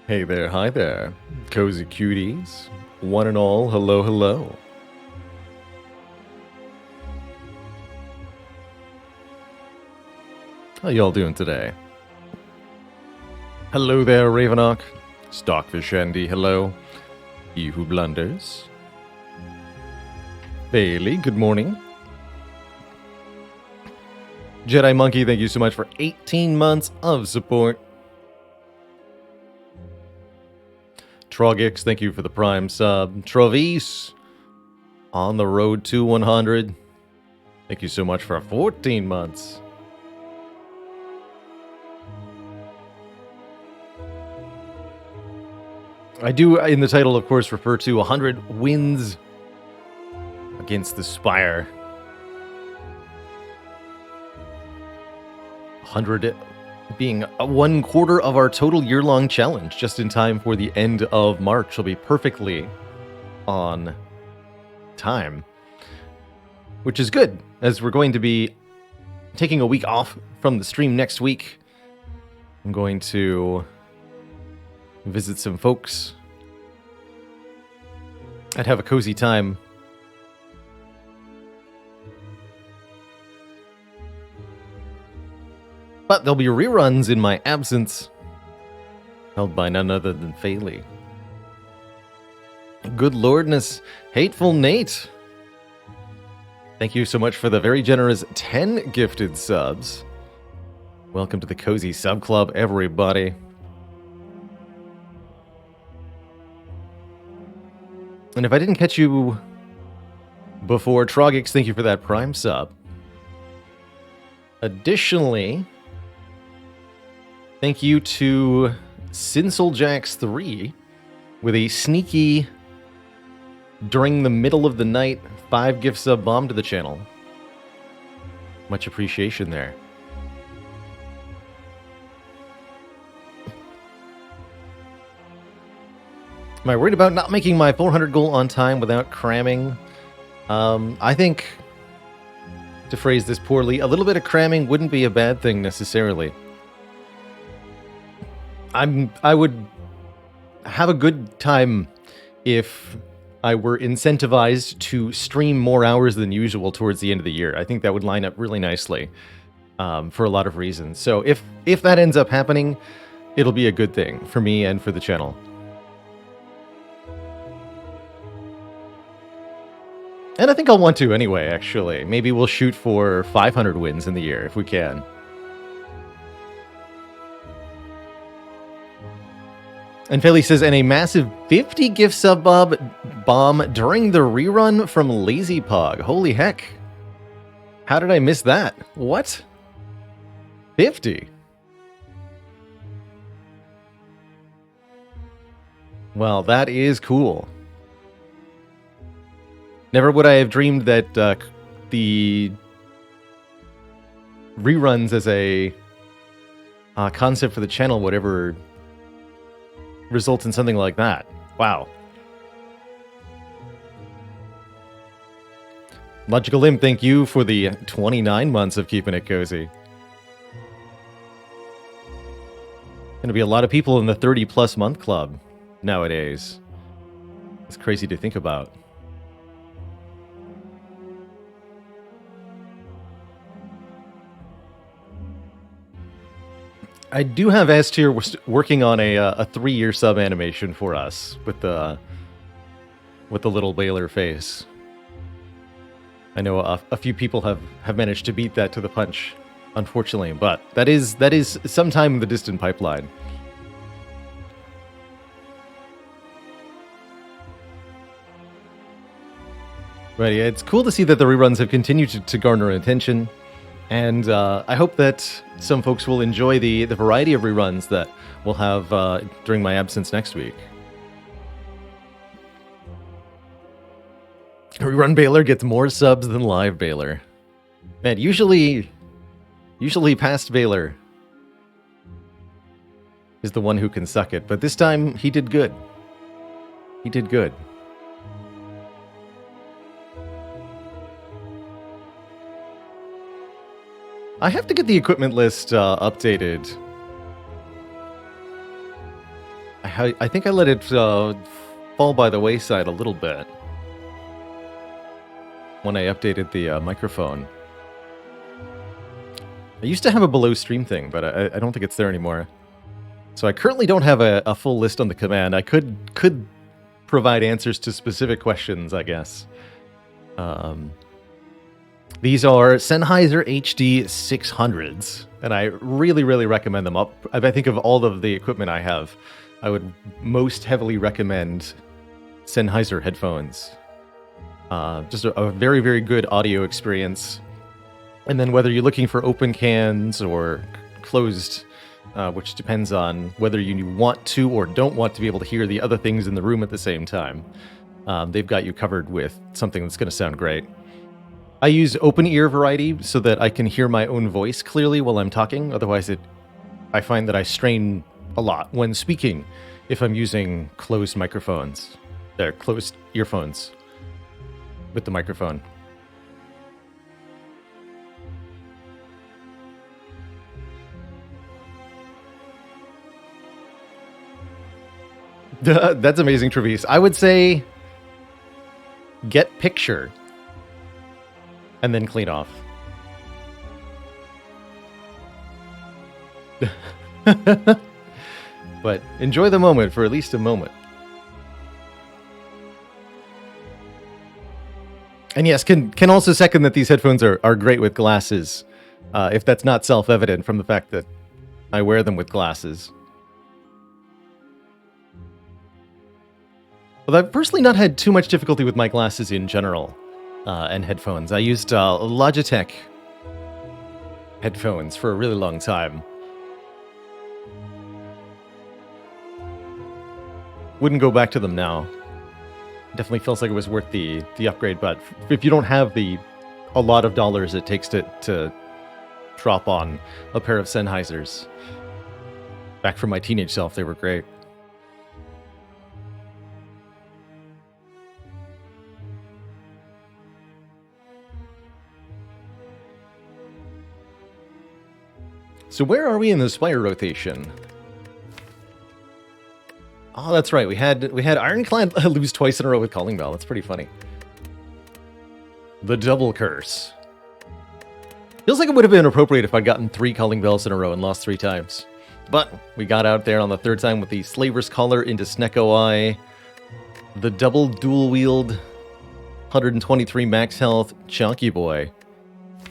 Hey there, hi there, cozy cuties, one and all, hello, hello. How y'all doing today? Hello there, Ravenok, Stockfish Andy, hello, He Who Blunders, Bailey, good morning, Jedi Monkey, thank you so much for 18 months of support. Trogix, thank you for the prime sub. Travis, on the road to 100. Thank you so much for 14 months. I do, in the title, of course, refer to 100 wins against the Spire. 100 being 1/4 of our total year-long challenge, just in time for the end of March. Will be perfectly on time, which is good, as we're going to be taking a week off from the stream next week. I'm going to visit some folks and have a cozy time. But there'll be reruns in my absence, held by none other than Faley. Good lordness, Hateful Nate. Thank you so much for the very generous 10 gifted subs. Welcome to the Cozy Sub Club, everybody. And if I didn't catch you before, Trogix, thank you for that Prime sub. Additionally, thank you to Cinseljax3 with a sneaky, during the middle of the night, 5 gift sub bomb to the channel. Much appreciation there. Am I worried about not making my 400 goal on time without cramming? I think, to phrase this poorly, a little bit of cramming wouldn't be a bad thing necessarily. I would have a good time if I were incentivized to stream more hours than usual towards the end of the year. I think that would line up really nicely for a lot of reasons. So if that ends up happening, it'll be a good thing for me and for the channel. And I think I'll want to anyway, actually. Maybe we'll shoot for 500 wins in the year if we can. And Philly says, and a massive 50 gift sub bomb during the rerun from Lazy Pog. Holy heck. How did I miss that? What? 50? Well, that is cool. Never would I have dreamed that the reruns as a concept for the channel would ever result in something like that. Wow. Logical Imp, thank you for the 29 months of keeping it cozy. Gonna be a lot of people in the 30+ month club nowadays. It's crazy to think about. I do have S tier working on a 3-year sub animation for us with the little Baylor face. I know a few people have managed to beat that to the punch, unfortunately, but that is sometime in the distant pipeline. Right, yeah, it's cool to see that the reruns have continued to garner attention. And I hope that some folks will enjoy the variety of reruns that we'll have during my absence next week. Rerun Baylor gets more subs than live Baylor. Man, usually past Baylor is the one who can suck it, but this time he did good. He did good. I have to get the equipment list updated. I think I let it fall by the wayside a little bit when I updated the microphone. I used to have a below stream thing, but I don't think it's there anymore. So I currently don't have a full list on the command. I could provide answers to specific questions, I guess. These are Sennheiser HD 600s, and I really, really recommend them. I think of all of the equipment I have, I would most heavily recommend Sennheiser headphones. Just a very, very good audio experience. And then whether you're looking for open cans or closed, which depends on whether you want to or don't want to be able to hear the other things in the room at the same time, they've got you covered with something that's going to sound great. I use open ear variety so that I can hear my own voice clearly while I'm talking. Otherwise, I find that I strain a lot when speaking if I'm using closed microphones. They're closed earphones with the microphone. That's amazing, Travis. I would say get picture and then clean off. But enjoy the moment for at least a moment. And yes, can also second that these headphones are great with glasses, if that's not self-evident from the fact that I wear them with glasses. Well, I've personally not had too much difficulty with my glasses in general, and headphones. I used Logitech headphones for a really long time. Wouldn't go back to them now. Definitely feels like it was worth the upgrade, but if you don't have a lot of dollars it takes to drop on a pair of Sennheisers, back from my teenage self, they were great. So where are we in the Spire rotation? Oh, that's right. We had Ironclad lose twice in a row with Calling Bell. That's pretty funny. The double curse. Feels like it would have been appropriate if I'd gotten 3 Calling Bells in a row and lost 3 times. But we got out there on the 3rd time with the Slaver's Collar into Snecko Eye. The double dual wield, 123 max health, Chunky Boy.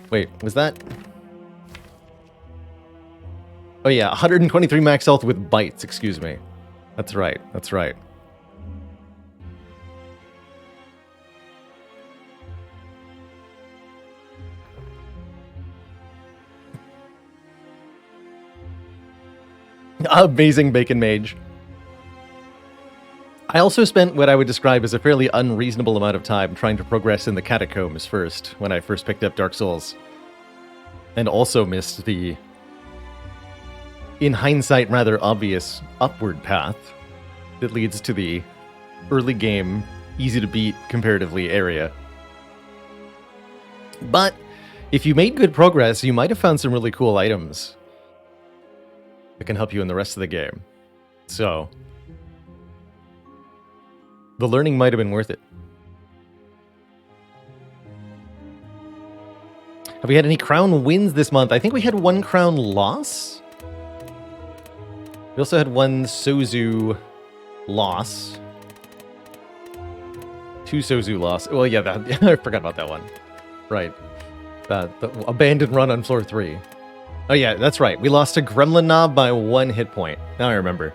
Wait, was that? Oh yeah, 123 max health with bites, excuse me. That's right, that's right. Amazing Bacon Mage. I also spent what I would describe as a fairly unreasonable amount of time trying to progress in the Catacombs first, when I first picked up Dark Souls. And also missed the, in hindsight, rather obvious upward path that leads to the early game, easy to beat comparatively area. But if you made good progress, you might have found some really cool items that can help you in the rest of the game. So the learning might have been worth it. Have we had any crown wins this month? I think we had 1 crown loss. We also had 1 Sozu loss. 2 Sozu loss. Well, yeah, I forgot about that one. Right. The abandoned run on floor 3. Oh yeah, that's right. We lost to Gremlin Knob by 1 hit point. Now I remember.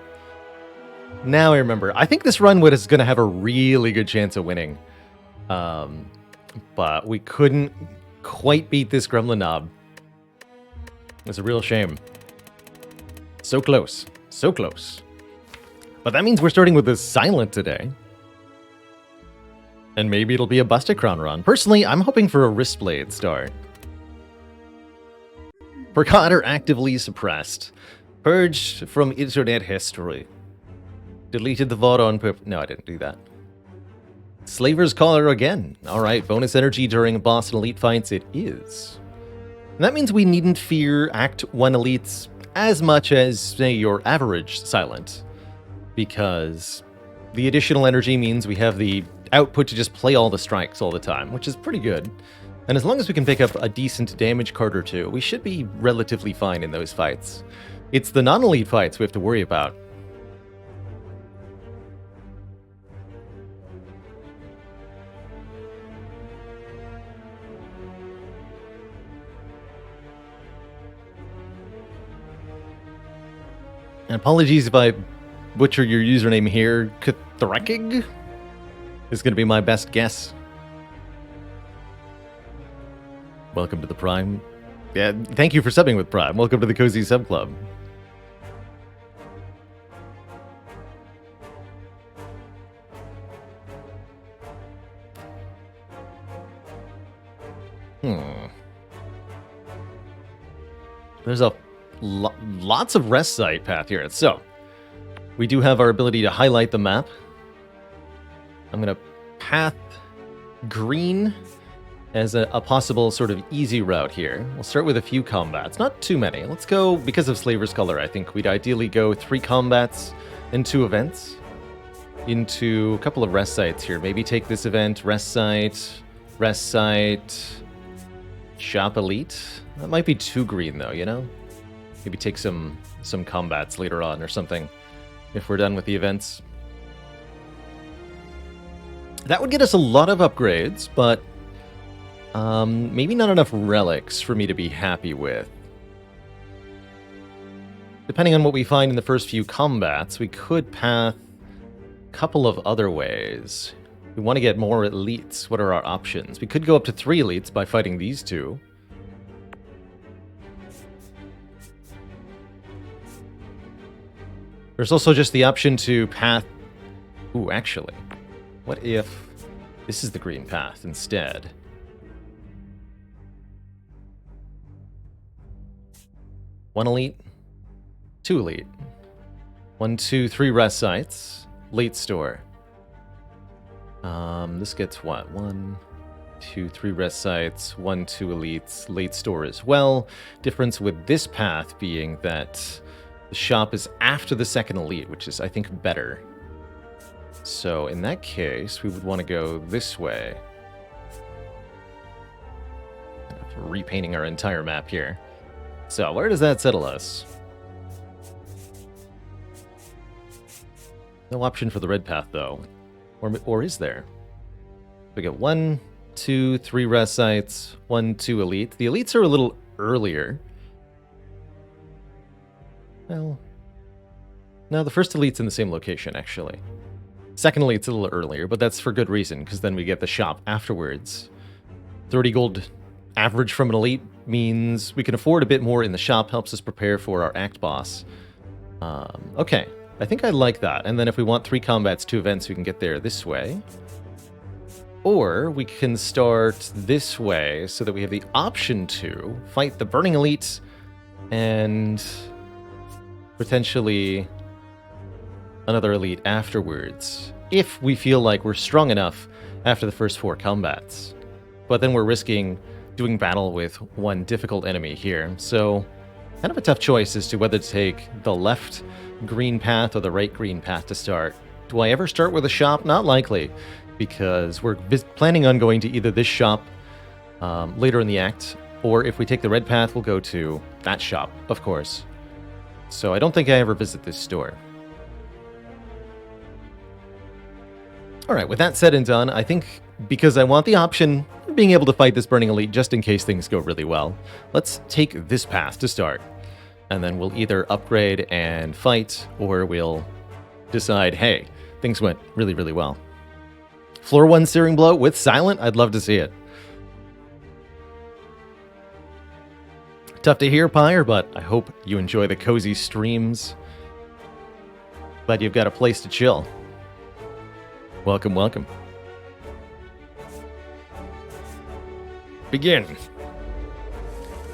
I think this run is going to have a really good chance of winning. But we couldn't quite beat this Gremlin Knob. It's a real shame. So close. So close. But that means we're starting with the Silent today. And maybe it'll be a Busted Crown run. Personally, I'm hoping for a Wristblade start. Forgot actively suppressed. Purged from internet history. Deleted the VOD on purpose. No, I didn't do that. Slaver's Collar again. Alright, bonus energy during boss and elite fights it is. And that means we needn't fear Act 1 elites as much as, say, your average Silent. Because the additional energy means we have the output to just play all the strikes all the time, which is pretty good. And as long as we can pick up a decent damage card or 2, we should be relatively fine in those fights. It's the non-elite fights we have to worry about. And apologies if I butcher your username here. Kthrekig is going to be my best guess. Welcome to the Prime. Yeah, thank you for subbing with Prime. Welcome to the Cozy Sub Club. There's a lots of rest site path here. So, we do have our ability to highlight the map. I'm going to path green as a possible sort of easy route here. We'll start with a few combats, not too many. Let's go, because of Slaver's Color, I think we'd ideally go 3 combats and 2 events into a couple of rest sites here. Maybe take this event, rest site, shop elite. That might be too green though, you know? Maybe take some combats later on or something if we're done with the events. That would get us a lot of upgrades, but maybe not enough relics for me to be happy with. Depending on what we find in the first few combats, we could path a couple of other ways. We want to get more elites. What are our options? We could go up to 3 elites by fighting these 2. There's also just the option to path... Ooh, actually, what if this is the green path instead? One elite, 2 elite. 1, 2, 3 rest sites. Late store. This gets what? 1, 2, 3 rest sites, 1, 2 elites, late store as well. Difference with this path being that the shop is after the second elite, which is, I think, better. So in that case, we would want to go this way. Repainting our entire map here. So where does that settle us? No option for the red path, though. Or is there? We get 1, 2, 3 rest sites, 1, 2 elite. The elites are a little earlier. Well, no, the first elite's in the same location, actually. Second elite's a little earlier, but that's for good reason, because then we get the shop afterwards. 30 gold average from an elite means we can afford a bit more in the shop, helps us prepare for our act boss. Okay, I think I like that. And then if we want 3 combats, 2 events, we can get there this way. Or we can start this way so that we have the option to fight the Burning Elite and potentially another elite afterwards, if we feel like we're strong enough after the first 4 combats. But then we're risking doing battle with one difficult enemy here, so kind of a tough choice as to whether to take the left green path or the right green path to start. Do I ever start with a shop? Not likely, because we're planning on going to either this shop later in the act, or if we take the red path, we'll go to that shop, of course. So I don't think I ever visit this store. Alright, with that said and done, I think because I want the option of being able to fight this Burning Elite just in case things go really well, let's take this path to start. And then we'll either upgrade and fight, or we'll decide, hey, things went really, really well. Floor 1 Searing Blow with Silent, I'd love to see it. Tough to hear, Pyre, but I hope you enjoy the cozy streams. Glad you've got a place to chill. Welcome, welcome. Begin.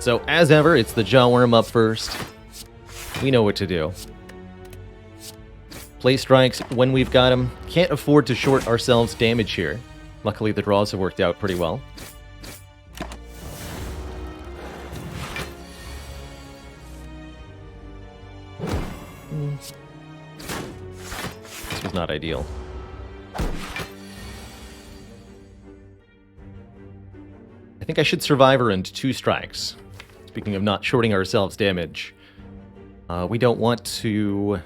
So, as ever, it's the Jawworm up first. We know what to do. Play strikes when we've got them. Can't afford to short ourselves damage here. Luckily, the draws have worked out pretty well. This was not ideal. I think I should Survivor and 2 strikes. Speaking of not shorting ourselves damage, we don't want to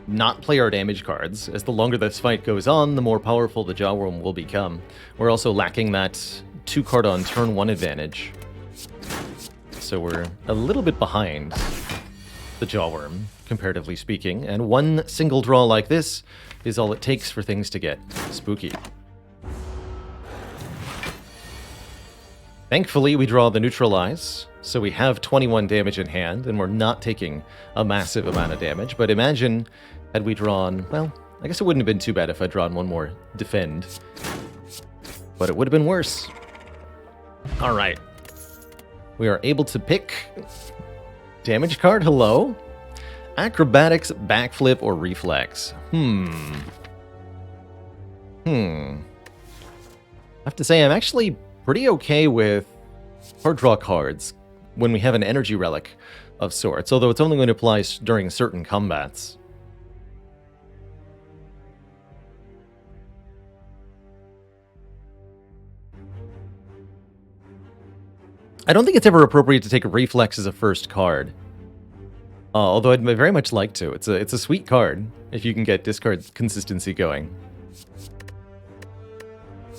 not play our damage cards. As the longer this fight goes on, the more powerful the Jawworm will become. We're also lacking that 2 card on turn 1 advantage. So we're a little bit behind the Jawworm, comparatively speaking, and one single draw like this is all it takes for things to get spooky. Thankfully, we draw the Neutralize, so we have 21 damage in hand, and we're not taking a massive amount of damage. But imagine, had we drawn... well, I guess it wouldn't have been too bad if I'd drawn one more Defend. But it would have been worse. All right. We are able to pick damage card. Hello. Acrobatics, backflip, or reflex. I have to say, I'm actually pretty okay with card draw cards when we have an energy relic of sorts, although it's only going to apply during certain combats. I don't think it's ever appropriate to take a reflex as a first card. Although I'd very much like to. It's a sweet card if you can get discard consistency going.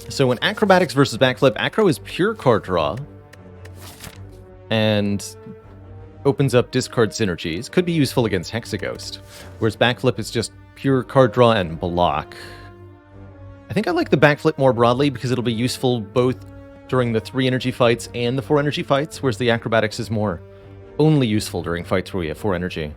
So in acrobatics versus backflip, acro is pure card draw and opens up discard synergies. Could be useful against Hexaghost, whereas backflip is just pure card draw and block. I think I like the backflip more broadly because it'll be useful both during the 3 energy fights and the 4 energy fights, whereas the acrobatics is more only useful during fights where we have 4 energy.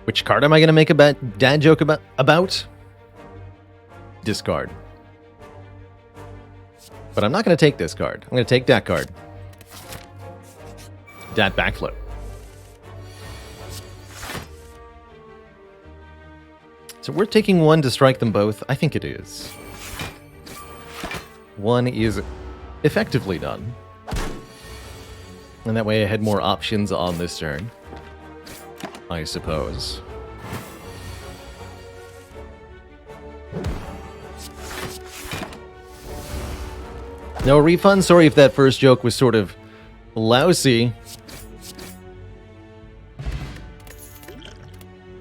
Which card am I going to make a dad joke about? Discard. But I'm not going to take this card. I'm going to take that card. Dat backflip. So we're taking 1 to strike them both. I think it is. 1 is effectively done. And that way I had more options on this turn, I suppose. No refund. Sorry if that first joke was sort of lousy.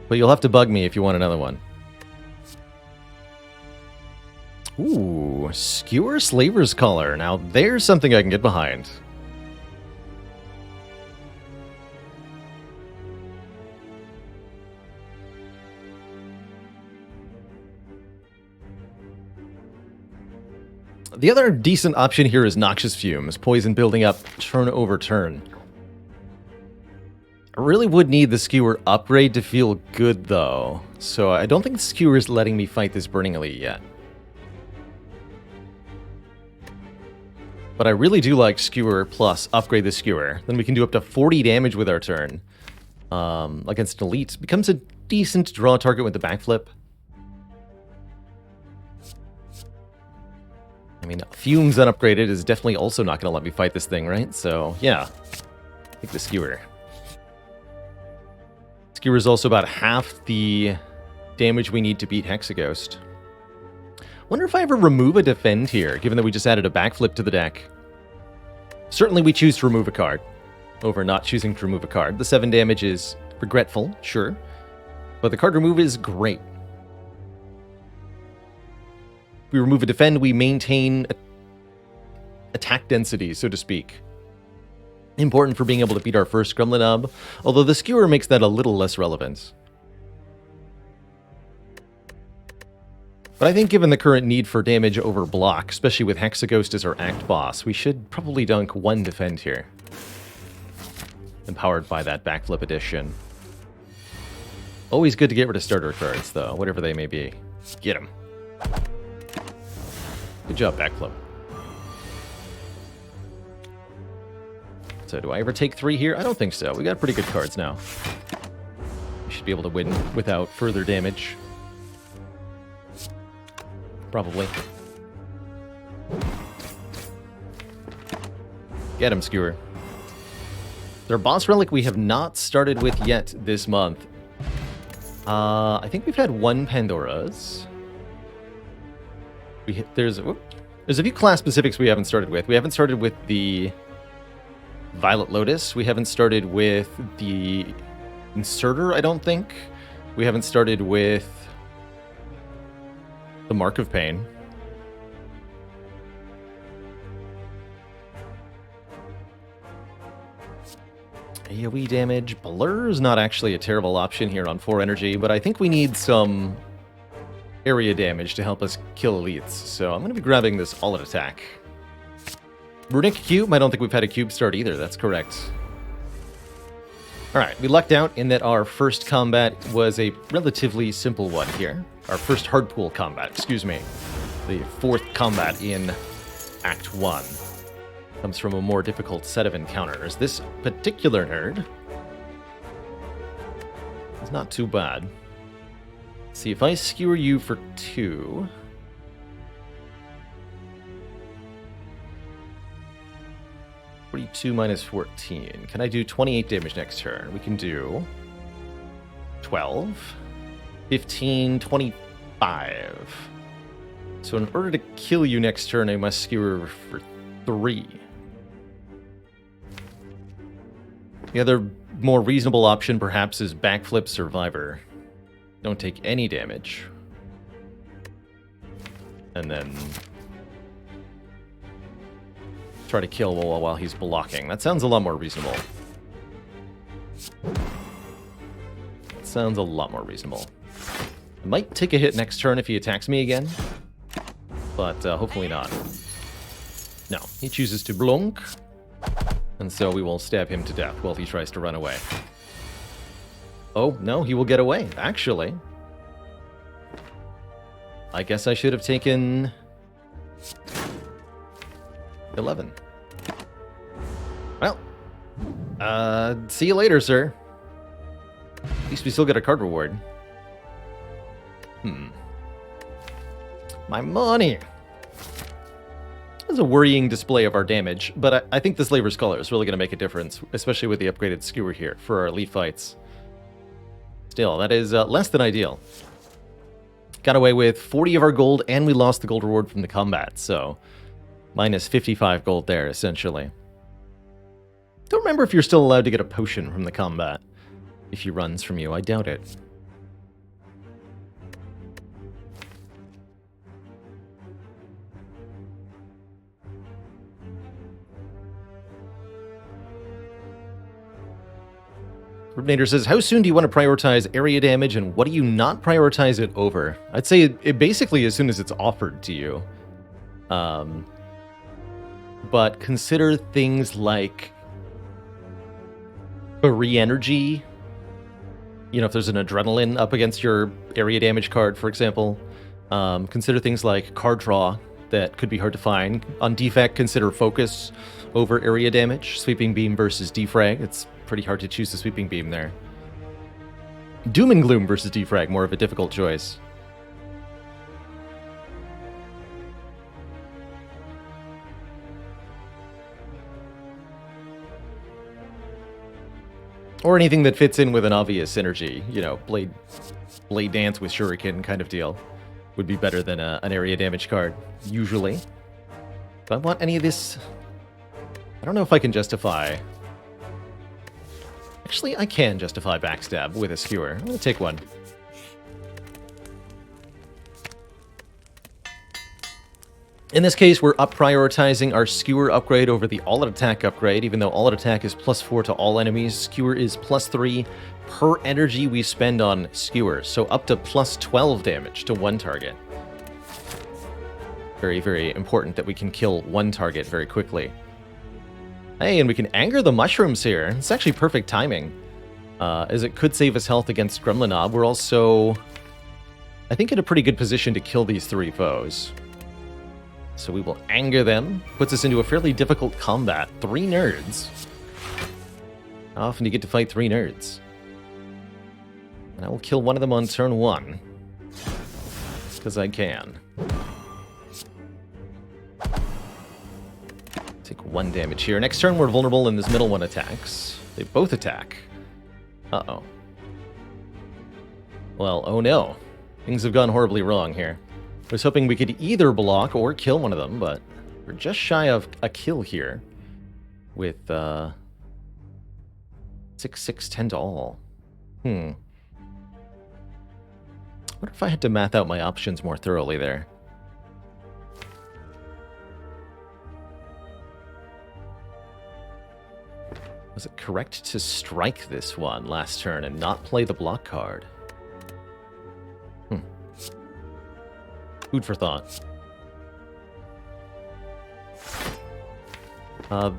But you'll have to bug me if you want another one. Ooh, Skewer Slaver's Collar. Now there's something I can get behind. The other decent option here is Noxious Fumes, poison building up turn over turn. I really would need the Skewer upgrade to feel good though, so I don't think the Skewer is letting me fight this Burning Elite yet. But I really do like Skewer plus upgrade the Skewer. Then we can do up to 40 damage with our turn against an Elite. Becomes a decent draw target with the backflip. I mean, Fumes unupgraded is definitely also not going to let me fight this thing, right? So, yeah. Take the Skewer. Skewer is also about half the damage we need to beat Hexaghost. Wonder if I ever remove a defend here, given that we just added a backflip to the deck. Certainly we choose to remove a card over not choosing to remove a card. The 7 damage is regretful, sure. But the card remove is great. If we remove a defend, we maintain attack density, so to speak. Important for being able to beat our first Gremlin, although the Skewer makes that a little less relevant. But I think given the current need for damage over block, especially with Hexaghost as our act boss, we should probably dunk 1 defend here. Empowered by that backflip addition. Always good to get rid of starter cards, though, whatever they may be. Get them. Good job, backflip. So do I ever take 3 here? I don't think so. We got pretty good cards now. We should be able to win without further damage. Probably. Get him, Skewer. Their boss relic we have not started with yet this month. I think we've had 1 Pandora's. There's a few class specifics we haven't started with. We haven't started with the Violet Lotus. We haven't started with the Inserter, I don't think. We haven't started with the Mark of Pain. AoE damage. Blur's not actually a terrible option here on 4 energy, but I think we need some area damage to help us kill elites. So I'm going to be grabbing this all-out attack. Runic Cube? I don't think we've had a cube start either. That's correct. Alright, we lucked out in that our first combat was a relatively simple one here. Our first hardpool combat, excuse me. The 4th combat in Act 1. Comes from a more difficult set of encounters. This particular nerd is not too bad. Let's see, if I skewer you for 2... 42 minus 14. Can I do 28 damage next turn? We can do 12, 15, 25. So in order to kill you next turn, I must skewer for 3. The other more reasonable option, perhaps, is Backflip Survivor. Don't take any damage. And then try to kill while he's blocking. That sounds a lot more reasonable. Sounds a lot more reasonable. I might take a hit next turn if he attacks me again, but hopefully not. No, he chooses to blunk, and so we will stab him to death while he tries to run away. Oh, no, he will get away, actually. I guess I should have taken 11. Well, see you later, sir. At least we still get a card reward. My money! That's a worrying display of our damage, but I think the Slaver's Scholar is really going to make a difference, especially with the upgraded skewer here for our elite fights. Still, that is less than ideal. Got away with 40 of our gold, and we lost the gold reward from the combat, so minus 55 gold there, essentially. Don't remember if you're still allowed to get a potion from the combat. If he runs from you, I doubt it. Rubnator says, how soon do you want to prioritize area damage, and what do you not prioritize it over? I'd say it basically as soon as it's offered to you. But consider things like a re-energy. You know, if there's an adrenaline up against your area damage card, for example. Consider things like card draw that could be hard to find. On defect, consider focus over area damage. Sweeping beam versus defrag. It's pretty hard to choose the sweeping beam there. Doom and gloom versus defrag, more of a difficult choice. Or anything that fits in with an obvious synergy, you know, blade dance with shuriken kind of deal, would be better than an area damage card, usually. Do I want any of this? I don't know if I can justify. Actually, I can justify backstab with a skewer. I'm going to take one. In this case, we're up prioritizing our skewer upgrade over the all-out attack upgrade. Even though all-out attack is +4 to all enemies, skewer is +3 per energy we spend on skewer. So up to +12 damage to one target. Very, very important that we can kill one target very quickly. Hey, and we can anger the mushrooms here. It's actually perfect timing, as it could save us health against Gremlinob. We're also, I think, in a pretty good position to kill these 3 foes. So we will anger them. Puts us into a fairly difficult combat. 3 nerds. How often do you get to fight 3 nerds? And I will kill one of them on turn 1. Because I can. Take 1 damage here. Next turn we're vulnerable and this middle one attacks. They both attack. Uh-oh. Well, oh no. Things have gone horribly wrong here. I was hoping we could either block or kill one of them, but we're just shy of a kill here. With, 6, 6, 10 to all. I wonder if I had to math out my options more thoroughly there. Was it correct to strike this one last turn and not play the block card? Food for thought. We're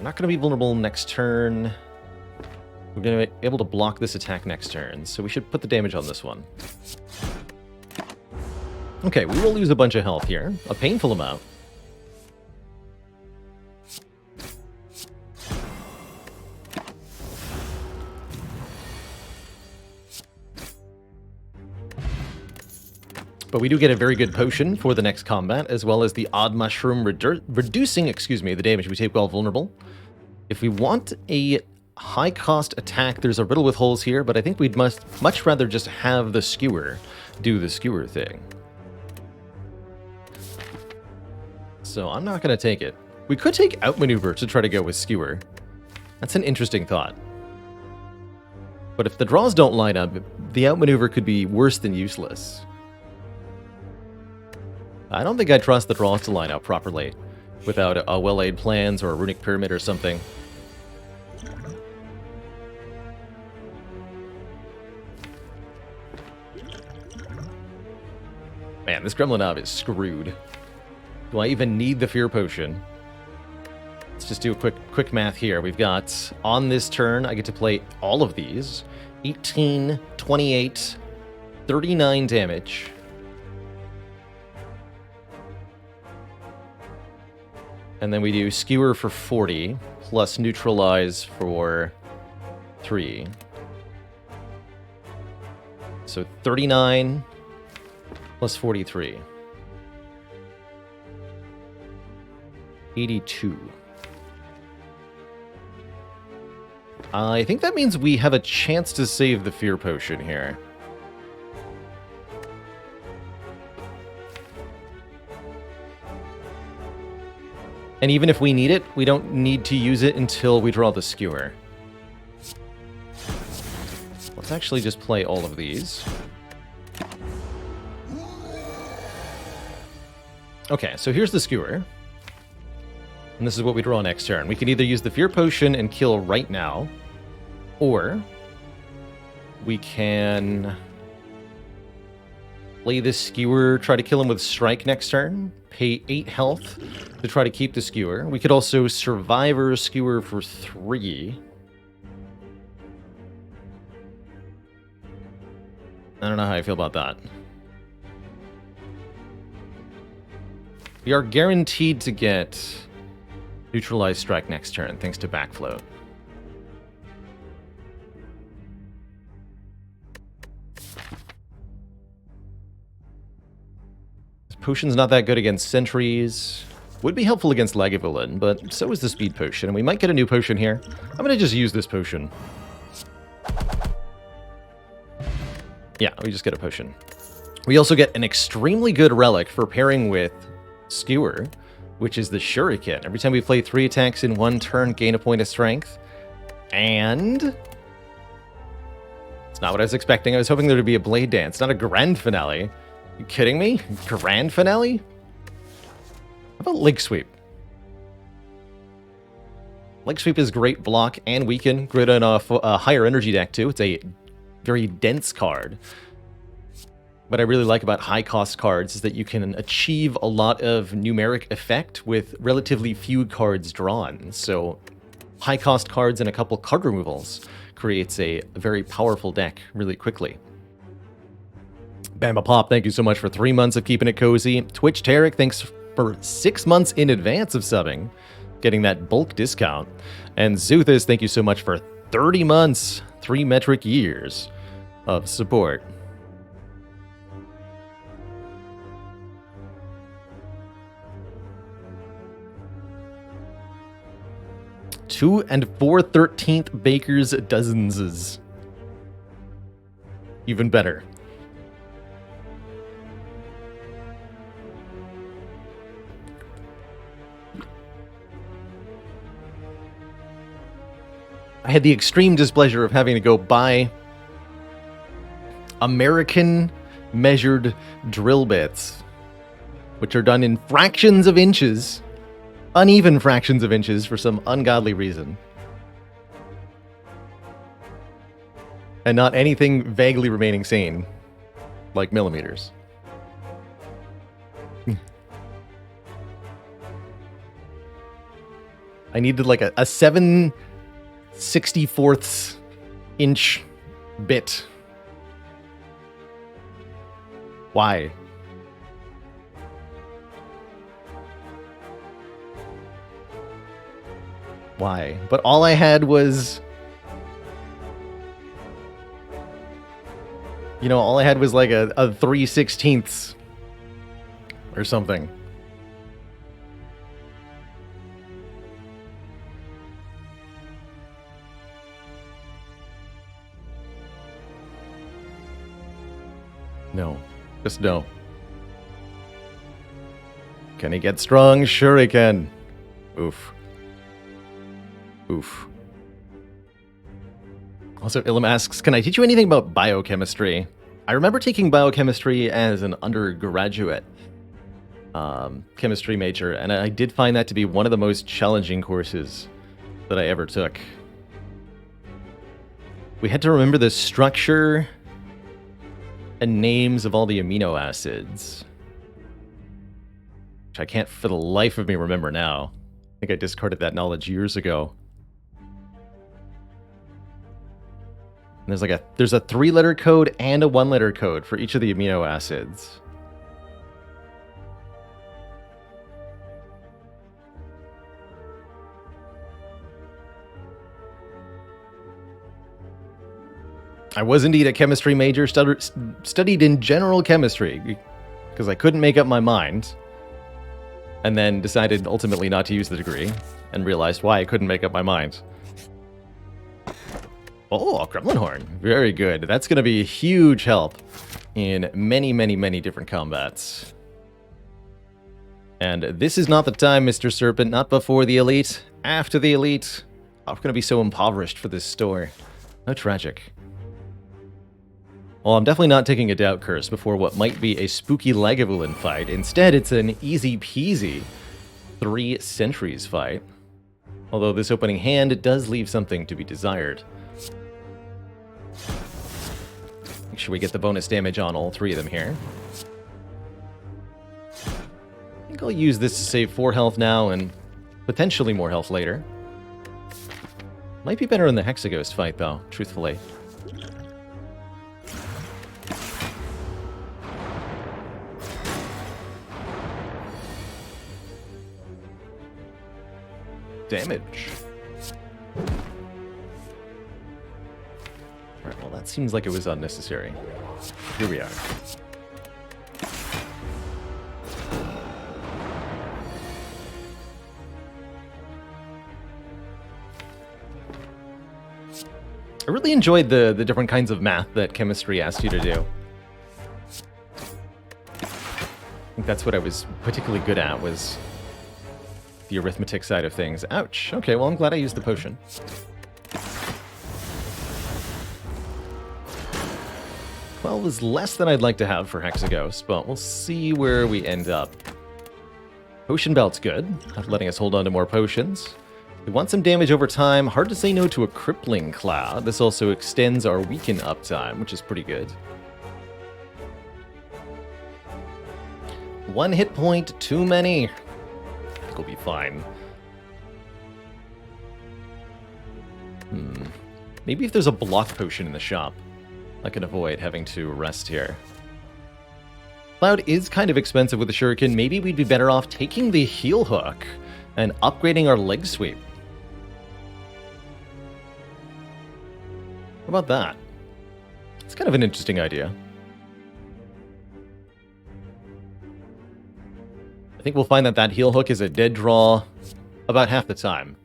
not going to be vulnerable next turn. We're going to be able to block this attack next turn, so we should put the damage on this one. Okay, we will lose a bunch of health here. A painful amount. But we do get a very good potion for the next combat, as well as the odd mushroom reducing, the damage we take while vulnerable. If we want a high-cost attack, there's a riddle with holes here, but I think we'd much rather just have the skewer do the skewer thing. So I'm not going to take it. We could take outmaneuver to try to go with skewer. That's an interesting thought. But if the draws don't line up, the outmaneuver could be worse than useless. I don't think I trust the draws to line up properly without a well-laid plans or a runic pyramid or something. Man, this Gremlin Ob is screwed. Do I even need the Fear Potion? Let's just do a quick math here. We've got, on this turn, I get to play all of these. 18, 28, 39 damage. And then we do Skewer for 40, plus Neutralize for 3. So 39 plus 43. 82. I think that means we have a chance to save the Fear Potion here. And even if we need it, we don't need to use it until we draw the Skewer. Let's actually just play all of these. Okay, so here's the Skewer. And this is what we draw next turn. We can either use the Fear Potion and kill right now, or we can play this Skewer, try to kill him with Strike next turn, pay 8 health to try to keep the Skewer. We could also Survivor Skewer for 3. I don't know how I feel about that. We are guaranteed to get Neutralized Strike next turn, thanks to Backfloat. Potion's not that good against sentries. Would be helpful against Lagavulin, but so is the speed potion, and we might get a new potion here. I'm gonna just use this potion. Yeah, we just get a potion. We also get an extremely good relic for pairing with Skewer, which is the Shuriken. Every time we play 3 attacks in 1 turn, gain a point of strength. And it's not what I was expecting. I was hoping there would be a Blade Dance, not a Grand Finale. You kidding me? Grand Finale? How about Leg Sweep? Leg Sweep is great block and weaken. Great on a higher energy deck too. It's a very dense card. What I really like about high cost cards is that you can achieve a lot of numeric effect with relatively few cards drawn. So high cost cards and a couple card removals creates a very powerful deck really quickly. Bamba Pop, thank you so much for 3 months of keeping it cozy. Twitch Tarek, thanks for 6 months in advance of subbing, getting that bulk discount. And Zuthis, thank you so much for 30 months, 3 metric years of support. Two and 4/13 Baker's dozens. Even better. I had the extreme displeasure of having to go buy American measured drill bits, which are done in fractions of inches, uneven fractions of inches for some ungodly reason. And not anything vaguely remaining sane, like millimeters. I needed like a 7/64 inch bit. Why? Why? But all I had was... You know, all I had was like a 3/16 or something. No. Just no. Can he get strong? Sure he can. Oof. Oof. Also, Ilum asks, can I teach you anything about biochemistry? I remember taking biochemistry as an undergraduate chemistry major, and I did find that to be one of the most challenging courses that I ever took. We had to remember the structure and names of all the amino acids, which I can't for the life of me remember now. I think I discarded that knowledge years ago. And there's a 3-letter code and a 1-letter code for each of the amino acids. I was indeed a chemistry major, studied in general chemistry, because I couldn't make up my mind, and then decided ultimately not to use the degree, and realized why I couldn't make up my mind. Oh, a Gremlin Horn. Very good. That's going to be a huge help in many, many, many different combats. And this is not the time, Mr. Serpent. Not before the elite. After the elite. I'm going to be so impoverished for this store. How tragic. Well, I'm definitely not taking a Doubt Curse before what might be a spooky Lagavulin fight. Instead, it's an easy-peasy 3 Centuries fight. Although this opening hand does leave something to be desired. Make sure we get the bonus damage on all 3 of them here. I think I'll use this to save 4 health now and potentially more health later. Might be better in the Hexaghost fight, though, truthfully. Damage. Alright, well that seems like it was unnecessary. Here we are. I really enjoyed the different kinds of math that chemistry asked you to do. I think that's what I was particularly good at, was the arithmetic side of things. Ouch. Okay, well I'm glad I used the potion. Well, it was less than I'd like to have for Hexaghost, but we'll see where we end up. Potion Belt's good, letting us hold on to more potions. We want some damage over time. Hard to say no to a Crippling Cloud. This also extends our Weaken uptime, which is pretty good. 1 hit point too many. I think we'll be fine. Maybe if there's a block potion in the shop, I can avoid having to rest here. Cloud is kind of expensive with the Shuriken. Maybe we'd be better off taking the Heel Hook and upgrading our Leg Sweep. How about that? It's kind of an interesting idea. I think we'll find that that Heel Hook is a dead draw about half the time.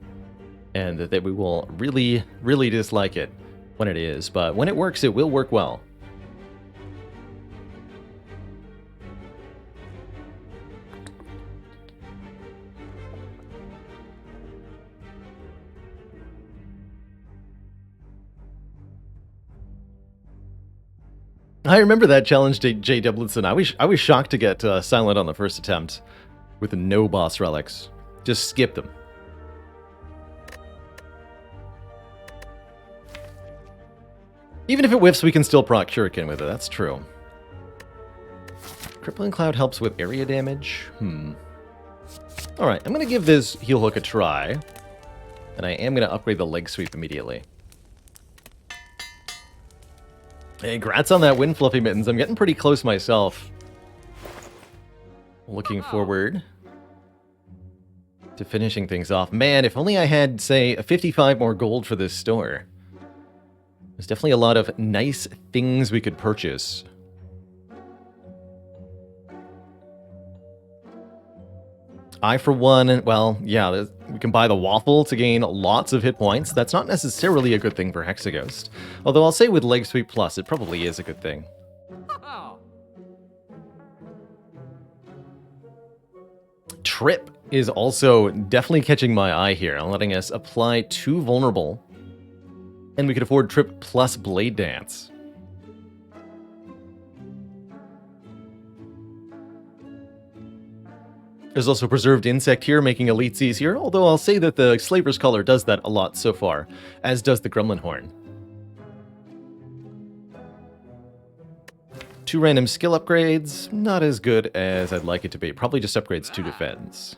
And that we will really, really dislike it when it is. But when it works, it will work well. I remember that challenge to Jay Dublinson. I was shocked to get silent on the first attempt with no boss relics. Just skip them. Even if it whiffs, we can still proc Shuriken with it. That's true. Crippling Cloud helps with area damage. Alright, I'm going to give this Heal Hook a try. And I am going to upgrade the Leg Sweep immediately. Hey, grats on that win, Fluffy Mittens. I'm getting pretty close myself. Looking forward to finishing things off. Man, if only I had, say, 55 more gold for this store. There's definitely a lot of nice things we could purchase. I, for one, well, yeah, we can buy the Waffle to gain lots of hit points. That's not necessarily a good thing for Hexaghost. Although I'll say with Leg Sweep Plus, it probably is a good thing. Trip is also definitely catching my eye here, letting us apply 2 vulnerable. And we could afford Trip plus Blade Dance. There's also Preserved Insect here, making elites easier, although I'll say that the Slaver's Collar does that a lot so far, as does the Gremlin Horn. 2 random skill upgrades, not as good as I'd like it to be. Probably just upgrades to defense.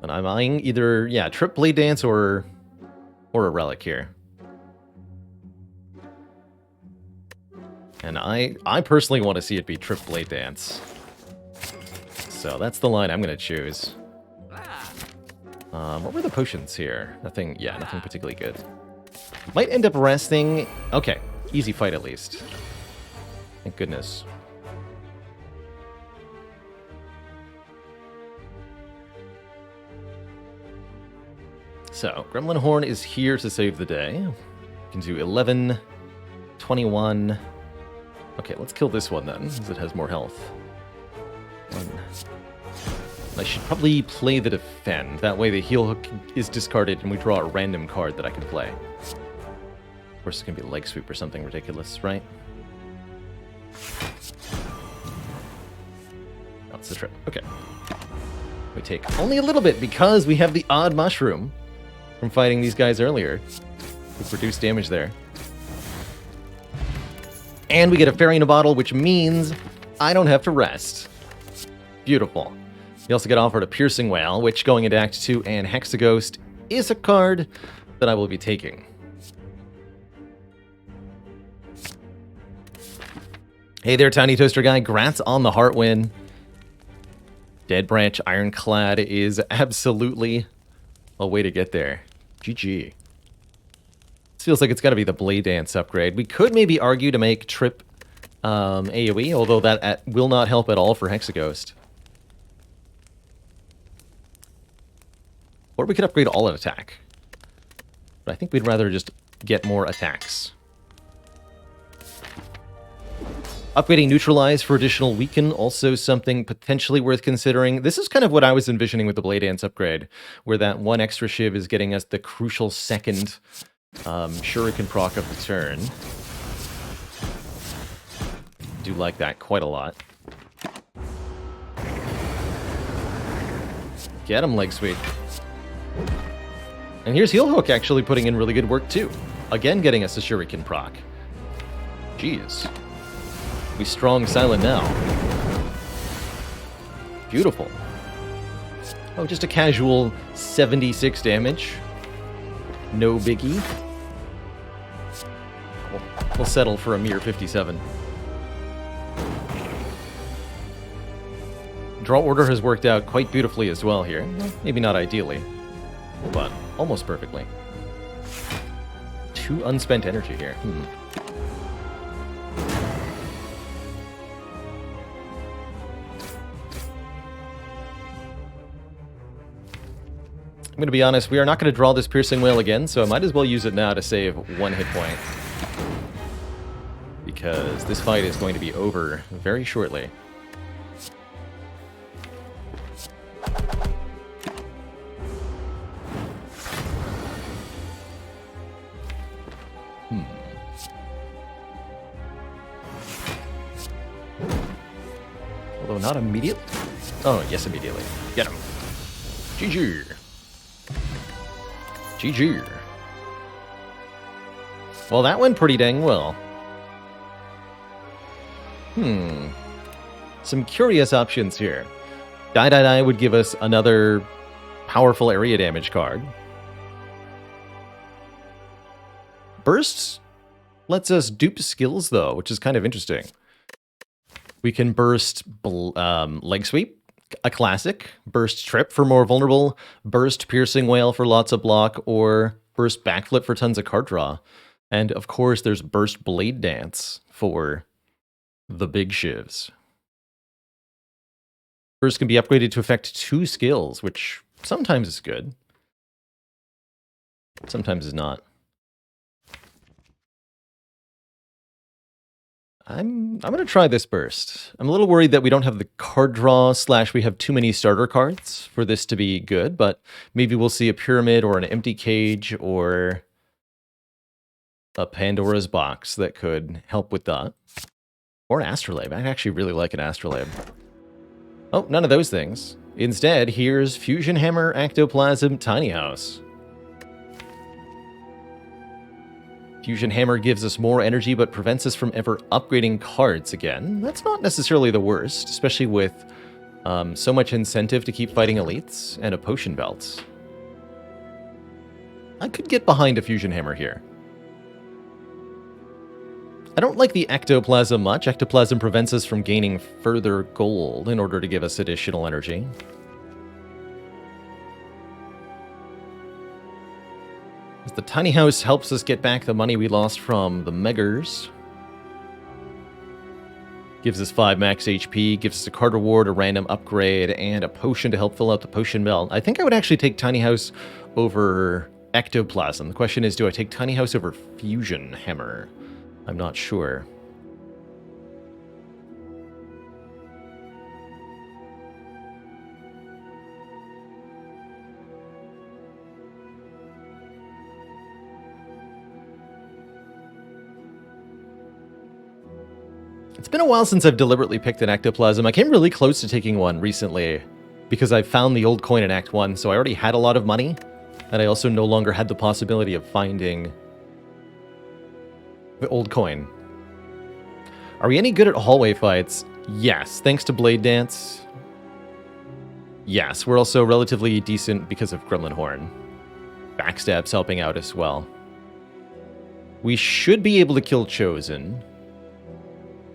And I'm eyeing either, yeah, Trip Blade Dance or a Relic here. And I personally want to see it be Trip Blade Dance. So that's the line I'm going to choose. What were the potions here? Nothing, yeah, nothing particularly good. Might end up resting. Okay, easy fight at least. Thank goodness. So, Gremlin Horn is here to save the day. We can do 11, 21. Okay, let's kill this one then, because it has more health. 1. I should probably play the defend. That way the heal hook is discarded and we draw a random card that I can play. Of course, it's going to be a leg sweep or something ridiculous, right? That's the trip. Okay. We take only a little bit because we have the odd mushroom from fighting these guys earlier. We produce damage there. And we get a fairy in a bottle, which means I don't have to rest. Beautiful. We also get offered a Piercing Wail, which going into Act 2 and Hexaghost is a card that I will be taking. Hey there, Tiny Toaster Guy. Grats on the heart win. Dead Branch Ironclad is absolutely a way to get there. GG. This feels like it's got to be the Blade Dance upgrade. We could maybe argue to make Trip AoE, although that will not help at all for Hexaghost. Or we could upgrade all at attack. But I think we'd rather just get more attacks. Upgrading Neutralize for additional Weaken, also something potentially worth considering. This is kind of what I was envisioning with the Blade Dance upgrade, where that 1 extra Shiv is getting us the crucial second Shuriken proc of the turn. Do like that quite a lot. Get him, Leg Sweep. And here's Heal Hook actually putting in really good work too. Again, getting us a Shuriken proc. Jeez. We strong silent now. Beautiful. Oh, just a casual 76 damage. No biggie. We'll settle for a mere 57. Draw order has worked out quite beautifully as well here. Maybe not ideally, but almost perfectly. 2 unspent energy here. I'm going to be honest, we are not going to draw this Piercing Wail again, so I might as well use it now to save 1 hit point. Because this fight is going to be over very shortly. Although not immediate. Oh, yes, immediately. Get him. GG. GG. Well, that went pretty dang well. Some curious options here. Die would give us another powerful area damage card. Bursts lets us dupe skills, though, which is kind of interesting. We can burst leg sweep, a classic, burst trip for more vulnerable, burst piercing wail for lots of block, or burst backflip for tons of card draw. And of course, there's burst blade dance for the big shivs. Burst can be upgraded to affect 2 skills, which sometimes is good. Sometimes is not. I'm going to try this burst. I'm a little worried that we don't have the card draw / we have too many starter cards for this to be good, but maybe we'll see a pyramid or an empty cage or a Pandora's box that could help with that. Or an astrolabe. I actually really like an astrolabe. Oh, none of those things. Instead, here's Fusion Hammer, Ectoplasm, Tiny House. Fusion Hammer gives us more energy, but prevents us from ever upgrading cards again. That's not necessarily the worst, especially with so much incentive to keep fighting elites and a potion belt. I could get behind a Fusion Hammer here. I don't like the Ectoplasm much. Ectoplasm prevents us from gaining further gold in order to give us additional energy. The Tiny House helps us get back the money we lost from the Meggers. Gives us 5 max HP, gives us a card reward, a random upgrade, and a potion to help fill out the potion belt. I think I would actually take Tiny House over Ectoplasm. The question is, do I take Tiny House over Fusion Hammer? I'm not sure. It's been a while since I've deliberately picked an Ectoplasm. I came really close to taking one recently because I found the old coin in Act 1, so I already had a lot of money, and I also no longer had the possibility of finding the old coin. Are we any good at hallway fights? Yes, thanks to Blade Dance. Yes, we're also relatively decent because of Gremlin Horn. Backstab's helping out as well. We should be able to kill Chosen.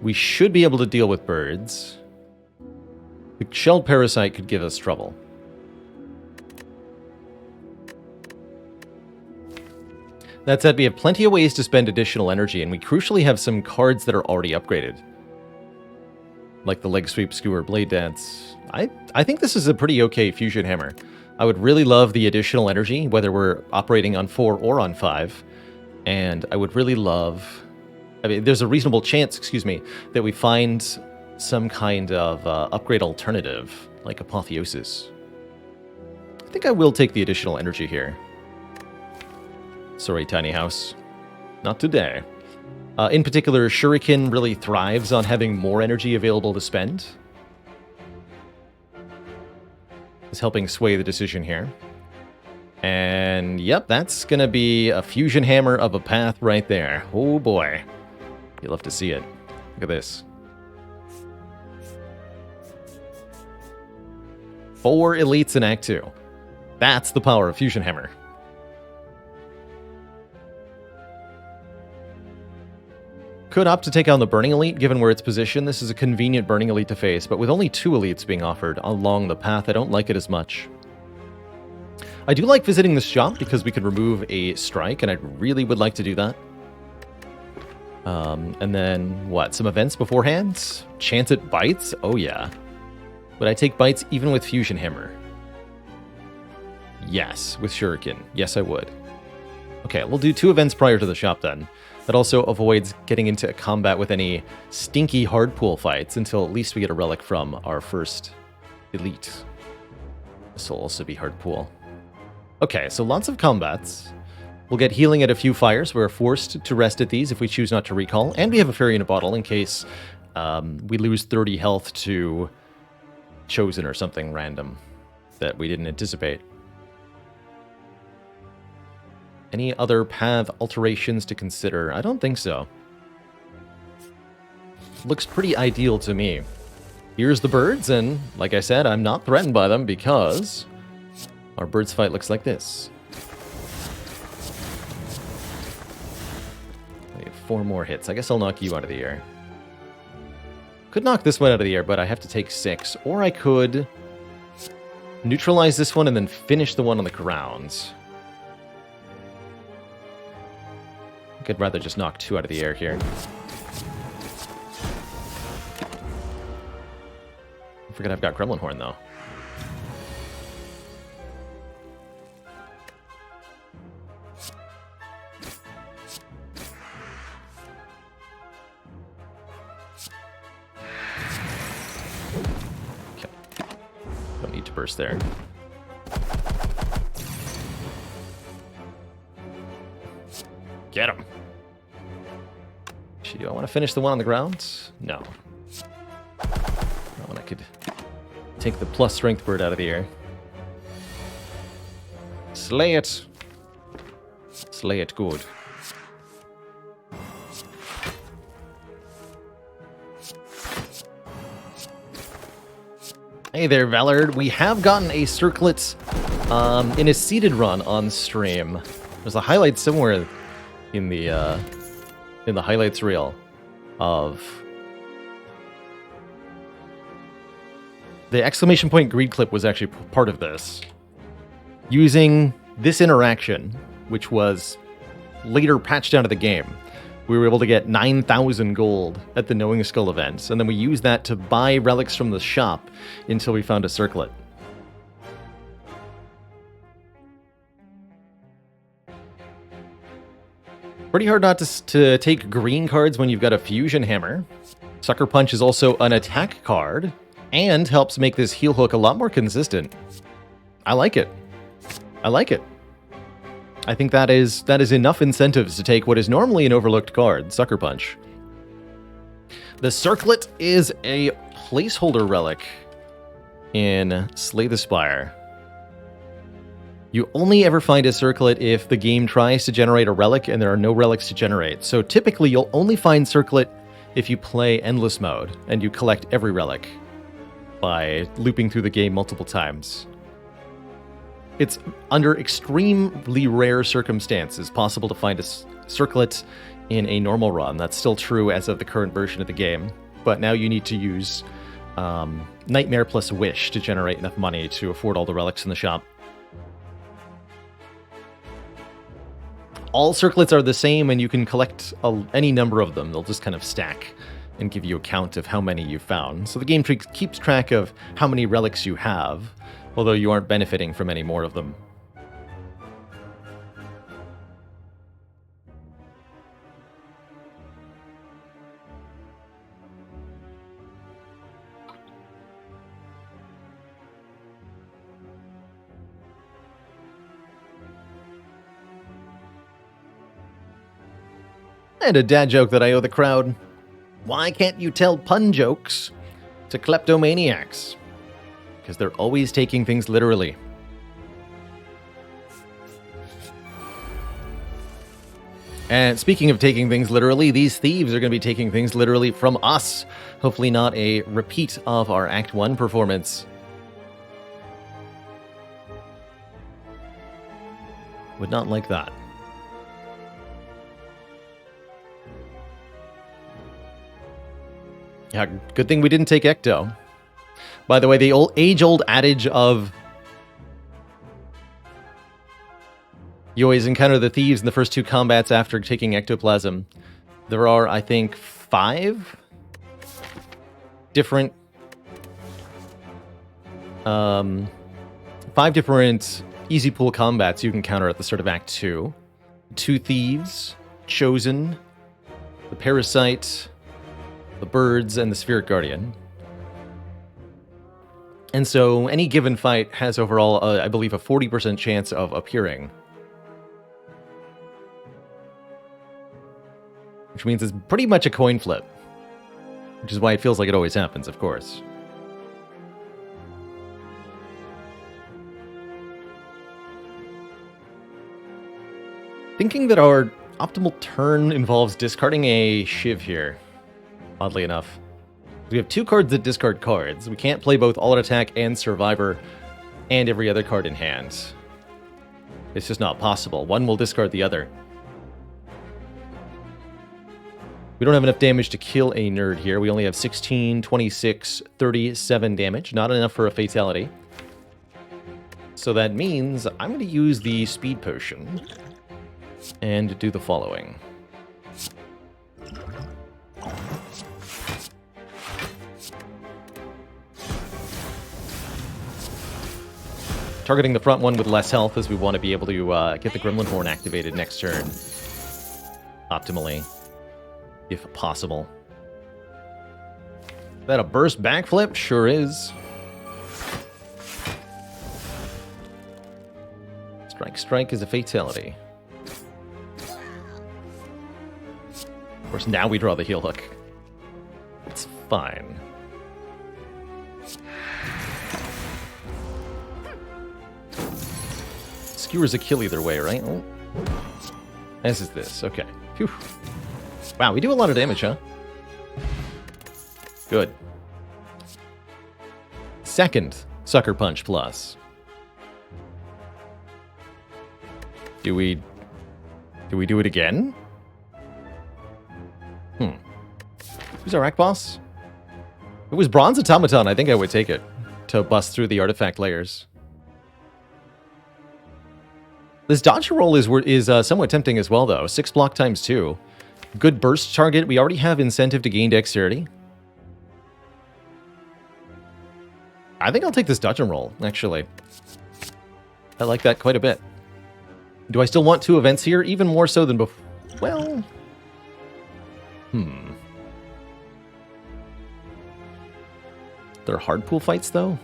We should be able to deal with birds. The Shelled Parasite could give us trouble. That said, we have plenty of ways to spend additional energy, and we crucially have some cards that are already upgraded. Like the Leg Sweep, Skewer, Blade Dance. I think this is a pretty okay Fusion Hammer. I would really love the additional energy, whether we're operating on 4 or on 5. And I would really love... I mean, there's a reasonable chance, that we find some kind of upgrade alternative, like Apotheosis. I think I will take the additional energy here. Sorry, Tiny House. Not today. In particular, Shuriken really thrives on having more energy available to spend. It's helping sway the decision here. And yep, that's going to be a Fusion Hammer of a path right there. Oh boy. You'll have to see it. Look at this. 4 elites in Act 2. That's the power of Fusion Hammer. Could opt to take on the Burning Elite, given where it's positioned. This is a convenient Burning Elite to face, but with only 2 elites being offered along the path, I don't like it as much. I do like visiting this shop because we could remove a strike, and I really would like to do that. And then, what, some events beforehand? Chanted Bites? Oh yeah. Would I take Bites even with Fusion Hammer? Yes, with Shuriken. Yes, I would. Okay, we'll do 2 events prior to the shop then. That also avoids getting into combat with any stinky hard pool fights until at least we get a relic from our first elite. This will also be hard pool. Okay, so lots of combats. We'll get healing at a few fires. We're forced to rest at these if we choose not to recall. And we have a fairy in a bottle in case we lose 30 health to chosen or something random that we didn't anticipate. Any other path alterations to consider? I don't think so. Looks pretty ideal to me. Here's the birds, and like I said, I'm not threatened by them because our birds fight looks like this. I get 4 more hits. I guess I'll knock you out of the air. Could knock this one out of the air, but I have to take 6. Or I could neutralize this one and then finish the one on the ground. I could rather just knock 2 out of the air here. I forget I've got Gremlin Horn, though. Okay. Don't need to burst there. Get him! Do I want to finish the one on the ground? No. That one I could take the plus strength bird out of the air. Slay it. Slay it good. Hey there, Valard. We have gotten a circlet in a seeded run on stream. There's a highlight somewhere in the highlights reel of the exclamation point greed clip was actually part of this. Using this interaction, which was later patched out of the game, we were able to get 9,000 gold at the Knowing Skull events, and then we used that to buy relics from the shop until we found a circlet. Pretty hard not to take green cards when you've got a Fusion Hammer. Sucker Punch is also an attack card, and helps make this heal hook a lot more consistent. I like it. I like it. I think that is enough incentives to take what is normally an overlooked card, Sucker Punch. The Circlet is a placeholder relic in Slay the Spire. You only ever find a circlet if the game tries to generate a relic and there are no relics to generate. So typically you'll only find circlet if you play endless mode and you collect every relic by looping through the game multiple times. It's under extremely rare circumstances possible to find a circlet in a normal run. That's still true as of the current version of the game. But now you need to use Nightmare plus Wish to generate enough money to afford all the relics in the shop. All circlets are the same, and you can collect any number of them. They'll just kind of stack and give you a count of how many you've found. So the game keeps track of how many relics you have, although you aren't benefiting from any more of them. And a dad joke that I owe the crowd. Why can't you tell pun jokes to kleptomaniacs? Because they're always taking things literally. And speaking of taking things literally, these thieves are going to be taking things literally from us. Hopefully not a repeat of our Act 1 performance. Would not like that. Yeah, good thing we didn't take Ecto. By the way, the age-old adage of you always encounter the thieves in the first 2 combats after taking Ectoplasm. There are, I think, 5 different 5 different easy pool combats you can counter at the start of Act 2. 2 thieves, Chosen, the Parasite, the Birds, and the Spirit Guardian. And so any given fight has overall, I believe, a 40% chance of appearing. Which means it's pretty much a coin flip. Which is why it feels like it always happens, of course. Thinking that our optimal turn involves discarding a Shiv here, oddly enough. We have 2 cards that discard cards. We can't play both All Out Attack and Survivor and every other card in hand. It's just not possible. One will discard the other. We don't have enough damage to kill a nerd here. We only have 16, 26, 37 damage. Not enough for a fatality. So that means I'm going to use the speed potion and do the following. Targeting the front one with less health, as we want to be able to get the Gremlin Horn activated next turn. Optimally, if possible. Is that a burst backflip? Sure is. Strike is a fatality. Of course, now we draw the heel hook. It's fine. Skewer's a kill either way, right? Oh. As is this. Okay. Phew. Wow, we do a lot of damage, huh? Good. Second Sucker Punch Plus. Do we do it again? Who's our Act Boss? If it was Bronze Automaton, I think I would take it to bust through the artifact layers. This dodge roll is somewhat tempting as well, though. 6 block times 2. Good burst target. We already have incentive to gain dexterity. I think I'll take this dodge and roll, actually. I like that quite a bit. Do I still want 2 events here? Even more so than before. Well... They're hard pool fights, though?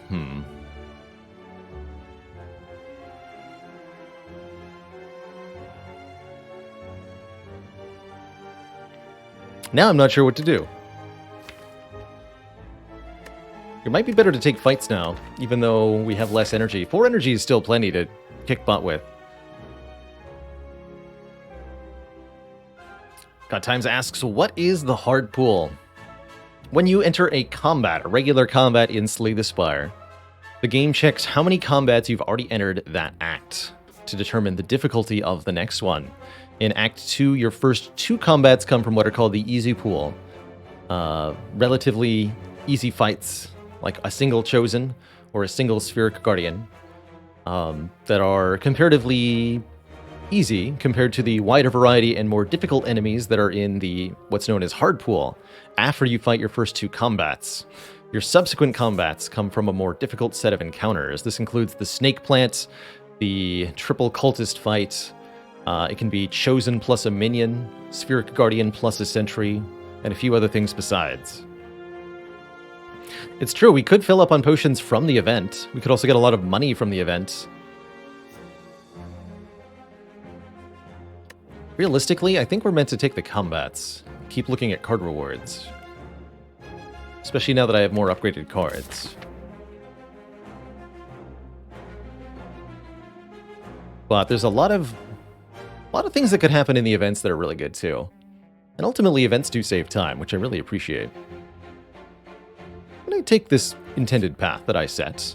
Now I'm not sure what to do. It might be better to take fights now, even though we have less energy. 4 energy is still plenty to kick butt with. God Times asks, what is the hard pool? When you enter a regular combat in Slay the Spire, the game checks how many combats you've already entered that act to determine the difficulty of the next one. In Act 2, your first 2 combats come from what are called the easy pool. Relatively easy fights, like a single Chosen or a single Spheric Guardian, that are comparatively easy compared to the wider variety and more difficult enemies that are in the what's known as hard pool after you fight your first 2 combats. Your subsequent combats come from a more difficult set of encounters. This includes the Snake Plant, the Triple Cultist fight. It can be Chosen plus a minion, Spheric Guardian plus a sentry, and a few other things besides. It's true, we could fill up on potions from the event. We could also get a lot of money from the event. Realistically, I think we're meant to take the combats. Keep looking at card rewards. Especially now that I have more upgraded cards. But there's a lot of things that could happen in the events that are really good too. And ultimately, events do save time, which I really appreciate. I'm going to take this intended path that I set.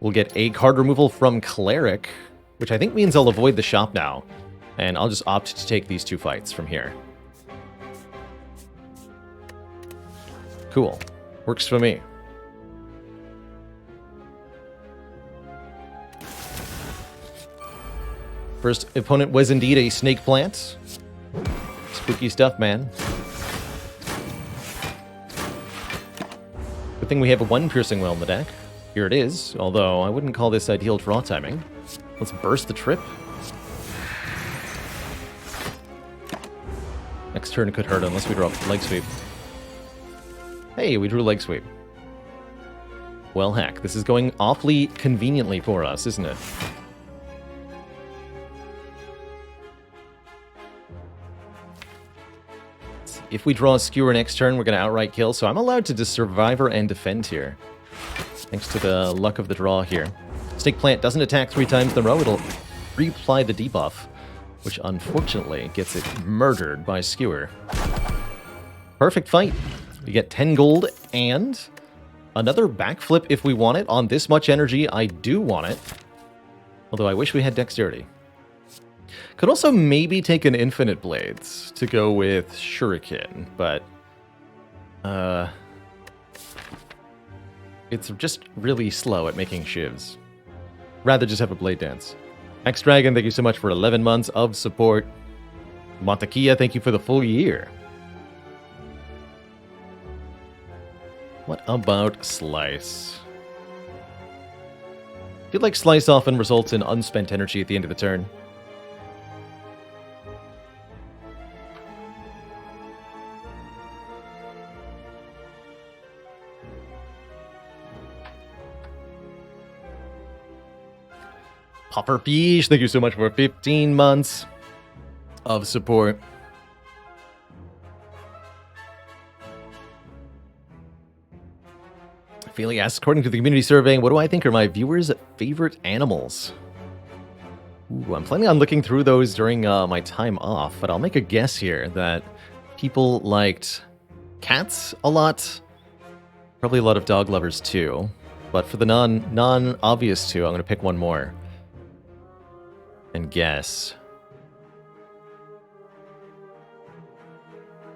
We'll get a card removal from Cleric, which I think means I'll avoid the shop now. And I'll just opt to take these 2 fights from here. Cool. Works for me. First opponent was indeed a Snake Plant. Spooky stuff, man. Good thing we have a 1 Piercing Well in the deck. Here it is, although I wouldn't call this ideal draw timing. Let's burst the trip. Next turn could hurt unless we draw Leg Sweep. Hey, we drew Leg Sweep. Well, heck, this is going awfully conveniently for us, isn't it? If we draw a Skewer next turn, we're going to outright kill, so I'm allowed to just Survivor and defend here. Thanks to the luck of the draw here. Snake Plant doesn't attack 3 times in a row, it'll reapply the debuff. which unfortunately gets it murdered by Skewer. Perfect fight. We get 10 gold and another backflip if we want it. On this much energy, I do want it. Although I wish we had dexterity. Could also maybe take an infinite blades to go with shuriken, but it's just really slow at making shivs. Rather just have a blade dance. X Dragon, thank you so much for 11 months of support. Montakia, thank you for the full year. What about Slice? I feel like Slice often results in unspent energy at the end of the turn. Pufferfish, thank you so much for 15 months of support. Feely asks, according to the community survey, what do I think are my viewers' favorite animals? Ooh, I'm planning on looking through those during my time off, but I'll make a guess here that people liked cats a lot. Probably a lot of dog lovers too. But for the non-obvious two, I'm going to pick one more. And guess.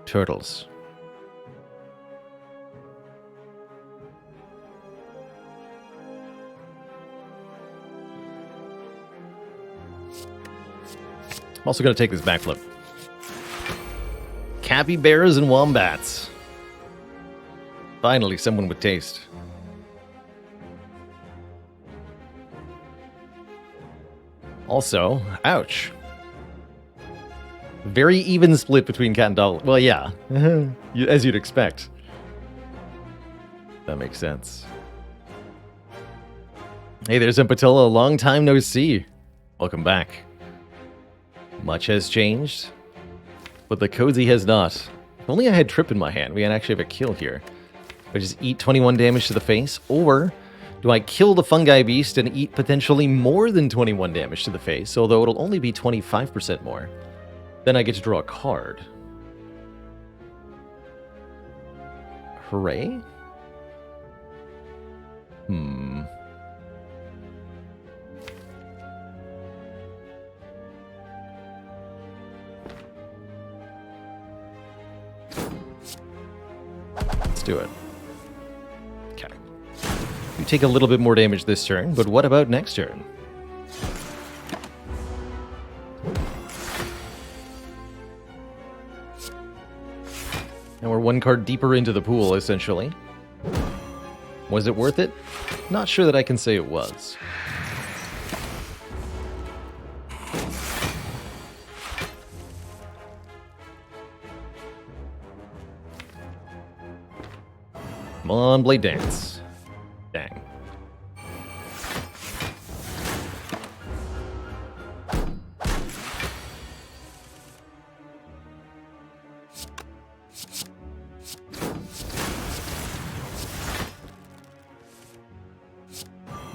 Turtles. I'm also going to take this backflip. Capybaras and wombats. Finally, someone with taste. Also, ouch. Very even split between cat and dog. Well, yeah. As you'd expect. That makes sense. Hey, there's Empatilla. Long time no see. Welcome back. Much has changed, but the cozy has not. If only I had Trip in my hand, we can actually have a kill here. Do I just eat 21 damage to the face, or do I kill the fungi beast and eat potentially more than 21 damage to the face, although it'll only be 25% more? Then I get to draw a card. Hooray? Let's do it. Okay. You take a little bit more damage this turn, but what about next turn? Now we're one card deeper into the pool, essentially. Was it worth it? Not sure that I can say it was. Come on, Blade Dance. Dang.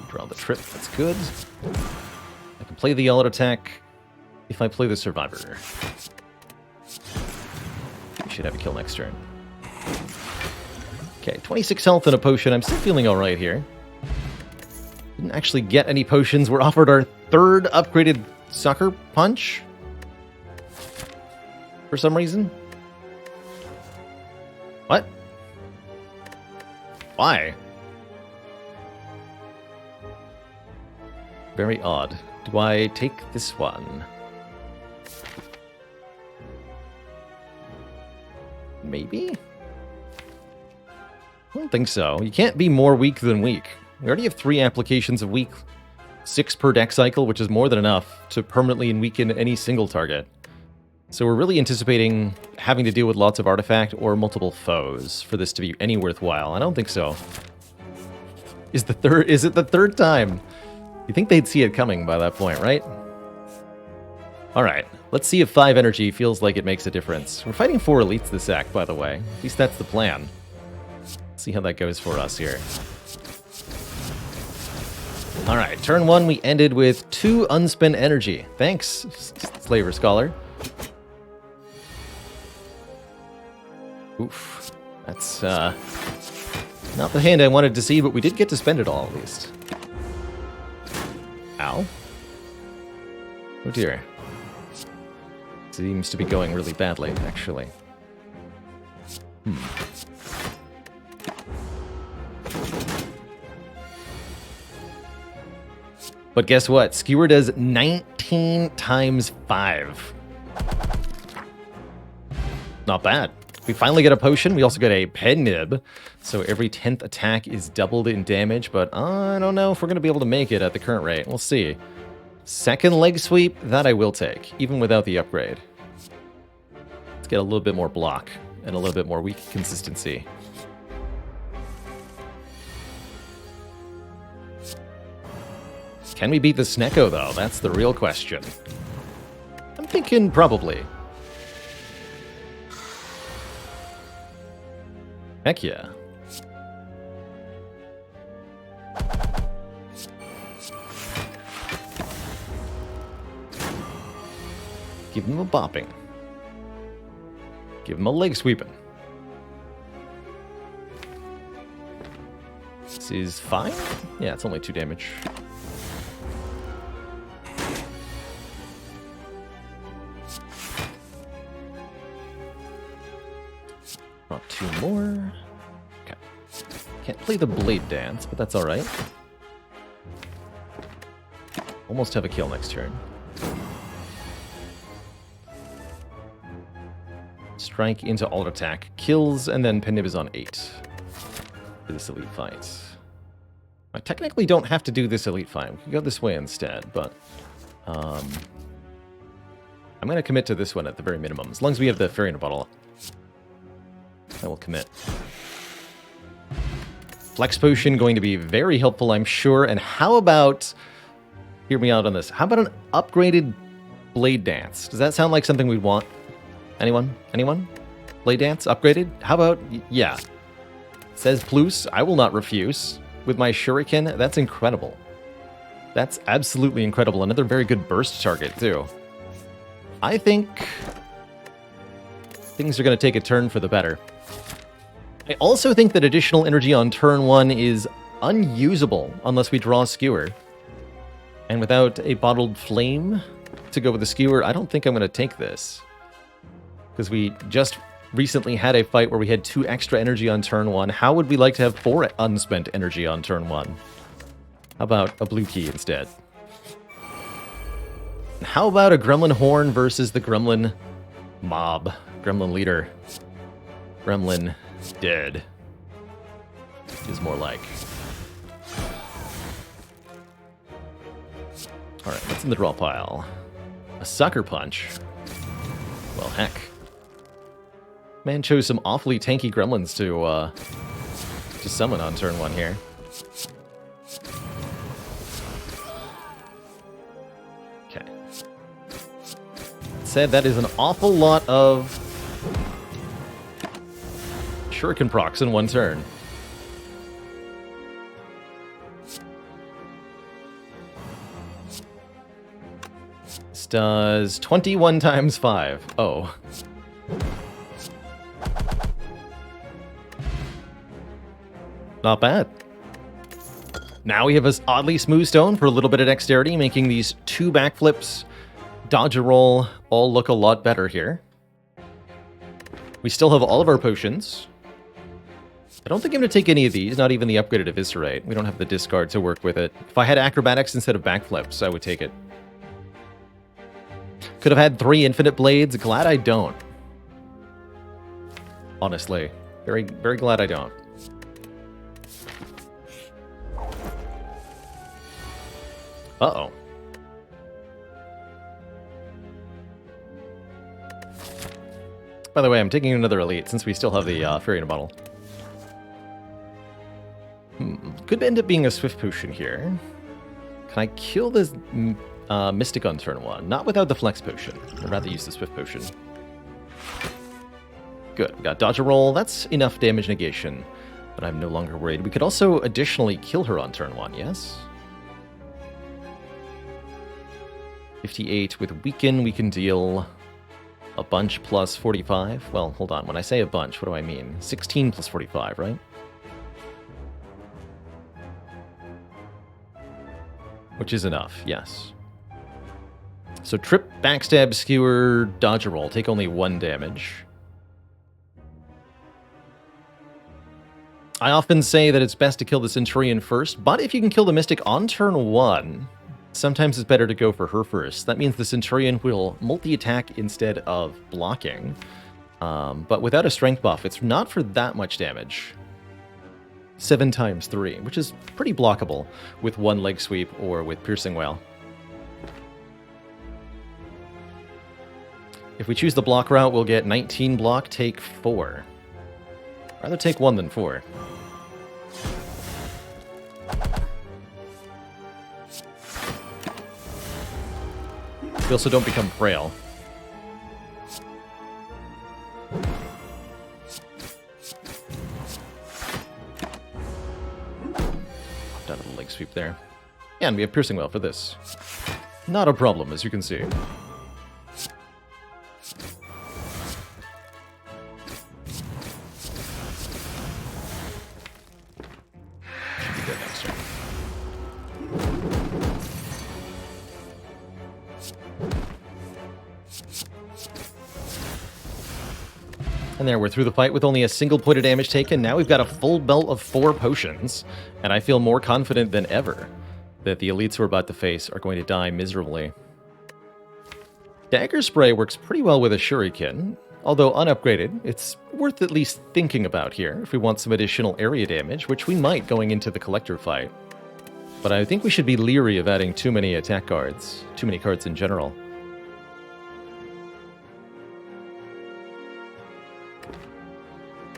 Draw the Trip, that's good. I can play the All-Out Attack if I play the Survivor. We should have a kill next turn. Okay, 26 health and a potion. I'm still feeling alright here. Didn't actually get any potions. We're offered our third upgraded Sucker Punch. For some reason. What? Why? Very odd. Do I take this one? Maybe? I don't think so. You can't be more weak than weak. We already have 3 applications of weak. 6 per deck cycle, which is more than enough to permanently weaken any single target. So we're really anticipating having to deal with lots of artifact or multiple foes for this to be any worthwhile. I don't think so. Is it the third time? You think they'd see it coming by that point, right? Alright, let's see if 5 energy feels like it makes a difference. We're fighting 4 elites this act, by the way. At least that's the plan. See how that goes for us here. All right, turn 1, we ended with 2 unspent energy. Thanks, Slaver Scholar. Oof, that's not the hand I wanted to see, but we did get to spend it all, at least. Ow. Oh dear. Seems to be going really badly, actually. But guess what? Skewer does 19 times 5. Not bad. We finally get a potion. We also get a pen nib. So every 10th attack is doubled in damage, but I don't know if we're going to be able to make it at the current rate. We'll see. Second leg sweep, that I will take, even without the upgrade. Let's get a little bit more block and a little bit more weak consistency. Can we beat the Snecko, though? That's the real question. I'm thinking probably. Heck yeah. Give him a bopping. Give him a leg sweeping. This is fine? Yeah, it's only 2 damage. Not 2 more. Okay. Can't play the blade dance, but that's alright. Almost have a kill next turn. Strike into alt attack, kills, and then Penib is on 8 for this elite fight. I technically don't have to do this elite fight. We can go this way instead, but I'm going to commit to this one at the very minimum. As long as we have the fairy in a bottle, I will commit. Flex Potion going to be very helpful, I'm sure. And how about, hear me out on this, how about an upgraded Blade Dance? Does that sound like something we'd want? Anyone? Anyone? Blade Dance upgraded? How about, yeah. Says Plus, I will not refuse. With my Shuriken, that's incredible. That's absolutely incredible. Another very good burst target, too. I think things are going to take a turn for the better. I also think that additional energy on turn 1 is unusable unless we draw a Skewer. And without a Bottled Flame to go with the Skewer, I don't think I'm going to take this. Because we just recently had a fight where we had 2 extra energy on turn 1. How would we like to have 4 unspent energy on turn 1? How about a blue key instead? How about a Gremlin Horn versus the Gremlin Mob? Gremlin Leader. Gremlin Dead is more like. Alright, what's in the draw pile? A Sucker Punch. Well, heck. Man chose some awfully tanky gremlins to summon on turn 1 here. Okay. Said that is an awful lot of Shuriken procs in 1 turn. This does 21 times 5. Oh. Not bad. Now we have this oddly smooth stone for a little bit of dexterity, making these 2 backflips, dodge a roll, all look a lot better here. We still have all of our potions. I don't think I'm going to take any of these, not even the upgraded Eviscerate. We don't have the discard to work with it. If I had acrobatics instead of backflips, I would take it. Could have had 3 infinite blades. Glad I don't. Honestly. Very, very glad I don't. Uh-oh. By the way, I'm taking another elite since we still have the fairy in a bottle. Could end up being a Swift Potion here. Can I kill this Mystic on turn 1? Not without the Flex Potion. I'd rather use the Swift Potion. Good. We got Dodge a Roll. That's enough damage negation, but I'm no longer worried. We could also additionally kill her on turn 1, yes? 58 with Weaken, we can deal a bunch plus 45. Well, hold on. When I say a bunch, what do I mean? 16 plus 45, right? Which is enough, yes. So trip, backstab, skewer, dodge a roll. Take only 1 damage. I often say that it's best to kill the Centurion first, but if you can kill the Mystic on turn 1, sometimes it's better to go for her first. That means the Centurion will multi-attack instead of blocking. But without a strength buff, it's not for that much damage. 7 times 3, which is pretty blockable with 1 leg sweep or with Piercing Wail. If we choose the block route, we'll get 19 block, take 4. Rather take 1 than 4. We also don't become frail. Popped out of the leg sweep there. And we have Piercing Wail for this. Not a problem, as you can see. And there, we're through the fight with only a single point of damage taken. Now we've got a full belt of 4 potions, and I feel more confident than ever that the elites we're about to face are going to die miserably. Dagger Spray works pretty well with a Shuriken. Although unupgraded, it's worth at least thinking about here if we want some additional area damage, which we might going into the Collector fight. But I think we should be leery of adding too many attack cards, too many cards in general.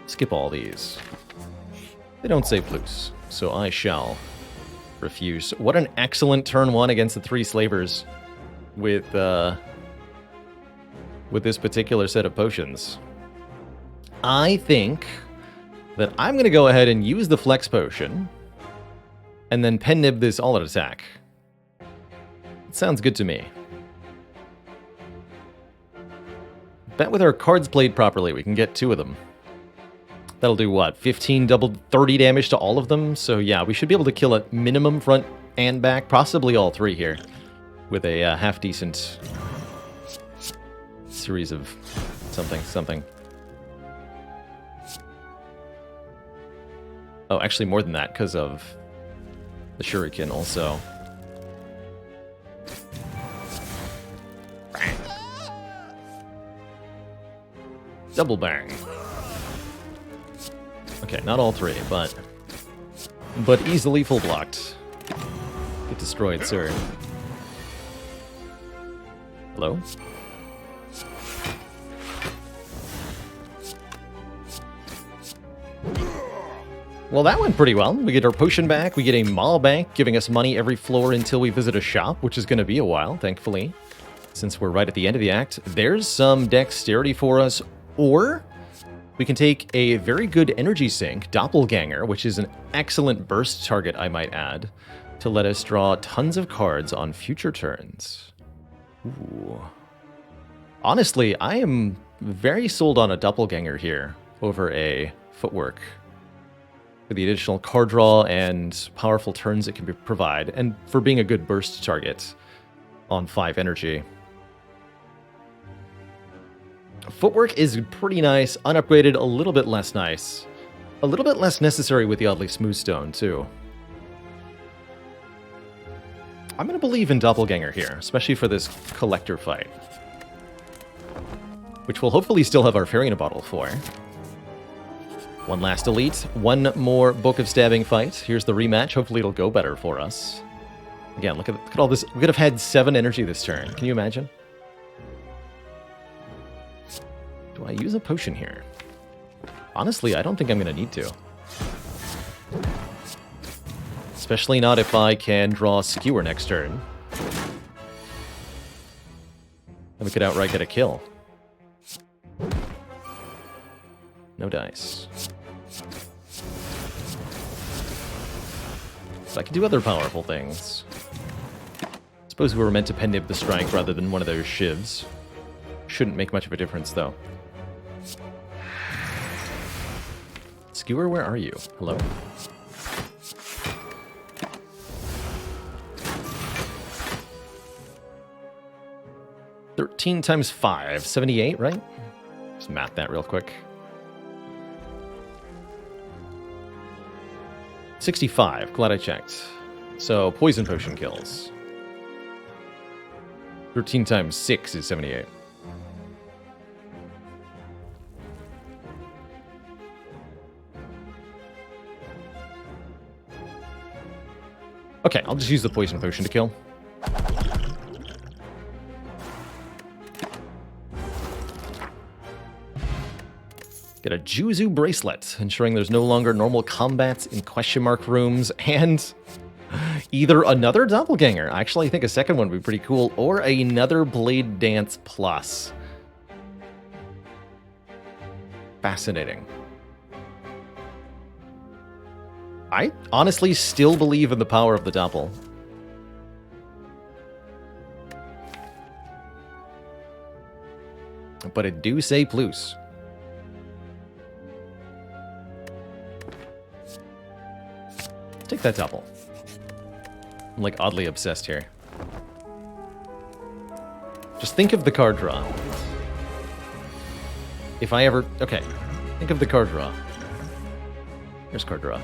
Skip all these. They don't say plus, so I shall refuse. What an excellent turn 1 against the 3 slavers with this particular set of potions. I think that I'm going to go ahead and use the Flex Potion and then pen nib this all-out attack. It sounds good to me. Bet with our cards played properly, we can get 2 of them. That'll do what? 15 double 30 damage to all of them? So yeah, we should be able to kill at minimum front and back, possibly all 3 here, with a half-decent series of something. Oh, actually more than that, because of the Shuriken also. Double bang. Okay, not all 3, but easily full blocked. Get destroyed, sir. Hello? Well, that went pretty well. We get our potion back, we get a Maw Bank, giving us money every floor until we visit a shop, which is going to be a while, thankfully, since we're right at the end of the act. There's some dexterity for us, or we can take a very good energy sink, Doppelganger, which is an excellent burst target, I might add, to let us draw tons of cards on future turns. Ooh. Honestly, I am very sold on a Doppelganger here over a Footwork, for the additional card draw and powerful turns it can provide, and for being a good burst target on 5 energy. Footwork is pretty nice, unupgraded, a little bit less nice. A little bit less necessary with the Oddly Smooth Stone, too. I'm going to believe in Doppelganger here, especially for this Collector fight, which we'll hopefully still have our Fairy in a Bottle for. One last elite, one more Book of Stabbing fight. Here's the rematch. Hopefully it'll go better for us. Again, look at all this. We could have had 7 energy this turn. Can you imagine? Do I use a potion here? Honestly, I don't think I'm going to need to. Especially not if I can draw Skewer next turn. Then we could outright get a kill. No dice. So I can do other powerful things. Suppose we were meant to pen-nib the strike rather than one of those shivs. Shouldn't make much of a difference, though. Skewer, where are you? Hello? $13 times 5, 78, right? Just math that real quick. 65, glad I checked. So, poison potion kills. 13 times 6 is 78. Okay, I'll just use the poison potion to kill. Get a Juzu bracelet, ensuring there's no longer normal combats in question mark rooms, and either another doppelganger. Actually, I think a second one would be pretty cool, or another Blade Dance Plus. Fascinating. I honestly still believe in the power of the doppel. But it do say plus. Take that doppel. I'm like oddly obsessed here. Just think of the card draw. If I ever... Okay, think of the card draw. Here's card draw.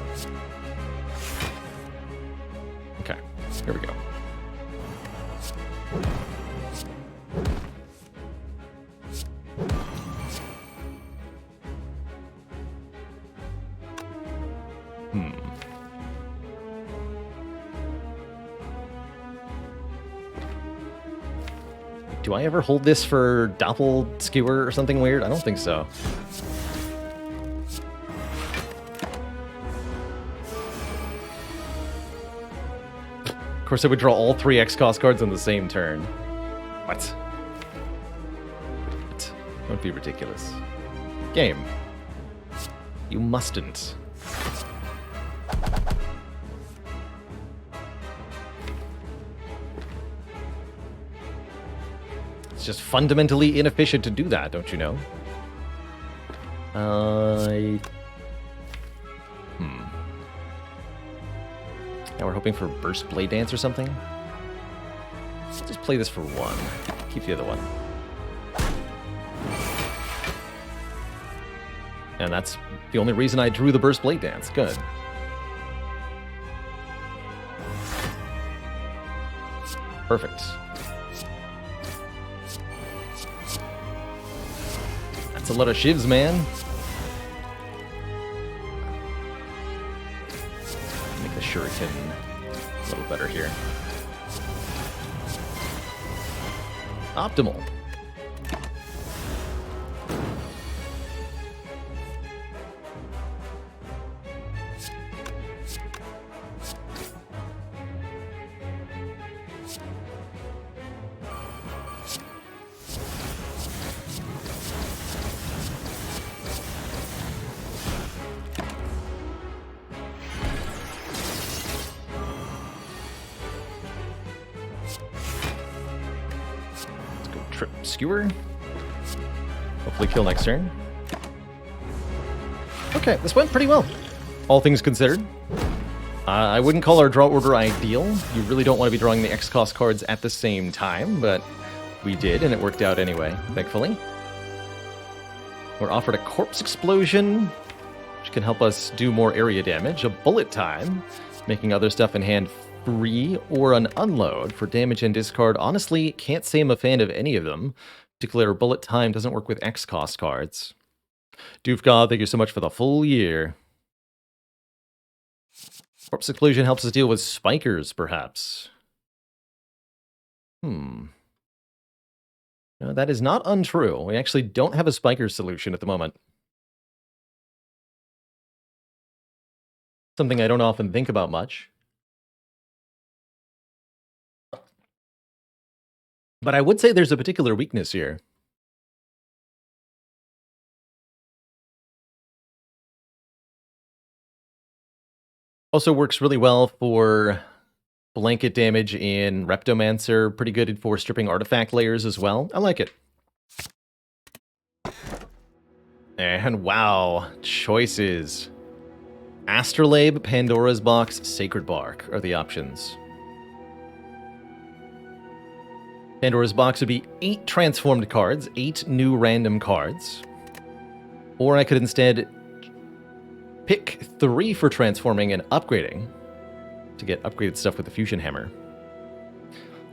Okay, here we go. Do I ever hold this for doppel skewer or something weird? I don't think so. Of course, I would draw all 3 X-Cost cards on the same turn. What? Don't be ridiculous. Game. You mustn't. It's just fundamentally inefficient to do that, don't you know? Now we're hoping for Burst Blade Dance or something? Let's just play this for 1. Keep the other one. And that's the only reason I drew the Burst Blade Dance. Good. Perfect. That's a lot of shivs, man. Make the shuriken a little better here. Optimal. Skewer. Hopefully kill next turn. Okay, this went pretty well, all things considered. I wouldn't call our draw order ideal. You really don't want to be drawing the X-Cost cards at the same time, but we did, and it worked out anyway, thankfully. We're offered a Corpse Explosion, which can help us do more area damage, a Bullet Time, making other stuff in hand free, or an Unload for damage and discard. Honestly, can't say I'm a fan of any of them. Particular Bullet Time doesn't work with X-Cost cards. Doofgod, thank you so much for the full year. Corpse Explosion helps us deal with spikers, perhaps. No, that is not untrue. We actually don't have a spiker solution at the moment. Something I don't often think about much. But I would say there's a particular weakness here. Also works really well for blanket damage in Reptomancer. Pretty good for stripping artifact layers as well. I like it. And wow, choices. Astrolabe, Pandora's Box, Sacred Bark are the options. Pandora's Box would be 8 transformed cards, 8 new random cards. Or I could instead pick 3 for transforming and upgrading to get upgraded stuff with the Fusion Hammer.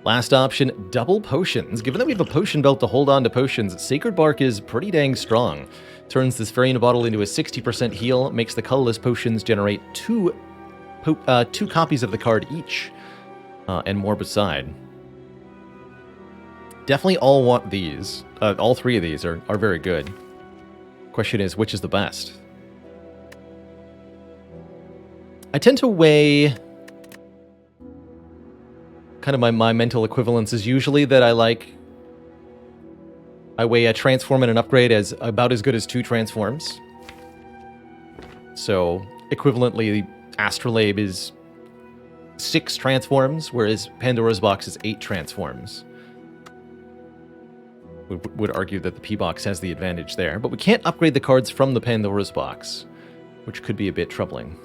Last option, double potions. Given that we have a potion belt to hold on to potions, Sacred Bark is pretty dang strong. Turns this fairy in a bottle into a 60% heal, makes the colorless potions generate 2 copies of the card each, and more beside. Definitely all want these. All 3 of these are very good. Question is, which is the best? I tend to weigh... kind of my mental equivalence is usually that I weigh a transform and an upgrade as about as good as 2 transforms. So, equivalently, Astrolabe is 6 transforms, whereas Pandora's Box is 8 transforms. Would argue that the P-Box has the advantage there, but we can't upgrade the cards from the Pandora's Box, which could be a bit troubling.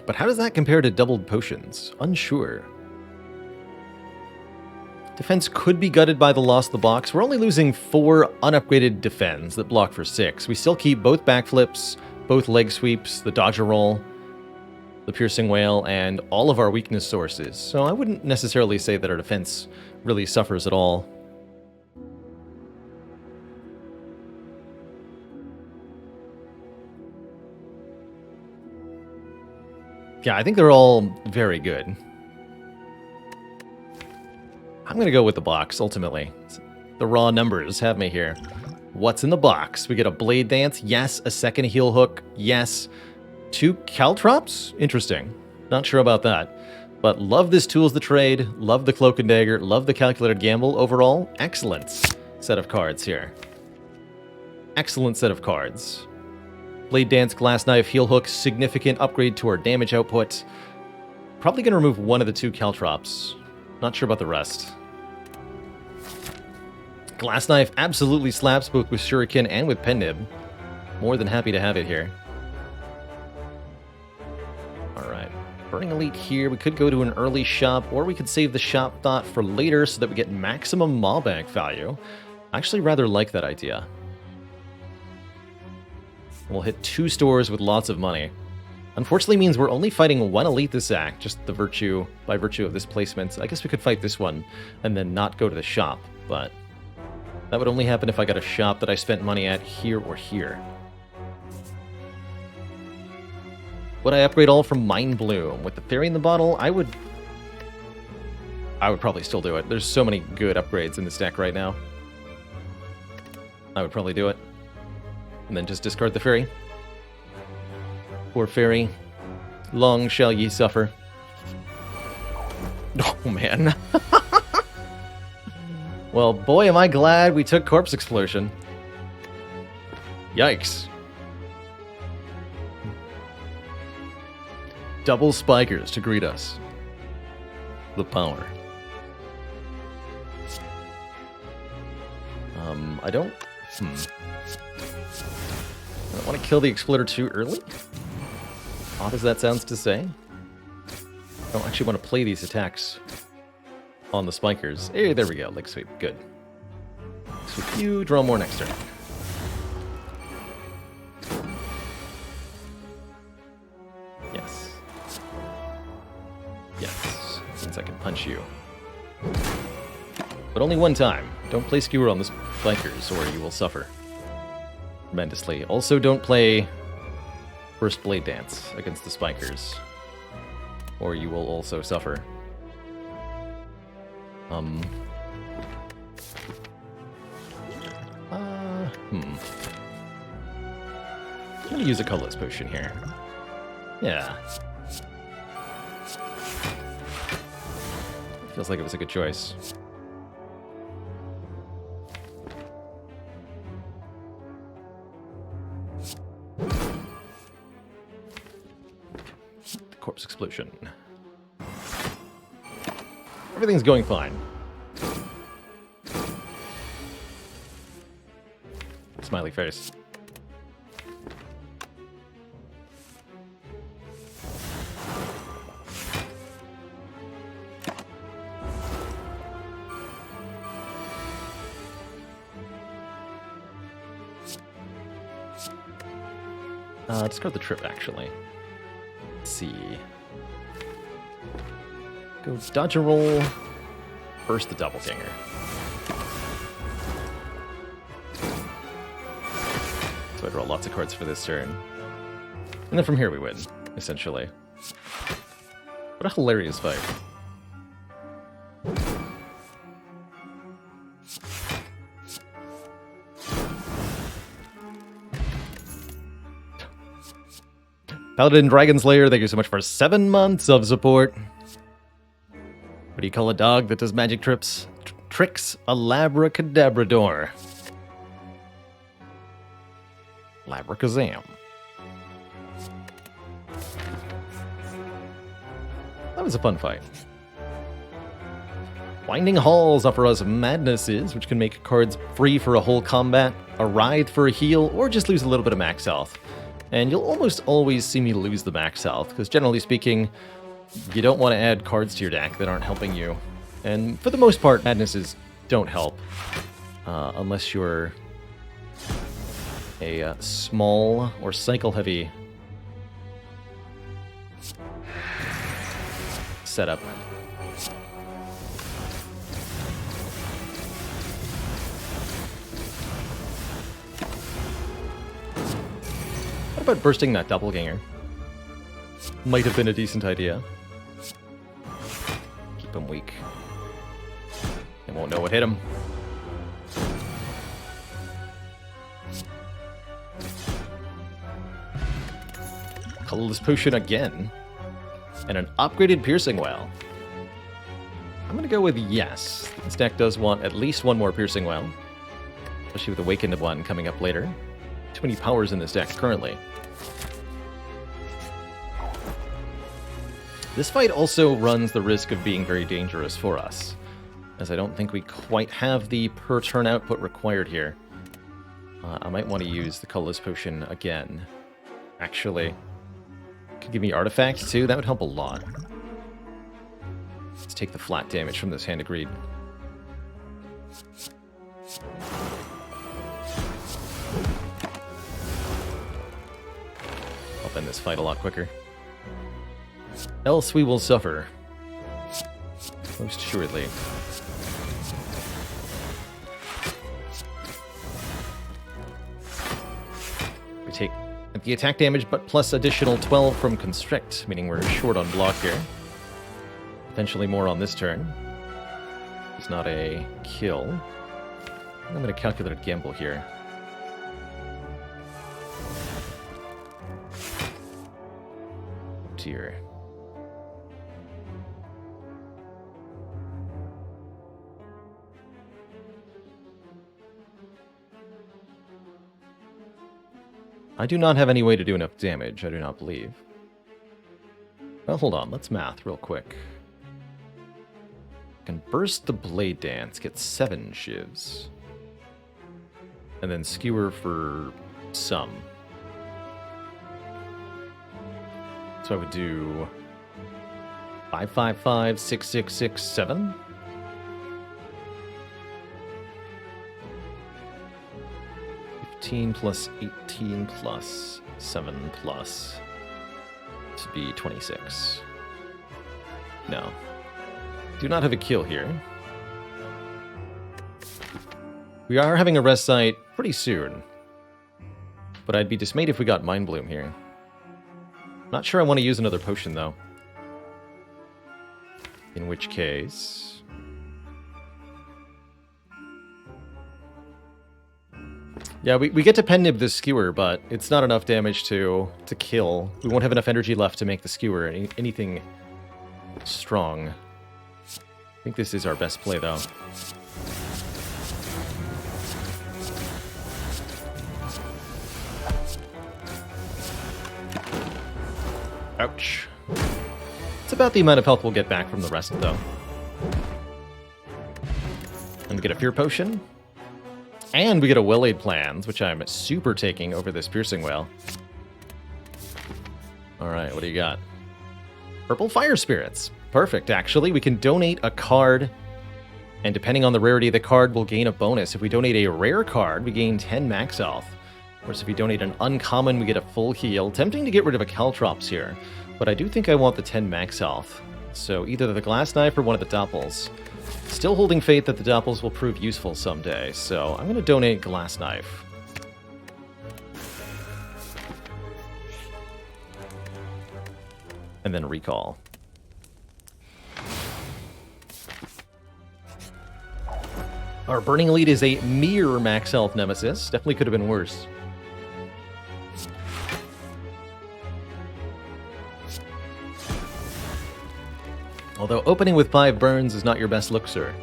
But how does that compare to doubled potions? Unsure. Defense could be gutted by the loss of the box. We're only losing 4 unupgraded defends that block for 6. We still keep both backflips, both leg sweeps, the dodger roll, the piercing wail, and all of our weakness sources. So I wouldn't necessarily say that our defense really suffers at all. Yeah, I think they're all very good. I'm going to go with the box, ultimately. The raw numbers have me here. What's in the box? We get a Blade Dance, yes. A second Heal Hook, yes. 2 Caltrops? Interesting. Not sure about that. But love this Tools the Trade, love the Cloak and Dagger, love the Calculated Gamble. Overall, excellent set of cards here. Excellent set of cards. Blade Dance, Glass Knife, Heal Hook, significant upgrade to our damage output. Probably going to remove one of the 2 Caltrops. Not sure about the rest. Glass Knife absolutely slaps both with Shuriken and with Pen Nib. More than happy to have it here. Alright. Burning Elite here. We could go to an early shop, or we could save the shop thought for later so that we get maximum Maw Bank value. I actually rather like that idea. We'll hit 2 stores with lots of money. Unfortunately means we're only fighting 1 elite this act, just by virtue of this placement. I guess we could fight this one and then not go to the shop, but that would only happen if I got a shop that I spent money at here or here. Would I upgrade all from Mind Bloom? With the Fairy in the Bottle, I would probably still do it. There's so many good upgrades in this deck right now. I would probably do it. And then just discard the Fairy. Poor Fairy. Long shall ye suffer. Oh, man. Well, boy, am I glad we took Corpse Explosion. Yikes. Double Spikers to greet us. The power. I don't want to kill the Exploder too early. Odd as that sounds to say. I don't actually want to play these attacks on the Spikers. Hey, there we go. Leg sweep. Good. Sweep you. Draw more next turn. Yes. Yes. Means I can punch you. But only one time. Don't play Skewer on the Spikers, or you will suffer tremendously. Also, don't play First Blade Dance against the Spikers, or you will also suffer. I'm gonna use a colorless potion here. Yeah. Feels like it was a good choice. explosion. Everything's going fine. Smiley face. Discard the trip, actually. Let's see. Go dodge and roll. Burst the doppelganger. So I draw lots of cards for this turn. And then from here we win, essentially. What a hilarious fight. Paladin Dragon Slayer, thank you so much for 7 months of support. What do you call a dog that does magic tricks? A labracadabrador. Labracazam. That was a fun fight. Winding Halls offer us Madnesses, which can make cards free for a whole combat, a Writhe for a heal, or just lose a little bit of max health. And you'll almost always see me lose the max health, because generally speaking, you don't want to add cards to your deck that aren't helping you. And for the most part, Madnesses don't help, unless you're a small or cycle-heavy setup. What about bursting that doppelganger? Might have been a decent idea. Keep him weak. They won't know what hit him. Colorless Potion again. And an upgraded Piercing Well. I'm gonna go with yes. This deck does want at least one more Piercing Well. Especially with the Awakened one coming up later. Too many powers in this deck currently. This fight also runs the risk of being very dangerous for us, as I don't think we quite have the per turn output required here. I might want to use the Colorless Potion again. Actually, could give me Artifact too, that would help a lot. Let's take the flat damage from this hand of greed. I'll end this fight a lot quicker. Else we will suffer. Most assuredly. We take the attack damage, but plus additional 12 from Constrict, meaning we're short on block here. Potentially more on this turn. It's not a kill. I'm going to calculate a gamble here. Oh dear. I do not have any way to do enough damage, I do not believe. Well, hold on, let's math real quick. I can burst the Blade Dance, get 7 shivs. And then Skewer for some. So I would do 5, 5, 5, 6, 6, 6, 7. Plus 18 plus 7 plus to be 26. No. Do not have a kill here. We are having a rest site pretty soon. But I'd be dismayed if we got Mind Bloom here. Not sure I want to use another potion though. In which case... Yeah, we get to Pen-Nib this Skewer, but it's not enough damage to kill. We won't have enough energy left to make the Skewer anything strong. I think this is our best play, though. Ouch. about the amount of health we'll get back from the rest, though. And we get a Fear Potion. And we get a Well-Laid Plans, which I'm super taking over this Piercing Whale. Alright, what do you got? Purple Fire Spirits. Perfect, actually. We can donate a card, and depending on the rarity of the card, we'll gain a bonus. If we donate a rare card, we gain 10 max health. Whereas if we donate an uncommon, we get a full heal. Tempting to get rid of a Caltrops here, but I do think I want the 10 max health. So either the Glass Knife or one of the Doppels. Still holding faith that the Doppels will prove useful someday, so I'm going to donate Glass Knife. And then Recall. Our Burning Elite is a mere max health nemesis. Definitely could have been worse. Although opening with 5 burns is not your best look, sir.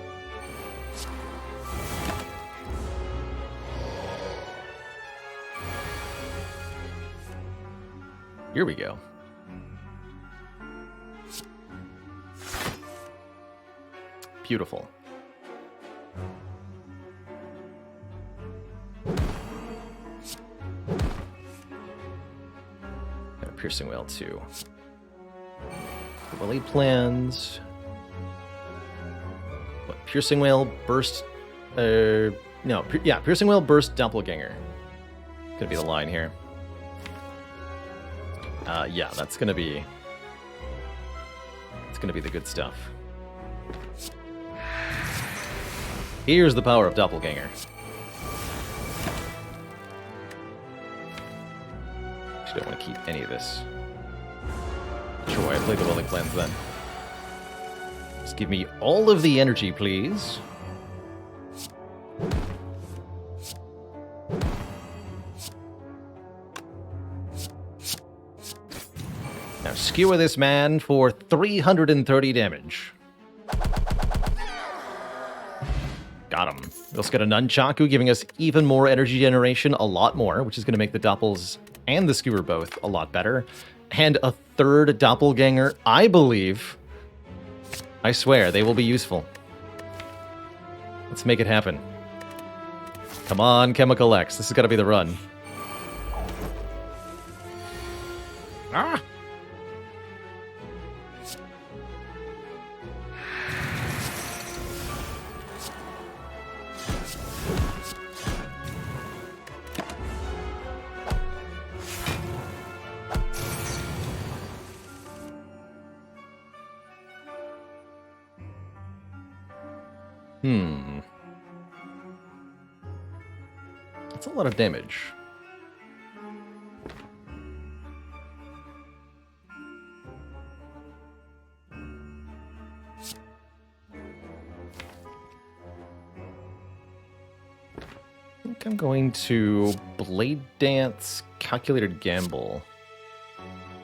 Here we go. Beautiful. And a Piercing Whale, too. Well-Laid Plans. What? Piercing Whale, Burst... Piercing Whale, Burst, Doppelganger. Gonna be the line here. Yeah, that's gonna be... It's gonna be the good stuff. Here's the power of Doppelganger. Actually, don't want to keep any of this. Sure, I played the Well-Laid Plans then. Just give me all of the energy, please. Now skewer this man for 330 damage. Got him. We also got a Nunchaku giving us even more energy generation, a lot more, which is going to make the Doppels and the Skewer both a lot better. And a third Doppelganger, I believe. I swear, they will be useful. Let's make it happen. Come on, Chemical X. This has got to be the run. Ah! That's a lot of damage. I think I'm going to Blade Dance, Calculated Gamble.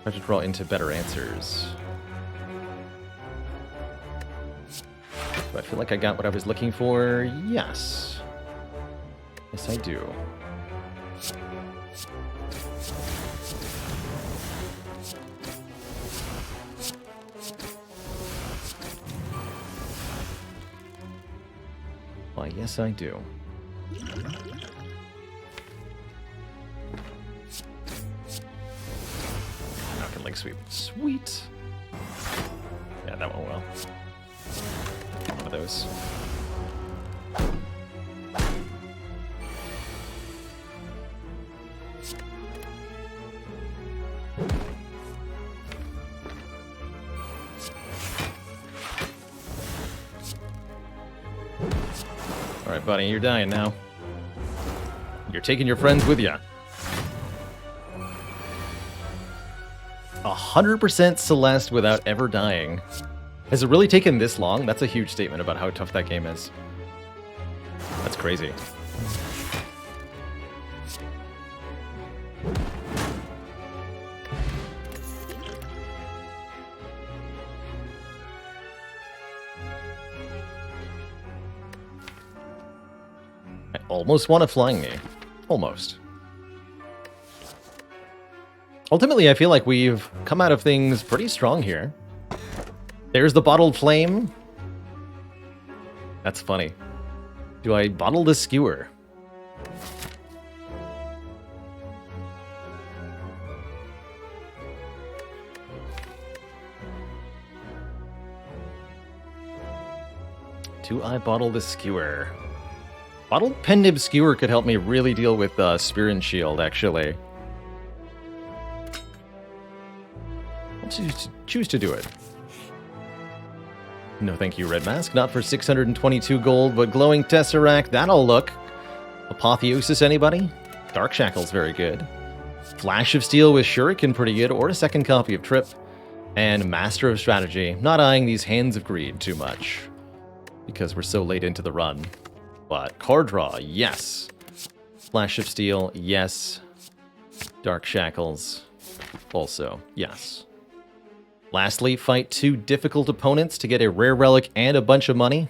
Try to draw into better answers. Do I feel like I got what I was looking for? Yes. Yes, I do. Why, yes, I do. Now I can Link Sweep. Sweet! Yeah, that went well. One of those. Alright, buddy, you're dying now. You're taking your friends with you. 100% Celeste without ever dying. Has it really taken this long? That's a huge statement about how tough that game is. That's crazy. I almost want a Flying Knee. Almost. Ultimately, I feel like we've come out of things pretty strong here. There's the bottled flame. That's funny. Do I bottle the skewer? Do I bottle the skewer? Bottled Pendib Skewer could help me really deal with Spear and Shield, actually. I'll choose to do it. No thank you, Red Mask. Not for 622 gold, but Glowing Tesseract, that'll look. Apotheosis, anybody? Dark Shackle's very good. Flash of Steel with Shuriken, pretty good, or a second copy of Trip. And Master of Strategy, not eyeing these Hands of Greed too much, because we're so late into the run. But card draw, yes. Flash of Steel, yes. Dark Shackles, also, yes. Lastly, fight 2 difficult opponents to get a rare relic and a bunch of money.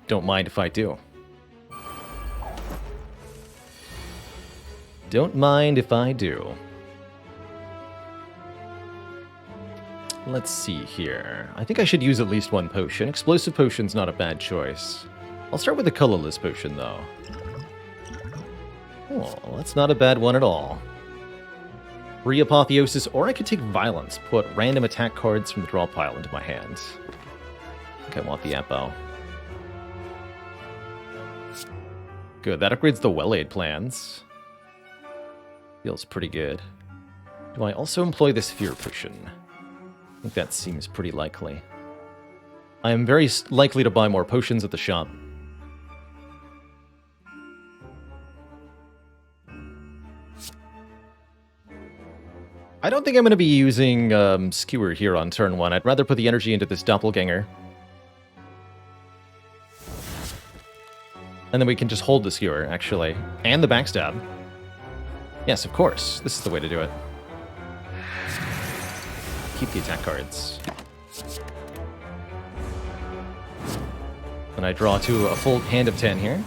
Don't mind if I do. Don't mind if I do. Let's see here. I think I should use at least 1 potion. Explosive Potion's not a bad choice. I'll start with the colorless potion, though. Oh, that's not a bad one at all. Free Apotheosis, or I could take Violence, put random attack cards from the draw pile into my hand. I think I want the Apo. Good, that upgrades the Well-Aid plans. Feels pretty good. Do I also employ this Fear Potion? I think that seems pretty likely. I am very likely to buy more potions at the shop. I don't think I'm going to be using Skewer here on turn 1. I'd rather put the energy into this Doppelganger. And then we can just hold the Skewer, actually. And the Backstab. Yes, of course. This is the way to do it. Keep the attack cards. And I draw to a full hand of 10 here.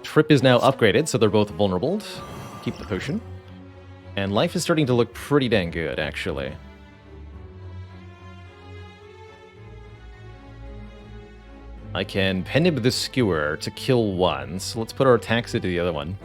Trip is now upgraded, so they're both vulnerable. Keep the potion. And life is starting to look pretty dang good, actually. I can Pendib the Skewer to kill 1, so let's put our attacks into the other one.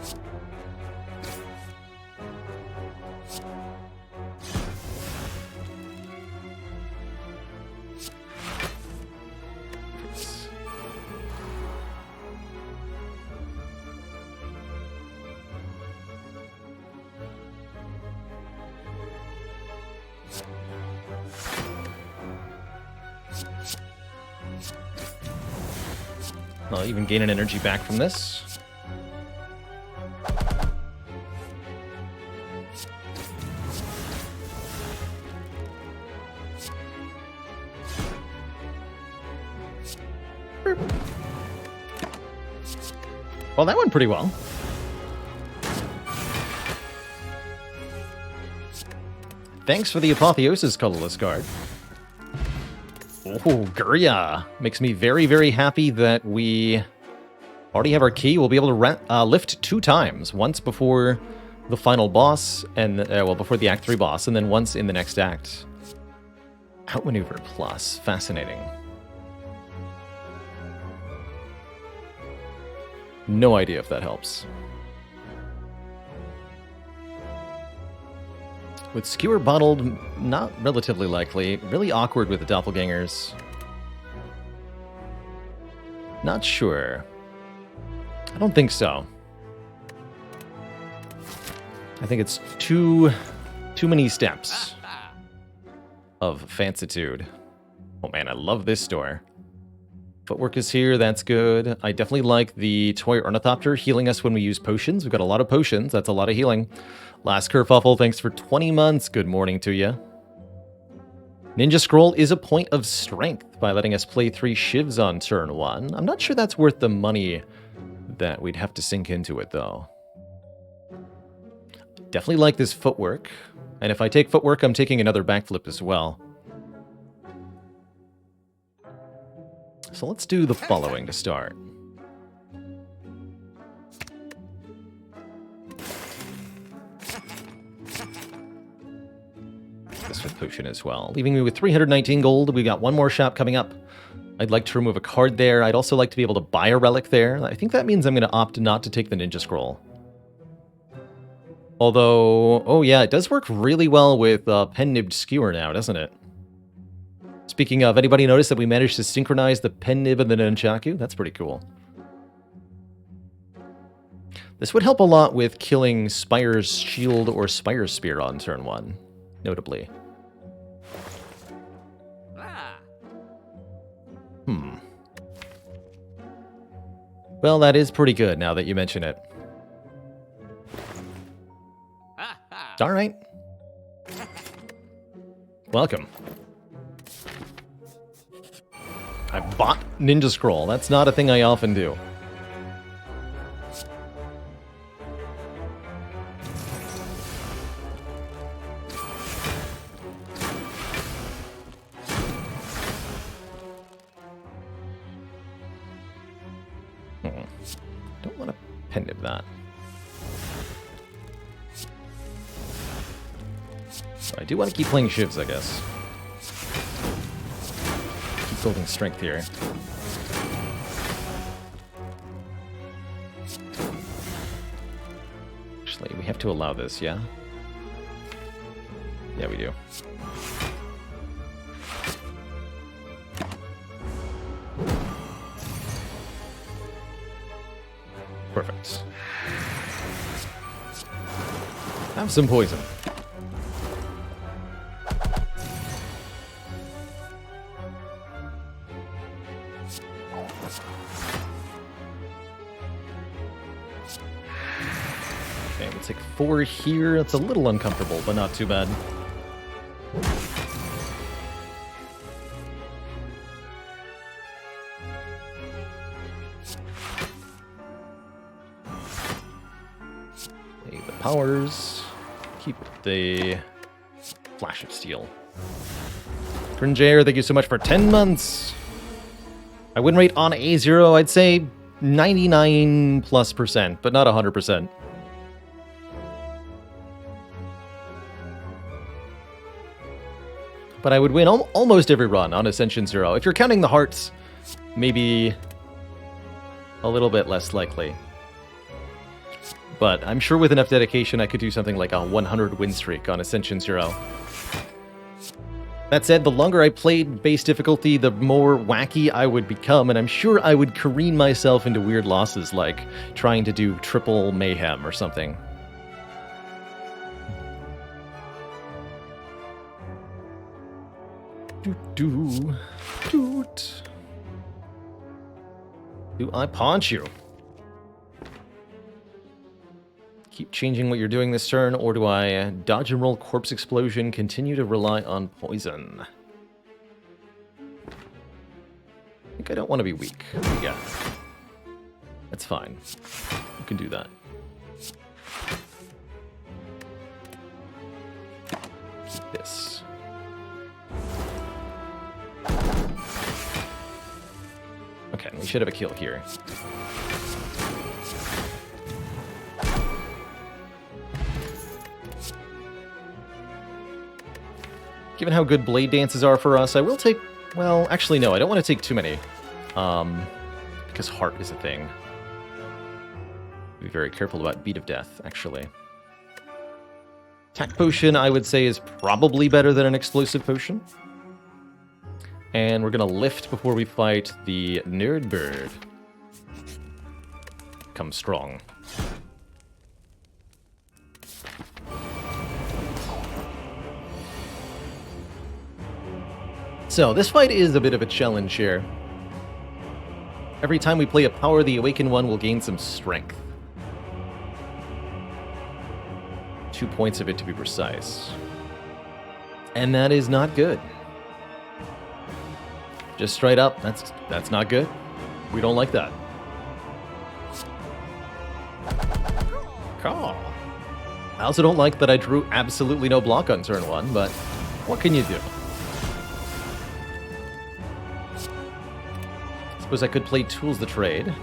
I'll even gain an energy back from this. Well, that went pretty well. Thanks for the Apotheosis colorless card. Oh, Gurya. Makes me very, very happy that we already have our key. We'll be able to lift 2 times. Once before the final boss, and well, before the Act 3 boss, and then once in the next act. Outmaneuver plus. Fascinating. No idea if that helps. With Skewer bottled, not relatively likely. Really awkward with the Doppelgangers. Not sure. I don't think so. I think it's too many steps of fancitude. Oh man, I love this store. Footwork is here, that's good. I definitely like the Toy Ornithopter healing us when we use potions. We've got a lot of potions, that's a lot of healing. Last Kerfuffle, thanks for 20 months. Good morning to you. Ninja Scroll is a point of strength by letting us play 3 Shivs on turn 1. I'm not sure that's worth the money that we'd have to sink into it, though. Definitely like this Footwork. And if I take Footwork, I'm taking another backflip as well. So let's do the following to start. Strength Potion as well. Leaving me with 319 gold. We got one more shop coming up. I'd like to remove a card there. I'd also like to be able to buy a relic there. I think that means I'm going to opt not to take the Ninja Scroll. Although, oh yeah, it does work really well with Pen-Nibbed Skewer now, doesn't it? Speaking of, anybody notice that we managed to synchronize the pen nib and the nunchaku? That's pretty cool. This would help a lot with killing Spire's Shield or Spire's Spear on turn 1, notably. Well, that is pretty good now that you mention it. All right. Welcome. I bought Ninja Scroll. That's not a thing I often do. Don't want to pen nib that. I do want to keep playing shivs, I guess. Keep building strength here. Actually, we have to allow this, yeah? Yeah, we do. Perfect. Have some poison. Okay, we'll take 4 here. It's a little uncomfortable, but not too bad. The powers. Keep the Flash of Steel. Trinjair, thank you so much for 10 months. I win rate on A0, I'd say 99+%, but not 100%. But I would win almost every run on Ascension 0. If you're counting the hearts, maybe a little bit less likely. But I'm sure with enough dedication I could do something like a 100 win streak on Ascension 0. That said, the longer I played base difficulty, the more wacky I would become, and I'm sure I would careen myself into weird losses, like trying to do triple mayhem or something. Doot. Do I paunch you? Keep changing what you're doing this turn, or do I dodge and roll Corpse Explosion, continue to rely on poison? I think I don't want to be weak. Yeah. That's fine. You can do that. Keep this. Okay, we should have a kill here. Given how good blade dances are for us, I will take... Well, actually, no, I don't want to take too many. Because heart is a thing. Be very careful about Beat of Death, actually. Attack Potion, I would say, is probably better than an Explosive Potion. And we're going to lift before we fight the Nerd Bird. Come strong. So, this fight is a bit of a challenge here. Every time we play a power, the Awakened One will gain some strength. 2 points of it to be precise. And that is not good. Just straight up, that's not good. We don't like that. Caw. I also don't like that I drew absolutely no block on turn 1, but what can you do? Suppose I could play Tools the Trade.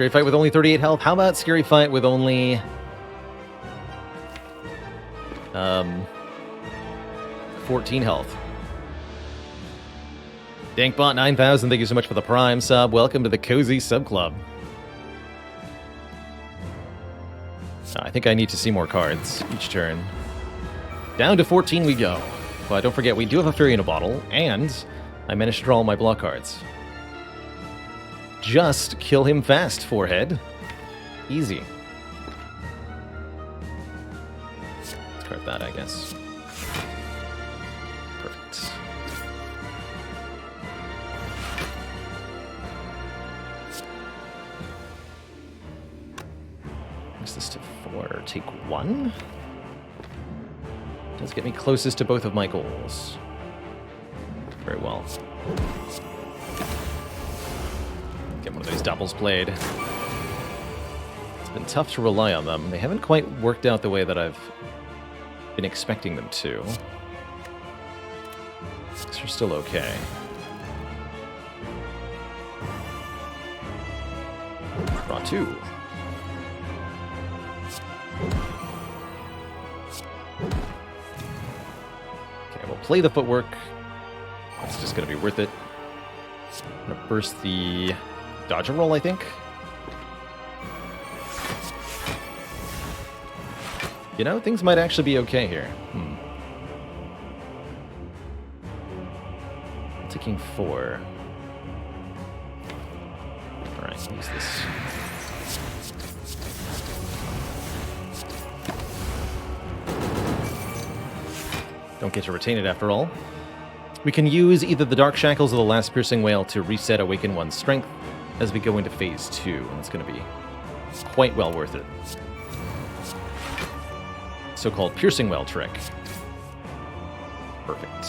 Scary Fight with only 38 health. How about Scary Fight with only 14 health? Dankbot 9000, thank you so much for the Prime sub. Welcome to the Cozy Sub Club. I think I need to see more cards each turn. Down to 14 we go. But don't forget, we do have a Fury in a bottle, and I managed to draw all my block cards. Just kill him fast, forehead. Easy. Discard that, I guess. Perfect. Brings this to 4. Take 1. Does get me closest to both of my goals. Very well. Get one of these doubles played. It's been tough to rely on them. They haven't quite worked out the way that I've been expecting them to. These are still okay. Draw 2. Okay, we'll play the footwork. It's just going to be worth it. I'm going to burst the dodge and roll, I think. You know, things might actually be okay here. Taking 4. Alright, use this. Don't get to retain it after all. We can use either the Dark Shackles or the Last Piercing Wail to reset Awaken 1's strength as we go into Phase 2, and it's going to be quite well worth it. So-called Piercing Wail trick. Perfect.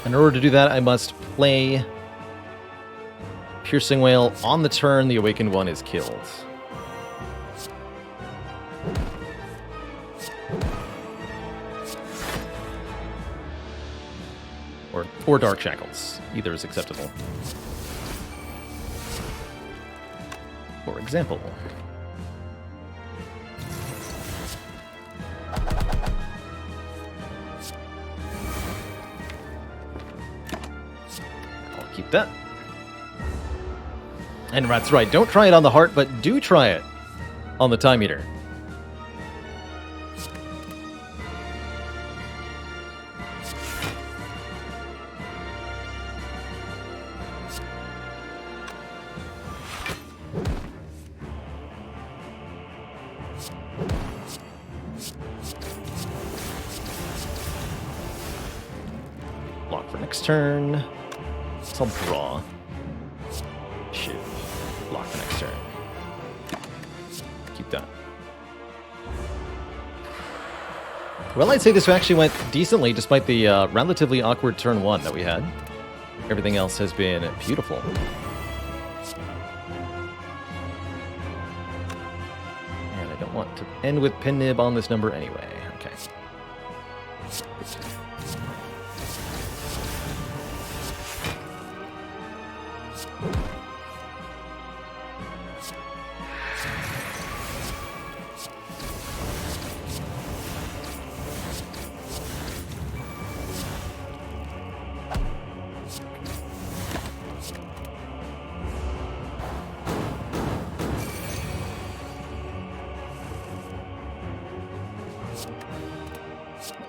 In order to do that, I must play Piercing Wail on the turn the Awakened One is killed. Or Dark Shackles. Either is acceptable. For example. I'll keep that. And that's right, don't try it on the heart, but do try it on the Time Eater. Block for next turn. So I'll draw. Shiv. Block for next turn. Keep that. Well, I'd say this actually went decently despite the relatively awkward turn 1 that we had. Everything else has been beautiful. And I don't want to end with pin nib on this number anyway. Okay.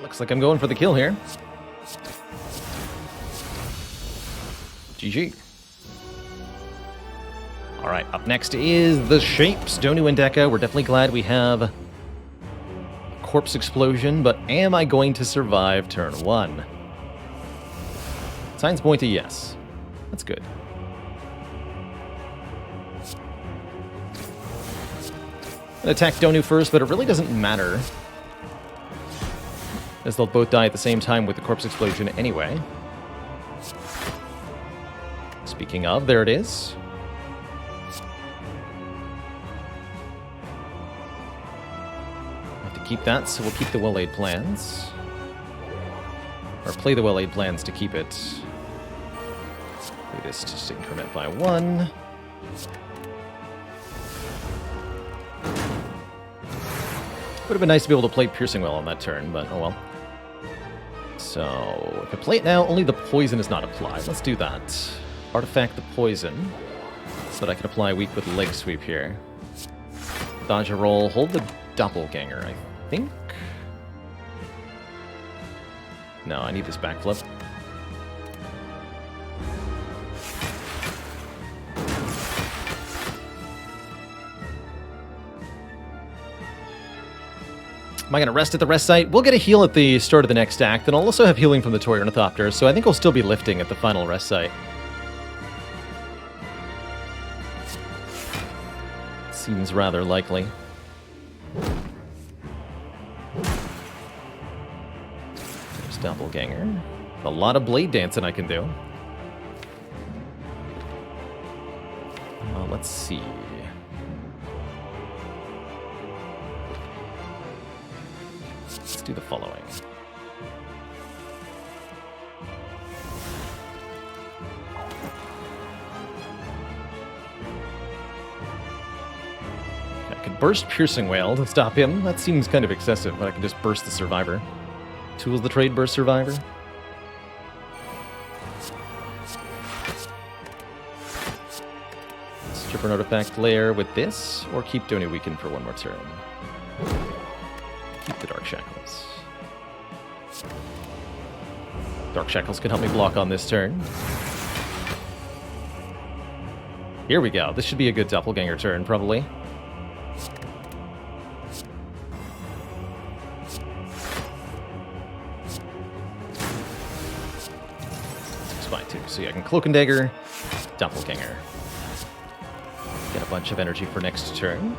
Looks like I'm going for the kill here. GG. Alright, up next is the Shapes. Donu and Deka. We're definitely glad we have Corpse Explosion, but am I going to survive turn 1? Signs point to yes. That's good. I'm gonna attack Donu first, but it really doesn't matter, as they'll both die at the same time with the Corpse Explosion anyway. Speaking of, there it is. I have to keep that, so we'll keep the well-laid plans. Or play the well-laid plans to keep it. Play this to just increment by 1. Would have been nice to be able to play Piercing Well on that turn, but oh well. So, if I play it now, only the poison is not applied. Let's do that. Artifact the poison, so that I can apply weak with leg sweep here. Dodge a roll, hold the doppelganger, I think? No, I need this backflip. Am I going to rest at the rest site? We'll get a heal at the start of the next act, and I'll also have healing from the Toy Ornithopter, so I think I'll still be lifting at the final rest site. Seems rather likely. There's Doppelganger. A lot of blade dancing I can do. Let's see. Let's do the following. I could burst Piercing Wail to stop him. That seems kind of excessive, but I can just burst the Survivor. Tools the trade, burst Survivor. Strip an artifact layer with this, or keep Doni weakened for one more turn. Keep the Dark Shackles. Dark Shackles can help me block on this turn. Here we go. This should be a good Doppelganger turn, probably. So yeah, I can Cloak and Dagger, Doppelganger. Get a bunch of energy for next turn.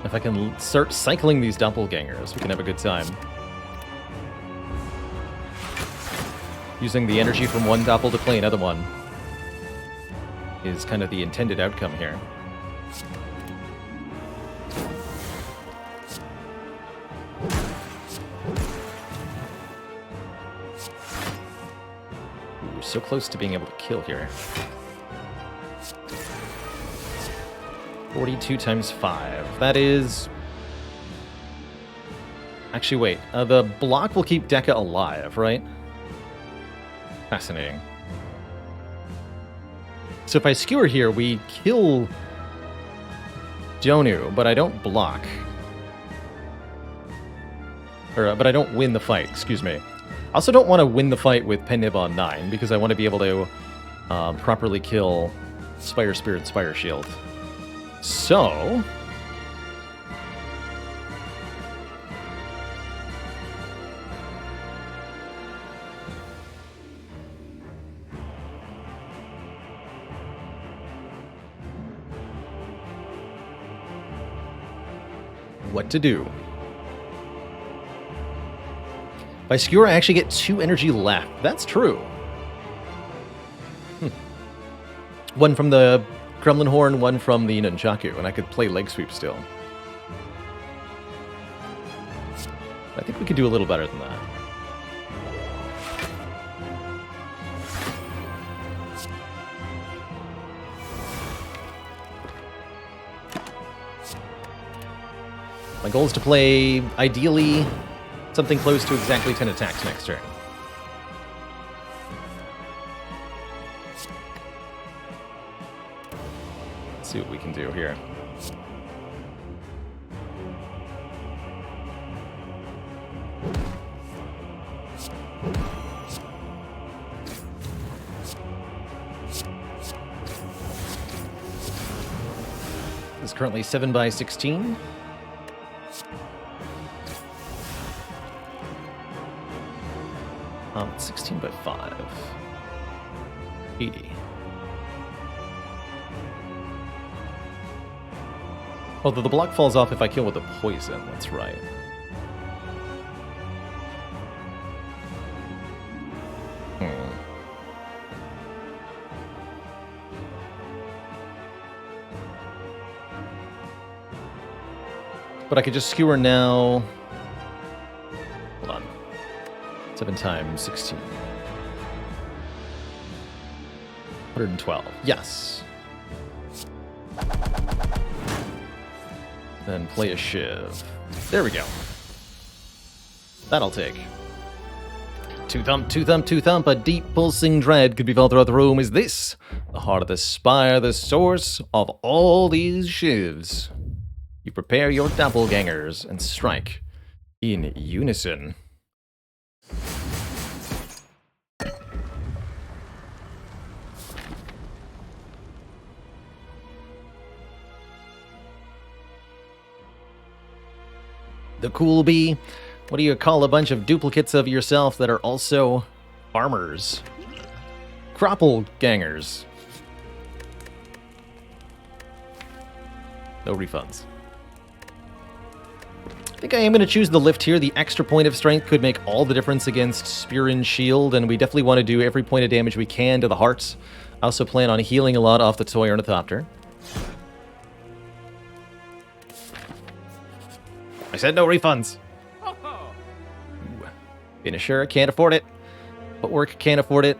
If I can start cycling these Doppelgangers, we can have a good time. Using the energy from one Doppel to play another one is kind of the intended outcome here. Ooh, so close to being able to kill here. 42 times 5. That is... Actually, wait. The block will keep Dekka alive, right? Fascinating. So if I skewer here, we kill Donu, but I don't block. Or, but I don't win the fight, excuse me. I also don't want to win the fight with Pen Nib on 9, because I want to be able to properly kill Spire Spirit, Spire Shield. So... what to do? By Skewer, I actually get 2 energy left. That's true. One from the Gremlin Horn, one from the Nunchaku, and I could play Leg Sweep still. I think we could do a little better than that. My goal is to play, ideally, something close to exactly 10 attacks next turn. Let's see what we can do here. This is currently 7 by 16. 16 by 5. 80. Although the block falls off if I kill with a poison, that's right. But I could just skewer now. Hold on. It's a 7 times 16. 112. Yes. Then play a shiv. There we go. That'll take. Two thump, two thump, two thump. A deep pulsing dread could be felt throughout the room. Is this the heart of the spire, the source of all these shivs? You prepare your doppelgangers and strike in unison. The cool bee. What do you call a bunch of duplicates of yourself that are also farmers? Croppelgangers. No refunds. I think I am going to choose the lift here. The extra point of strength could make all the difference against Spear and Shield, and we definitely want to do every point of damage we can to the hearts. I also plan on healing a lot off the Toy Ornithopter. I said no refunds. Ooh. Finisher, can't afford it. Footwork, can't afford it.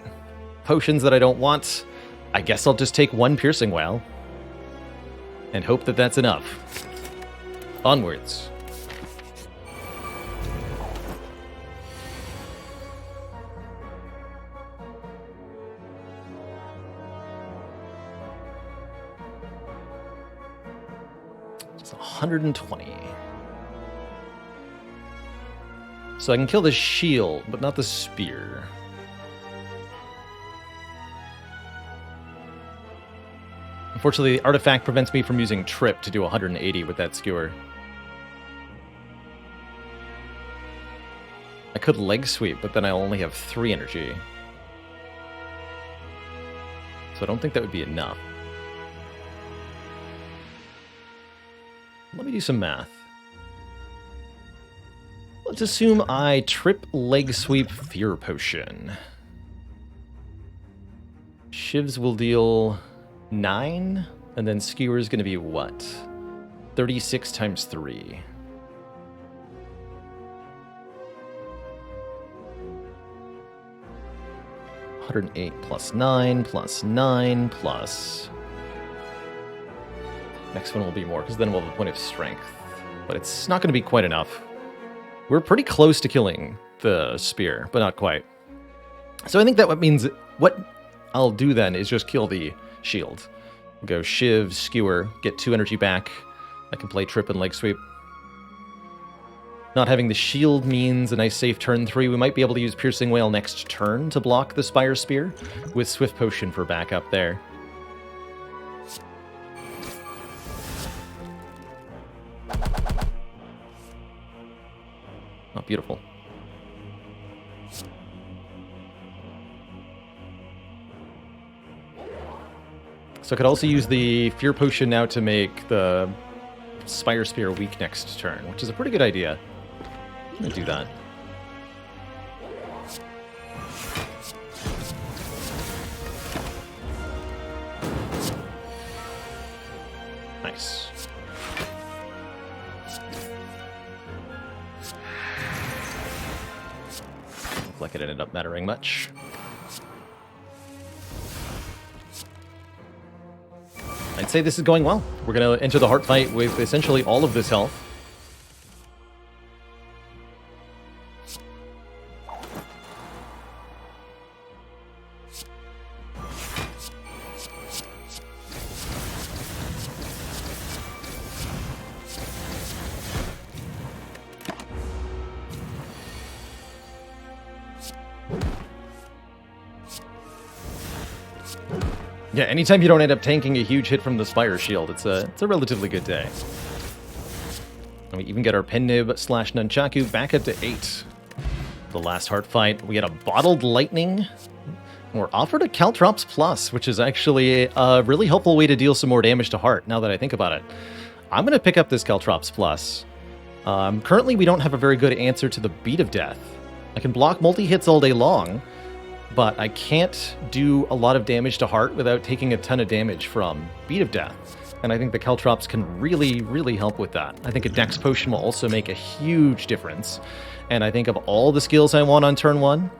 Potions that I don't want. I guess I'll just take one Piercing Wail. And hope that that's enough. Onwards. It's 120. So I can kill the shield, but not the spear. Unfortunately, the artifact prevents me from using Trip to do 180 with that skewer. I could leg sweep, but then I'll only have 3 energy. So I don't think that would be enough. Let me do some math. Let's assume I Trip, leg sweep, Fear Potion. Shivs will deal 9, and then Skewer is going to be what? 36 times 3. $108 plus 9 plus 9 plus... Next one will be more, because then we'll have a point of strength. But it's not going to be quite enough. We're pretty close to killing the spear, but not quite. So I think that what means what I'll do then is just kill the shield. Go Shiv, Skewer, get 2 energy back. I can play Trip and Leg Sweep. Not having the shield means a nice safe turn 3. We might be able to use Piercing Wail next turn to block the Spire Spear, with Swift Potion for backup there. Oh, beautiful. So I could also use the Fear Potion now to make the Spire Spear weak next turn, which is a pretty good idea. I'm going to do that. Nice. Looked like it ended up mattering much. I'd say this is going well. We're going to enter the heart fight with essentially all of this health. Yeah, anytime you don't end up tanking a huge hit from the Spire Shield, it's a relatively good day. And we even get our Pen-Nib slash Nunchaku back up to 8. The last heart fight, we had a Bottled Lightning. And we're offered a Caltrops Plus, which is actually a really helpful way to deal some more damage to heart, now that I think about it. I'm going to pick up this Caltrops Plus. Currently, we don't have a very good answer to the Beat of Death. I can block multi-hits all day long, but I can't do a lot of damage to heart without taking a ton of damage from Beat of Death. And I think the Caltrops can really, really help with that. I think a Dex Potion will also make a huge difference. And I think of all the skills I want on turn 1,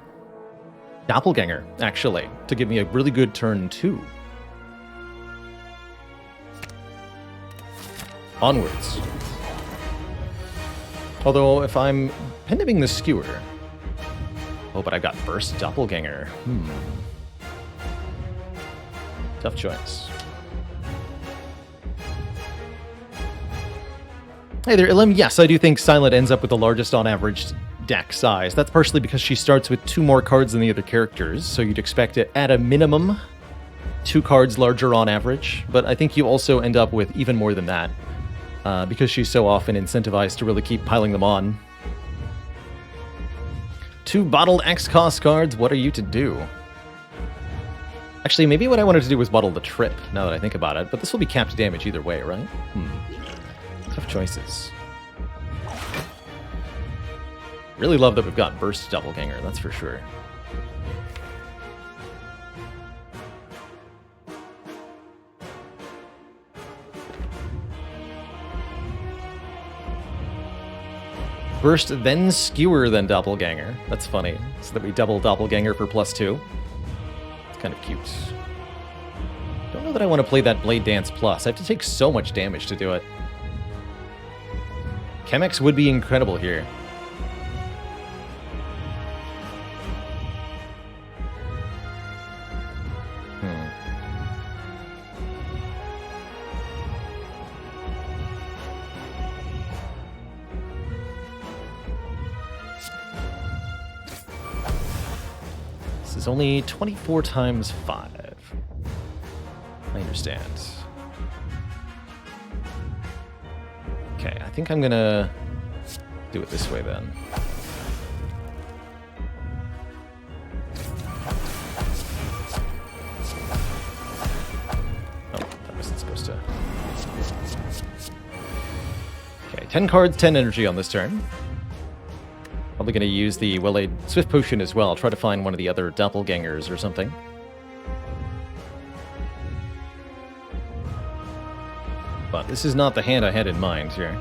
Doppelganger, actually, to give me a really good turn 2. Onwards. Although, if I'm pinning the Skewer... Oh, but I've got Burst Doppelganger. Tough choice. Hey there, Illim. Yes, I do think Silent ends up with the largest on-average deck size. That's partially because she starts with 2 more cards than the other characters, so you'd expect it at a minimum 2 cards larger on average, but I think you also end up with even more than that, because she's so often incentivized to really keep piling them on. 2 bottled X-Cost cards, what are you to do? Actually, maybe what I wanted to do was bottle the Trip, now that I think about it, but this will be capped damage either way, right? Tough choices. Really love that we've got Burst Doppelganger, that's for sure. Burst, then Skewer, then Doppelganger. That's funny. So that we double Doppelganger for +2. It's kind of cute. Don't know that I want to play that Blade Dance Plus. I have to take so much damage to do it. Chemex would be incredible here. This is only 24 times 5. I understand. Okay, I think I'm gonna do it this way then. Oh, that wasn't supposed to. Okay, 10 cards, 10 energy on this turn. Probably gonna use the Well-Aid Swift Potion as well. Try to find one of the other Doppelgangers or something. But this is not the hand I had in mind here.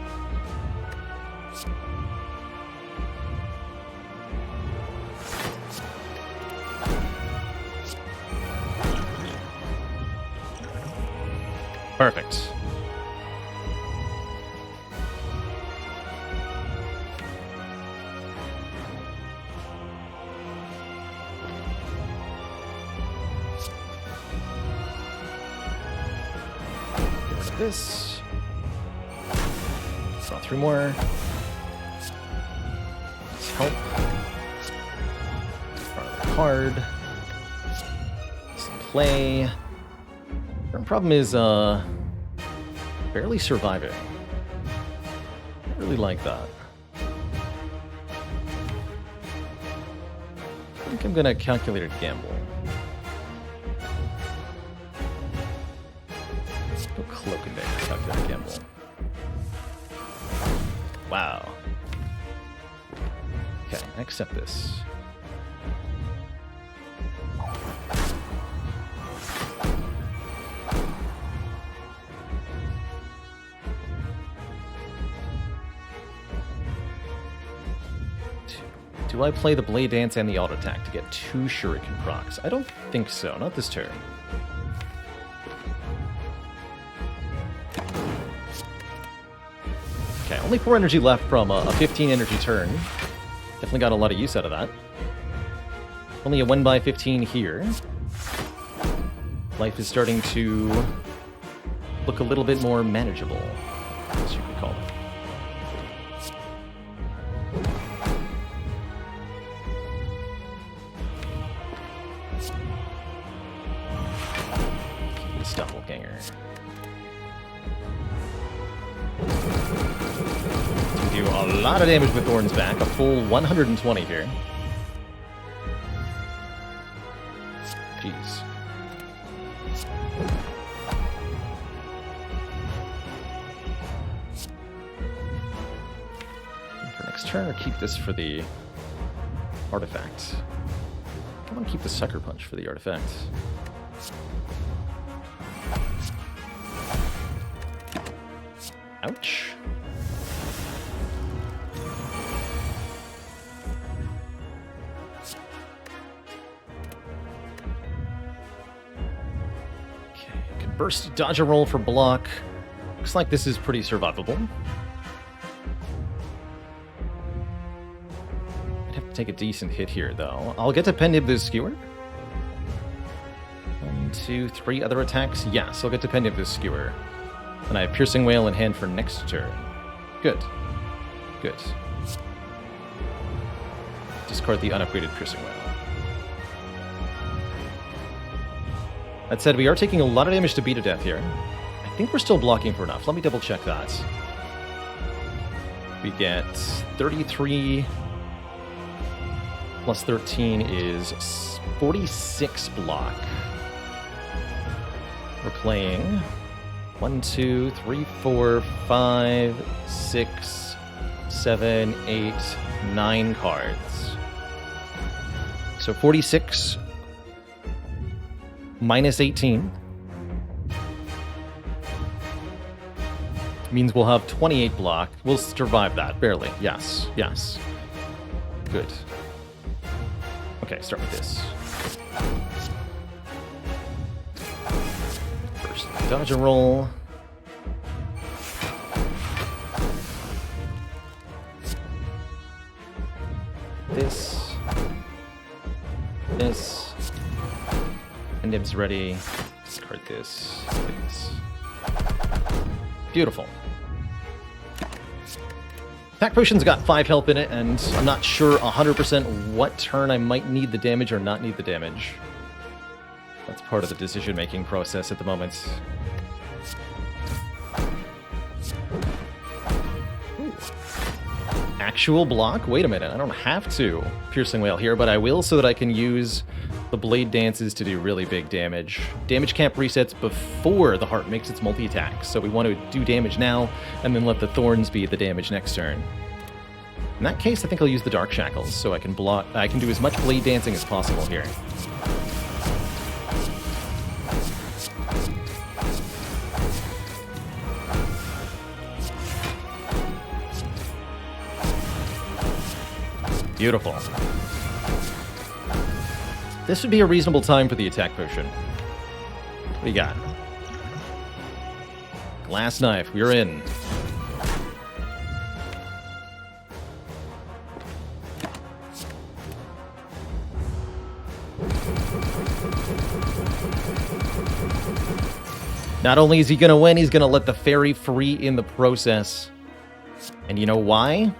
Perfect. This. Draw 3 more. Let's help. Draw another card. Some play. The problem is, barely surviving. I really like that. I think I'm gonna calculate a gamble. Cloak and Dagger, calculate gamble. Wow. Okay, I accept this. Do I play the Blade Dance and the Auto Attack to get 2 Shuriken procs? I don't think so, not this turn. Okay, only 4 energy left from a 15 energy turn. Definitely got a lot of use out of that. Only a 1/15 here. Life is starting to look a little bit more manageable, as you could call it. Keep this Doppelganger. Do a lot of damage with Thorn's back, a full 120 here. Jeez. For next turn, or keep this for the artifact? I want to keep the Sucker Punch for the artifact. Ouch. Okay, can burst, dodge a roll for block. Looks like this is pretty survivable. I'd have to take a decent hit here, though. I'll get to Pendium the Skewer. 1, 2, 3 other attacks. Yes, I'll get to Pendium the Skewer. And I have Piercing Wail in hand for next turn. Good. Good. Discard the unupgraded Piercing Wail. That said, we are taking a lot of damage to beat to death here. I think we're still blocking for enough. Let me double check that. We get 33 plus 13 is 46 block. We're playing 1, 2, 3, 4, 5, 6, 7, 8, 9 cards. So 46 minus 18 means we'll have 28 block. We'll survive that, barely. Yes, yes. Good. Okay, start with this. First, dodge and roll. This. This. And Nib's ready. Discard this. This. Beautiful. Attack Potion's got 5 health in it, and I'm not sure 100% what turn I might need the damage or not need the damage. That's part of the decision-making process at the moment. Ooh. Actual block? Wait a minute, I don't have to Piercing Wail here, but I will so that I can use the Blade Dances to do really big damage. Damage camp resets before the heart makes its multi-attack, so we want to do damage now, and then let the Thorns be the damage next turn. In that case, I think I'll use the Dark Shackles, so I can block. I can do as much Blade Dancing as possible here. Beautiful. This would be a reasonable time for the Attack Potion. What do you got? Glass Knife, we're in. Not only is he going to win, he's going to let the fairy free in the process. And you know why?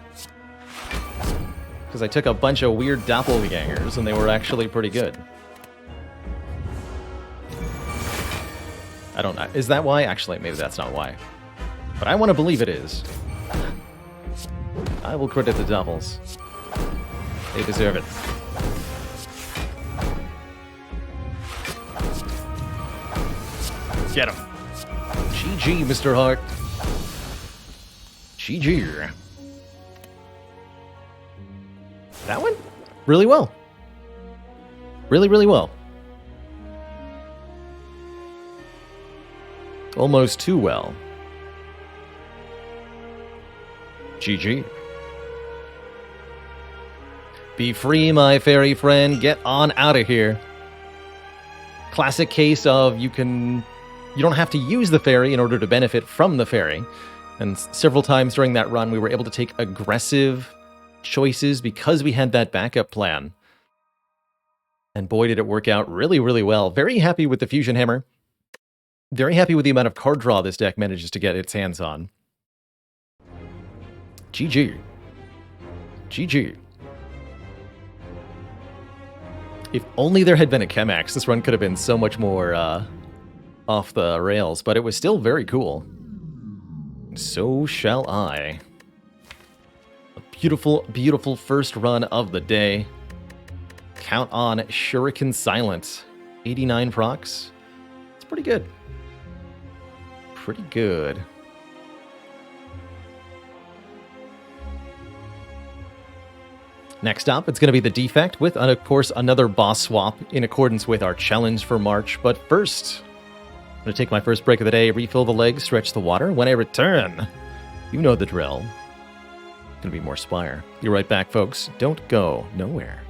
Because I took a bunch of weird doppelgangers, and they were actually pretty good. I don't know. Is that why? Actually, maybe that's not why. But I want to believe it is. I will credit the doppels. They deserve it. Get him. GG, Mr. Hart. GG. That went really well. Really, really well. Almost too well. GG. Be free, my fairy friend. Get on out of here. Classic case of you don't have to use the fairy in order to benefit from the fairy. And several times during that run, we were able to take aggressive choices because we had that backup plan. And boy, did it work out really, really well. Very happy with the Fusion Hammer. Very happy with the amount of card draw this deck manages to get its hands on. GG. GG. If only there had been a Chemax, this run could have been so much more off the rails, but it was still very cool. So shall I. A beautiful, beautiful first run of the day. Count on Shuriken Silent. 89 procs. It's pretty good. Pretty good. Next up, it's going to be the Defect with, of course, another boss swap in accordance with our challenge for March. But first, I'm going to take my first break of the day, refill the legs, stretch the water. When I return, You know the drill. Gonna be more Spire. Be right back, folks. Don't go nowhere.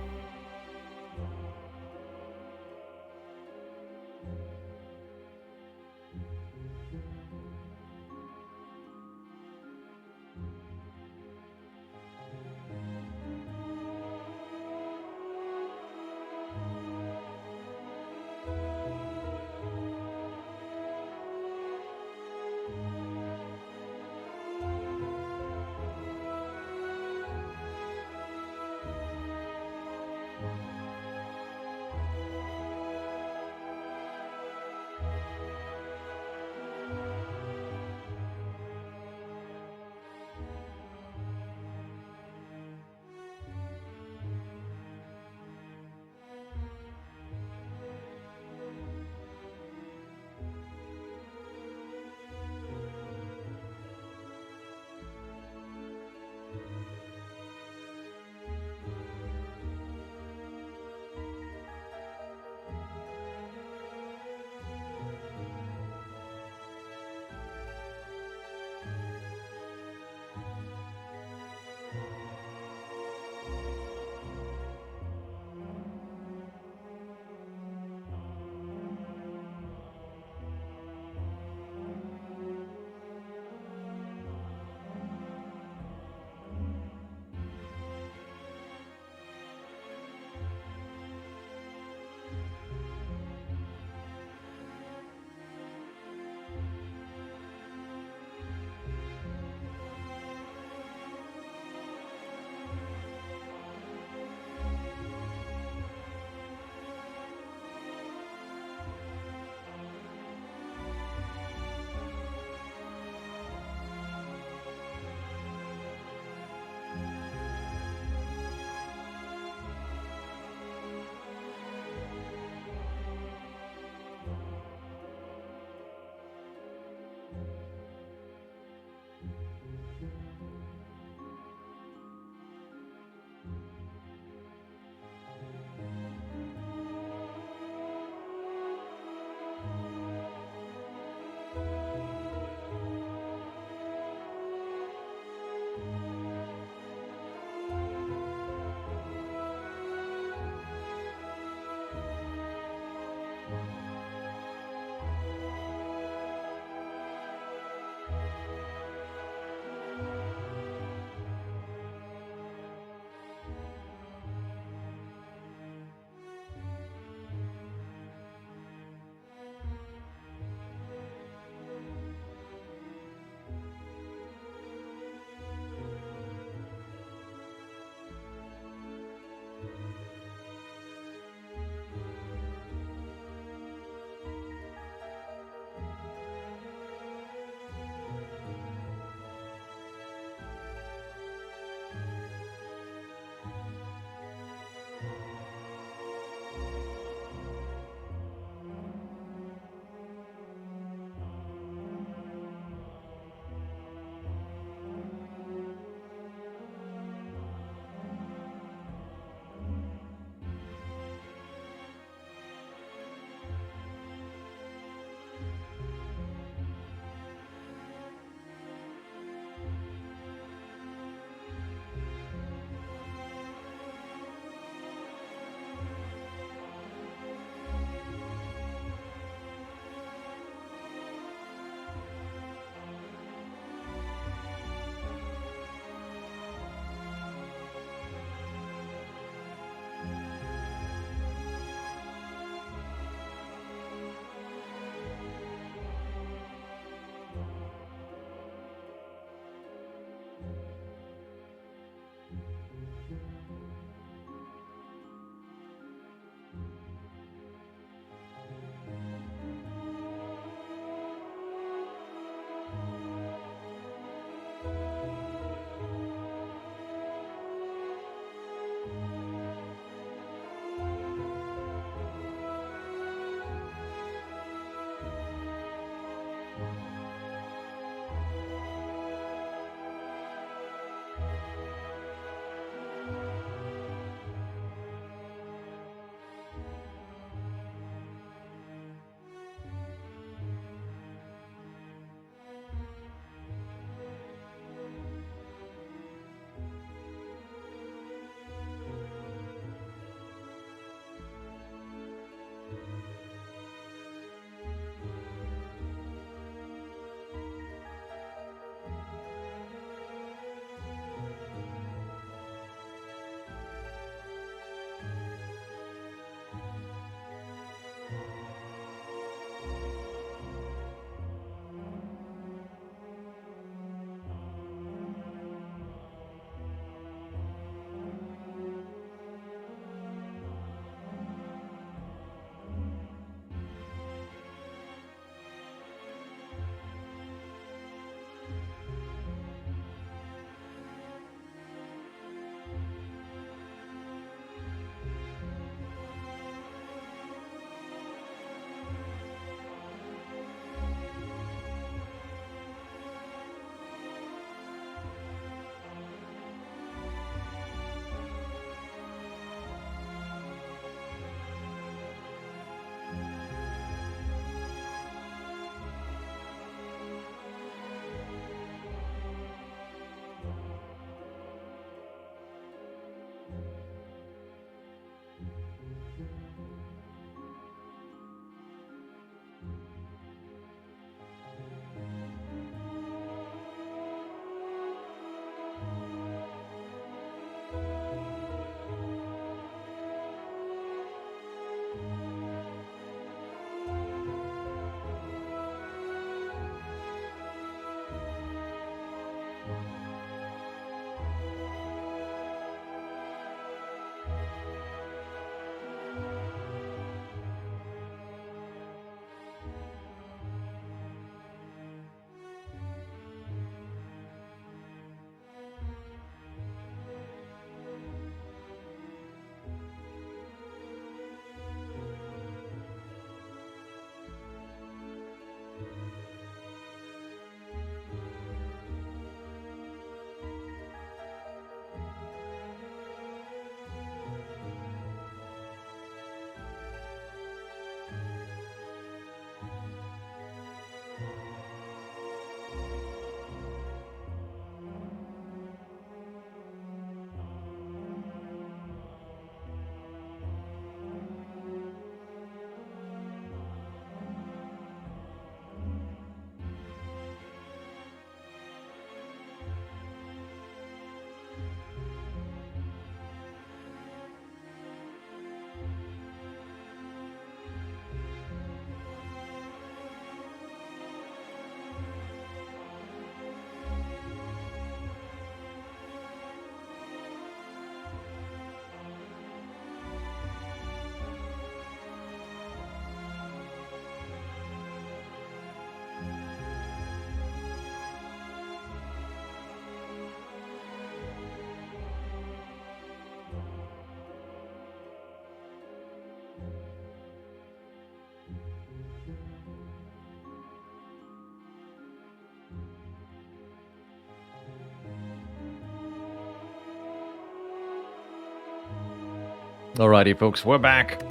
Alrighty, folks, we're back.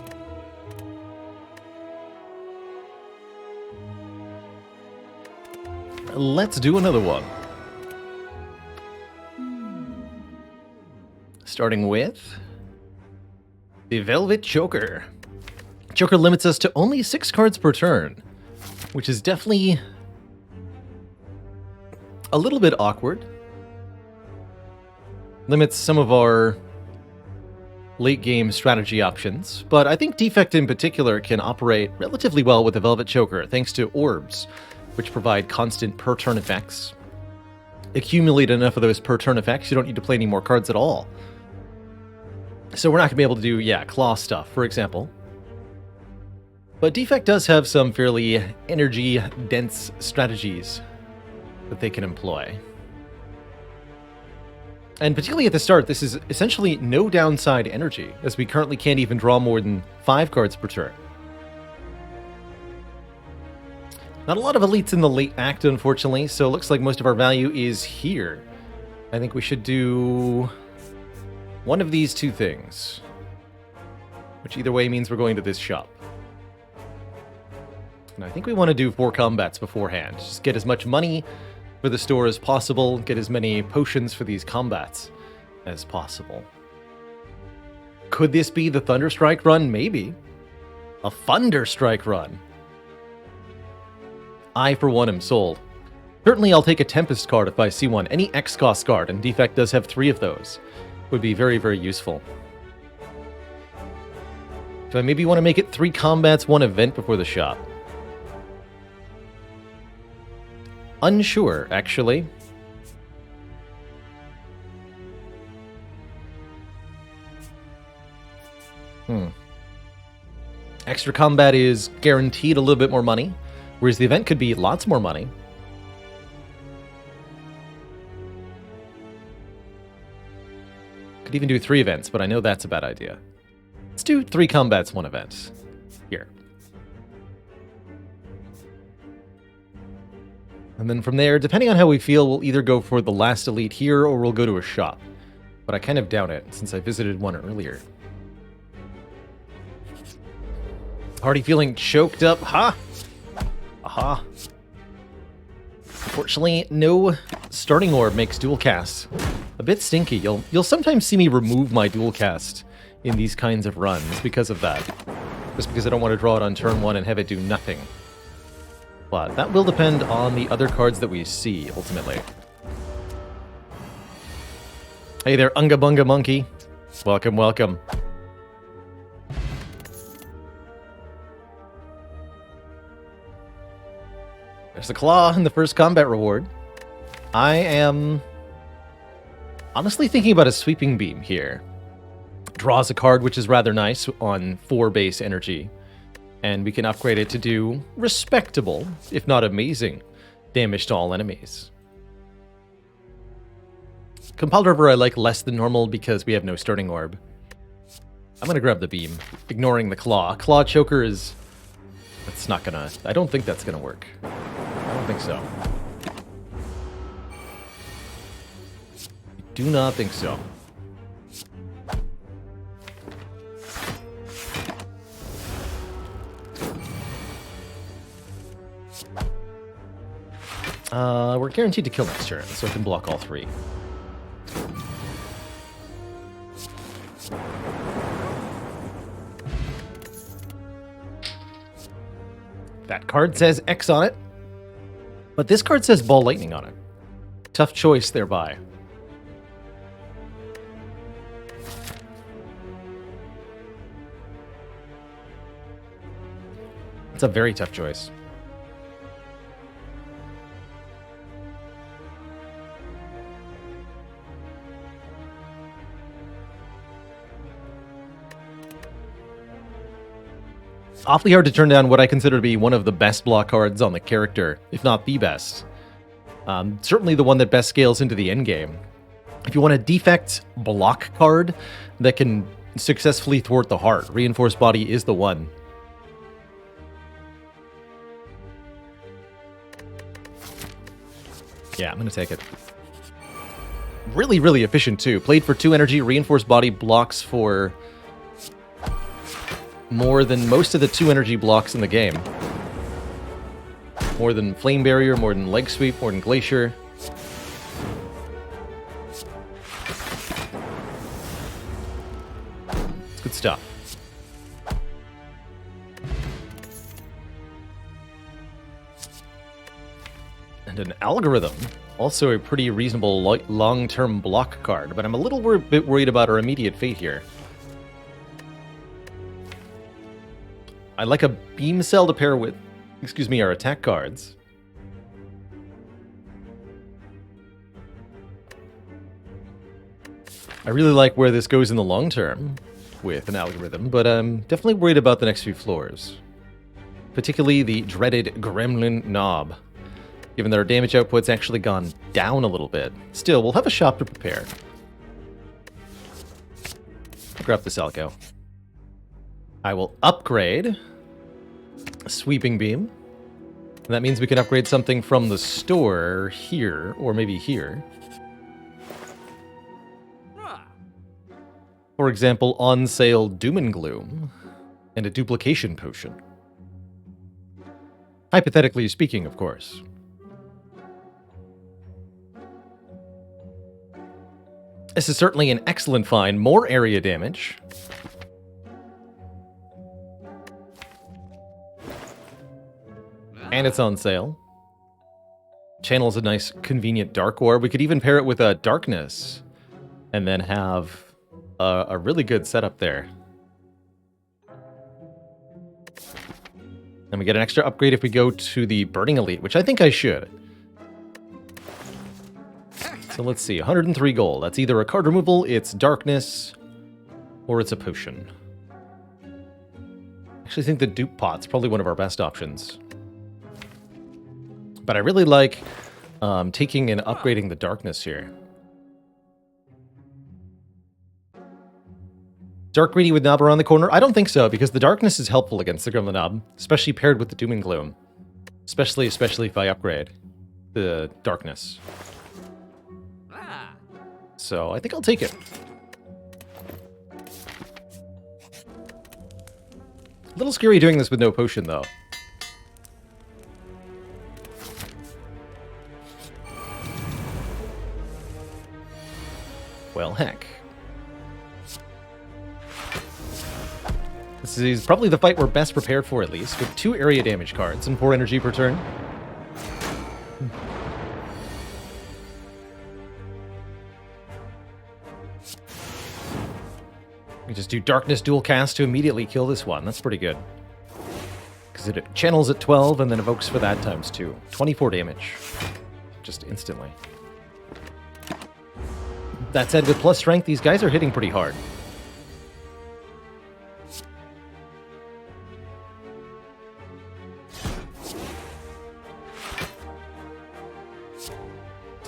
Let's do another one. Starting with the Velvet Choker. Choker limits us to only 6 cards per turn, which is definitely a little bit awkward. Limits some of our late game strategy options, but I think Defect in particular can operate relatively well with the Velvet Choker thanks to orbs, which provide constant per turn effects. Accumulate enough of those per turn effects, you don't need to play any more cards at all. So we're not going to be able to do, claw stuff, for example. But Defect does have some fairly energy-dense strategies that they can employ. And particularly at the start, this is essentially no downside energy, as we currently can't even draw more than 5 cards per turn. Not a lot of elites in the late act, unfortunately, so it looks like most of our value is here. I think we should do one of these two things, which either way means we're going to this shop. And I think we want to do 4 combats beforehand. Just get as much money for the store as possible, get as many potions for these combats as possible. Could this be the Thunderstrike run? Maybe. A Thunderstrike run. I, for one, am sold. Certainly I'll take a Tempest card if I see one. Any X-Cost card, and Defect does have 3 of those, would be very, very useful. Do I maybe want to make it 3 combats, 1 event before the shop? Unsure, actually. Extra combat is guaranteed a little bit more money, whereas the event could be lots more money. Could even do 3 events, but I know that's a bad idea. Let's do 3 combats, 1 event. Here. And then from there, depending on how we feel, we'll either go for the last elite here, or we'll go to a shop. But I kind of doubt it, since I visited one earlier. Already feeling choked up, ha! Aha. Unfortunately, no starting orb makes dual cast. A bit stinky. You'll sometimes see me remove my dual cast in these kinds of runs because of that. Just because I don't want to draw it on turn 1 and have it do nothing. But that will depend on the other cards that we see, ultimately. Hey there, Unga Bunga Monkey. Welcome, welcome. There's the Claw in the first combat reward. I am honestly thinking about a Sweeping Beam here. Draws a card, which is rather nice, on 4 base energy. And we can upgrade it to do respectable, if not amazing, damage to all enemies. Compiled River I like less than normal because we have no starting orb. I'm gonna grab the beam, ignoring the Claw. Claw Choker is... That's not gonna... I don't think that's gonna work. I don't think so. I do not think so. We're guaranteed to kill next turn, so I can block all 3. That card says X on it, but this card says Ball Lightning on it. Tough choice thereby. It's a very tough choice. Awfully hard to turn down what I consider to be one of the best block cards on the character, if not the best. Certainly the one that best scales into the endgame. If you want a Defect block card that can successfully thwart the heart, Reinforced Body is the one. Yeah, I'm going to take it. Really, really efficient too. Played for 2 energy, Reinforced Body blocks for more than most of the 2 energy blocks in the game. More than Flame Barrier, more than Leg Sweep, more than Glacier. It's good stuff. And an Algorithm. Also a pretty reasonable long-term block card, but I'm a little bit worried about our immediate fate here. I'd like a Beam Cell to pair with, our attack cards. I really like where this goes in the long term with an Algorithm, but I'm definitely worried about the next few floors. Particularly the dreaded Gremlin Knob. Given that our damage output's actually gone down a little bit. Still, we'll have a shop to prepare. Grab the Salco. I will upgrade Sweeping Beam. And that means we can upgrade something from the store here, or maybe here. For example, on sale Doom and Gloom and a duplication potion. Hypothetically speaking, of course. This is certainly an excellent find. More area damage. And it's on sale. Channel's a nice, convenient Dark Orb. We could even pair it with a Darkness. And then have a really good setup there. And we get an extra upgrade if we go to the Burning Elite, which I think I should. So let's see, 103 gold. That's either a card removal, it's Darkness, or it's a potion. I actually think the Dupe Pot's probably one of our best options. But I really like taking and upgrading the Darkness here. Dark Greedy with Knob around the corner? I don't think so, because the Darkness is helpful against the Gremlin Knob, especially paired with the Doom and Gloom. Especially if I upgrade the Darkness. So I think I'll take it. A little scary doing this with no potion, though. Well, heck. This is probably the fight we're best prepared for, at least, with 2 area damage cards and 4 energy per turn. We just do Darkness dual cast to immediately kill this one. That's pretty good. Because it channels at 12 and then evokes for that times 2. 24 damage. Just instantly. That said, with plus strength, these guys are hitting pretty hard.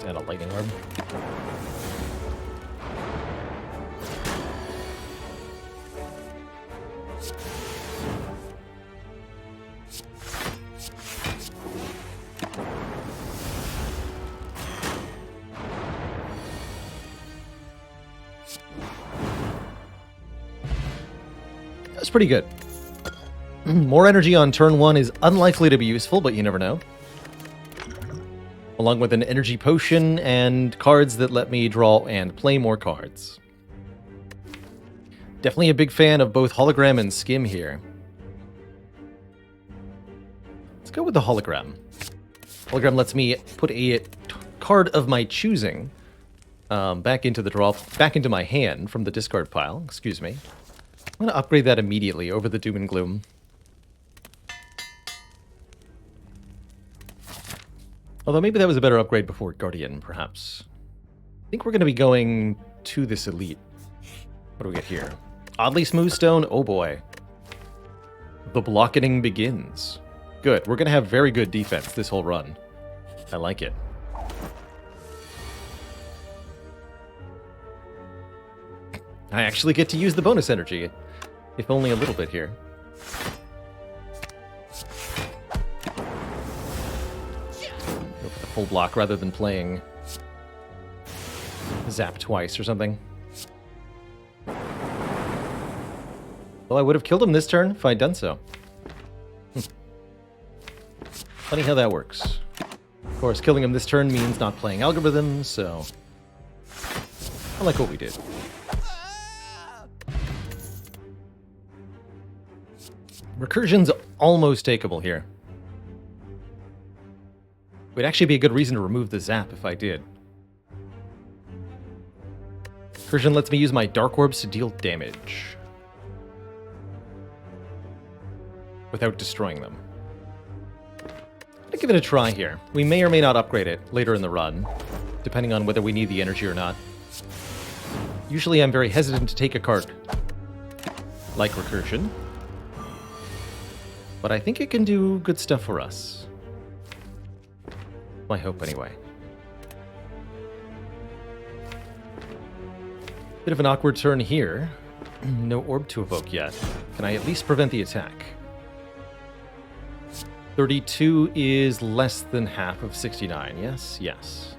And a lightning orb. That's pretty good. More energy on turn 1 is unlikely to be useful, but you never know. Along with an energy potion and cards that let me draw and play more cards. Definitely a big fan of both Hologram and Skim here. Let's go with the Hologram. Hologram lets me put a card of my choosing back into my hand from the discard pile. Excuse me. I'm going to upgrade that immediately over the Doom and Gloom. Although maybe that was a better upgrade before Guardian, perhaps. I think we're going to be going to this Elite. What do we get here? Oddly Smooth Stone? Oh boy. The blocketing begins. Good. We're going to have very good defense this whole run. I like it. I actually get to use the bonus energy. If only a little bit here. Go for the full block rather than playing Zap twice or something. Well, I would have killed him this turn if I'd done so. Funny how that works. Of course, killing him this turn means not playing algorithm, so I like what we did. Recursion's almost takeable here. Would actually be a good reason to remove the zap if I did. Recursion lets me use my Dark Orbs to deal damage without destroying them. I'll give it a try here. We may or may not upgrade it later in the run, depending on whether we need the energy or not. Usually I'm very hesitant to take a card like Recursion, but I think it can do good stuff for us. My hope, anyway. Bit of an awkward turn here. No orb to evoke yet. Can I at least prevent the attack? 32 is less than half of 69. Yes, yes.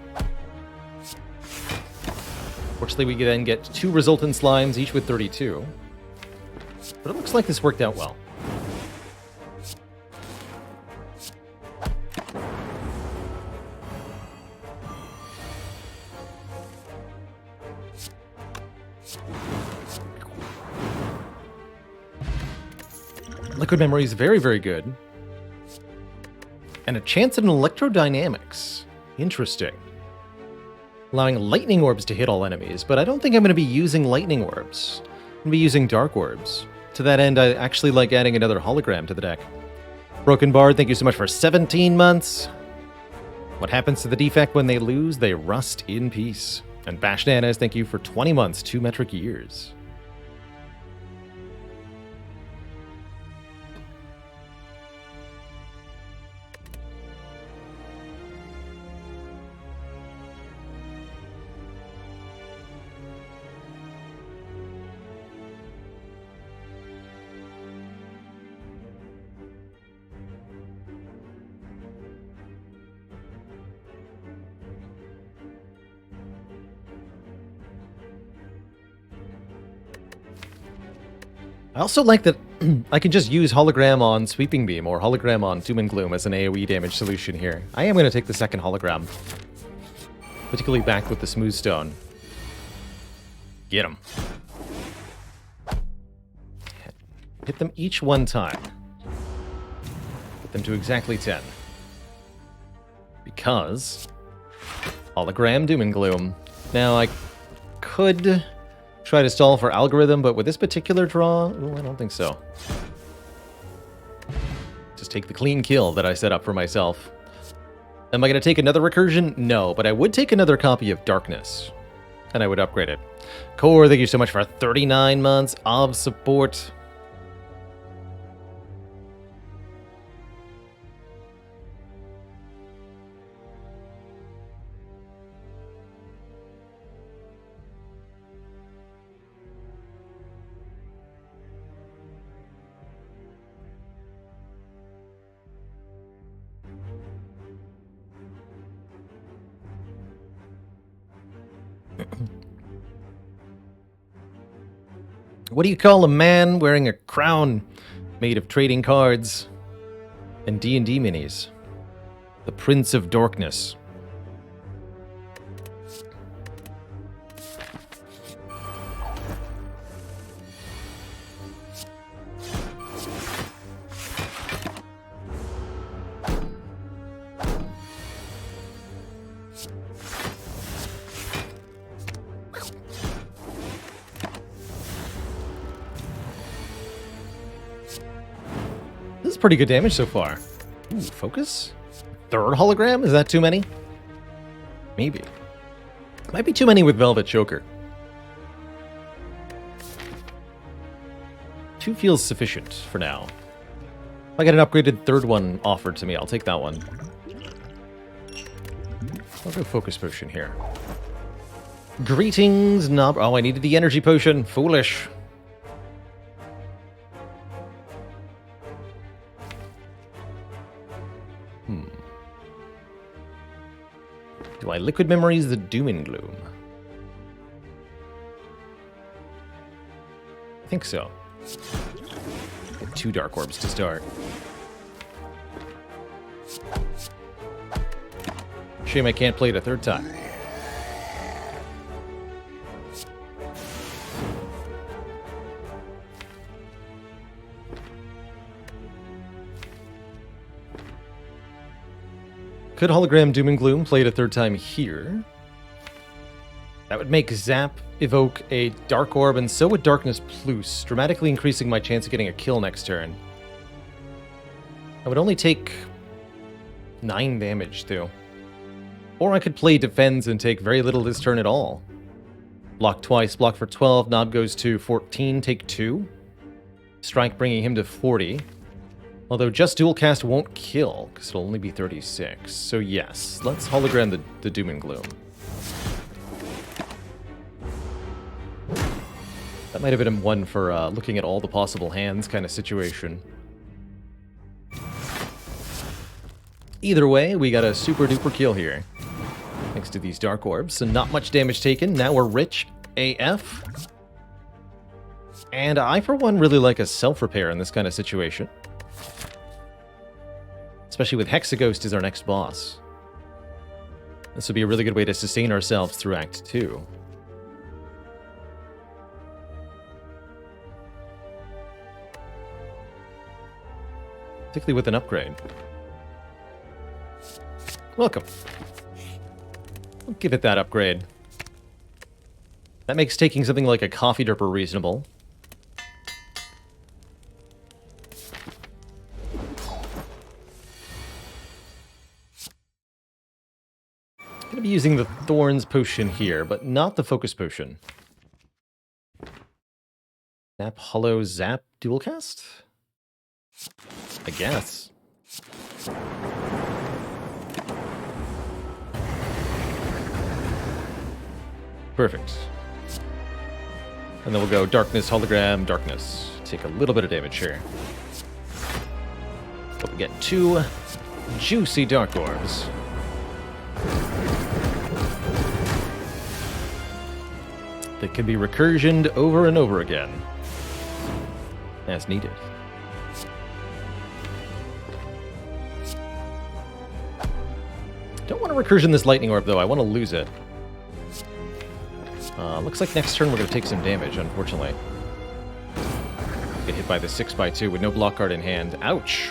Fortunately, we then get 2 resultant slimes, each with 32. But it looks like this worked out well. Liquid Memory is very, very good. And a chance at an electrodynamics. Interesting. Allowing lightning orbs to hit all enemies, but I don't think I'm going to be using lightning orbs. I'm going to be using dark orbs. To that end, I actually like adding another hologram to the deck. Broken Bard, thank you so much for 17 months. What happens to the defect when they lose? They rust in peace. And Bashnanas, thank you for 20 months, 2 metric years. I also like that I can just use Hologram on Sweeping Beam or Hologram on Doom and Gloom as an AoE damage solution here. I am going to take the second Hologram. Particularly back with the Smooth Stone. Get them. Hit them each one time. Get them to exactly 10. Because Hologram Doom and Gloom. Now I could try to stall for algorithm, but with this particular draw, ooh, I don't think so. Just take the clean kill that I set up for myself. Am I going to take another recursion? No, but I would take another copy of Darkness, and I would upgrade it. Core, thank you so much for 39 months of support. What do you call a man wearing a crown made of trading cards and D&D minis? The Prince of Darkness. This is pretty good damage so far. Ooh, focus? Third hologram? Is that too many? Maybe. Might be too many with Velvet Choker. 2 feels sufficient for now. If I get an upgraded third one offered to me, I'll take that one. I'll go Focus Potion here. Greetings, Knob. Oh, I needed the energy potion. Foolish. Do I Liquid Memories the Doom and Gloom? I think so. Get 2 Dark Orbs to start. Shame I can't play it a third time. Could Hologram Doom and Gloom play it a third time here? That would make Zap evoke a Dark Orb, and so would Darkness Plus, dramatically increasing my chance of getting a kill next turn. I would only take 9 damage, too. Or I could play Defends and take very little this turn at all. Block twice, block for 12, Knob goes to 14, take 2. Strike bringing him to 40. Although just dual cast won't kill, because it'll only be 36. So yes, let's hologram the Doom and Gloom. That might have been one for looking at all the possible hands kind of situation. Either way, we got a super duper kill here. Thanks to these Dark Orbs, so not much damage taken. Now we're rich AF. And I, for one, really like a self-repair in this kind of situation. Especially with Hexaghost as our next boss. This would be a really good way to sustain ourselves through Act 2. Particularly with an upgrade. Welcome. We'll give it that upgrade. That makes taking something like a Coffee Derper reasonable. I'm going to be using the Thorns potion here, but not the Focus potion. Zap, Hollow, Zap, dual cast? I guess. Perfect. And then we'll go Darkness, Hologram, Darkness. Take a little bit of damage here. But we get 2 juicy Dark Orbs. That can be recursioned over and over again. As needed. Don't want to recursion this Lightning Orb, though. I want to lose it. Looks like next turn we're going to take some damage, unfortunately. Get hit by the 6x2 with no block card in hand. Ouch!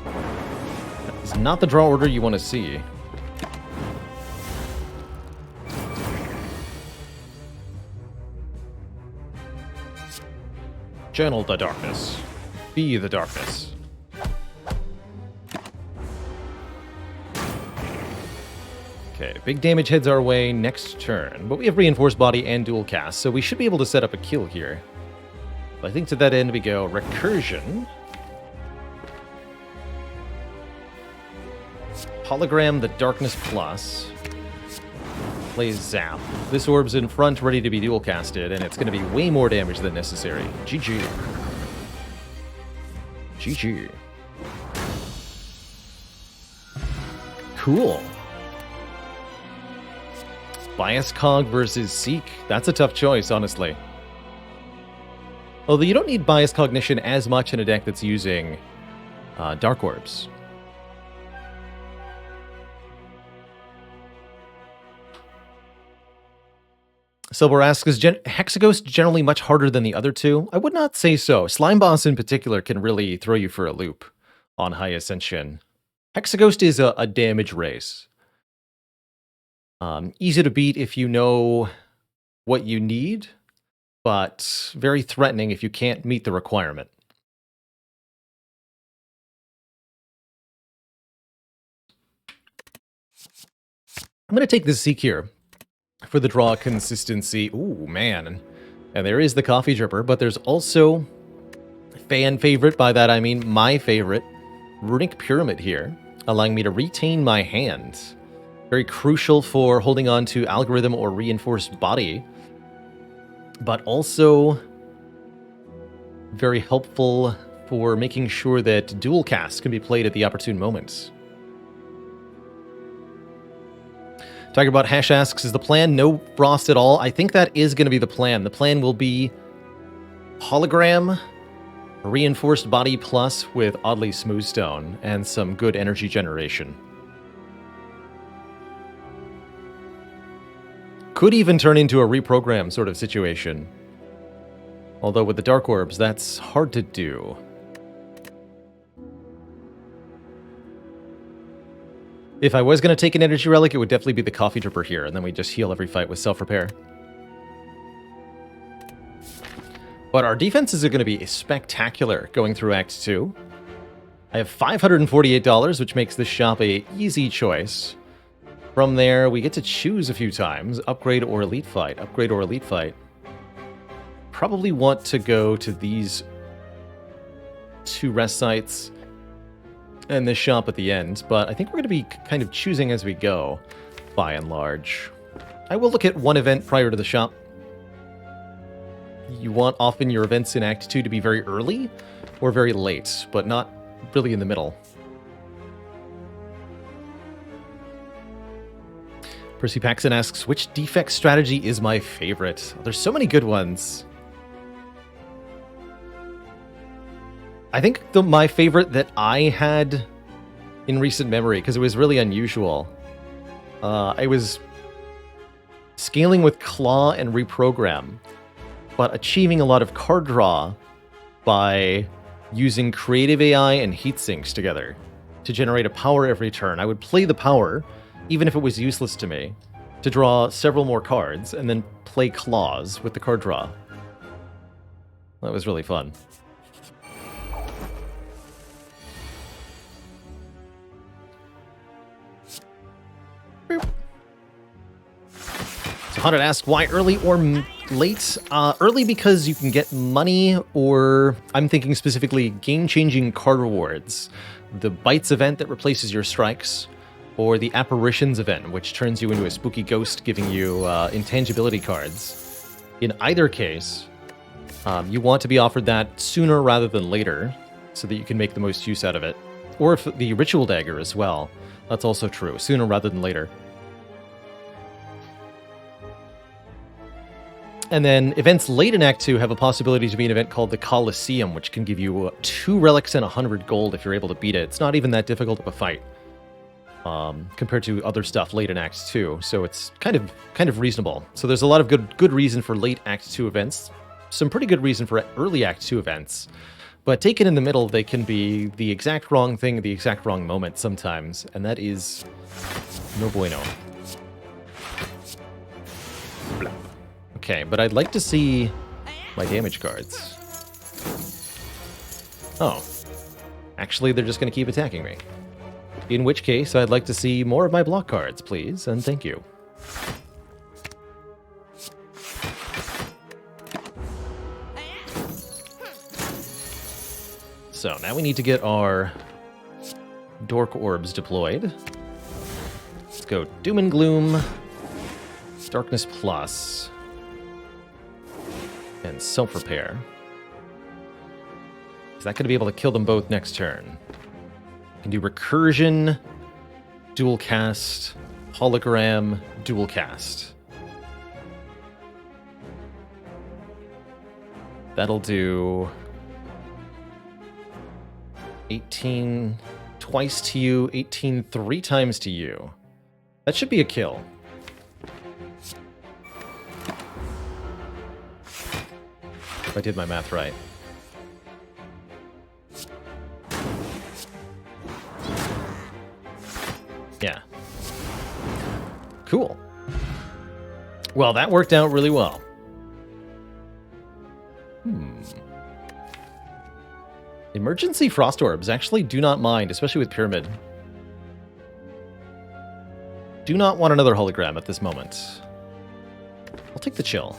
That is not the draw order you want to see. Channel the darkness. Be the darkness. Okay, big damage heads our way next turn, but we have Reinforced Body and Dual Cast, so we should be able to set up a kill here. But I think to that end we go Recursion. Hologram the Darkness Plus. Play Zap. This orb's in front, ready to be dual casted, and it's going to be way more damage than necessary. GG. GG. Cool. Bias Cog versus Seek. That's a tough choice, honestly. Although you don't need Bias Cognition as much in a deck that's using Dark Orbs. Silver asks, is Hexaghost generally much harder than the other two? I would not say so. Slime Boss in particular can really throw you for a loop on High Ascension. Hexaghost is a damage race. Easy to beat if you know what you need, but very threatening if you can't meet the requirement. I'm going to take this Seek here for the draw consistency. Ooh, man. And there is the Coffee Dripper, but there's also fan favorite. By that I mean my favorite, Runic Pyramid here, allowing me to retain my hand. Very crucial for holding on to Algorithm or Reinforced Body, but also very helpful for making sure that dual casts can be played at the opportune moments. Tigerbot Hash asks, is the plan no Frost at all? I think that is going to be the plan. The plan will be Hologram Reinforced body plus with oddly smooth stone and some good energy generation. Could even turn into a reprogram sort of situation. Although with the Dark Orbs, that's hard to do. If I was going to take an energy relic, it would definitely be the Coffee Dripper here, and then we just heal every fight with self-repair. But our defenses are going to be spectacular going through Act 2. I have $548, which makes this shop a easy choice. From there, we get to choose a few times, upgrade or elite fight, upgrade or elite fight. Probably want to go to these 2 rest sites and this shop at the end, but I think we're going to be kind of choosing as we go, by and large. I will look at one event prior to the shop. You want often your events in Act 2 to be very early or very late, but not really in the middle. Percy Paxson asks, which defect strategy is my favorite? There's so many good ones. I think my favorite that I had in recent memory, because it was really unusual, I was scaling with Claw and Reprogram, but achieving a lot of card draw by using Creative AI and Heat Sinks together to generate a power every turn. I would play the power, even if it was useless to me, to draw several more cards, and then play Claws with the card draw. That was really fun. So Haunted asks, why early or late? Early because you can get money, or I'm thinking specifically game-changing card rewards. The Bites event that replaces your strikes, or the Apparitions event, which turns you into a spooky ghost, giving you intangibility cards. In either case, you want to be offered that sooner rather than later, so that you can make the most use out of it. Or if the Ritual Dagger as well. That's also true, sooner rather than later. And then events late in Act 2 have a possibility to be an event called the Colosseum, which can give you 2 relics and 100 gold if you're able to beat it. It's not even that difficult of a fight compared to other stuff late in Act 2, so it's kind of reasonable. So there's a lot of good reason for late Act 2 events, some pretty good reason for early Act 2 events, but taken in the middle, they can be the exact wrong thing at the exact wrong moment sometimes, and that is no bueno. Blah. Okay, but I'd like to see my damage cards. Oh. Actually, they're just going to keep attacking me. In which case, I'd like to see more of my block cards, please, and thank you. So, now we need to get our Dork Orbs deployed. Let's go Doom and Gloom, Darkness Plus, and Self-Repair. Is that going to be able to kill them both next turn? I can do Recursion, Dual Cast, Hologram, Dual Cast. That'll do 18 twice to you, 18 3 times to you. That should be a kill. If I did my math right. Yeah. Cool. Well, that worked out really well. Emergency Frost Orbs actually do not mind, especially with Pyramid. Do not want another hologram at this moment. I'll take the chill.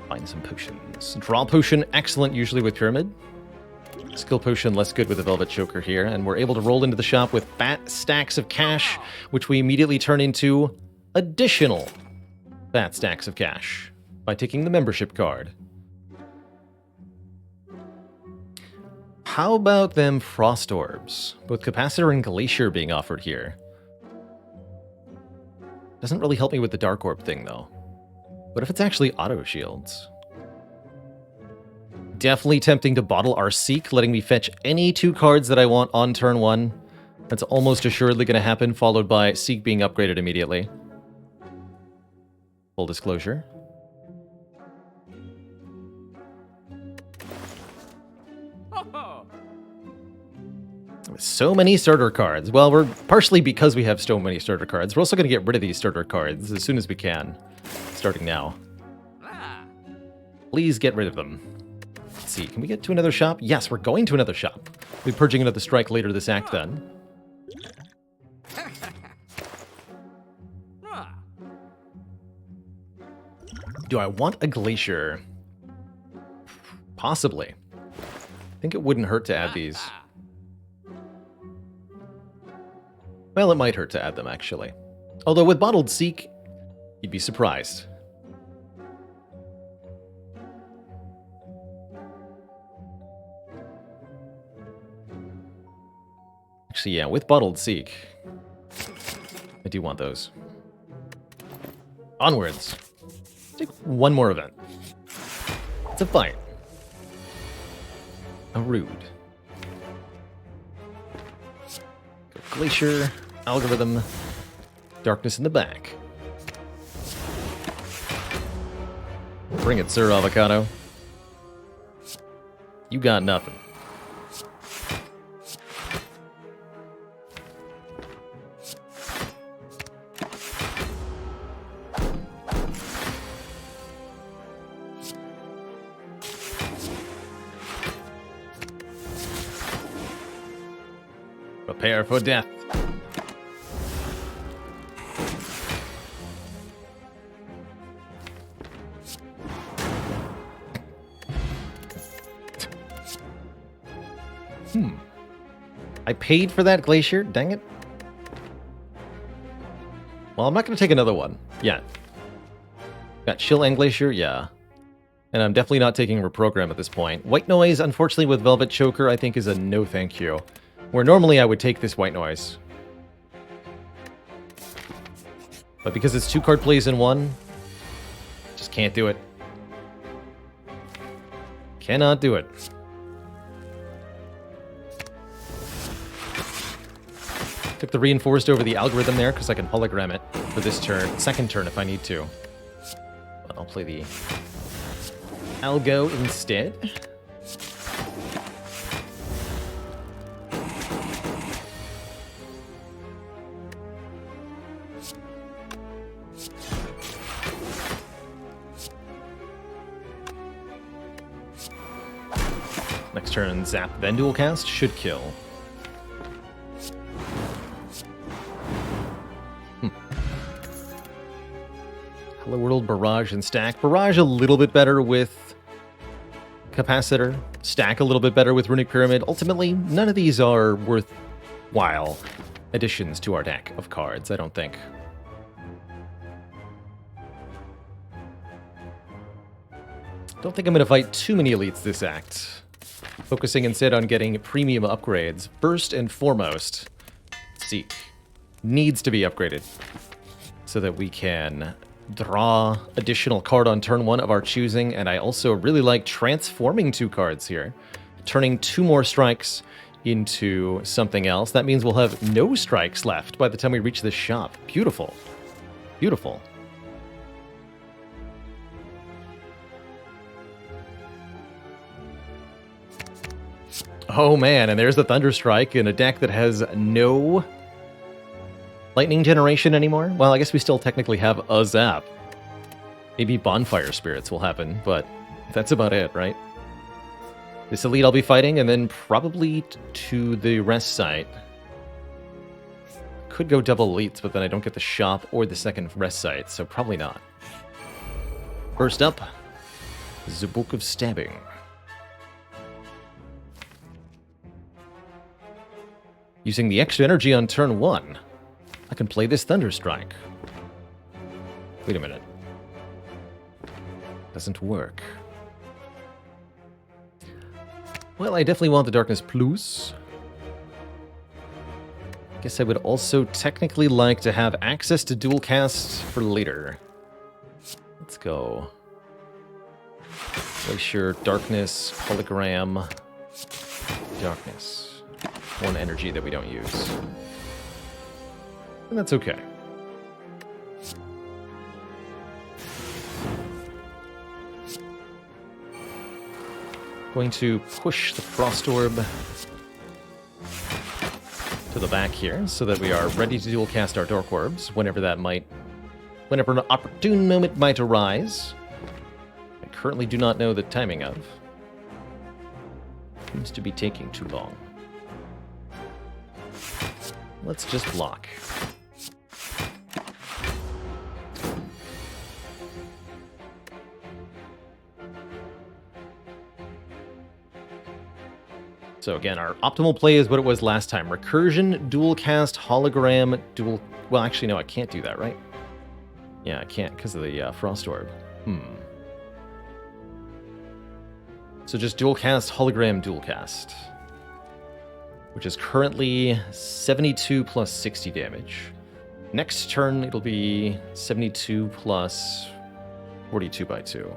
Find some potions. Draw potion, excellent usually with Pyramid. Skill potion, less good with the Velvet Choker here. And we're able to roll into the shop with fat stacks of cash, which we immediately turn into additional fat stacks of cash by taking the membership card. How about them Frost Orbs? Both Capacitor and Glacier being offered here. Doesn't really help me with the Dark Orb thing, though. What if it's actually auto shields? Definitely tempting to bottle our Seek, letting me fetch any 2 cards that I want on turn 1. That's almost assuredly going to happen, followed by Seek being upgraded immediately. Full disclosure. So many starter cards. Well, we're partially because we have so many starter cards. We're also going to get rid of these starter cards as soon as we can. Starting now. Please get rid of them. Let's see, can we get to another shop? Yes, we're going to another shop. We'll be purging another strike later this act then. Do I want a glacier? Possibly. I think it wouldn't hurt to add these. Well, it might hurt to add them, actually. Although with Bottled Seek, you'd be surprised. Actually, yeah, with Bottled Seek, I do want those. Onwards. Take one more event. It's a fight. A rude. Go Glacier, Algorithm, Darkness in the back. Bring it, Sir Avocado. You got nothing. Prepare for death. I paid for that glacier? Dang it. Well, I'm not going to take another one yet. Got Chill and Glacier? Yeah. And I'm definitely not taking Reprogram at this point. White Noise, unfortunately, with Velvet Choker, I think is a no thank you. Where normally I would take this White Noise. But because it's 2 card plays in one, just can't do it. Cannot do it. Took the Reinforced over the Algorithm there, because I can hologram it for this turn, second turn if I need to. But I'll play the Algo instead. Next turn, Zap, then Dual Cast, should kill. Hello World, Barrage, and Stack. Barrage a little bit better with Capacitor. Stack a little bit better with Runic Pyramid. Ultimately, none of these are worthwhile additions to our deck of cards, I don't think. Don't think I'm going to fight too many elites this act. Focusing instead on getting premium upgrades. First and foremost, Seek needs to be upgraded so that we can draw additional card on turn 1 of our choosing, and I also really like transforming 2 cards here. Turning 2 more strikes into something else. That means we'll have no strikes left by the time we reach this shop. Beautiful. Beautiful. Oh man, and there's the Thunderstrike in a deck that has no Lightning Generation anymore? Well, I guess we still technically have a Zap. Maybe Bonfire Spirits will happen, but that's about it, right? This elite I'll be fighting, and then probably to the rest site. Could go double elites, but then I don't get the shop or the second rest site, so probably not. First up, the Book of Stabbing. Using the extra energy on turn 1, I can play this Thunderstrike. Wait a minute. Doesn't work. Well, I definitely want the Darkness Plus. Guess I would also technically like to have access to dual cast for later. Let's go. Glacier, Darkness, Hologram, Darkness. One energy that we don't use. And that's okay. Going to push the Frost Orb to the back here so that we are ready to dual cast our Dark Orbs whenever an opportune moment might arise. I currently do not know the timing of. Seems to be taking too long. Let's just block. So again, our optimal play is what it was last time. Recursion, dual cast, hologram, dual... Well, actually, no, I can't do that, right? Yeah, I can't because of the Frost Orb. So just dual cast, hologram, dual cast. Which is currently 72 plus 60 damage. Next turn, it'll be 72 plus 42 by 2.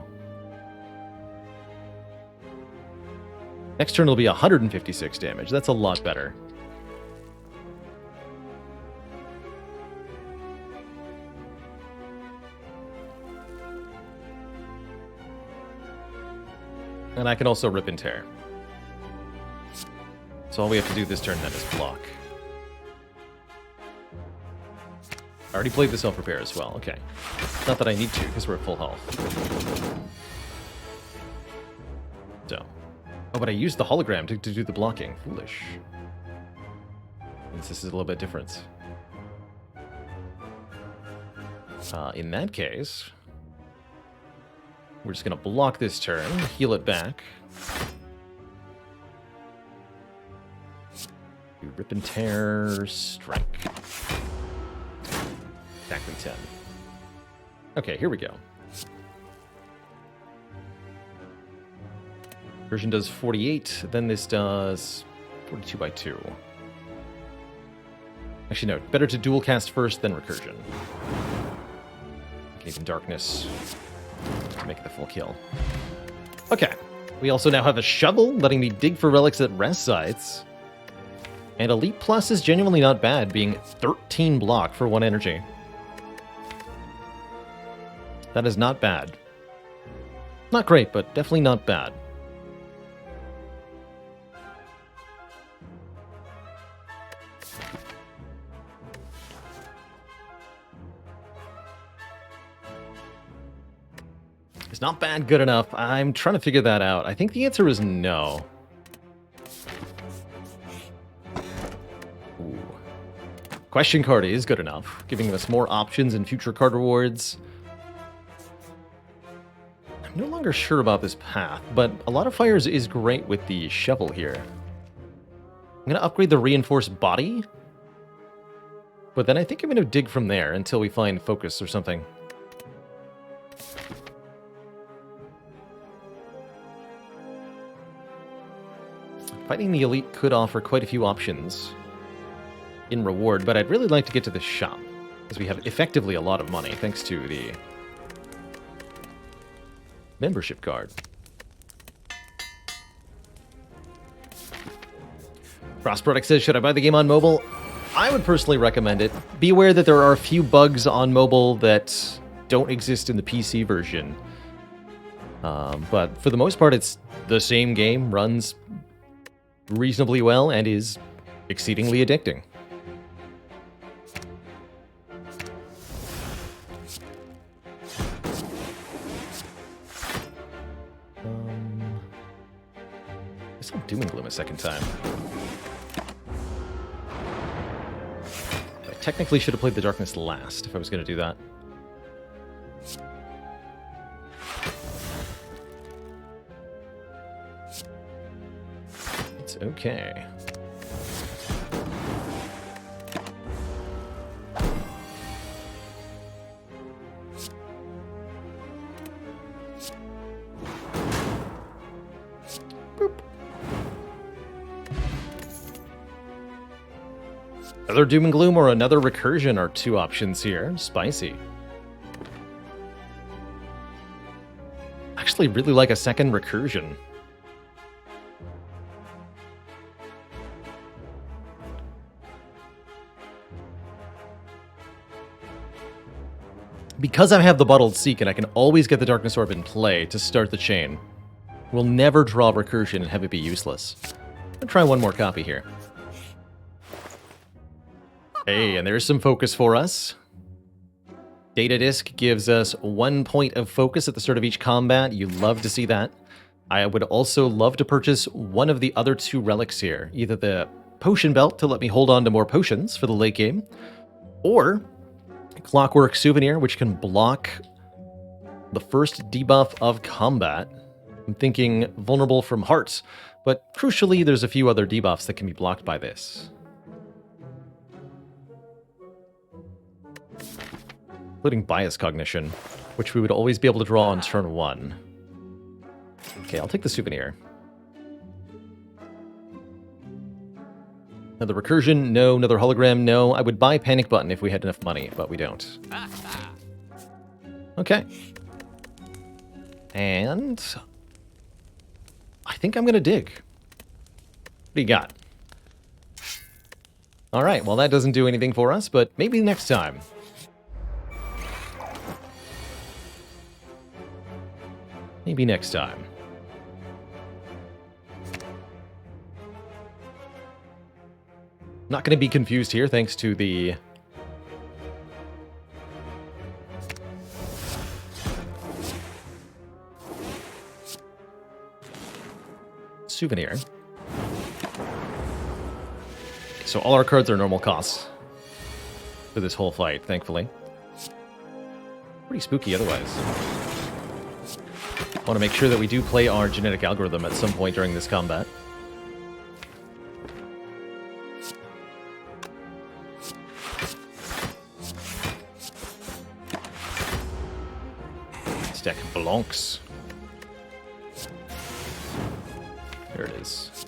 Next turn, it'll be 156 damage. That's a lot better. And I can also rip and tear. So all we have to do this turn then is block. I already played the self-repair as well. Okay. Not that I need to, because we're at full health. So. Oh, but I used the hologram to do the blocking. Foolish. Means this is a little bit different. In that case, we're just going to block this turn, heal it back. Do rip and tear, strike. Exactly 10. Okay, here we go. Recursion does 48, then this does 42 by 2. Actually, no, better to dual cast first, then Recursion. Okay, even Darkness to make it the full kill. Okay, we also now have a shovel, letting me dig for relics at rest sites. And Elite Plus is genuinely not bad, being 13 block for 1 energy. That is not bad. Not great, but definitely not bad. It's not bad good enough. I'm trying to figure that out. I think the answer is no. Ooh. Question card is good enough, giving us more options and future card rewards. I'm no longer sure about this path, but a lot of fires is great with the shovel here. I'm going to upgrade the reinforced body, but then I think I'm going to dig from there until we find focus or something. Fighting the elite could offer quite a few options in reward, but I'd really like to get to the shop, because we have effectively a lot of money thanks to the membership card. Frost Product says, should I buy the game on mobile? I would personally recommend it. Be aware that there are a few bugs on mobile that don't exist in the PC version. But for the most part, it's the same game, runs reasonably well, and is exceedingly addicting. I saw Doom and Gloom a second time. I technically should have played the Darkness last if I was going to do that. It's okay. Boop. Another Doom and Gloom or another Recursion are two options here. Spicy. Actually, actually really like a second recursion. Because I have the Bottled Seek and I can always get the Darkness Orb in play to start the chain, we'll never draw recursion and have it be useless. I'll try one more copy here. Hey, and there's some focus for us. Data Disc gives us 1 point of focus at the start of each combat. You love to see that. I would also love to purchase one of the other 2 relics here. Either the Potion Belt to let me hold on to more potions for the late game, or Clockwork Souvenir, which can block the first debuff of combat. I'm thinking vulnerable from hearts, but crucially, there's a few other debuffs that can be blocked by this. Including Bias Cognition, which we would always be able to draw on turn 1. Okay, I'll take the Souvenir. Another Recursion, no. Another Hologram, no. I would buy Panic Button if we had enough money, but we don't. Okay. And I think I'm going to dig. What do you got? All right, well, that doesn't do anything for us, but maybe next time. Maybe next time. Not going to be confused here, thanks to the Souvenir. So all our cards are normal costs for this whole fight, thankfully. Pretty spooky otherwise. I want to make sure that we do play our genetic algorithm at some point during this combat. Stack Blancs. There it is.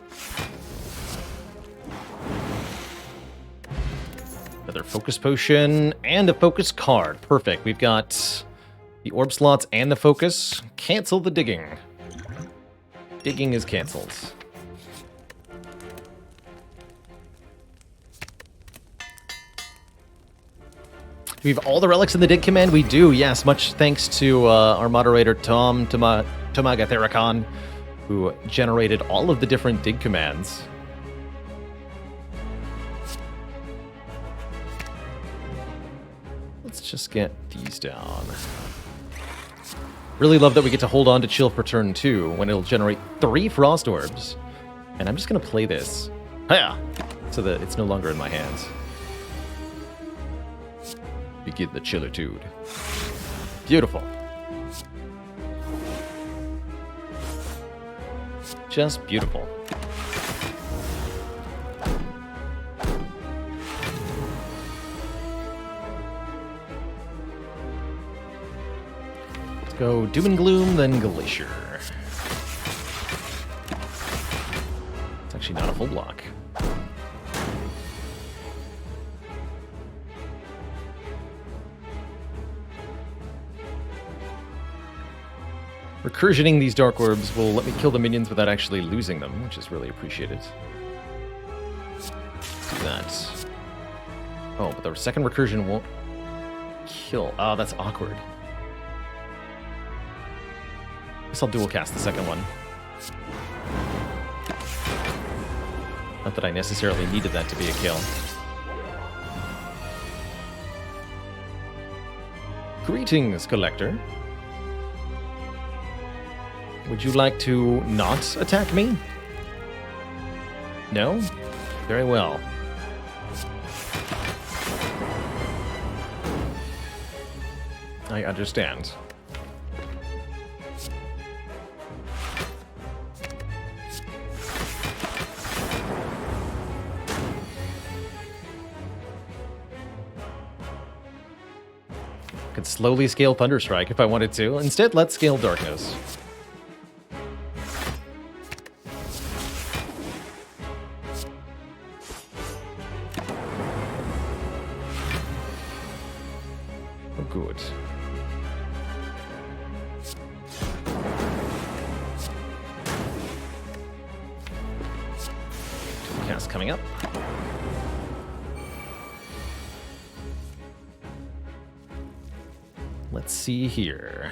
Another focus potion and a focus card. Perfect. We've got the orb slots and the focus. Cancel the digging. Digging is canceled. Do we have all the relics in the dig command? We do, yes. Much thanks to our moderator, Tom Tomagatherakan, who generated all of the different dig commands. Let's just get these down. Really love that we get to hold on to Chill for turn 2 when it'll generate 3 Frost Orbs. And I'm just going to play this. Hiya! So that it's no longer in my hands. Begin the Chillertude. Beautiful. Just beautiful. Let's go Doom and Gloom, then Glacier. It's actually not a full block. Recursioning these Dark Orbs will let me kill the minions without actually losing them, which is really appreciated. Let's do that. Oh, but the second recursion won't kill. Oh, that's awkward. Guess I'll dual cast the second one. Not that I necessarily needed that to be a kill. Greetings, Collector. Would you like to not attack me? No? Very well. I understand. Could slowly scale Thunderstrike if I wanted to. Instead, let's scale Darkness. coming up. Let's see here.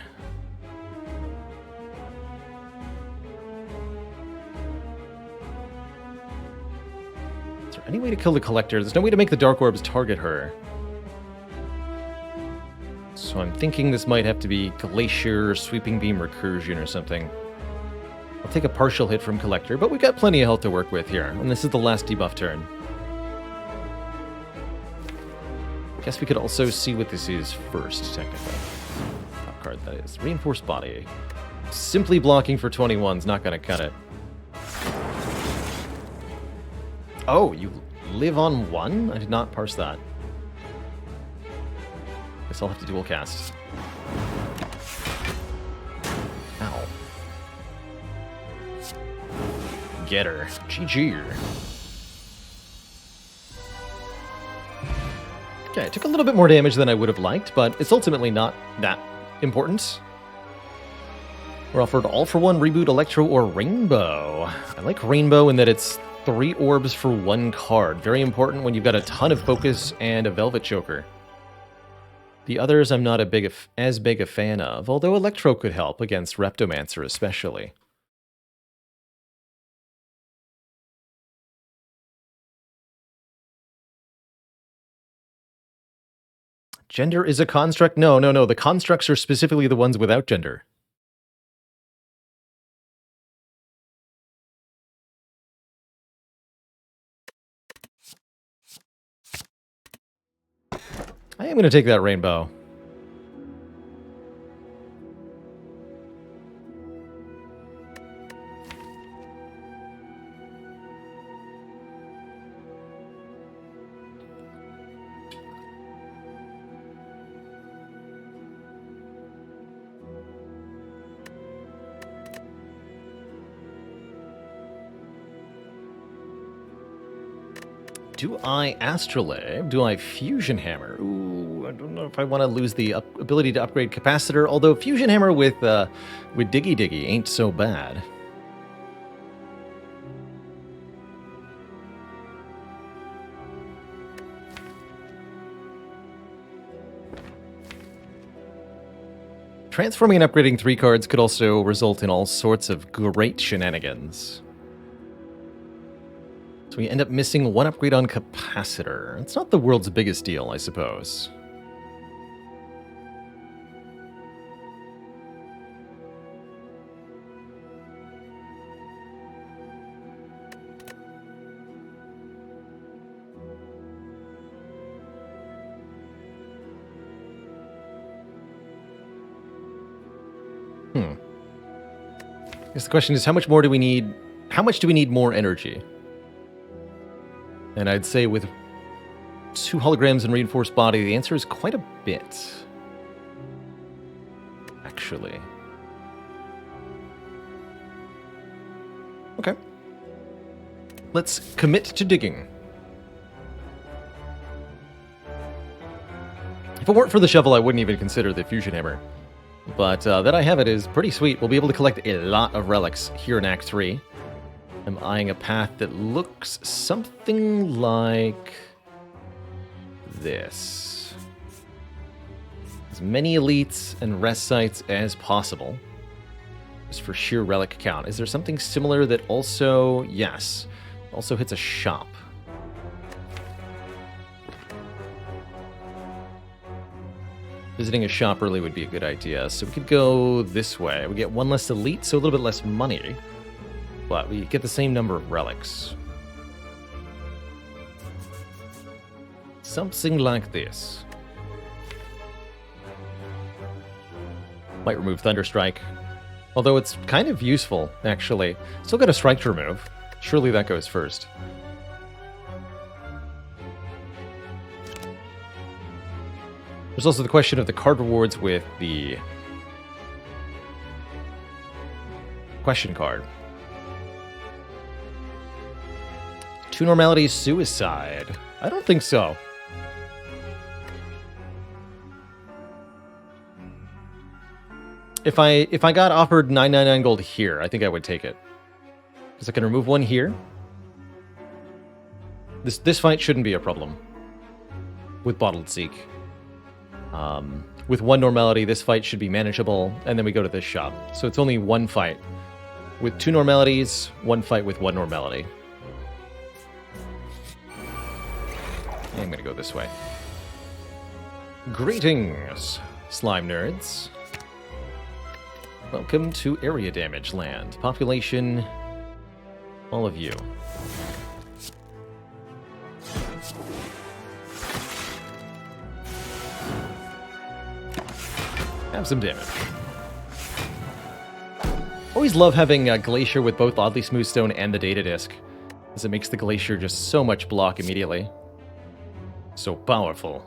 Is there any way to kill the Collector? There's no way to make the Dark Orbs target her. So I'm thinking this might have to be Glacier, Sweeping Beam, Recursion or something. I'll take a partial hit from Collector, but we've got plenty of health to work with here. And this is the last debuff turn. Guess we could also see what this is first, technically. Top card, that is. Reinforced Body. Simply blocking for 21's not going to cut it. Oh, you live on 1? I did not parse that. Guess I'll have to dual cast. Ow. Get her. GG. Okay, it took a little bit more damage than I would have liked, but it's ultimately not that important. We're offered All for One, Reboot, Electro, or Rainbow. I like Rainbow in that it's 3 orbs for 1 card. Very important when you've got a ton of focus and a Velvet Choker. The others I'm not as big a fan of, although Electro could help against Reptomancer especially. Gender is a construct? No. The constructs are specifically the ones without gender. I am going to take that Rainbow. Do I Astrolabe? Do I Fusion Hammer? Ooh, I don't know if I want to lose the ability to upgrade Capacitor, although Fusion Hammer with Diggy Diggy ain't so bad. Transforming and upgrading 3 cards could also result in all sorts of great shenanigans. So we end up missing 1 upgrade on Capacitor. It's not the world's biggest deal, I suppose. I guess the question is, how much more do we need? How much do we need more energy? And I'd say with 2 holograms and reinforced body, the answer is quite a bit. Actually. Okay. Let's commit to digging. If it weren't for the shovel, I wouldn't even consider the Fusion Hammer. But that I have it is pretty sweet. We'll be able to collect a lot of relics here in Act 3. I'm eyeing a path that looks something like this. As many elites and rest sites as possible, just for sheer relic count. Is there something similar that also, yes, also hits a shop? Visiting a shop really would be a good idea. So we could go this way. We get 1 less elite, so a little bit less money. But we get the same number of relics. Something like this. Might remove Thunderstrike. Although it's kind of useful, actually. Still got a strike to remove. Surely that goes first. There's also the question of the card rewards with the question card. 2 normalities suicide. I don't think so. If I got offered 999 gold here, I think I would take it. Because I can remove 1 here. This fight shouldn't be a problem with Bottled Seek. With one normality, this fight should be manageable, and then we go to this shop. So it's only one fight with two normalities, one fight with one normality. And I'm gonna go this way. Greetings, slime nerds. Welcome to Area Damage Land. Population, all of you. Have some damage. Always love having a Glacier with both Oddly Smooth Stone and the Data Disc, as it makes the Glacier just so much block immediately. So powerful.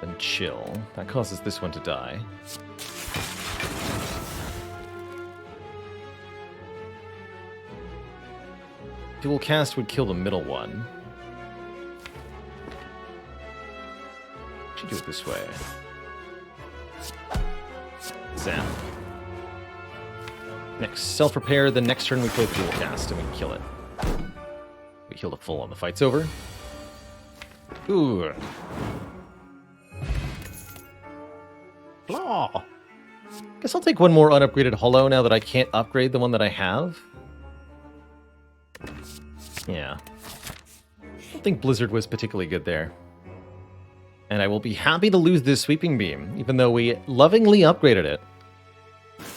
And chill. That causes this one to die. Dual cast would kill the middle one. Should do it this way. Zap. Next, self-repair. The next turn we play the dual cast and we kill it. We killed it full on. The fight's over. Ooh. Blah. Guess I'll take one more unupgraded holo now that I can't upgrade the one that I have. Yeah. I don't think Blizzard was particularly good there. And I will be happy to lose this Sweeping Beam, even though we lovingly upgraded it.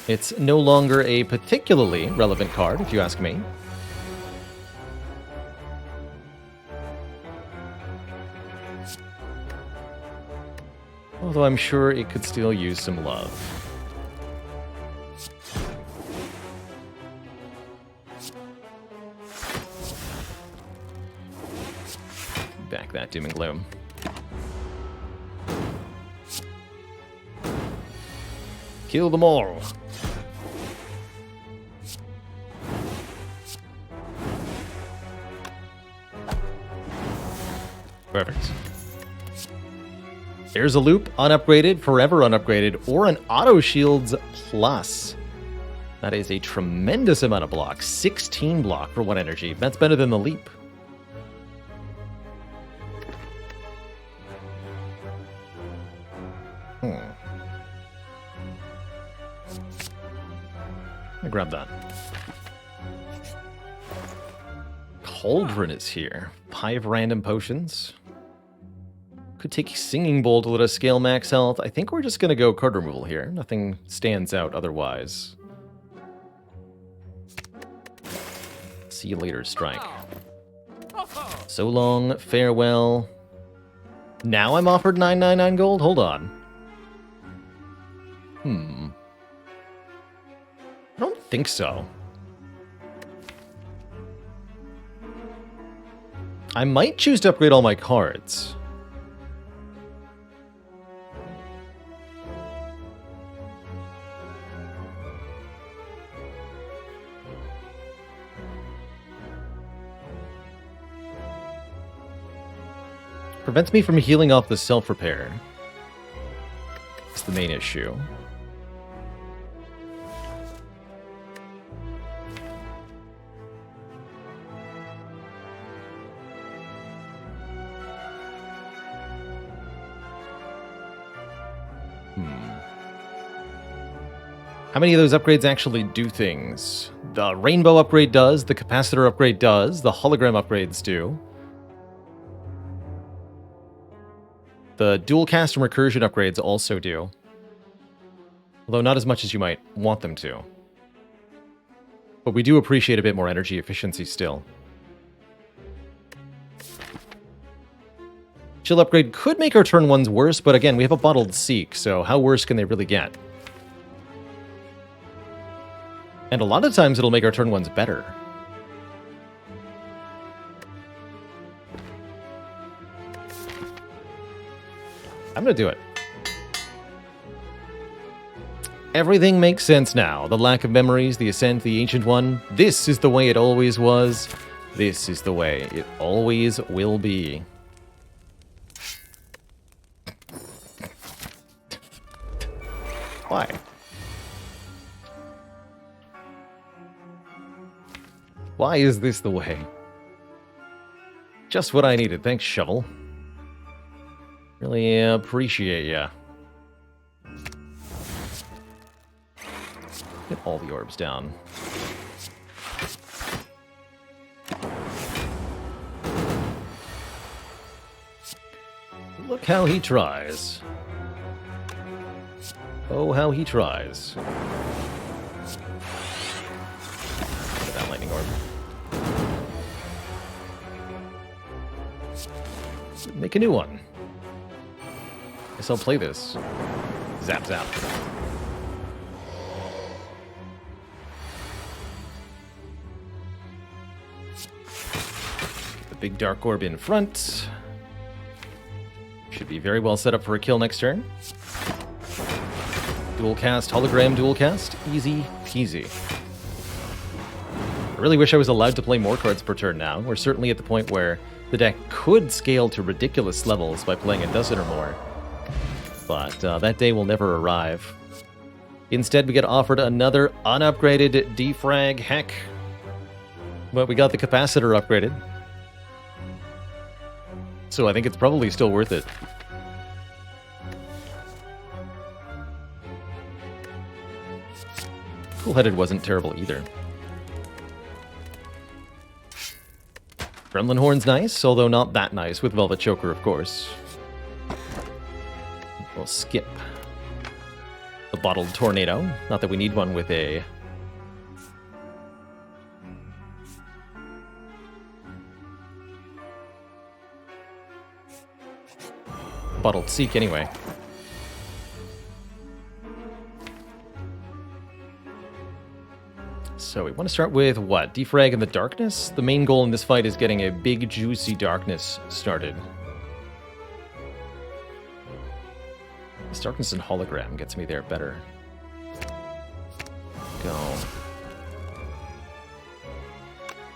It's no longer a particularly relevant card, if you ask me. Although I'm sure it could still use some love. Back that Doom and Gloom. Kill them all. Perfect. There's a loop, unupgraded, forever unupgraded, or an auto shields plus. That is a tremendous amount of block. 16 block for 1 energy. That's better than the leap. I grab that. Cauldron is here. 5 random potions. Could take Singing Bowl to let us scale max health. I think we're just going to go card removal here. Nothing stands out otherwise. See you later, Strike. So long, farewell. Now I'm offered 999 gold? Hold on. I don't think so. I might choose to upgrade all my cards. Prevents me from healing off the self-repair. It's the main issue. How many of those upgrades actually do things? The Rainbow upgrade does, the Capacitor upgrade does, the Hologram upgrades do. The Dual Cast and Recursion upgrades also do. Although not as much as you might want them to. But we do appreciate a bit more energy efficiency still. Chill upgrade could make our turn 1s worse, but again, we have a Bottled Seek, so how worse can they really get? And a lot of times it'll make our turn 1s better. I'm gonna do it. Everything makes sense now. The lack of memories, the ascent, the ancient one. This is the way it always was. This is the way it always will be. Why? Why is this the way? Just what I needed. Thanks, Shovel. Really appreciate ya. Get all the orbs down. Look how he tries. Oh, how he tries. Look at that lightning orb. Make a new one. Guess I'll play this. Zap, zap. Get the big dark orb in front. Should be very well set up for a kill next turn. Dual cast, hologram, dual cast. Easy peasy. I really wish I was allowed to play more cards per turn now. We're certainly at the point where the deck could scale to ridiculous levels by playing a dozen or more. But that day will never arrive. Instead, we get offered another unupgraded defrag heck. But we got the capacitor upgraded. So I think it's probably still worth it. Cool-headed wasn't terrible either. Gremlin Horn's nice, although not that nice with Velvet Choker, of course. We'll skip the Bottled Tornado. Not that we need one with a... Bottled Seek, anyway. So we want to start with what? Defrag in the darkness? The main goal in this fight is getting a big, juicy darkness started. This darkness and hologram gets me there better. Go.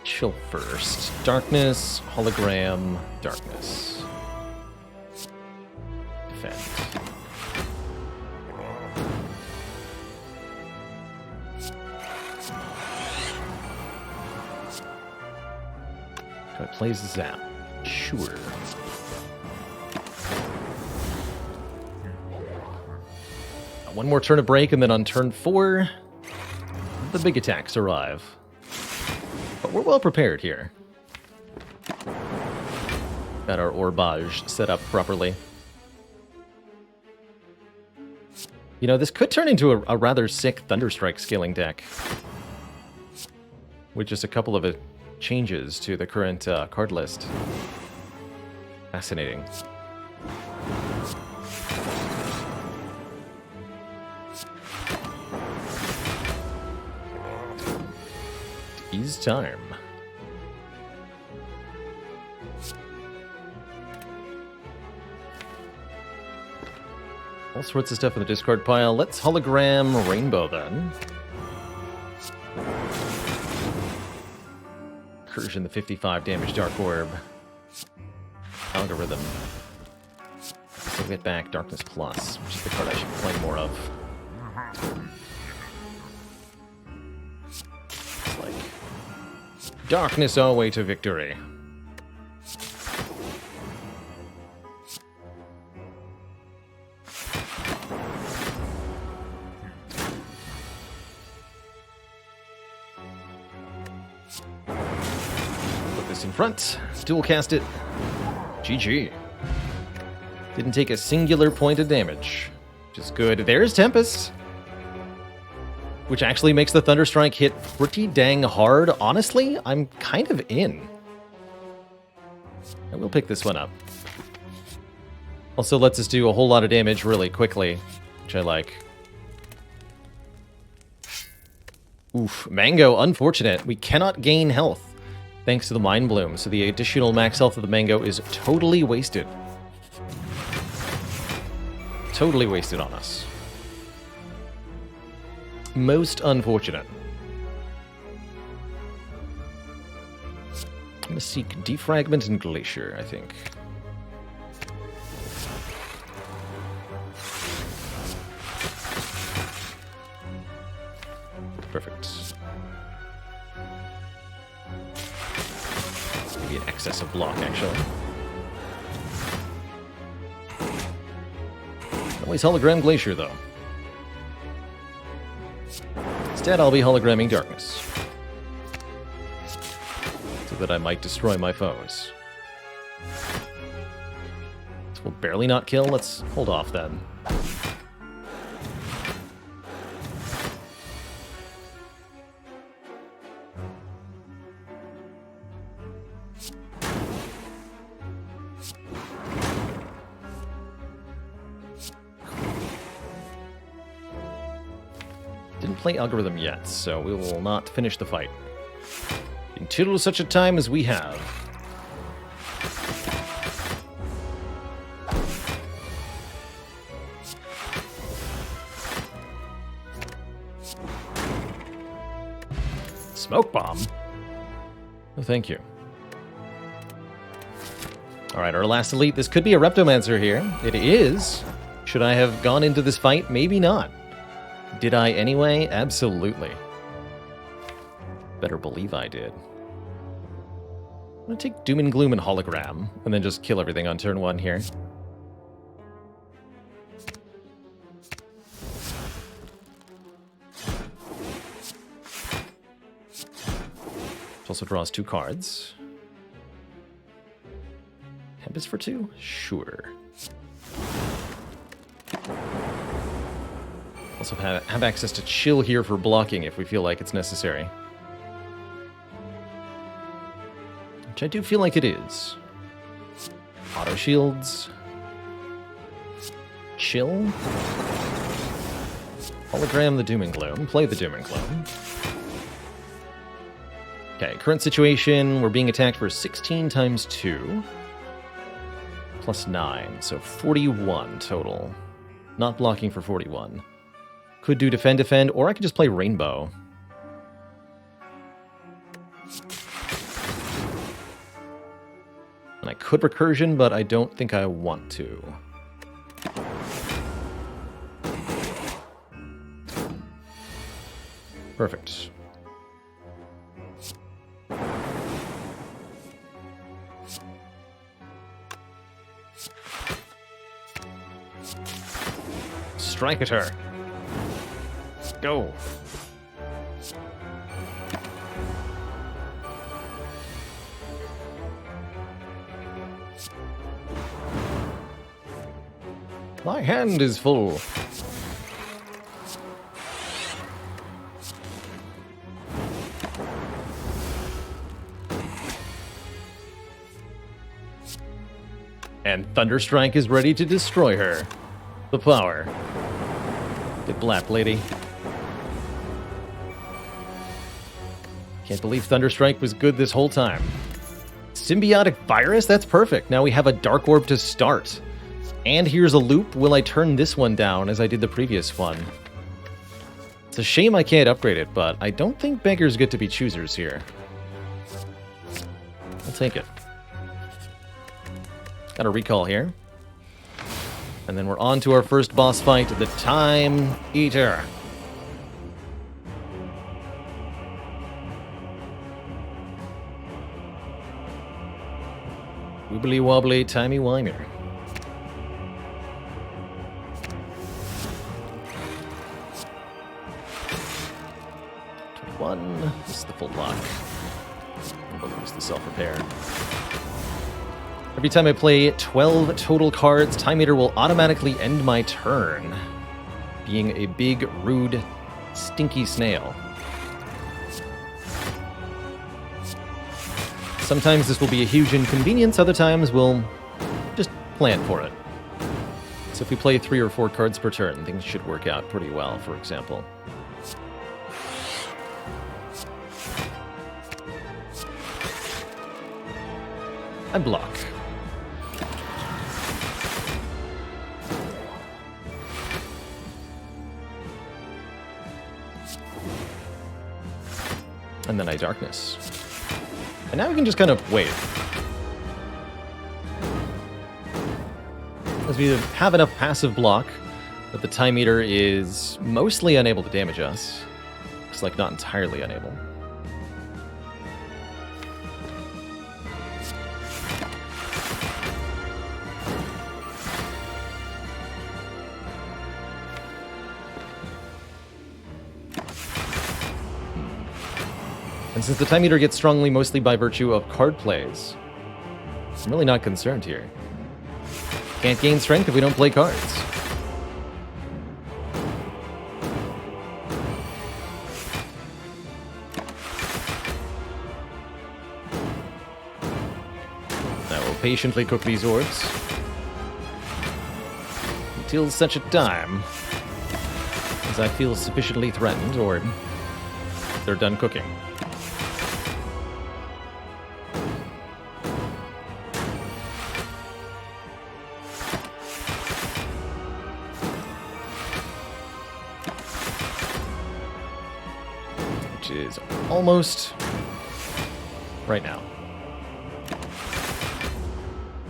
Chill first. Darkness, hologram, darkness. Defend. It plays Zap. Sure. One more turn of break, and then on turn 4, the big attacks arrive. But we're well prepared here. Got our Orbage set up properly. You know, this could turn into a rather sick Thunderstrike scaling deck. With just a couple of changes to the current card list. Fascinating. Ease time. All sorts of stuff in the discard pile. Let's hologram Rainbow then. Incursion, the 55 damage Dark Orb. Algorithm. So we get back Darkness Plus, which is the card I should play more of. It's like darkness our way to victory. In front, dual cast it. GG. Didn't take a singular point of damage, which is good. There's Tempest, which actually makes the Thunderstrike hit pretty dang hard. Honestly, I'm kind of in. I will pick this one up. Also lets us do a whole lot of damage really quickly, which I like. Oof, Mango, unfortunate. We cannot gain health thanks to the Mind Bloom, so the additional max health of the Mango is totally wasted. Totally wasted on us. Most unfortunate. I'm going to seek Defragment and Glacier, I think. Perfect. Maybe an excess of block, actually. Always hologram Glacier, though. Instead, I'll be hologramming Darkness. So that I might destroy my foes. This will barely not kill. Let's hold off, then. Didn't play Algorithm yet, so we will not finish the fight. Until such a time as we have. Smoke bomb? Oh, thank you. Alright, our last elite. This could be a Reptomancer here. It is. Should I have gone into this fight? Maybe not. Did I anyway? Absolutely. Better believe I did. I'm going to take Doom and Gloom and Hologram, and then just kill everything on turn 1 here. It also draws 2 cards. Tempest for 2? Sure. Also have access to Chill here for blocking if we feel like it's necessary. Which I do feel like it is. Auto shields. Chill. Hologram the Doom and Gloom. Play the Doom and Gloom. Okay, current situation, we're being attacked for 16 times 2. Plus 9, so 41 total. Not blocking for 41. Could do Defend, Defend, or I could just play Rainbow. And I could Recursion, but I don't think I want to. Perfect. Strike at her. Go. My hand is full. And Thunderstrike is ready to destroy her. The power. Get black, lady. Can't believe Thunderstrike was good this whole time. Symbiotic Virus? That's perfect. Now we have a Dark Orb to start. And here's a loop. Will I turn this one down as I did the previous one? It's a shame I can't upgrade it, but I don't think beggars get to be choosers here. I'll take it. Got a recall here. And then we're on to our first boss fight, the Time Eater. Wibbly wobbly, timey wimey. This is the full block. We'll use the self-repair. Every time I play 12 total cards, Time Eater will automatically end my turn, being a big, rude, stinky snail. Sometimes this will be a huge inconvenience, other times we'll just plan for it. So if we play 3 or 4 cards per turn, things should work out pretty well, for example. I block. And then I Darkness. And now we can just kind of wait. As we have enough passive block that the Time Eater is mostly unable to damage us. Looks like not entirely unable. And since the Time Eater gets strongly mostly by virtue of card plays, I'm really not concerned here. Can't gain strength if we don't play cards. I will patiently cook these orbs until such a time as I feel sufficiently threatened or they're done cooking. Is almost right now.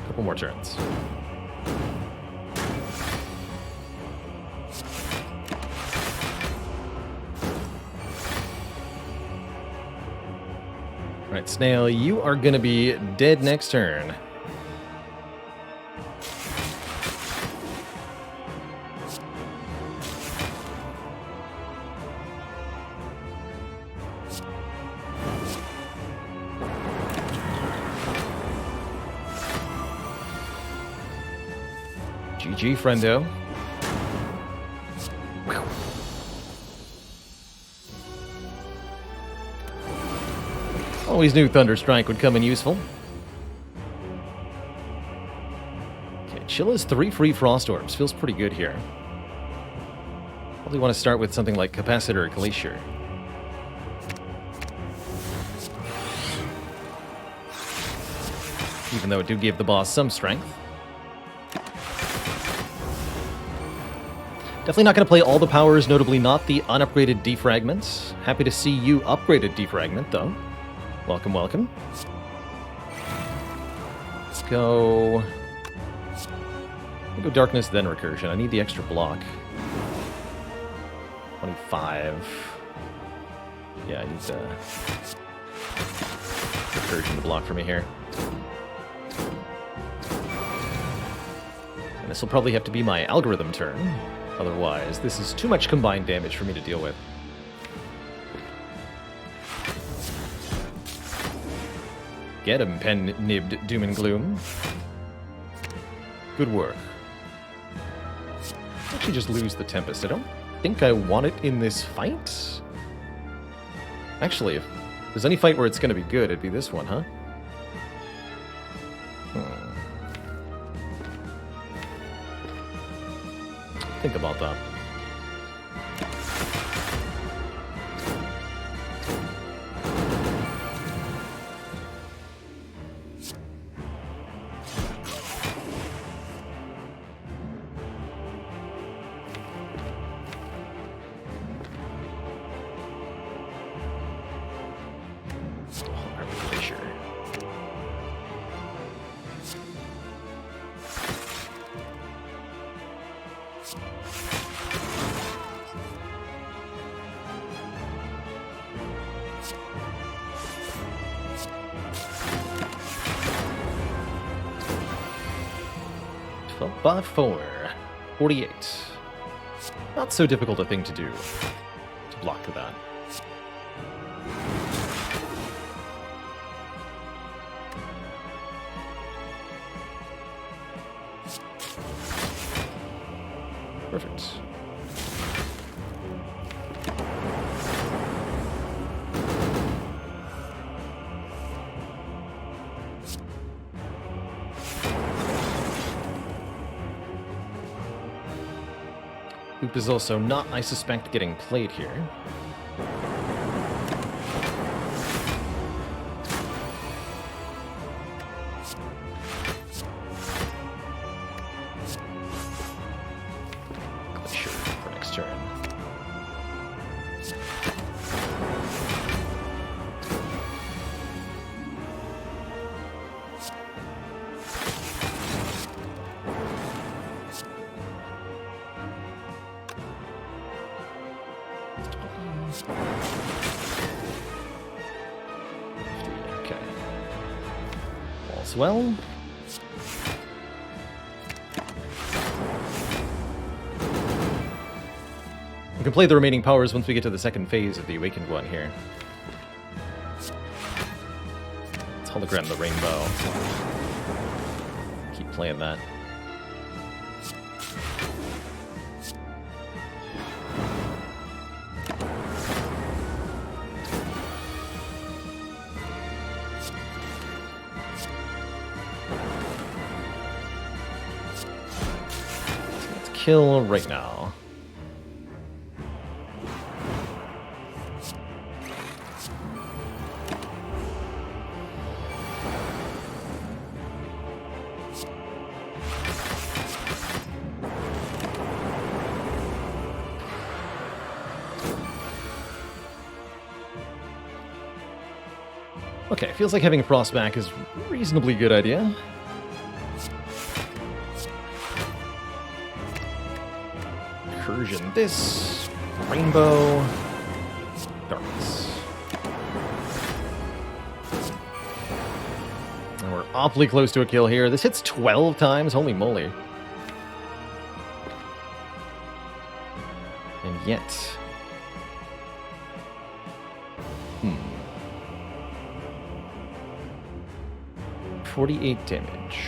Couple more turns. Alright, Snail, you are gonna be dead next turn. GG, friendo. Always knew Thunderstrike would come in useful. Okay, Chilla's 3 free Frost Orbs. Feels pretty good here. Probably want to start with something like Capacitor or Glacier. Even though it do give the boss some strength. Definitely not going to play all the powers, notably not the unupgraded Defragment. Happy to see you upgraded Defragment, though. Welcome, welcome. Let's go... I'll go Darkness, then Recursion. I need the extra block. 25. Yeah, I need Recursion to block for me here. And this will probably have to be my Algorithm turn. Otherwise, this is too much combined damage for me to deal with. Get him, pen-nibbed Doom and Gloom. Good work. Actually just lose the Tempest. I don't think I want it in this fight. Actually, if there's any fight where it's going to be good, it'd be this one, huh? Think about that. By 4. 48. Not so difficult a thing to do. To block for that. Perfect. Loop is also not, I suspect, getting played here. Glacier for next turn. Okay. All's well. We can play the remaining powers once we get to the second phase of the Awakened one here. Let's hologram the rainbow. Keep playing that. Let's kill right now. Okay, feels like having a frost back is a reasonably good idea. Incursion this. Rainbow. Darkness. And we're awfully close to a kill here. This hits 12 times. Holy moly. And yet... 48 damage.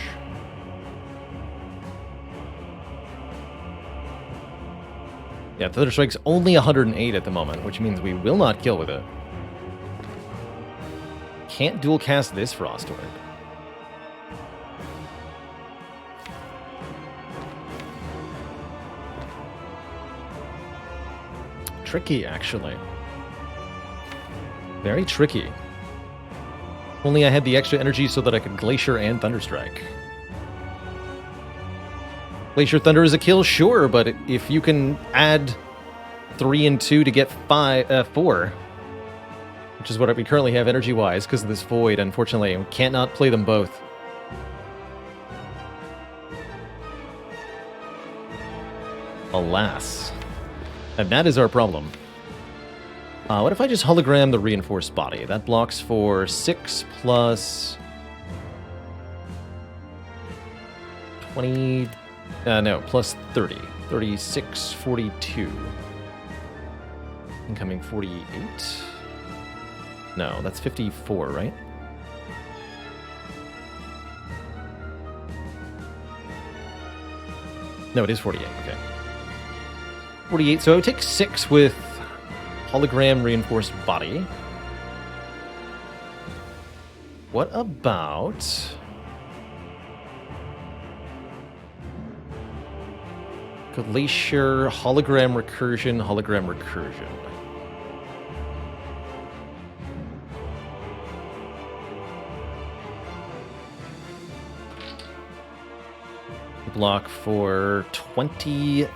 Yeah, Thunder Strike's only 108 at the moment, which means we will not kill with it. Can't dual cast this Frost Orb. Tricky, actually. Very tricky. Only I had the extra energy so that I could Glacier and Thunderstrike. Glacier Thunder is a kill, sure, but if you can add 3 and 2 to get 4, which is what we currently have energy-wise because of this Void, unfortunately, we cannot play them both. Alas. And that is our problem. What if I just hologram the Reinforced Body? That blocks for 6 plus... 20... no, plus 30. 36, 42. Incoming 48. No, that's 54, right? No, it is 48, okay. 48, so I would take 6 with hologram reinforced body. What about... Glacier, hologram recursion, hologram recursion. Block for 23,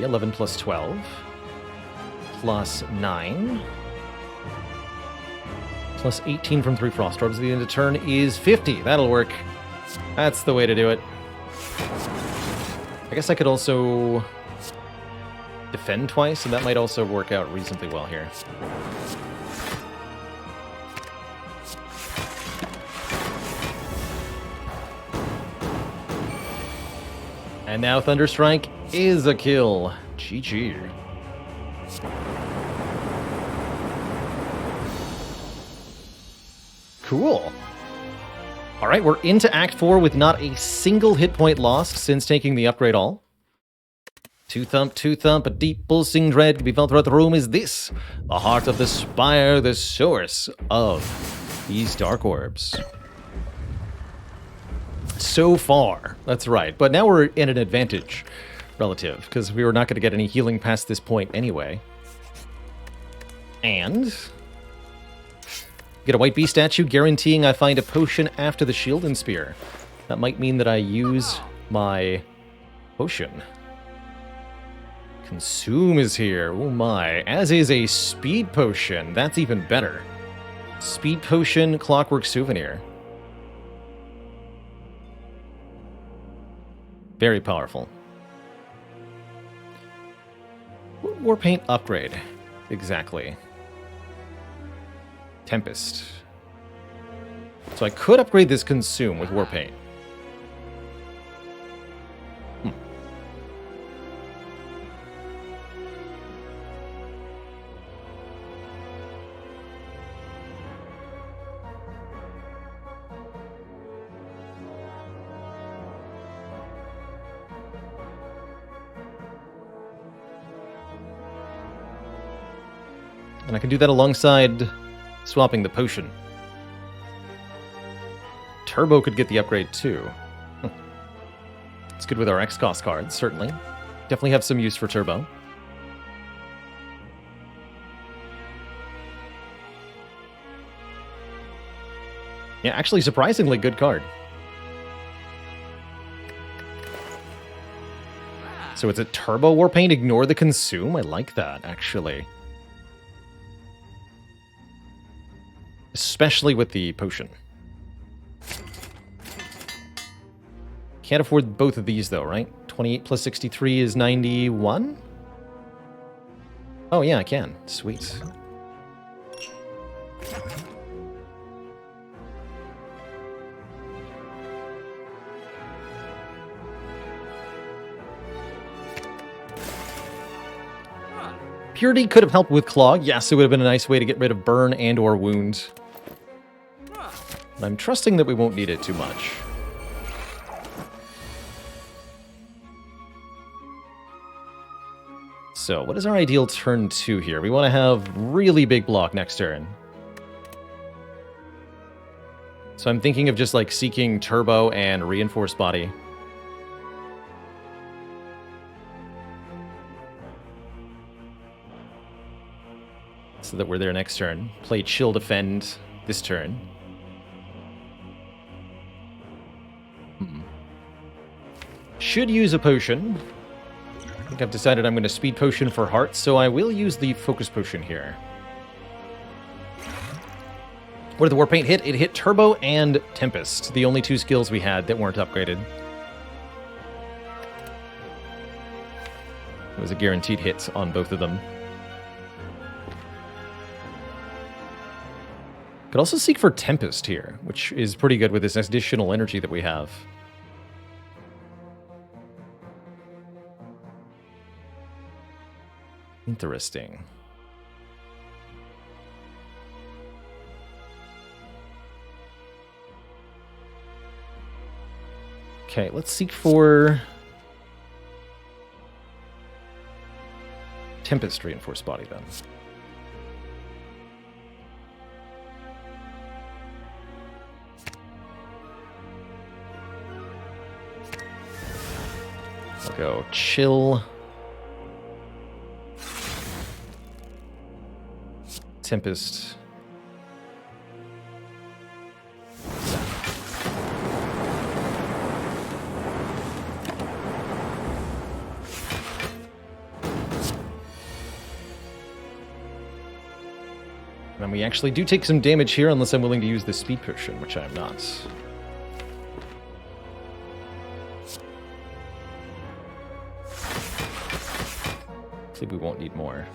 11 plus 12, plus 9, plus 18 from 3 Frost Orbs at the end of turn is 50. That'll work. That's the way to do it. I guess I could also defend twice, and that might also work out reasonably well here. And now Thunderstrike is a kill. GG. Cool. All right, we're into Act 4 with not a single hit point lost since taking the upgrade all. Two thump, a deep pulsing dread to be felt throughout the room is this. The heart of the Spire, the source of these dark orbs. So far, that's right. But now we're in an advantage relative, because we were not going to get any healing past this point anyway. And... get a white bee statue guaranteeing I find a potion after the shield and spear. That might mean that I use my potion. Consume is here. Oh my. As is a speed potion. That's even better. Speed potion, clockwork souvenir. Very powerful. Warpaint upgrade. Exactly. Tempest. So I could upgrade this Consume with Warpaint. And I can do that alongside swapping the potion. Turbo could get the upgrade too. It's good with our X-Cost cards, certainly. Definitely have some use for Turbo. Yeah, actually surprisingly good card. So it's a Turbo Warpaint, ignore the Consume? I like that, actually. Especially with the potion. Can't afford both of these, though, right? 28 plus 63 is 91? Oh, yeah, I can. Sweet. Purity could have helped with Clog. Yes, it would have been a nice way to get rid of burn and or wound. But I'm trusting that we won't need it too much. So, what is our ideal turn 2 here? We want to have really big block next turn. So I'm thinking of just like seeking Turbo and Reinforced Body. So that we're there next turn. Play Chill Defend this turn. Should use a potion. I think I've decided I'm going to speed potion for hearts, so I will use the focus potion here. What did the Warpaint hit? It hit Turbo and Tempest, the only two skills we had that weren't upgraded. It was a guaranteed hit on both of them. Could also seek for Tempest here, which is pretty good with this additional energy that we have. Interesting. Okay, let's seek for Tempest Reinforced Body then. We'll go Chill. Tempest. And we actually do take some damage here unless I'm willing to use the speed potion, which I am not. Hopefully we won't need more.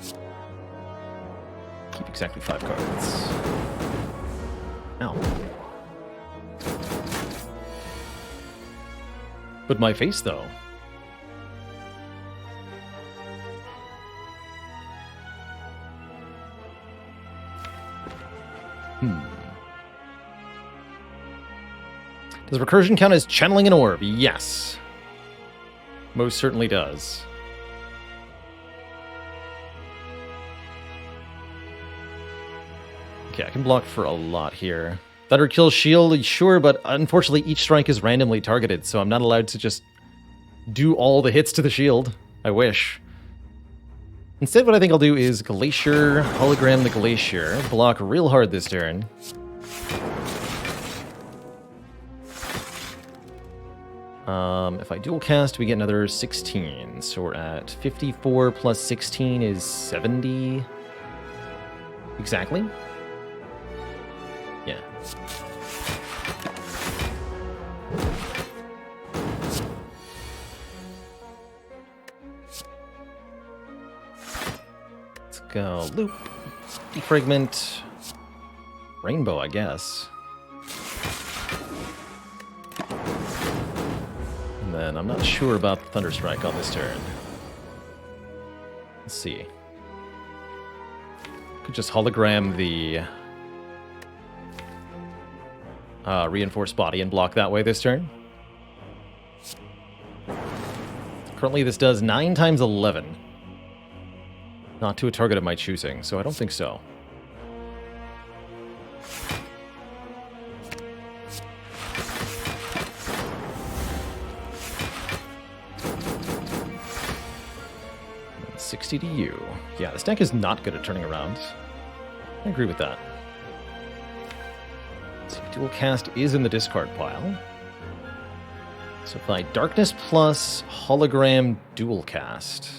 Keep exactly 5 cards. Ow. But my face, though. Does recursion count as channeling an orb? Yes. Most certainly does. Okay, I can block for a lot here. Thunder kills shield, sure, but unfortunately each strike is randomly targeted, so I'm not allowed to just do all the hits to the shield. I wish. Instead, what I think I'll do is Glacier, hologram the Glacier, block real hard this turn. If I dual cast, we get another 16, so we're at 54 plus 16 is 70. Exactly? Yeah. Let's go loop, defragment, rainbow, I guess. And then I'm not sure about the Thunderstrike on this turn. Let's see. Could just hologram the reinforced body and block that way this turn. Currently this does 9 times 11. Not to a target of my choosing, so I don't think so. And 60 to you. Yeah, this deck is not good at turning around. I agree with that. So dual cast is in the discard pile. So if I Darkness plus Hologram dual cast.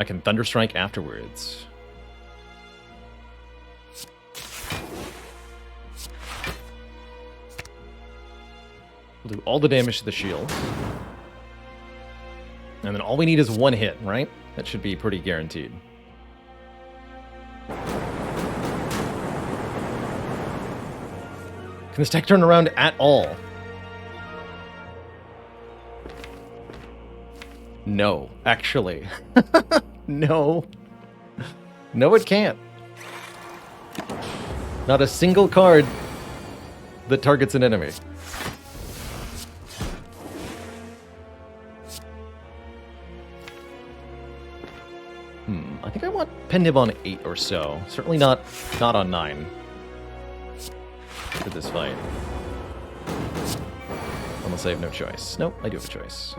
I can Thunderstrike afterwards. We'll do all the damage to the shield. And then all we need is one hit, right? That should be pretty guaranteed. Can this deck turn around at all? No, actually. No. No, it can't. Not a single card that targets an enemy. I think I want Pendiv on 8 or so. Certainly not on 9. For this fight. Unless I have no choice. Nope, I do have a choice.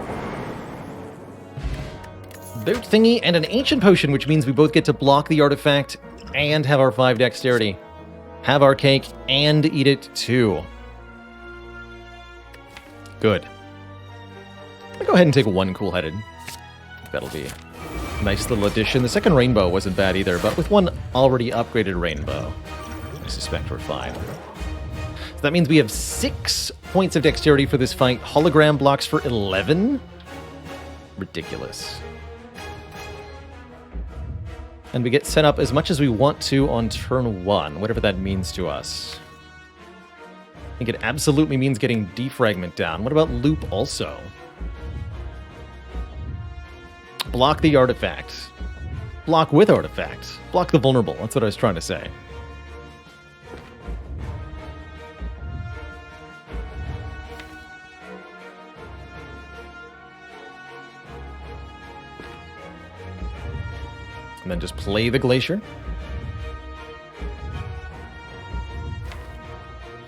Boot thingy and an ancient potion, which means we both get to block the artifact and have our 5 dexterity. Have our cake and eat it too. Good. I'll go ahead and take 1 cool-headed. That'll be a nice little addition. The second rainbow wasn't bad either, but with 1 already upgraded rainbow, I suspect we're fine. So that means we have 6 points of dexterity for this fight. Hologram blocks for 11? Ridiculous. And we get set up as much as we want to on turn 1, whatever that means to us. I think it absolutely means getting defragment down. What about loop also? Block the artifact. Block with artifact. Block the vulnerable. That's what I was trying to say. And then just play the Glacier.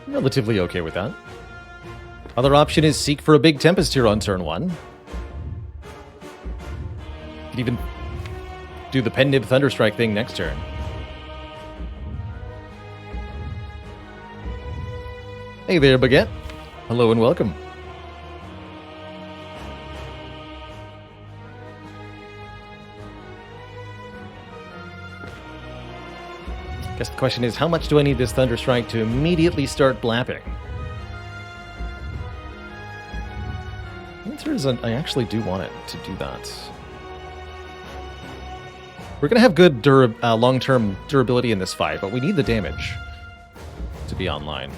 Relatively okay with that. Other option is seek for a big Tempest here on turn 1. Could even do the Pendiv Thunderstrike thing next turn. Hey there, Baguette. Hello and welcome. Guess the question is, how much do I need this Thunderstrike to immediately start blapping? The answer is I actually do want it to do that. We're going to have good long-term durability in this fight, but we need the damage to be online.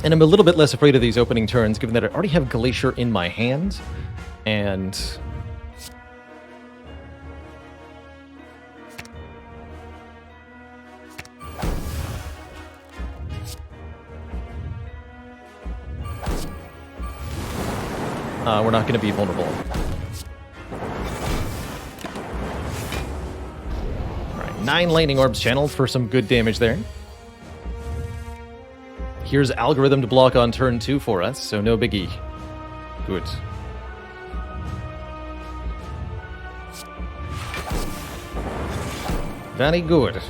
And I'm a little bit less afraid of these opening turns, given that I already have Glacier in my hand, and we're not going to be vulnerable. Alright, 9 Lightning Orbs channeled for some good damage there. Here's Algorithm to block on turn 2 for us, so no biggie. Good. Very good.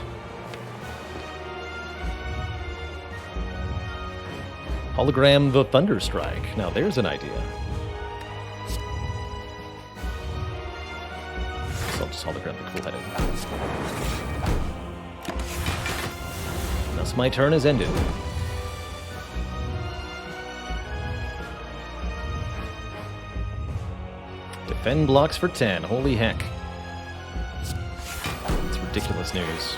Hologram the Thunderstrike. Now there's an idea. So I'll just hologram the cool-headed. Thus my turn is ended. Defend blocks for 10. Holy heck. It's ridiculous news.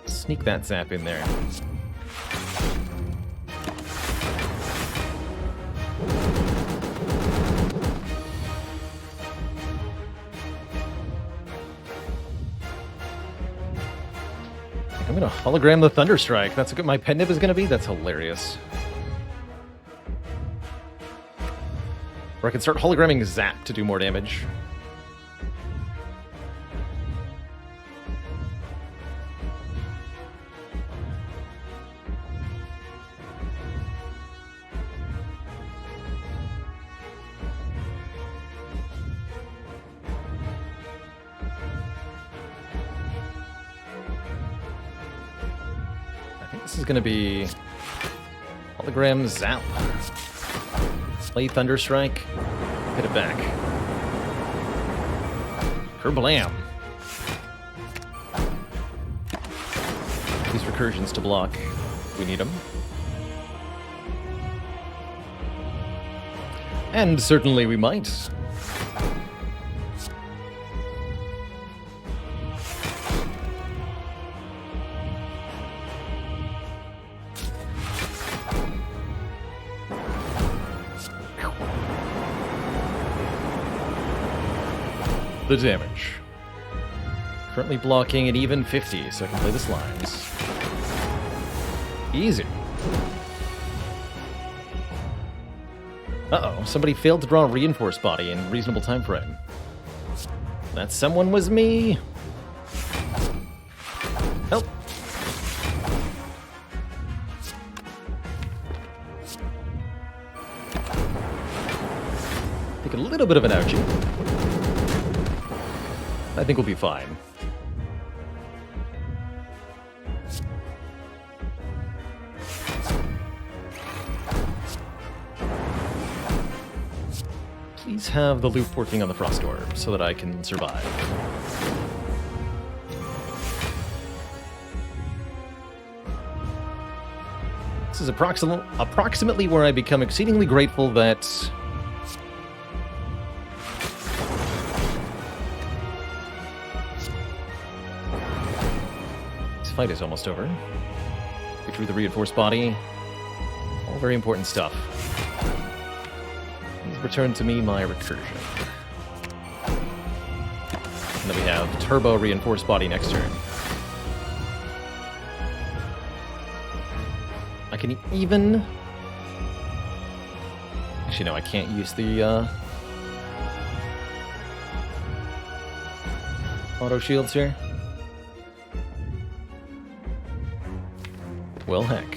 Sneak that zap in there. I'm gonna hologram the Thunderstrike. That's what my pen nib is gonna be? That's hilarious. Or I can start hologramming Zap to do more damage. I think this is going to be hologram Zap. Play Thunderstrike, hit it back. Kerblam. These recursions to block. We need them. And certainly we might. The damage. Currently blocking at even 50, so I can play the slimes. Easy. Uh-oh, somebody failed to draw a reinforced body in reasonable time frame. That someone was me. Help. Take a little bit of an ouchie. I think we'll be fine. Please have the loop working on the Frost Orb so that I can survive. This is approximately where I become exceedingly grateful that fight is almost over. Get through the reinforced body. All very important stuff. Please return to me my recursion. And then we have turbo reinforced body next turn. I can even... Actually, no, I can't use the auto shields here. Well, heck.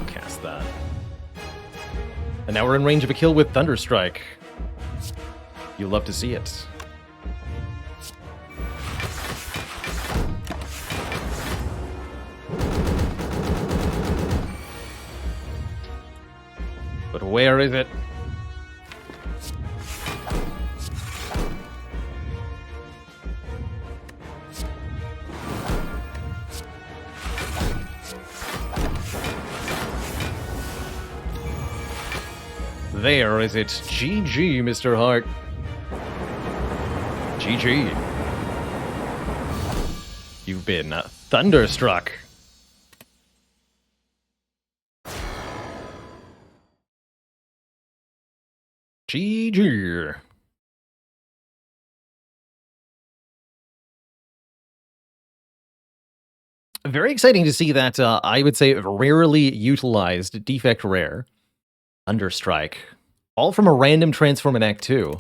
Cast that. And now we're in range of a kill with Thunderstrike. You'll love to see it. But where is it? There is it. GG, Mr. Hart. GG. You've been thunderstruck. GG. Very exciting to see that, I would say, rarely utilized defect rare, Thunderstrike, all from a random transform in Act 2.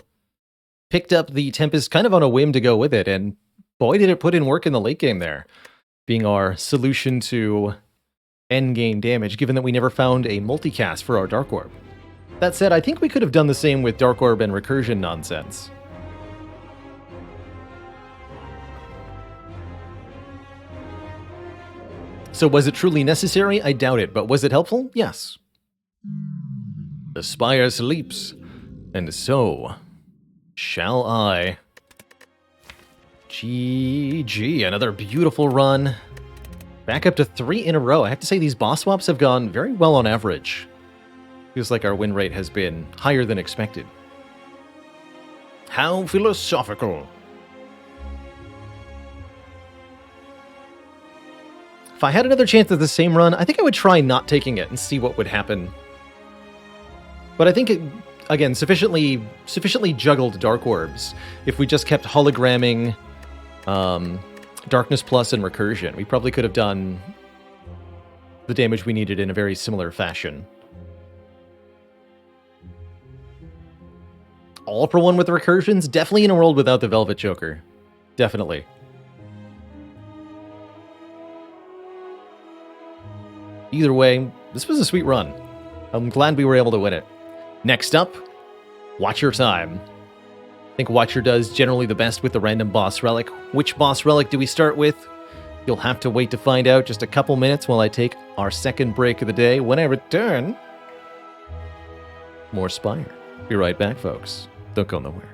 Picked up the Tempest kind of on a whim to go with it, and boy did it put in work in the late game there, being our solution to endgame damage, given that we never found a multicast for our Dark Orb. That said, I think we could have done the same with Dark Orb and Recursion nonsense. So was it truly necessary? I doubt it, but was it helpful? Yes. The Spire sleeps, and so shall I. GG, another beautiful run. Back up to 3 in a row. I have to say these boss swaps have gone very well on average. Feels like our win rate has been higher than expected. How philosophical. If I had another chance at the same run, I think I would try not taking it and see what would happen. But I think, again, sufficiently juggled Dark Orbs. If we just kept hologramming Darkness Plus and Recursion, we probably could have done the damage we needed in a very similar fashion. All for one with the Recursions? Definitely in a world without the Velvet Joker. Definitely. Either way, this was a sweet run. I'm glad we were able to win it. Next up, Watcher time. I think Watcher does generally the best with the random boss relic. Which boss relic do we start with? You'll have to wait to find out just a couple minutes while I take our second break of the day. When I return, more Spire. Be right back, folks. Don't go nowhere.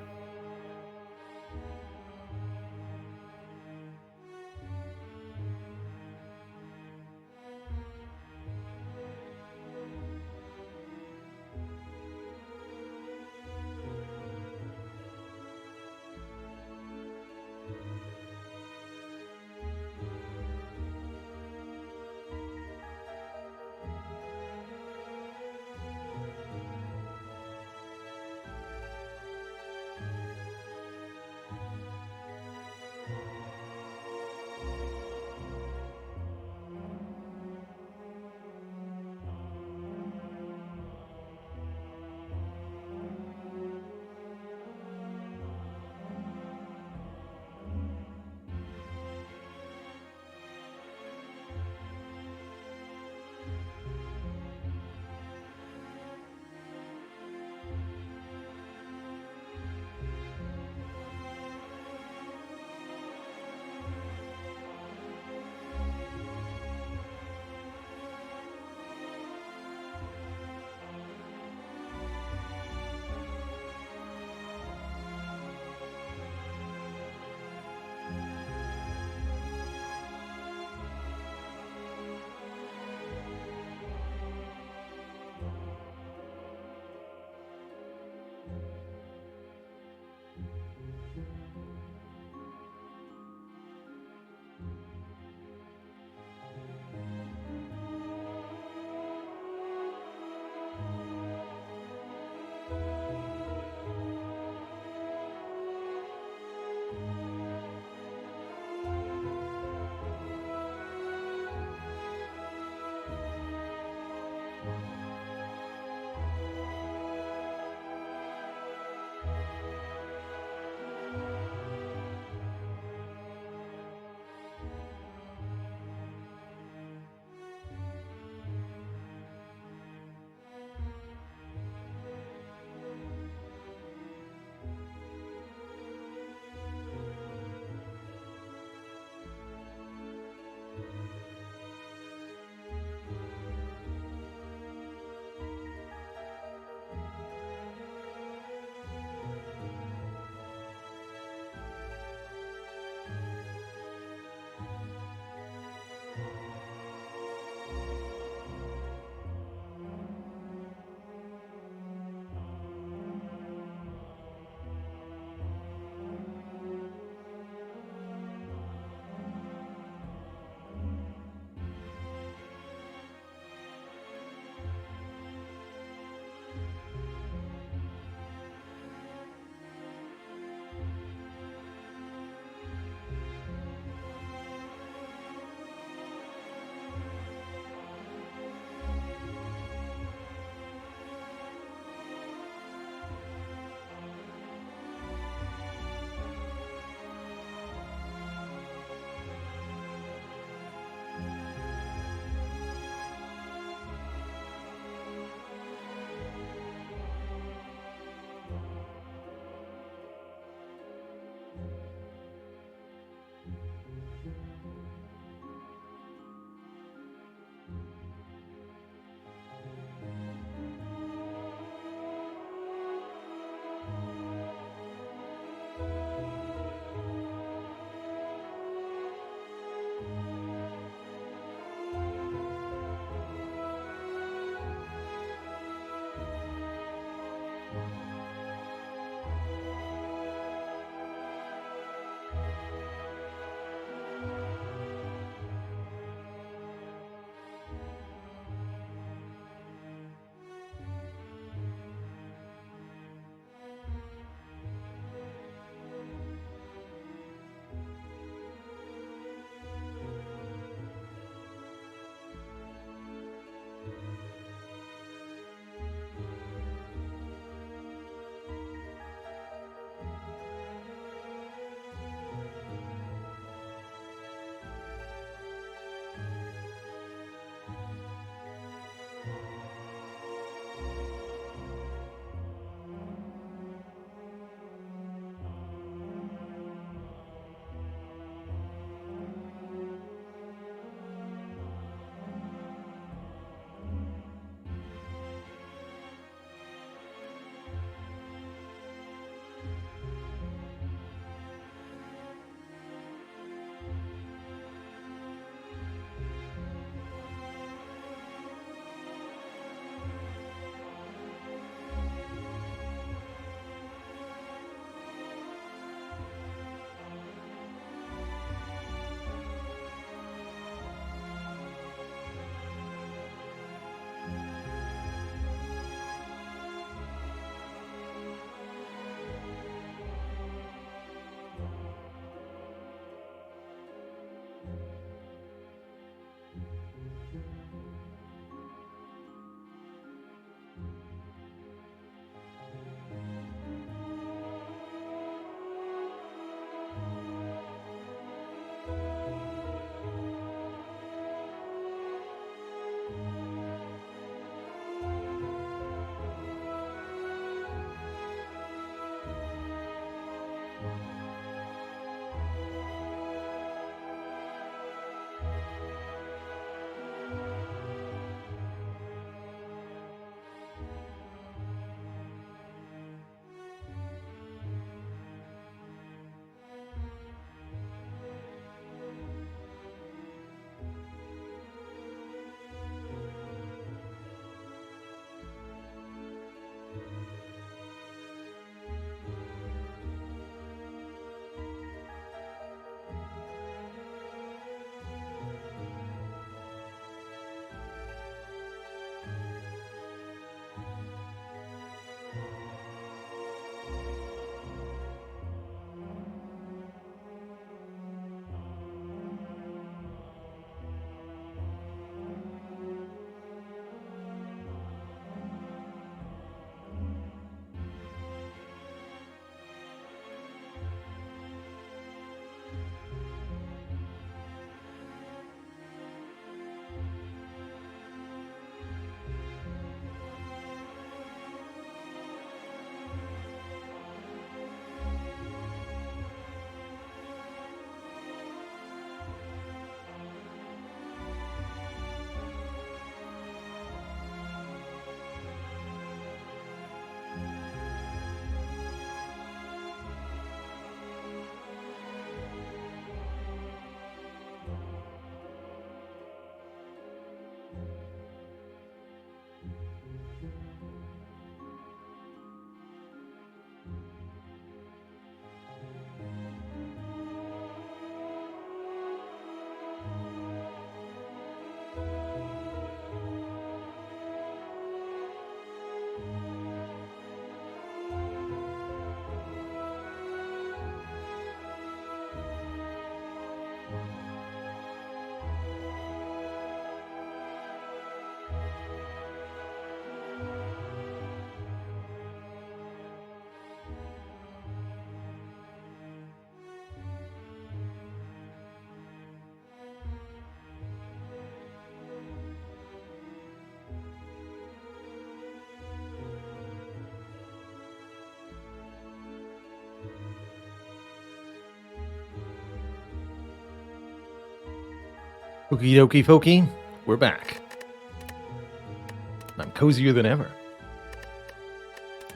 Okie dokie folky, we're back. I'm cozier than ever.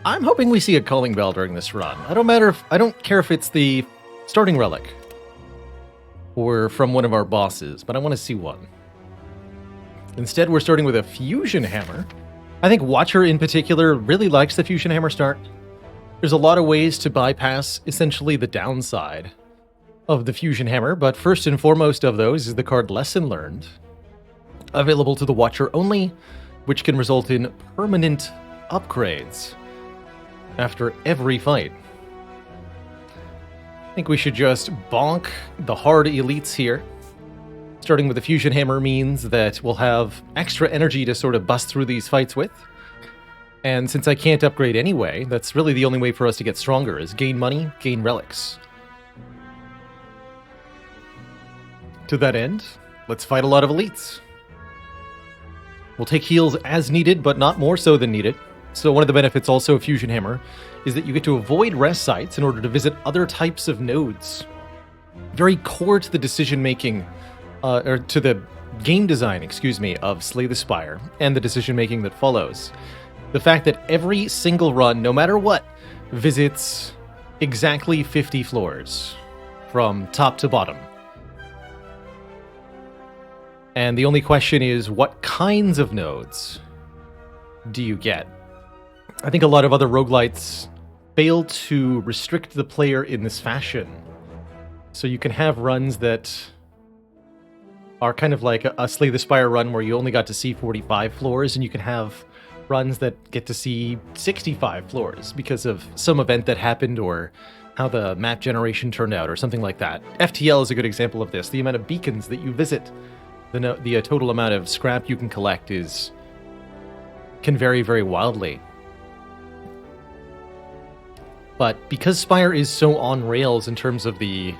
I'm hoping we see a calling bell during this run. I don't care if it's the starting relic or from one of our bosses, but I want to see one. Instead, we're starting with a fusion hammer. I think Watcher in particular really likes the fusion hammer start. There's a lot of ways to bypass essentially the downside of the fusion hammer, but first and foremost of those is the card Lesson Learned, available to the Watcher only, which can result in permanent upgrades after every fight. I think we should just bonk the hard elites here. Starting with the fusion hammer means that we'll have extra energy to sort of bust through these fights with. And since I can't upgrade anyway, that's really the only way for us to get stronger, is gain money, gain relics. To that end, let's fight a lot of elites. We'll take heals as needed, but not more so than needed. So one of the benefits also of Fusion Hammer is that you get to avoid rest sites in order to visit other types of nodes. Very core to the decision-making, or to the game design, of Slay the Spire, and the decision-making that follows. The fact that every single run, no matter what, visits exactly 50 floors, from top to bottom. And the only question is, what kinds of nodes do you get? I think a lot of other roguelites fail to restrict the player in this fashion. So you can have runs that are kind of like a Slay the Spire run where you only got to see 45 floors, and you can have runs that get to see 65 floors because of some event that happened or how the map generation turned out or something like that. FTL is a good example of this. The amount of beacons that you visit, the total amount of scrap you can collect can vary very wildly. But because Spire is so on rails in terms of the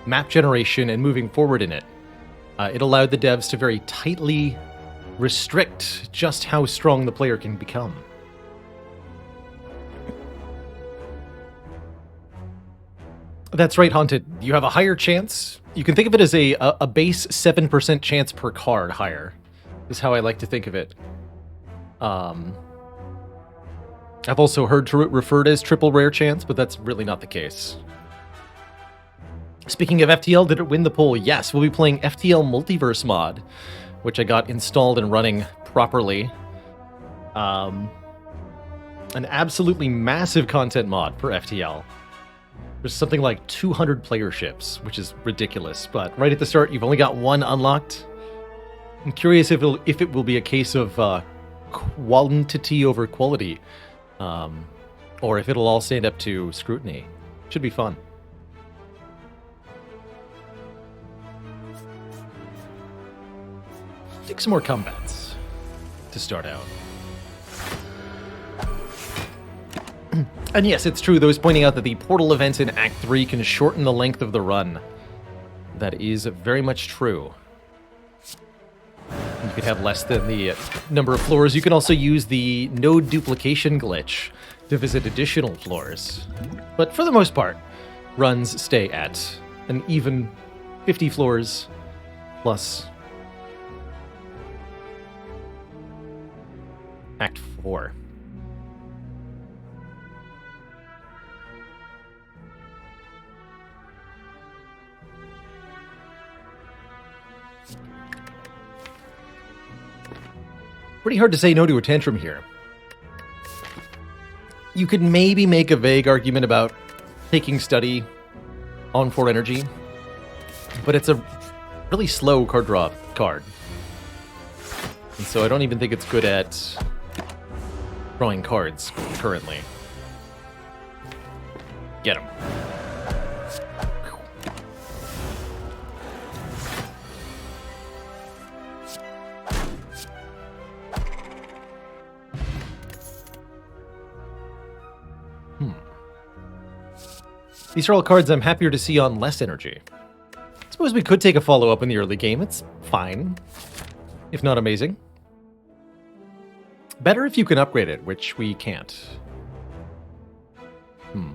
map generation and moving forward in it, it allowed the devs to very tightly restrict just how strong the player can become. That's right, Haunted. You have a higher chance. You can think of it as a base 7% chance per card higher, is how I like to think of it. I've also heard it referred as triple rare chance, but that's really not the case. Speaking of FTL, did it win the poll? Yes, we'll be playing FTL Multiverse mod, which I got installed and running properly. An absolutely massive content mod for FTL. There's something like 200 player ships, which is ridiculous. But right at the start, you've only got one unlocked. I'm curious if it will be a case of quantity over quality, or if it'll all stand up to scrutiny. Should be fun. Take some more combats to start out. And yes, it's true, those pointing out that the portal events in Act 3 can shorten the length of the run. That is very much true. You could have less than the number of floors. You can also use the node duplication glitch to visit additional floors. But for the most part, runs stay at an even 50 floors plus Act 4. Pretty hard to say no to a tantrum here. You could maybe make a vague argument about taking study on 4 energy, but it's a really slow card draw card. And so I don't even think it's good at drawing cards currently. Get him. These are all cards I'm happier to see on less energy. I suppose we could take a follow-up in the early game. It's fine, if not amazing. Better if you can upgrade it, which we can't. I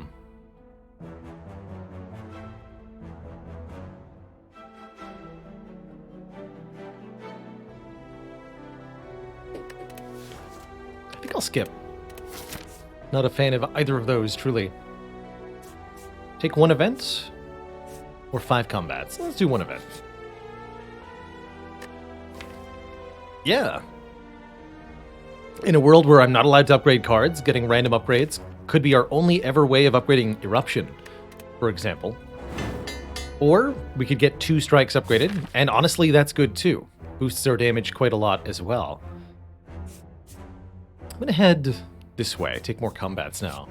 think I'll skip. Not a fan of either of those, truly. Take 1 event or 5 combats. Let's do 1 event. Yeah. In a world where I'm not allowed to upgrade cards, getting random upgrades could be our only ever way of upgrading Eruption, for example. Or we could get 2 strikes upgraded, and honestly, that's good too. Boosts our damage quite a lot as well. I'm gonna head this way, take more combats now.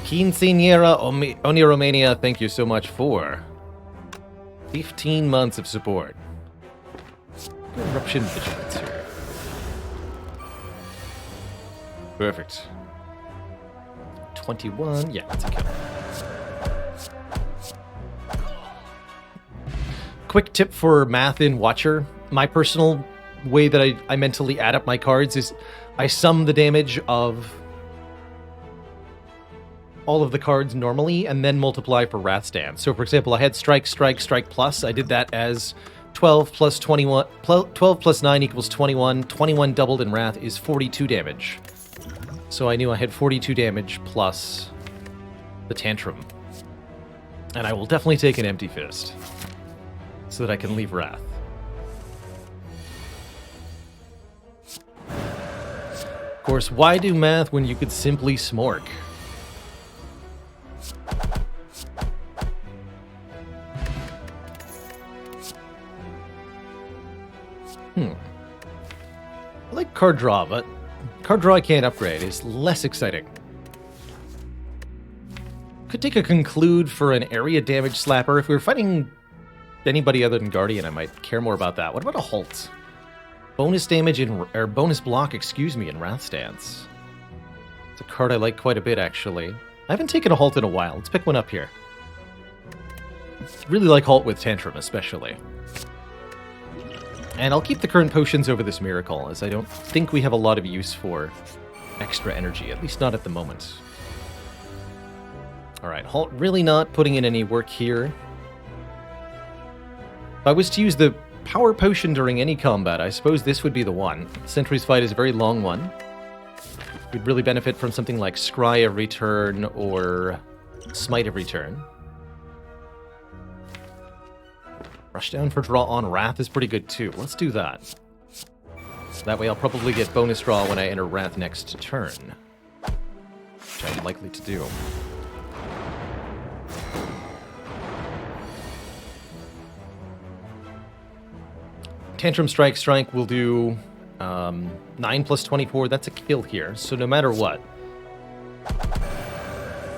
Quinceañera Oni Romania, thank you so much for 15 months of support. Eruption Vigilance here. Perfect. 21, yeah, that's okay. Quick tip for math in Watcher. My personal way that I mentally add up my cards is I sum the damage of all of the cards normally, and then multiply for Wrath Stance. So for example, I had Strike, Strike, Strike Plus. I did that as 12 plus 21, 12 plus 9 equals 21. 21 doubled in Wrath is 42 damage. So I knew I had 42 damage plus the Tantrum. And I will definitely take an Empty Fist so that I can leave Wrath. Of course, why do math when you could simply smork? I like card draw, but card draw I can't upgrade is less exciting. Could take a conclude for an area damage slapper. If we were fighting anybody other than Guardian, I might care more about that. What about a halt? Bonus damage or bonus block, excuse me, in Wrath Stance. It's a card I like quite a bit, actually. I haven't taken a halt in a while. Let's pick one up here. Really like halt with Tantrum, especially. And I'll keep the current potions over this miracle, as I don't think we have a lot of use for extra energy, at least not at the moment. Alright, Halt really not putting in any work here. If I was to use the power potion during any combat, I suppose this would be the one. Sentry's Fight is a very long one. We'd really benefit from something like Scry every turn or Smite every turn. Rushdown for draw on Wrath is pretty good too. Let's do that. That way I'll probably get bonus draw when I enter Wrath next turn, which I'm likely to do. Tantrum Strike will do 9 plus 24. That's a kill here, so no matter what.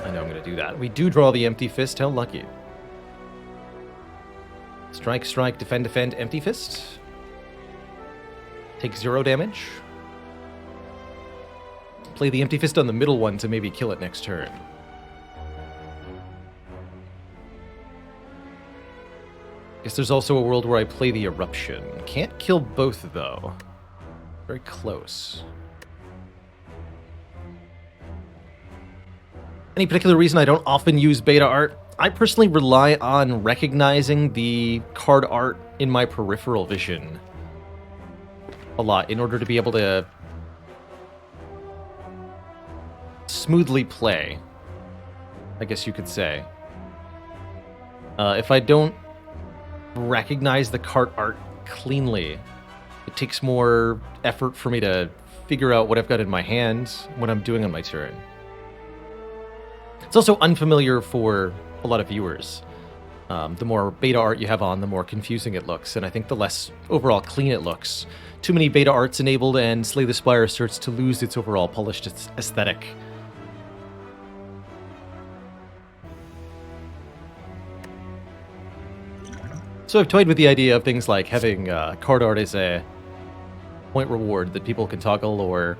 I know I'm going to do that. We do draw the Empty Fist. How lucky. Strike, defend, Empty Fist. Take 0 damage. Play the Empty Fist on the middle one to maybe kill it next turn. Guess there's also a world where I play the Eruption. Can't kill both, though. Very close. Any particular reason I don't often use beta art? I personally rely on recognizing the card art in my peripheral vision a lot in order to be able to smoothly play, I guess you could say. If I don't recognize the card art cleanly, it takes more effort for me to figure out what I've got in my hand, what I'm doing on my turn. It's also unfamiliar for a lot of viewers. The more beta art you have on, the more confusing it looks, and I think the less overall clean it looks. Too many beta arts enabled, and Slay the Spire starts to lose its overall polished aesthetic. So I've toyed with the idea of things like having card art as a point reward that people can toggle, or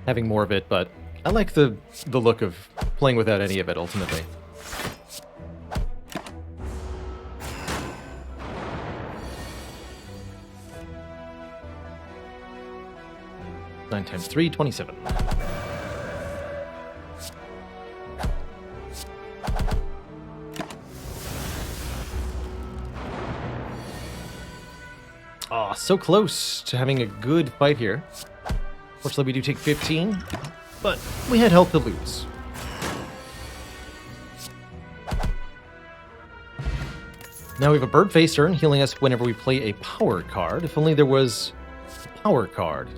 having more of it, but I like the look of playing without any of it, ultimately. 9 times 3, 27. Oh, so close to having a good fight here. Fortunately, we do take 15, but we had health to lose. Now we have a Bird Face turn, healing us whenever we play a power card. If only there was a power card.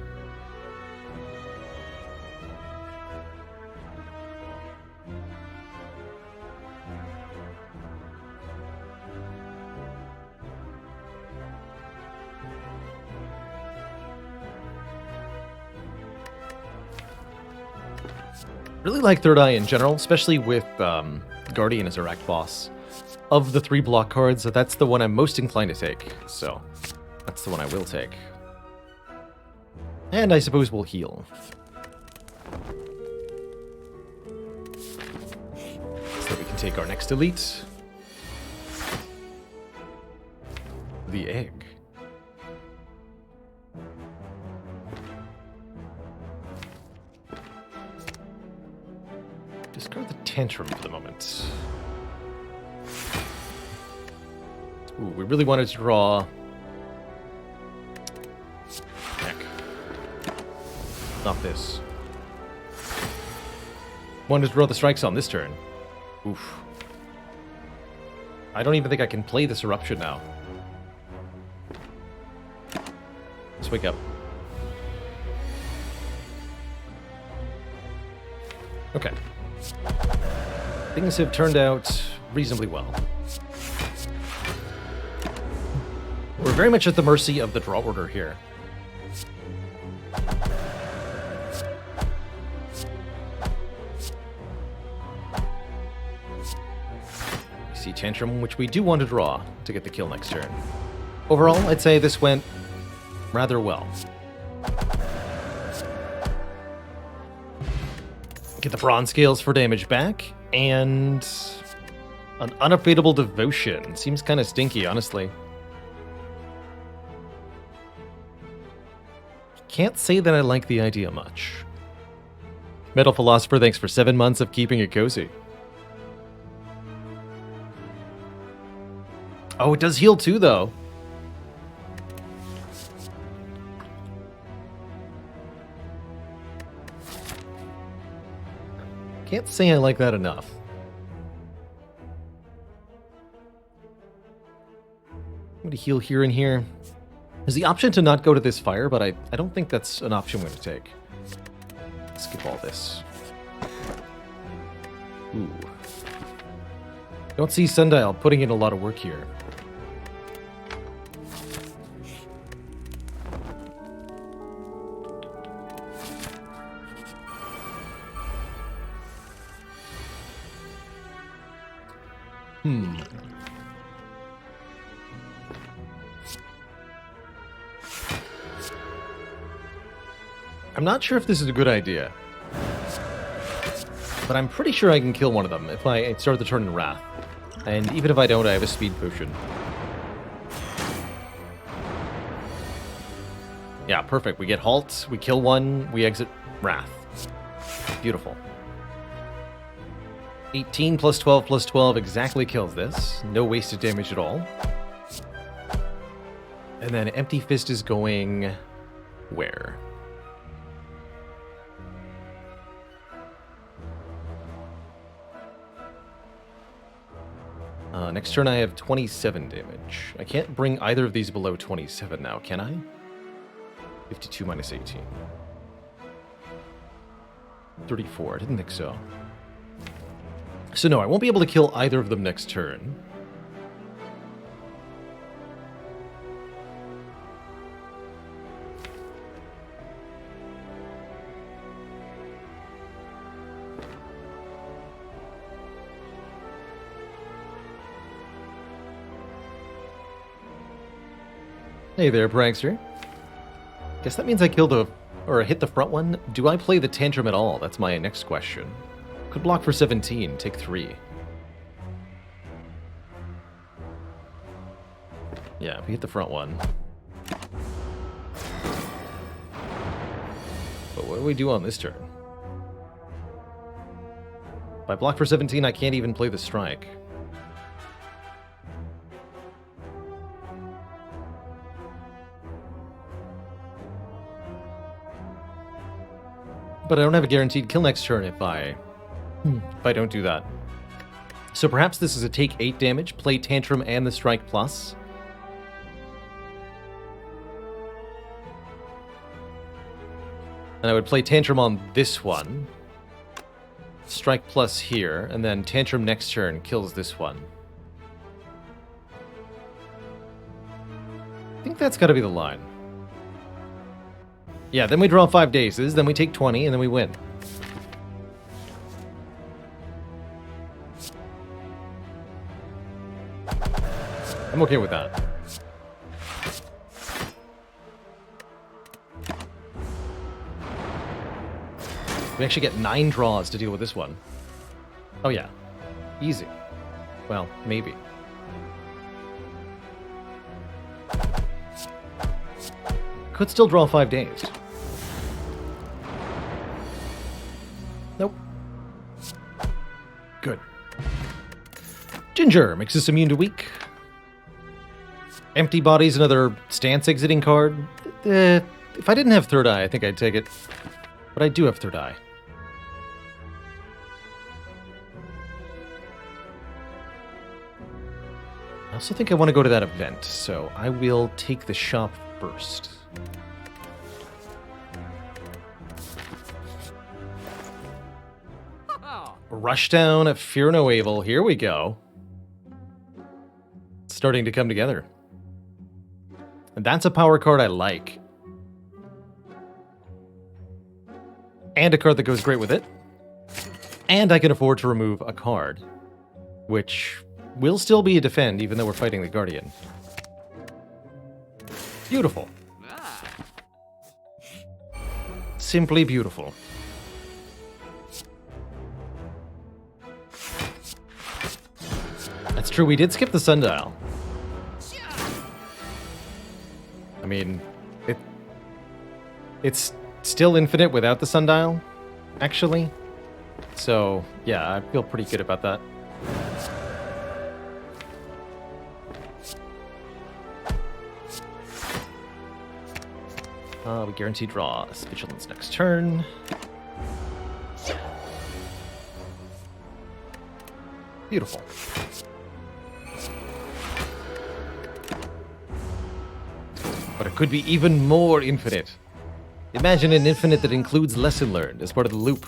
Really like Third Eye in general, especially with Guardian as a racked boss. Of the 3 block cards, that's the one I'm most inclined to take, so that's the one I will take. And I suppose we'll heal. So we can take our next elite. The egg. Discard the Tantrum for the moment. Ooh, we really wanted to draw... Heck. Not this. Wanted to draw the strikes on this turn. Oof. I don't even think I can play this Eruption now. Let's wake up. Okay. Things have turned out reasonably well. We're very much at the mercy of the draw order here. We see Tantrum, which we do want to draw to get the kill next turn. Overall, I'd say this went rather well. Get the Bronze Scales for damage back, and an Unavailable Devotion. Seems kind of stinky, honestly. Can't say that I like the idea much. Metal Philosopher, thanks for 7 months of keeping it cozy. Oh, it does heal too, though. Can't say I like that enough. I'm going to heal here and here. There's the option to not go to this fire, but I don't think that's an option we're going to take. Skip all this. Ooh. Don't see Sundial putting in a lot of work here. I'm not sure if this is a good idea. But I'm pretty sure I can kill one of them if I start the turn in Wrath. And even if I don't, I have a speed potion. Yeah, perfect. We get Halt, we kill one, we exit Wrath. Beautiful. 18 plus 12 plus 12 exactly kills this. No wasted damage at all. And then Empty Fist is going... where? Next turn I have 27 damage. I can't bring either of these below 27 now, can I? 52 minus 18. 34, I didn't think so. So no, I won't be able to kill either of them next turn. Hey there, Prankster. Guess that means I killed or hit the front one. Do I play the Tantrum at all? That's my next question. Could block for 17, take 3. Yeah, we hit the front one. But what do we do on this turn? If I block for 17, I can't even play the strike. But I don't have a guaranteed kill next turn if I don't do that. So perhaps this is a take 8 damage, play Tantrum and the Strike Plus. And I would play Tantrum on this one. Strike Plus here, and then Tantrum next turn kills this one. I think that's got to be the line. Yeah, then we draw 5 dazes, then we take 20, and then we win. I'm okay with that. We actually get 9 draws to deal with this one. Oh yeah. Easy. Well, maybe. Could still draw 5 days. Nope. Good. Ginger makes us immune to weak. Empty Body's another stance exiting card. If I didn't have Third Eye, I think I'd take it. But I do have Third Eye. I also think I want to go to that event, so I will take the shop first. Rushdown, Fear No Evil, here we go. It's starting to come together. And that's a power card I like. And a card that goes great with it. And I can afford to remove a card, which will still be a defend even though we're fighting the Guardian. Beautiful. Simply beautiful. That's true, we did skip the Sundial. I mean, It's still infinite without the sundial, actually. So, yeah, I feel pretty good about that. We guarantee draw Vigilance next turn. Beautiful. But it could be even more infinite. Imagine an infinite that includes lesson learned as part of the loop.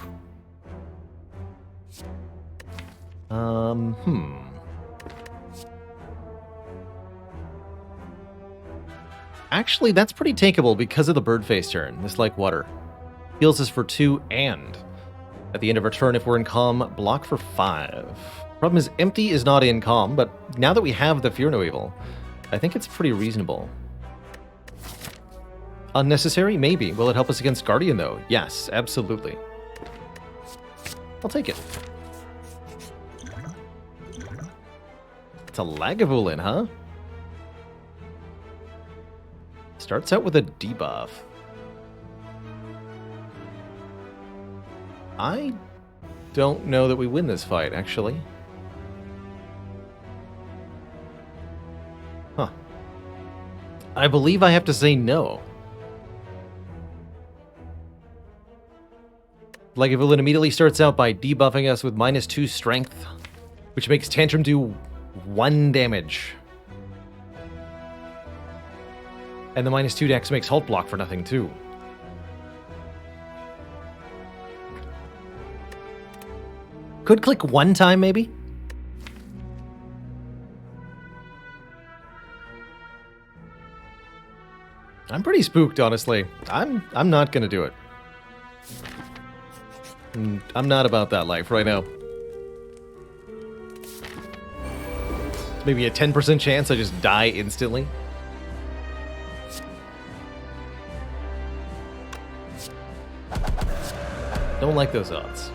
Actually, that's pretty takeable because of the bird face turn. This like water. Heals us for 2 and at the end of our turn, if we're in calm, block for 5. Problem is, empty is not in calm, but now that we have the Fear No Evil, I think it's pretty reasonable. Unnecessary? Maybe. Will it help us against Guardian, though? Yes, absolutely. I'll take it. It's a Lagavulin, huh? Starts out with a debuff. I don't know that we win this fight, actually. Huh. I believe I have to say no. Lagavulin immediately starts out by debuffing us with -2 strength, which makes Tantrum do 1 damage. And the -2 dex makes Halt block for nothing, too. Could click 1 time, maybe? I'm pretty spooked, honestly. I'm not gonna do it. I'm not about that life right now. Maybe a 10% chance I just die instantly. Don't like those odds.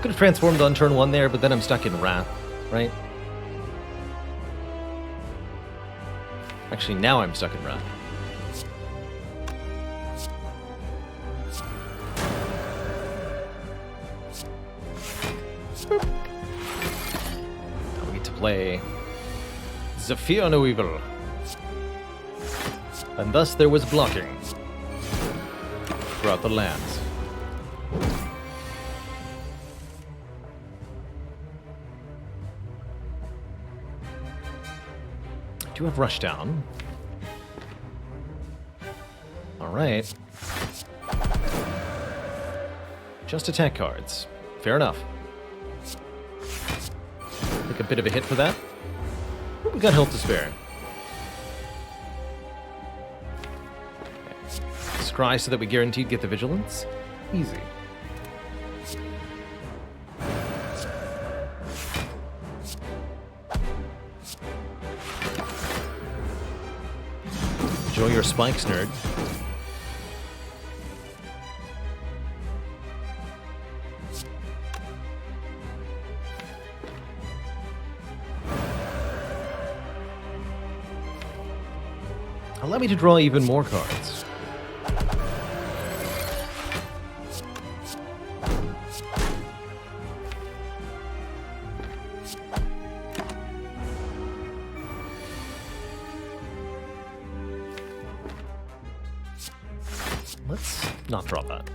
Could have transformed on turn 1 there, but then I'm stuck in Wrath, right? Actually, now I'm stuck in Wrath. Boop. Now we get to play the Fear No Evil. And thus there was blocking throughout the lands. I do have Rushdown. Alright. Just attack cards. Fair enough. Take a bit of a hit for that. Ooh, we got health to spare. Scry so that we guaranteed get the Vigilance. Easy. Enjoy your spikes, nerd. Allow me to draw even more cards. Let's not drop that.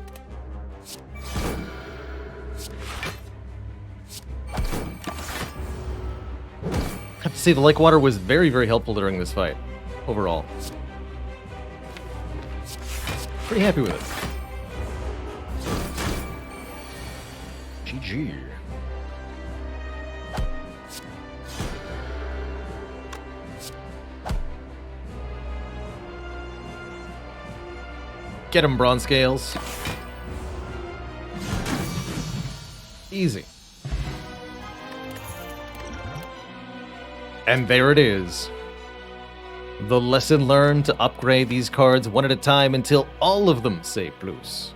I have to say, the Lake Water was very, very helpful during this fight, overall. Pretty happy with it. GG. Get him, Bronze Scales. Easy. And there it is. The lesson learned to upgrade these cards one at a time until all of them say plus.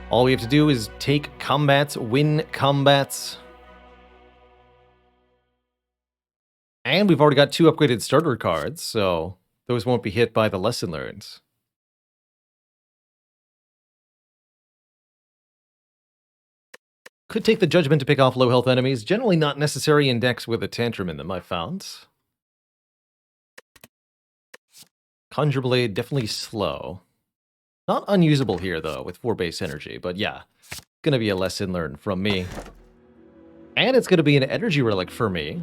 All we have to do is take combats, win combats, And we've already got 2 upgraded starter cards, so those won't be hit by the lesson learned. Could take the Judgment to pick off low health enemies. Generally not necessary in decks with a Tantrum in them, I've found. Conjure Blade, definitely slow. Not unusable here, though, with 4 base energy, but yeah. Gonna be a lesson learned from me. And it's gonna be an energy relic for me.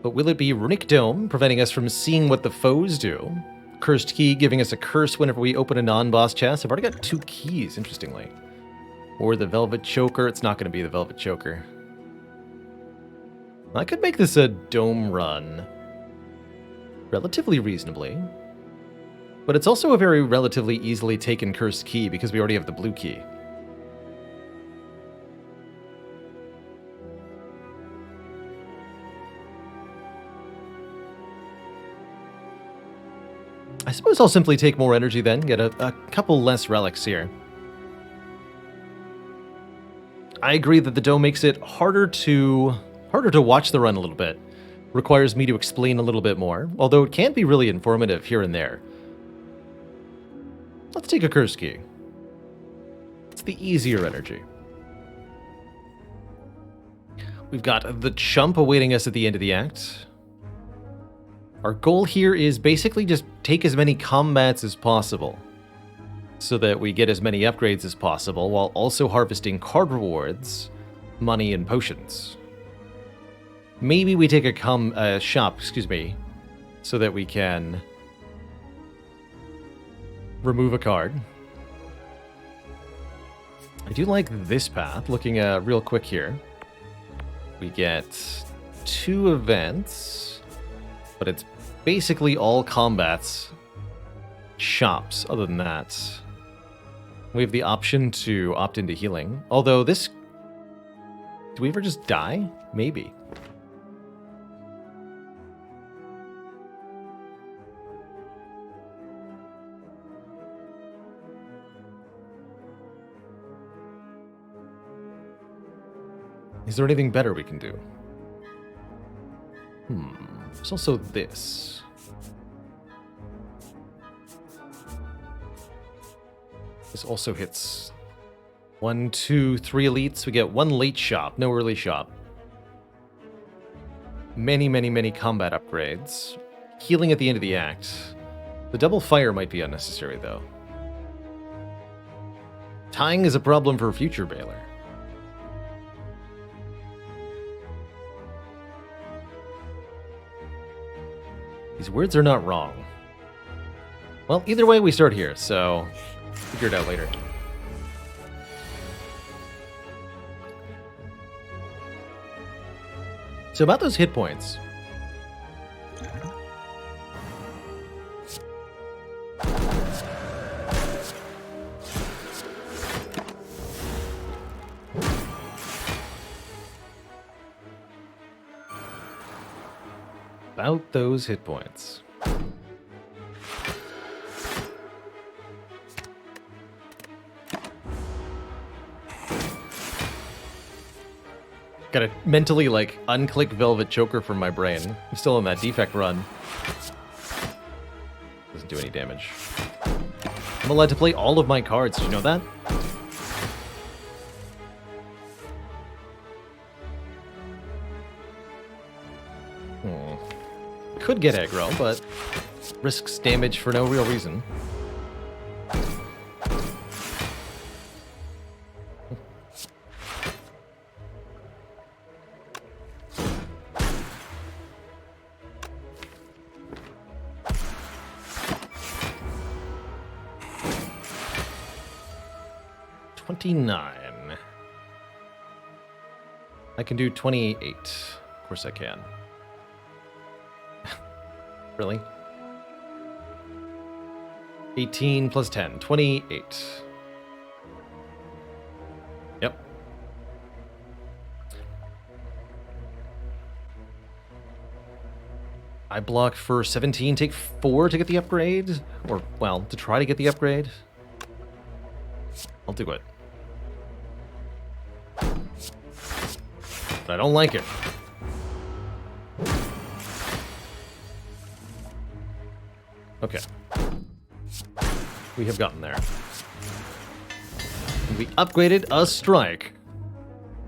But will it be Runic Dome, preventing us from seeing what the foes do? Cursed Key, giving us a curse whenever we open a non-boss chest. I've already got 2 keys, interestingly. Or the Velvet Choker. It's not going to be the Velvet Choker. I could make this a dome run. Relatively reasonably. But it's also a very relatively easily taken Cursed Key because we already have the blue key. I suppose I'll simply take more energy then, get a couple less relics here. I agree that the dome makes it harder to watch the run a little bit. Requires me to explain a little bit more, although it can be really informative here and there. Let's take a Curse Key. It's the easier energy. We've got the Chump awaiting us at the end of the act. Our goal here is basically just take as many combats as possible, so that we get as many upgrades as possible, while also harvesting card rewards, money, and potions. Maybe we take a shop, so that we can remove a card. I do like this path. Looking real quick here, we get 2 events, but it's basically all combats. Shops, other than that. We have the option to opt into healing. Although this... Do we ever just die? Maybe. Is there anything better we can do? There's also this. This also hits 1, 2, 3 elites. We get 1 late shop, no early shop. Many, many, many combat upgrades. Healing at the end of the act. The double fire might be unnecessary, though. Tying is a problem for future Baylor. These words are not wrong. Well, either way, we start here, so figure it out later. So about those hit points. About those hit points. Gotta mentally, unclick Velvet Choker from my brain. I'm still on that defect run. Doesn't do any damage. I'm allowed to play all of my cards, did you know that? Could get aggro, but risks damage for no real reason. $29. I can do 28. Of course I can. Really? 18 plus 10. 28. Yep. I block for 17, take 4 to get the upgrade? Or, well, to try to get the upgrade? I'll do it. But I don't like it. we have gotten there. And we upgraded a strike.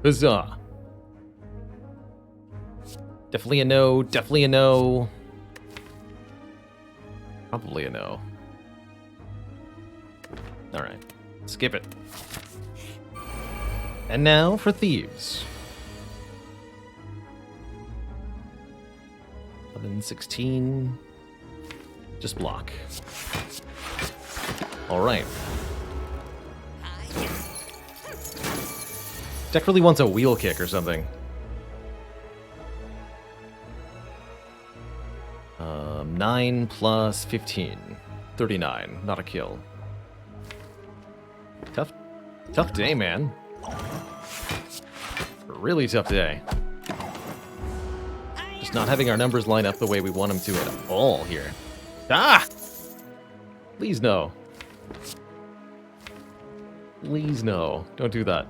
Huzzah. Definitely a no, definitely a no. Probably a no. Alright, skip it. And now for thieves. 11, 16. Just block. Alright. Deck really wants a wheel kick or something. 9 plus 15. 39. Not a kill. Tough day, man. Really tough day. Just not having our numbers line up the way we want them to at all here. Ah! Please no. Please no. Don't do that.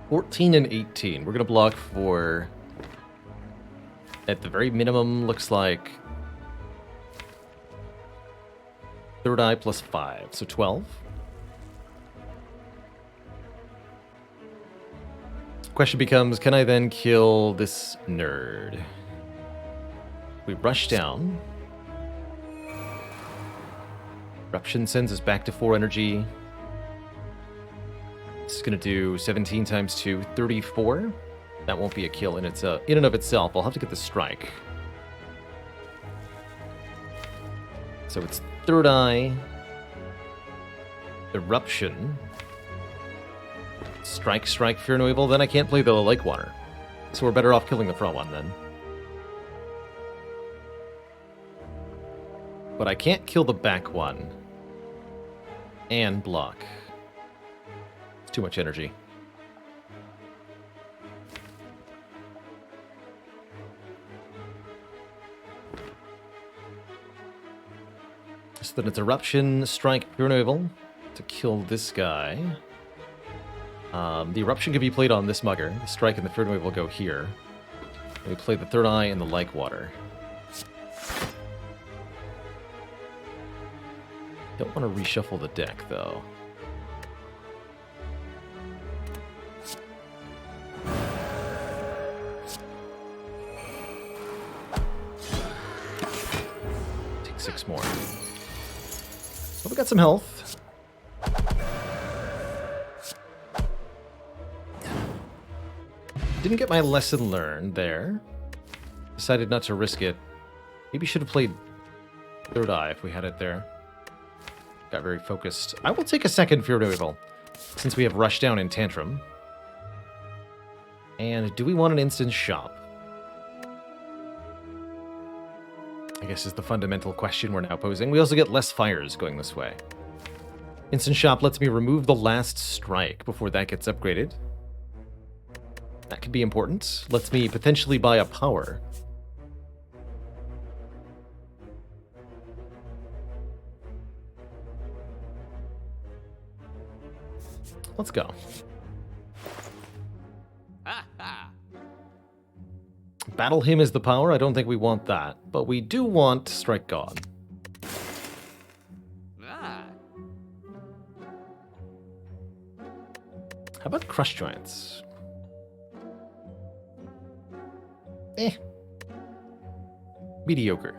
14 and 18. We're going to block for... At the very minimum, looks like... Third eye plus 5. So 12. Question becomes, can I then kill this nerd? We rush down. Eruption sends us back to 4 energy. This is going to do 17 times 2, 34. That won't be a kill in and of itself. I'll have to get the strike. So it's third eye. Eruption. Strike, Fear No Evil. Then I can't play the Lake Water. So we're better off killing the front one then. But I can't kill the back one. And block. It's too much energy. So then it's Eruption, Strike, Fear No Evil to kill this guy. The Eruption can be played on this mugger. The Strike and the Fear No Evil go here. And we play the third eye and the Like Water. Don't want to reshuffle the deck, though. Take 6 more. Well, we got some health. Didn't get my lesson learned there. Decided not to risk it. Maybe should have played third eye if we had it there. Got very focused. I will take a second Fear No Evil, since we have Rush Down and Tantrum. And do we want an instant shop? I guess is the fundamental question we're now posing. We also get less fires going this way. Instant shop lets me remove the last strike before that gets upgraded. That could be important. Lets me potentially buy a power. Let's go. Battle him as the power. I don't think we want that, but we do want Strike God. How about Crush Giants? Mediocre.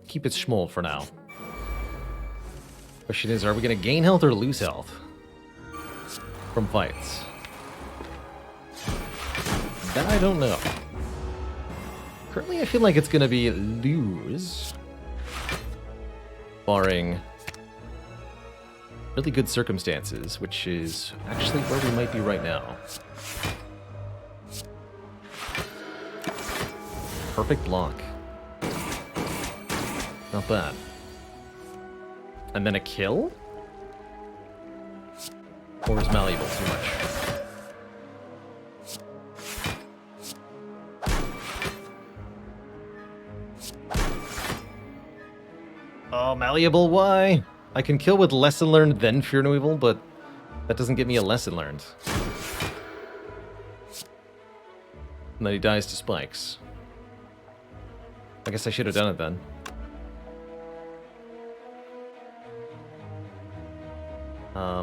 Keep it schmoll for now. Question is, are we going to gain health or lose health from fights? That I don't know. Currently, I feel like it's going to be lose. Barring really good circumstances, which is actually where we might be right now. Perfect block. Not bad. And then a kill? Or is malleable too much? Oh, malleable, why? I can kill with lesson learned, then Fear No Evil, but that doesn't get me a lesson learned. And then he dies to spikes. I guess I should have done it then.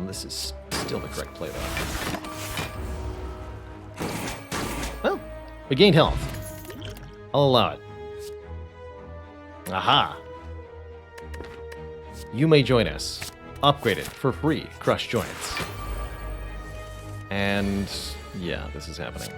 This is still the correct play, though. Well, we gained health. I'll allow it. Aha! You may join us. Upgrade it for free. Crush joints. And yeah, this is happening.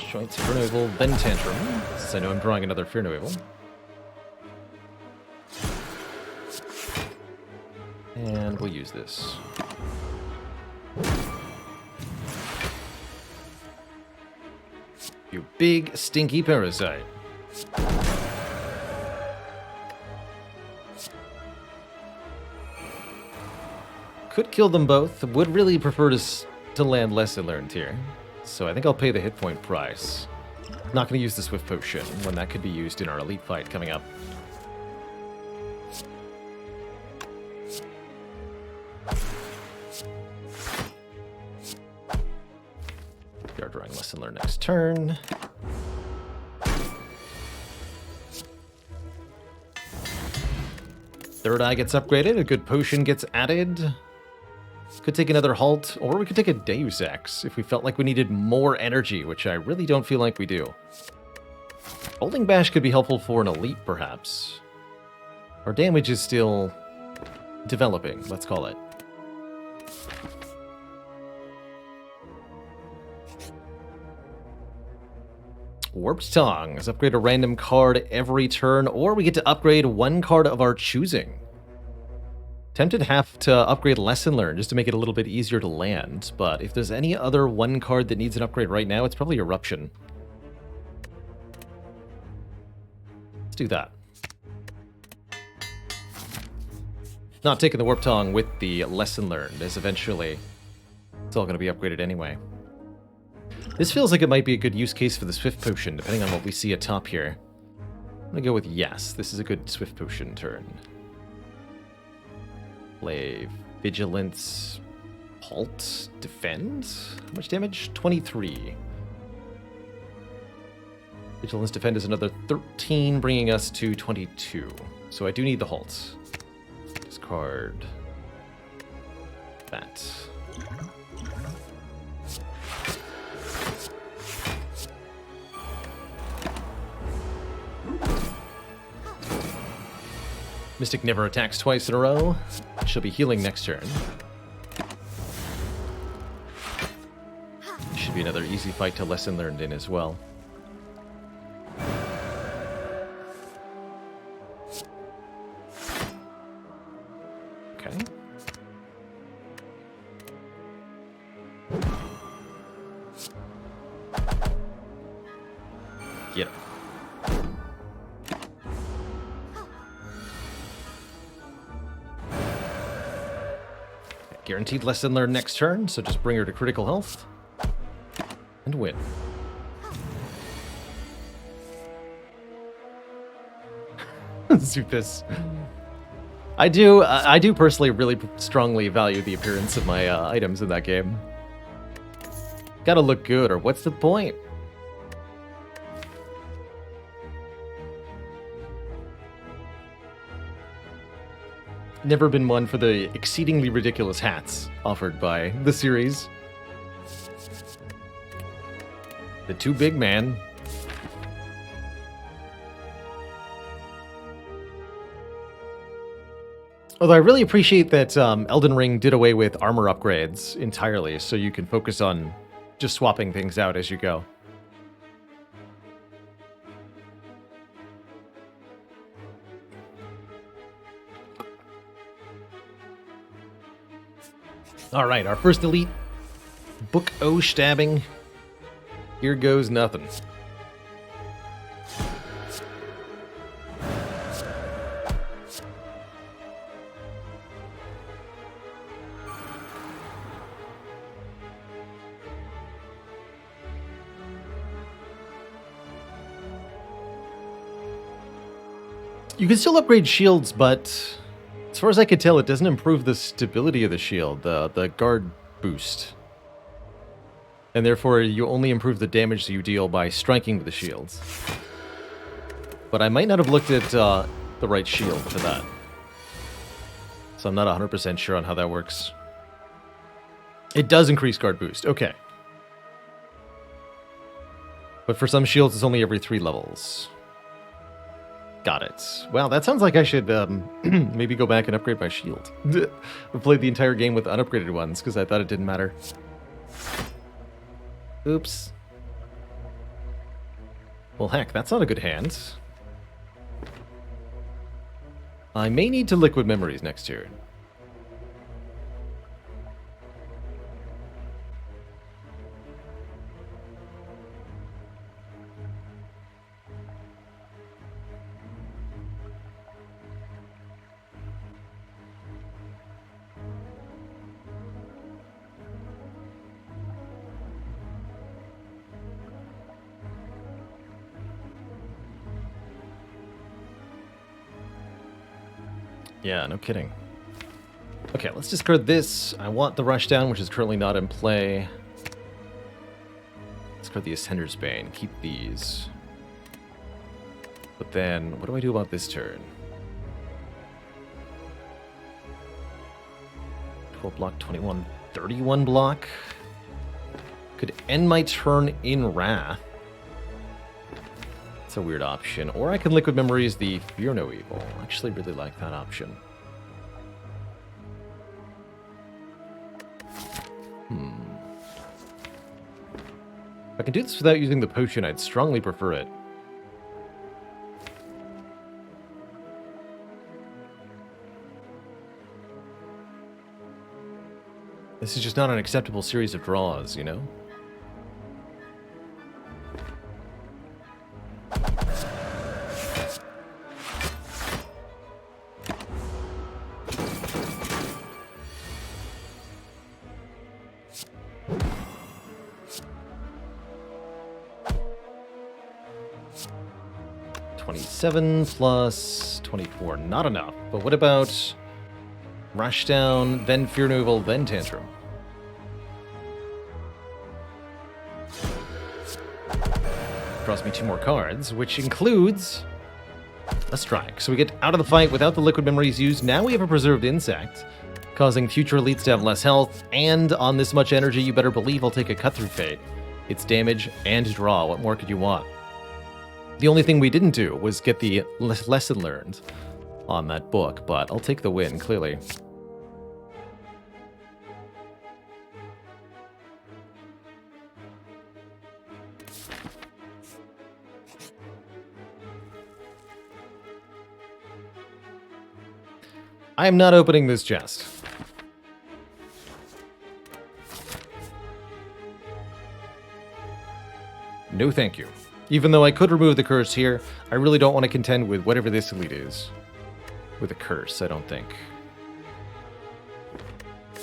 Joints, Fear Novel, then Tantrum, since I know I'm drawing another Fear Novel. And we'll use this. You big, stinky parasite. Could kill them both. Would really prefer to land Lesson Learned here. So I think I'll pay the hit point price. Not going to use the Swift Potion when that could be used in our elite fight coming up. We are drawing Lesson Learned next turn. Third Eye gets upgraded, a good potion gets added. Could take another halt, or we could take a Deus Ex if we felt like we needed more energy, which I really don't feel like we do. Holding Bash could be helpful for an elite, perhaps. Our damage is still developing, let's call it. Warped Tongue. Let's upgrade a random card every turn, or we get to upgrade one card of our choosing. Tempted to have to upgrade Lesson Learned just to make it a little bit easier to land, but if there's any other one card that needs an upgrade right now, it's probably Eruption. Let's do that. Not taking the Warp Tongue with the Lesson Learned, as eventually it's all going to be upgraded anyway. This feels like it might be a good use case for the Swift Potion, depending on what we see atop here. I'm going to go with yes. This is a good Swift Potion turn. Play Vigilance, Halt, Defend. How much damage? 23. Vigilance, Defend is another 13, bringing us to 22. So I do need the Halt. Discard that. Mystic never attacks twice in a row. She'll be healing next turn. Should be another easy fight to Lesson Learned in as well. Okay. Get him. Guaranteed Lesson Learned next turn, so just bring her to critical health and win. Zupus. I do personally really strongly value the appearance of my items in that game. Gotta look good, or what's the point? Never been one for the exceedingly ridiculous hats offered by the series. The Too Big Man. Although I really appreciate that Elden Ring did away with armor upgrades entirely, so you can focus on just swapping things out as you go. Alright, our first elite. Book O stabbing. Here goes nothing. You can still upgrade shields, but as far as I could tell, it doesn't improve the stability of the shield, the guard boost. And therefore, you only improve the damage that you deal by striking with the shields. But I might not have looked at the right shield for that. So I'm not 100% sure on how that works. It does increase guard boost, okay. But for some shields, it's only every 3 levels. Got it. Wow, that sounds like I should maybe go back and upgrade my shield. I played the entire game with unupgraded ones because I thought it didn't matter. Oops. Well, heck, that's not a good hand. I may need to liquid memories next turn. Yeah, no kidding. Okay, let's discard this. I want the Rushdown, which is currently not in play. Discard the Ascender's Bane. Keep these. But then, what do I do about this turn? 12 block, 21, 31 block. Could end my turn in Wrath. It's a weird option. Or I can Liquid Memories the Fear No Evil. I actually really like that option. If I can do this without using the potion, I'd strongly prefer it. This is just not an acceptable series of draws, you know? Seven plus 24, not enough. But what about Rushdown, then Fear No Evil, then Tantrum? Draws me 2 more cards, which includes a strike. So we get out of the fight without the liquid memories used. Now we have a preserved insect, causing future elites to have less health. And on this much energy, you better believe I'll take a cut through fate. It's damage and draw. What more could you want? The only thing we didn't do was get the lesson learned on that book, but I'll take the win, clearly. I am not opening this chest. No thank you. Even though I could remove the curse here, I really don't want to contend with whatever this elite is. With a curse, I don't think.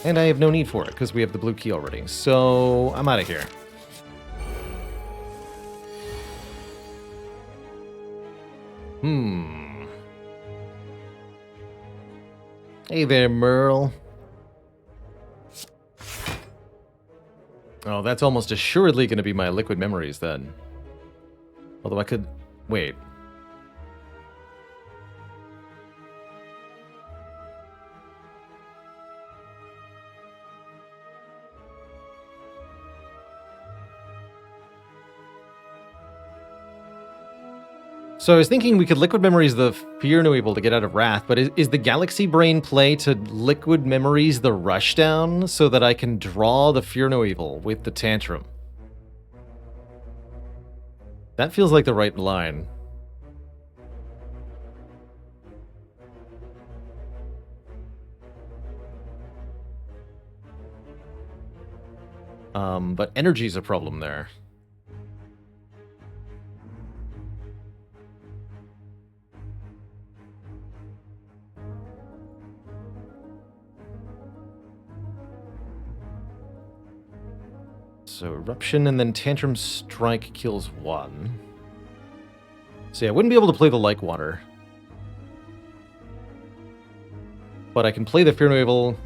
And I have no need for it, because we have the blue key already. So, I'm out of here. Hey there, Merle. Oh, that's almost assuredly going to be my liquid memories, then. Although I could... Wait. So I was thinking we could Liquid Memories the Fear No Evil to get out of Wrath, but is the Galaxy Brain play to Liquid Memories the Rushdown so that I can draw the Fear No Evil with the Tantrum? That feels like the right line. But energy's a problem there. So Eruption and then Tantrum Strike kills 1. So yeah, I wouldn't be able to play the Like Water. But I can play the Fear Novel.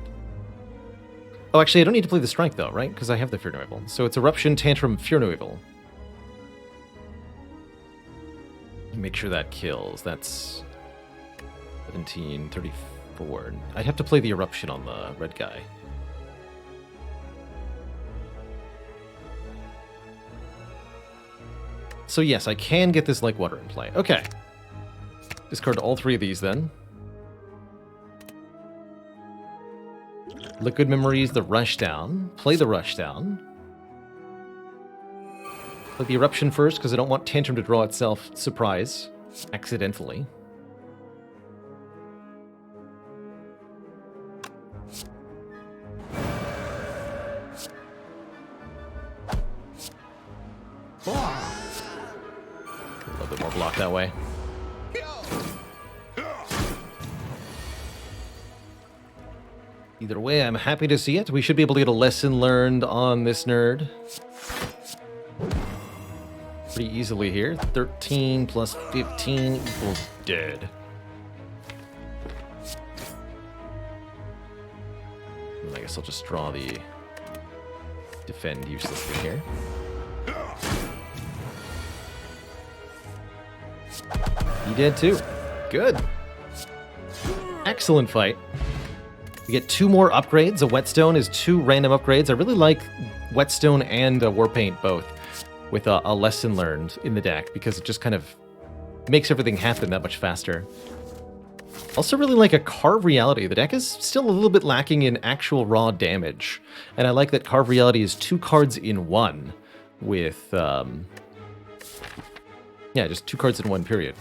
Oh, actually, I don't need to play the Strike, though, right? Because I have the Fear Novel. So it's Eruption, Tantrum, Fear Novel. Make sure that kills. That's 17, 34. I'd have to play the Eruption on the red guy. So yes, I can get this Like Water in play. Okay. Discard all three of these then. Liquid Memories, the Rushdown. Play the Rushdown. Play the Eruption first, because I don't want Tantrum to draw itself surprise, accidentally. A little bit more block that way. Either way, I'm happy to see it. We should be able to get a lesson learned on this nerd pretty easily here. 13 plus 15 equals dead. And I guess I'll just draw the defend uselessly here. He did too. Good. Excellent fight. We get 2 more upgrades. A Whetstone is 2 random upgrades. I really like Whetstone and Warpaint both with a lesson learned in the deck because it just kind of makes everything happen that much faster. Also really like a Carve Reality. The deck is still a little bit lacking in actual raw damage. And I like that Carve Reality is 2 cards in 1 with, yeah, just 2 cards in 1 period.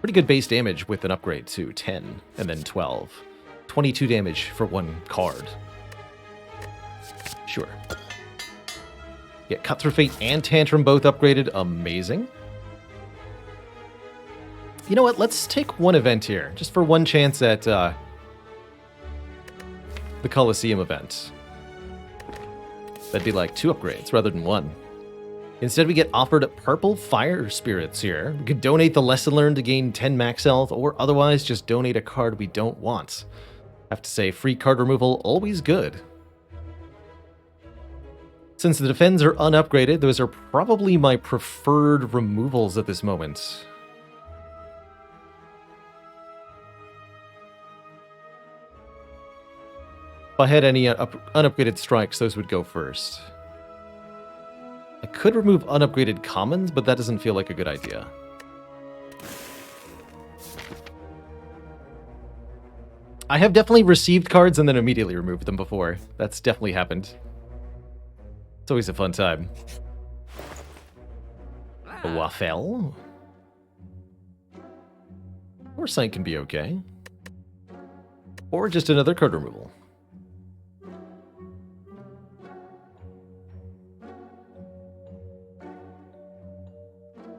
Pretty good base damage with an upgrade to 10 and then 12. 22 damage for 1 card. Sure. Get Cut Through Fate and Tantrum both upgraded. Amazing. You know what? Let's take 1 event here, just for 1 chance at the Coliseum event. That'd be like 2 upgrades rather than 1. Instead, we get offered Purple Fire Spirits here. We could donate the Lesson Learned to gain 10 max health, or otherwise just donate a card we don't want. I have to say, free card removal, always good. Since the defends are unupgraded, those are probably my preferred removals at this moment. If I had any unupgraded strikes, those would go first. I could remove unupgraded commons, but that doesn't feel like a good idea. I have definitely received cards and then immediately removed them before. That's definitely happened. It's always a fun time. A Waffle. Or Sight can be okay. Or just another card removal.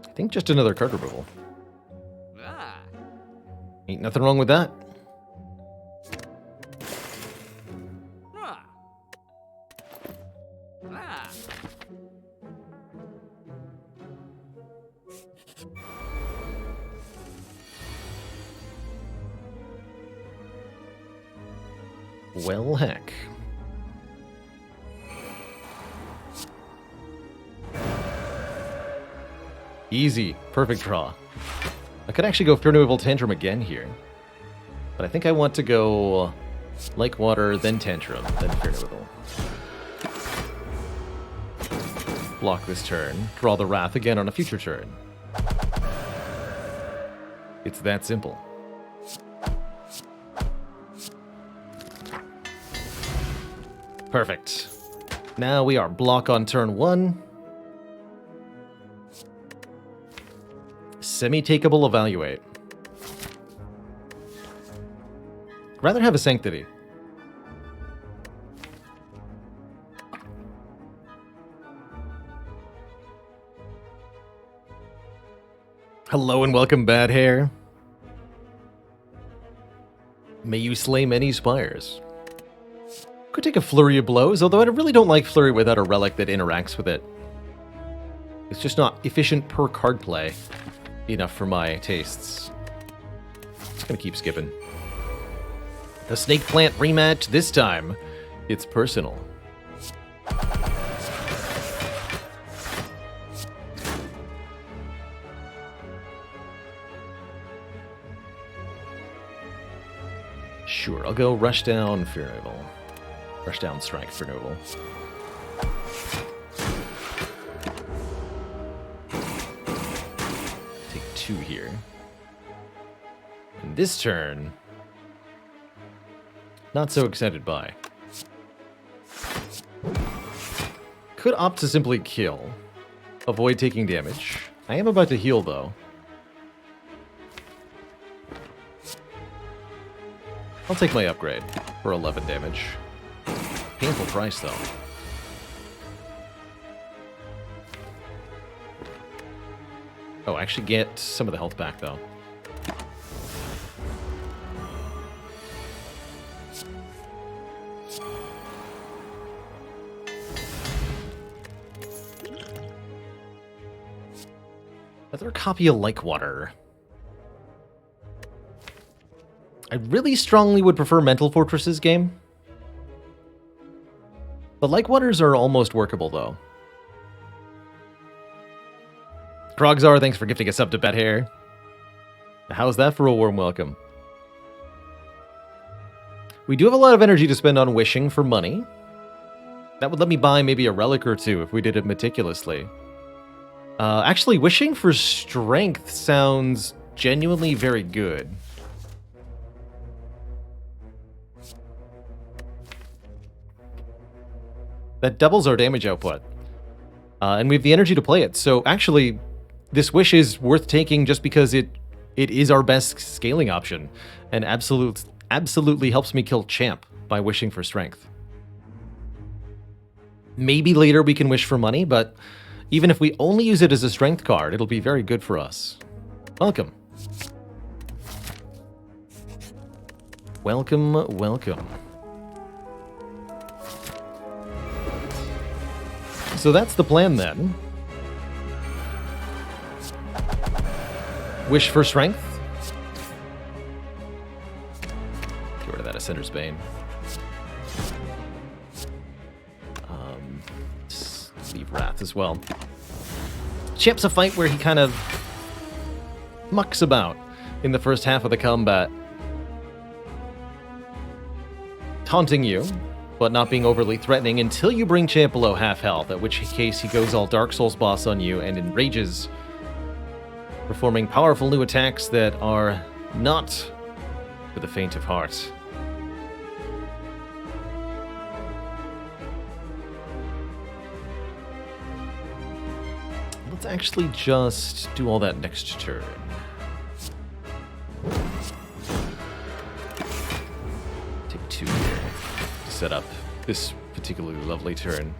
I think just another card removal. Ain't nothing wrong with that. Well, heck. Easy. Perfect draw. I could actually go Fear Novel Tantrum again here. But I think I want to go Like Water, then Tantrum, then Fear Novel. Block this turn. Draw the Wrath again on a future turn. It's that simple. Perfect. Now we are block on turn 1. Semi-takeable Evaluate. Rather have a Sanctity. Hello and welcome, Bad Hair. May you slay many spires. Could take a Flurry of Blows, although I really don't like Flurry without a relic that interacts with it. It's just not efficient per card play enough for my tastes. Just gonna keep skipping. A Snake Plant rematch. This time, it's personal. Sure, I'll go Rush Down Fear Noble. Rush Down Strike for Noble. Take 2 here. And this turn, not so excited by. Could opt to simply kill. Avoid taking damage. I am about to heal, though. I'll take my upgrade for 11 damage. Painful price, though. Oh, I actually get some of the health back, though. Another copy of Water. I really strongly would prefer Mental Fortress's game. The Waters are almost workable, though. Krogzar, thanks for gifting us up to Bet Hair. How's that for a warm welcome? We do have a lot of energy to spend on wishing for money. That would let me buy maybe a relic or 2 if we did it meticulously. Actually, wishing for strength sounds genuinely very good. That doubles our damage output. And we have the energy to play it. So actually, this wish is worth taking just because it is our best scaling option. And absolutely helps me kill Champ by wishing for strength. Maybe later we can wish for money, but even if we only use it as a strength card, it'll be very good for us. Welcome. Welcome, welcome. So that's the plan then. Wish for strength. Get rid of that Ascender's Bane. Leave Wrath as well. Champ's a fight where he kind of mucks about in the first half of the combat. Taunting you, but not being overly threatening until you bring Champ below half health, at which case he goes all Dark Souls boss on you and enrages, performing powerful new attacks that are not for the faint of heart. Let's actually just do all that next turn. Take 2 here to set up this particularly lovely turn.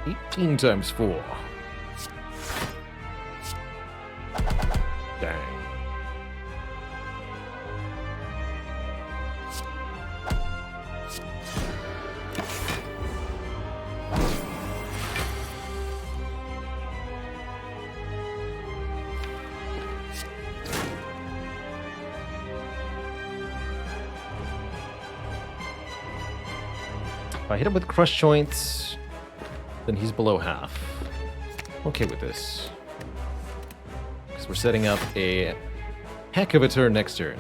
Eighteen times 4. Dang. If I hit him with Crush Joints, then he's below half. Okay with this. We're setting up a heck of a turn next turn.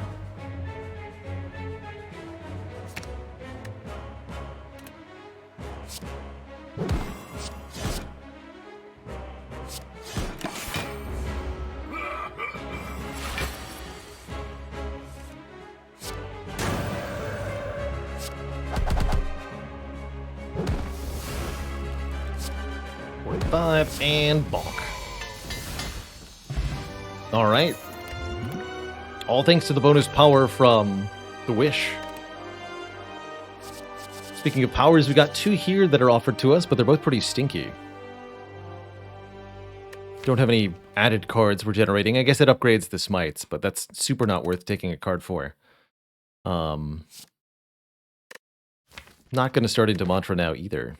And bonk. Alright. All thanks to the bonus power from the Wish. Speaking of powers, we got 2 here that are offered to us, but they're both pretty stinky. Don't have any added cards we're generating. I guess it upgrades the smites, but that's super not worth taking a card for. Not going to start into Mantra now either.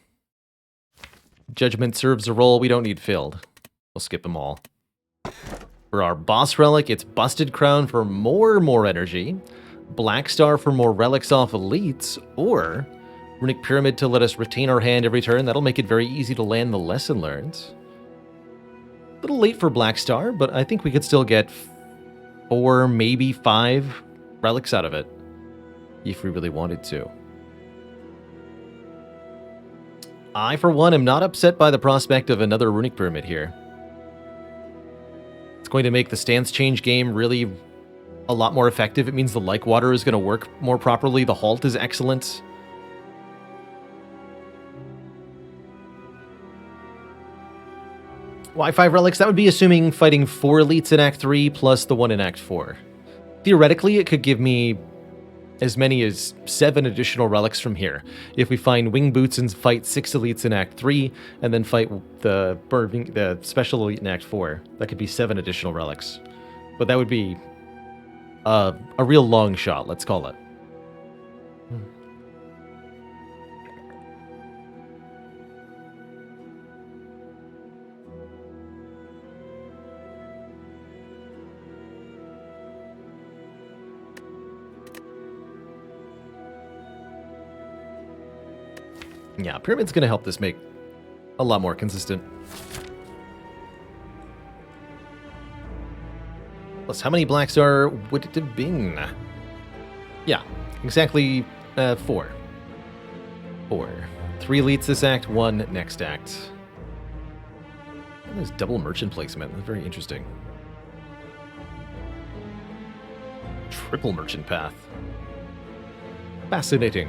Judgment serves a role we don't need filled. We'll skip them all. For our boss relic, it's Busted Crown for more energy, Black Star for more relics off elites, or Runic Pyramid to let us retain our hand every turn. That'll make it very easy to land the lesson learned. A little late for Black Star, but I think we could still get 4, maybe 5 relics out of it, if we really wanted to. I, for one, am not upset by the prospect of another Runic Pyramid here. It's going to make the stance change game really a lot more effective. It means the Like Water is going to work more properly. The Halt is excellent. Why 5 relics? That would be assuming fighting 4 elites in Act 3 plus the 1 in Act 4. Theoretically, it could give me as many as 7 additional relics from here. If we find Wing Boots and fight 6 elites in Act 3, and then fight the special elite in Act 4, that could be 7 additional relics. But that would be a real long shot, let's call it. Yeah, Pyramid's going to help this make a lot more consistent. Plus, how many Black Star would it have been? Yeah, exactly 4. 4. 3 elites this act, 1 next act. There's double merchant placement. That's very interesting. Triple merchant path. Fascinating.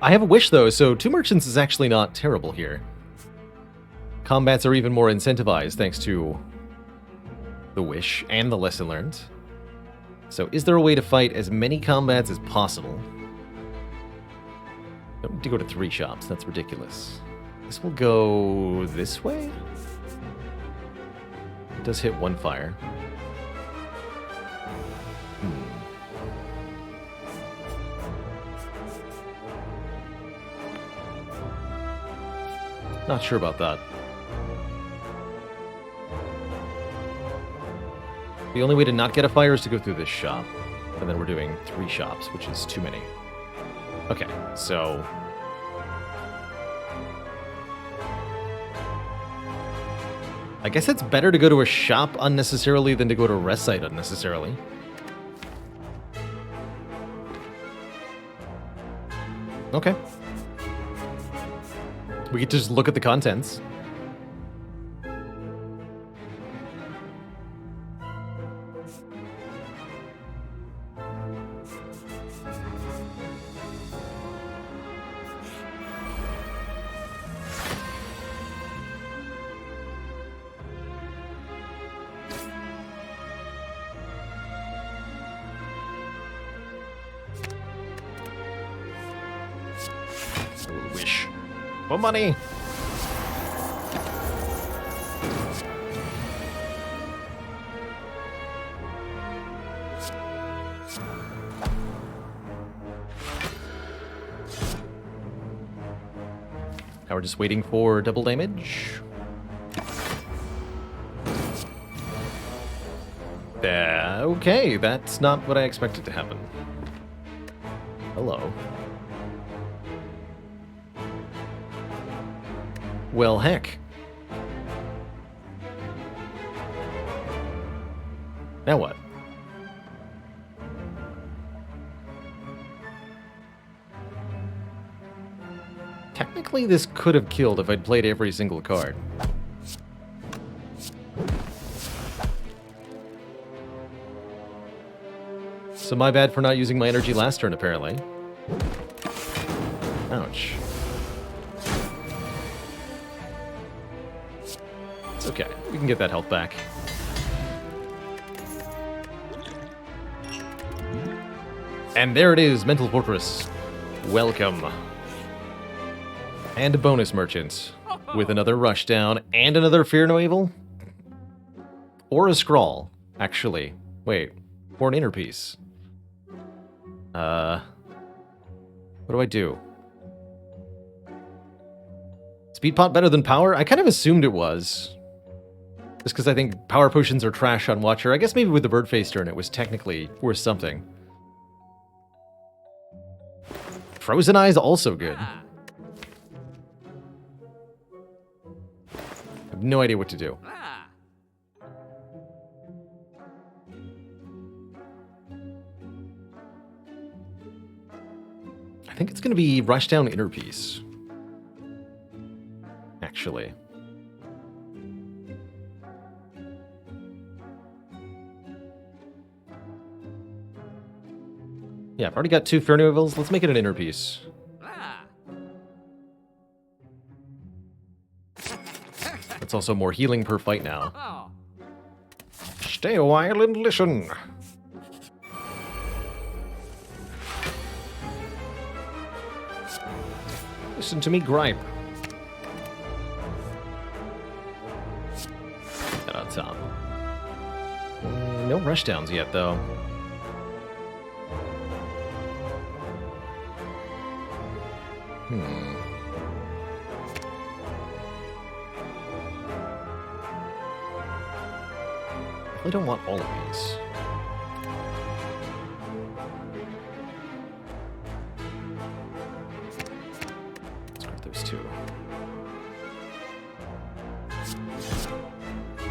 I have a wish, though, so 2 merchants is actually not terrible here. Combats are even more incentivized thanks to the wish and the lesson learned. So is there a way to fight as many combats as possible? Don't need to go to 3 shops, that's ridiculous. This will go this way? It does hit 1 fire. Not sure about that. The only way to not get a fire is to go through this shop. And then we're doing 3 shops, which is too many. Okay, so... I guess it's better to go to a shop unnecessarily than to go to a rest site unnecessarily. Okay. We could just look at the contents. Wish. More money! Now we're just waiting for double damage. Okay, that's not what I expected to happen. Hello. Well, heck. Now what? Technically, this could have killed if I'd played every single card. So my bad for not using my energy last turn, apparently. Ouch. It's okay. We can get that health back. And there it is, Mental Fortress. Welcome. And a bonus merchant. With another Rushdown and another Fear No Evil. Or a Scrawl, actually. Wait. Or an Inner Piece. What do I do? Speed pot better than power? I kind of assumed it was. Just because I think power potions are trash on Watcher. I guess maybe with the bird face turn it was technically worth something. Frozen Eyes also good. I have no idea what to do. I think it's going to be Rushdown Inner Peace. Actually. Yeah, I've already got 2 Furnival's. Let's make it an Inner Peace. It's also more healing per fight now. Stay a while and listen. Listen to me gripe. That on top. No rushdowns yet, though. I don't want all of these. Let's grab those 2.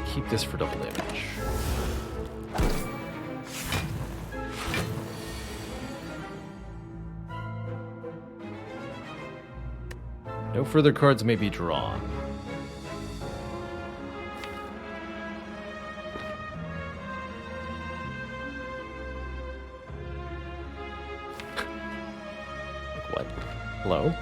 Keep this for double damage. No further cards may be drawn. What? Hello?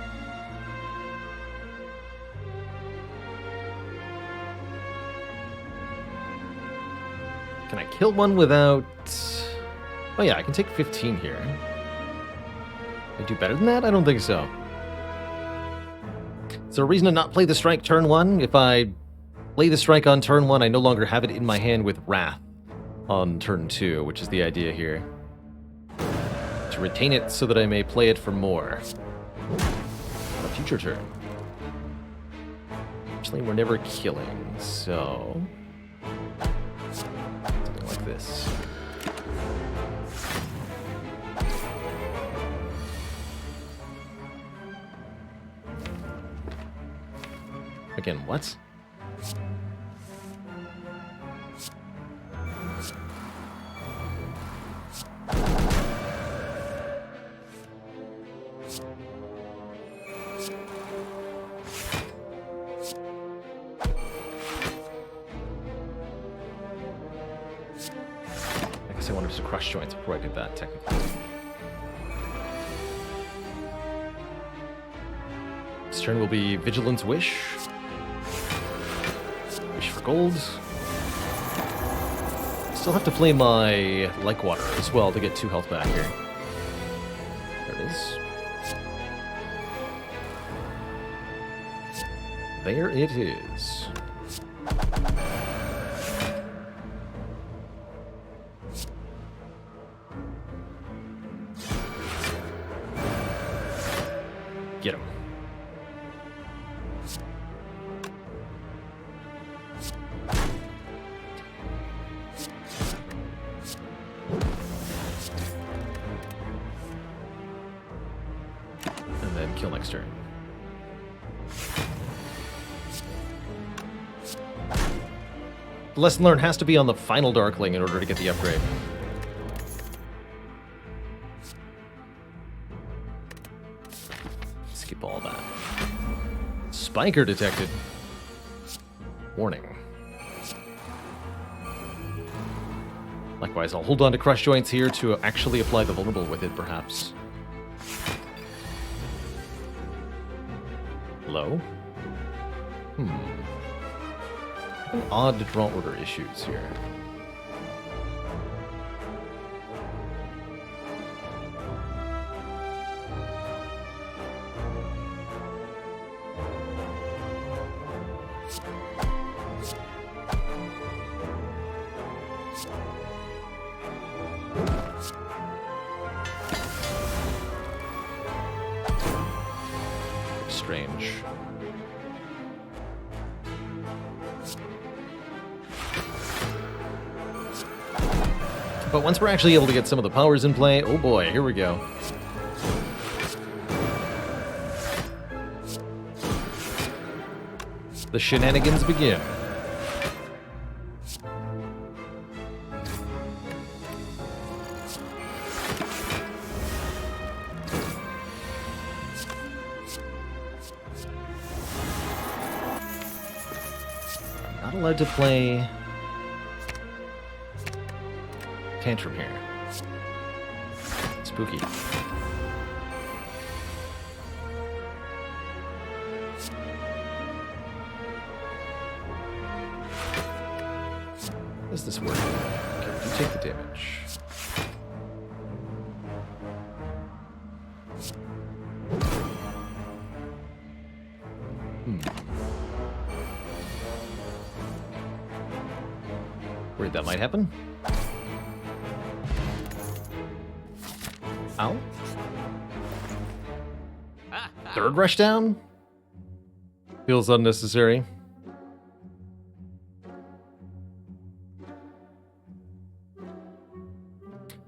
Can I kill one without... Oh yeah, I can take 15 here. Can I do better than that? I don't think so. Is there a reason to not play the strike turn 1? If I play the strike on turn 1, I no longer have it in my hand with Wrath on turn 2, which is the idea here. To retain it so that I may play it for more. On a future turn. Actually, we're never killing, so... something like this. Again, what? I guess I wanted to crush joints before I did that, technically. This turn will be Vigilance Wish. Wish for gold. Still have to play my Like Water as well to get 2 health back here. There it is. There it is. Get him. And then kill next turn. The lesson learned has to be on the final Darkling in order to get the upgrade. Skip all that. Spiker detected. Warning. Likewise, I'll hold on to Crush Joints here to actually apply the Vulnerable with it, perhaps. Hello? Odd draw order issues here. strange. But once we're actually able to get some of the powers in play, oh boy, here we go. The shenanigans begin. Not allowed to play Tantrum here. Spooky. Does this work? Okay, you take the damage. Worried that might happen. Ow. Third rush down? Feels unnecessary.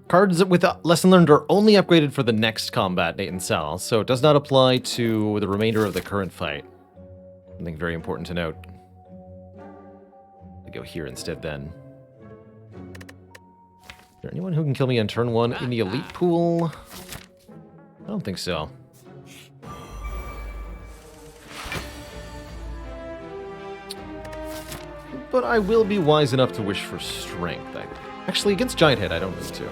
Cards with Lesson Learned are only upgraded for the next combat, Nate and Sal, so it does not apply to the remainder of the current fight. Something very important to note. I go here instead then. Is there anyone who can kill me on turn 1 in the elite pool? I don't think so. But I will be wise enough to wish for strength. Actually, against Giant Head, I don't need to.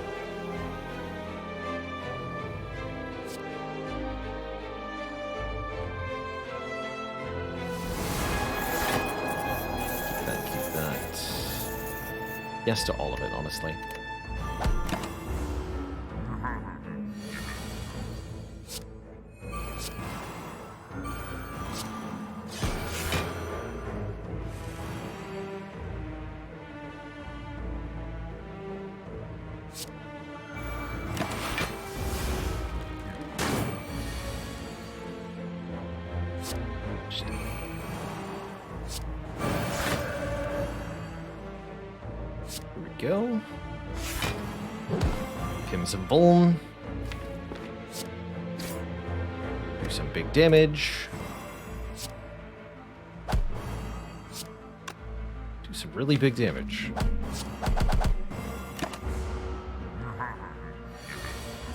Keep that. Yes to all of it, honestly. Go. Give him some Vuln. Do some big damage. Do some really big damage.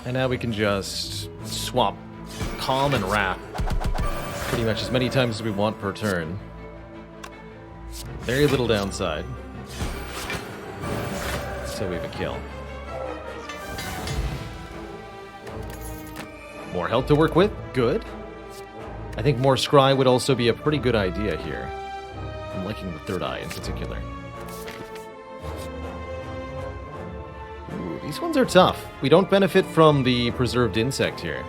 And now we can just swap Calm and Wrath pretty much as many times as we want per turn. Very little downside. So we have a kill. More health to work with, good. I think more Scry would also be a pretty good idea here. I'm liking the third eye in particular. Ooh, these ones are tough. We don't benefit from the preserved insect here.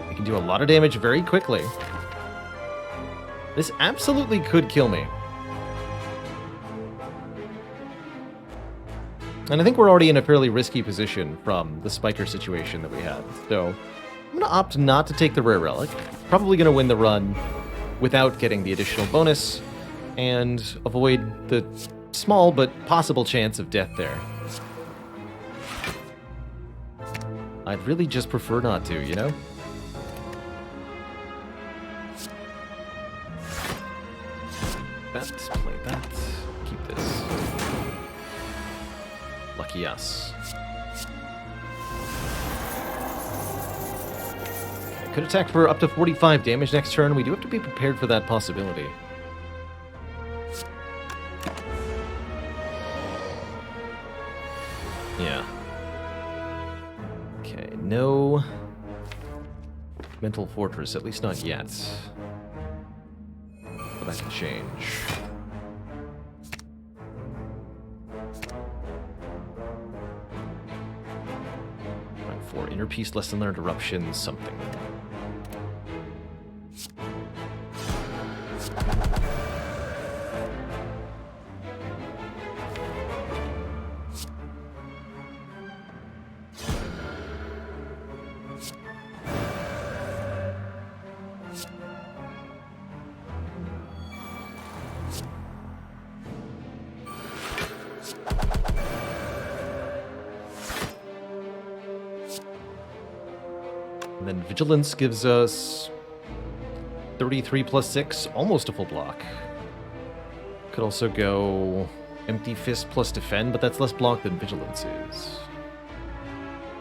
We can do a lot of damage very quickly. This absolutely could kill me. And I think we're already in a fairly risky position from the Spiker situation that we had. So I'm going to opt not to take the Rare Relic. Probably going to win the run without getting the additional bonus and avoid the small but possible chance of death there. I'd really just prefer not to, you know? Play that. Keep this. Lucky us. Okay, could attack for up to 45 damage next turn. We do have to be prepared for that possibility. Yeah. Okay, no Mental Fortress, at least not yet. But that can change. For Inner Peace, Lesson Learned, Eruption, something. then Vigilance gives us 33 plus 6, almost a full block. Could also go Empty Fist plus Defend, but that's less block than Vigilance is.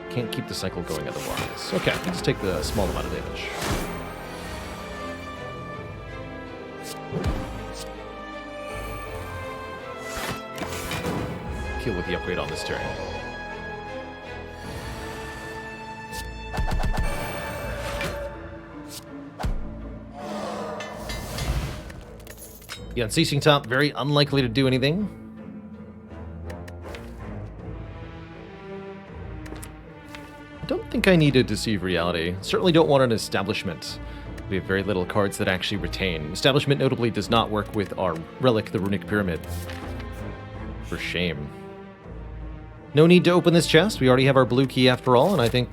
Can't keep the cycle going otherwise. Okay, let's take the small amount of damage. Kill with the upgrade on this turn. The Unceasing Top, very unlikely to do anything. I don't think I need to Deceive Reality. Certainly don't want an Establishment. We have very little cards that actually retain. Establishment notably does not work with our Relic, the Runic Pyramid. For shame. No need to open this chest. We already have our blue key after all, and I think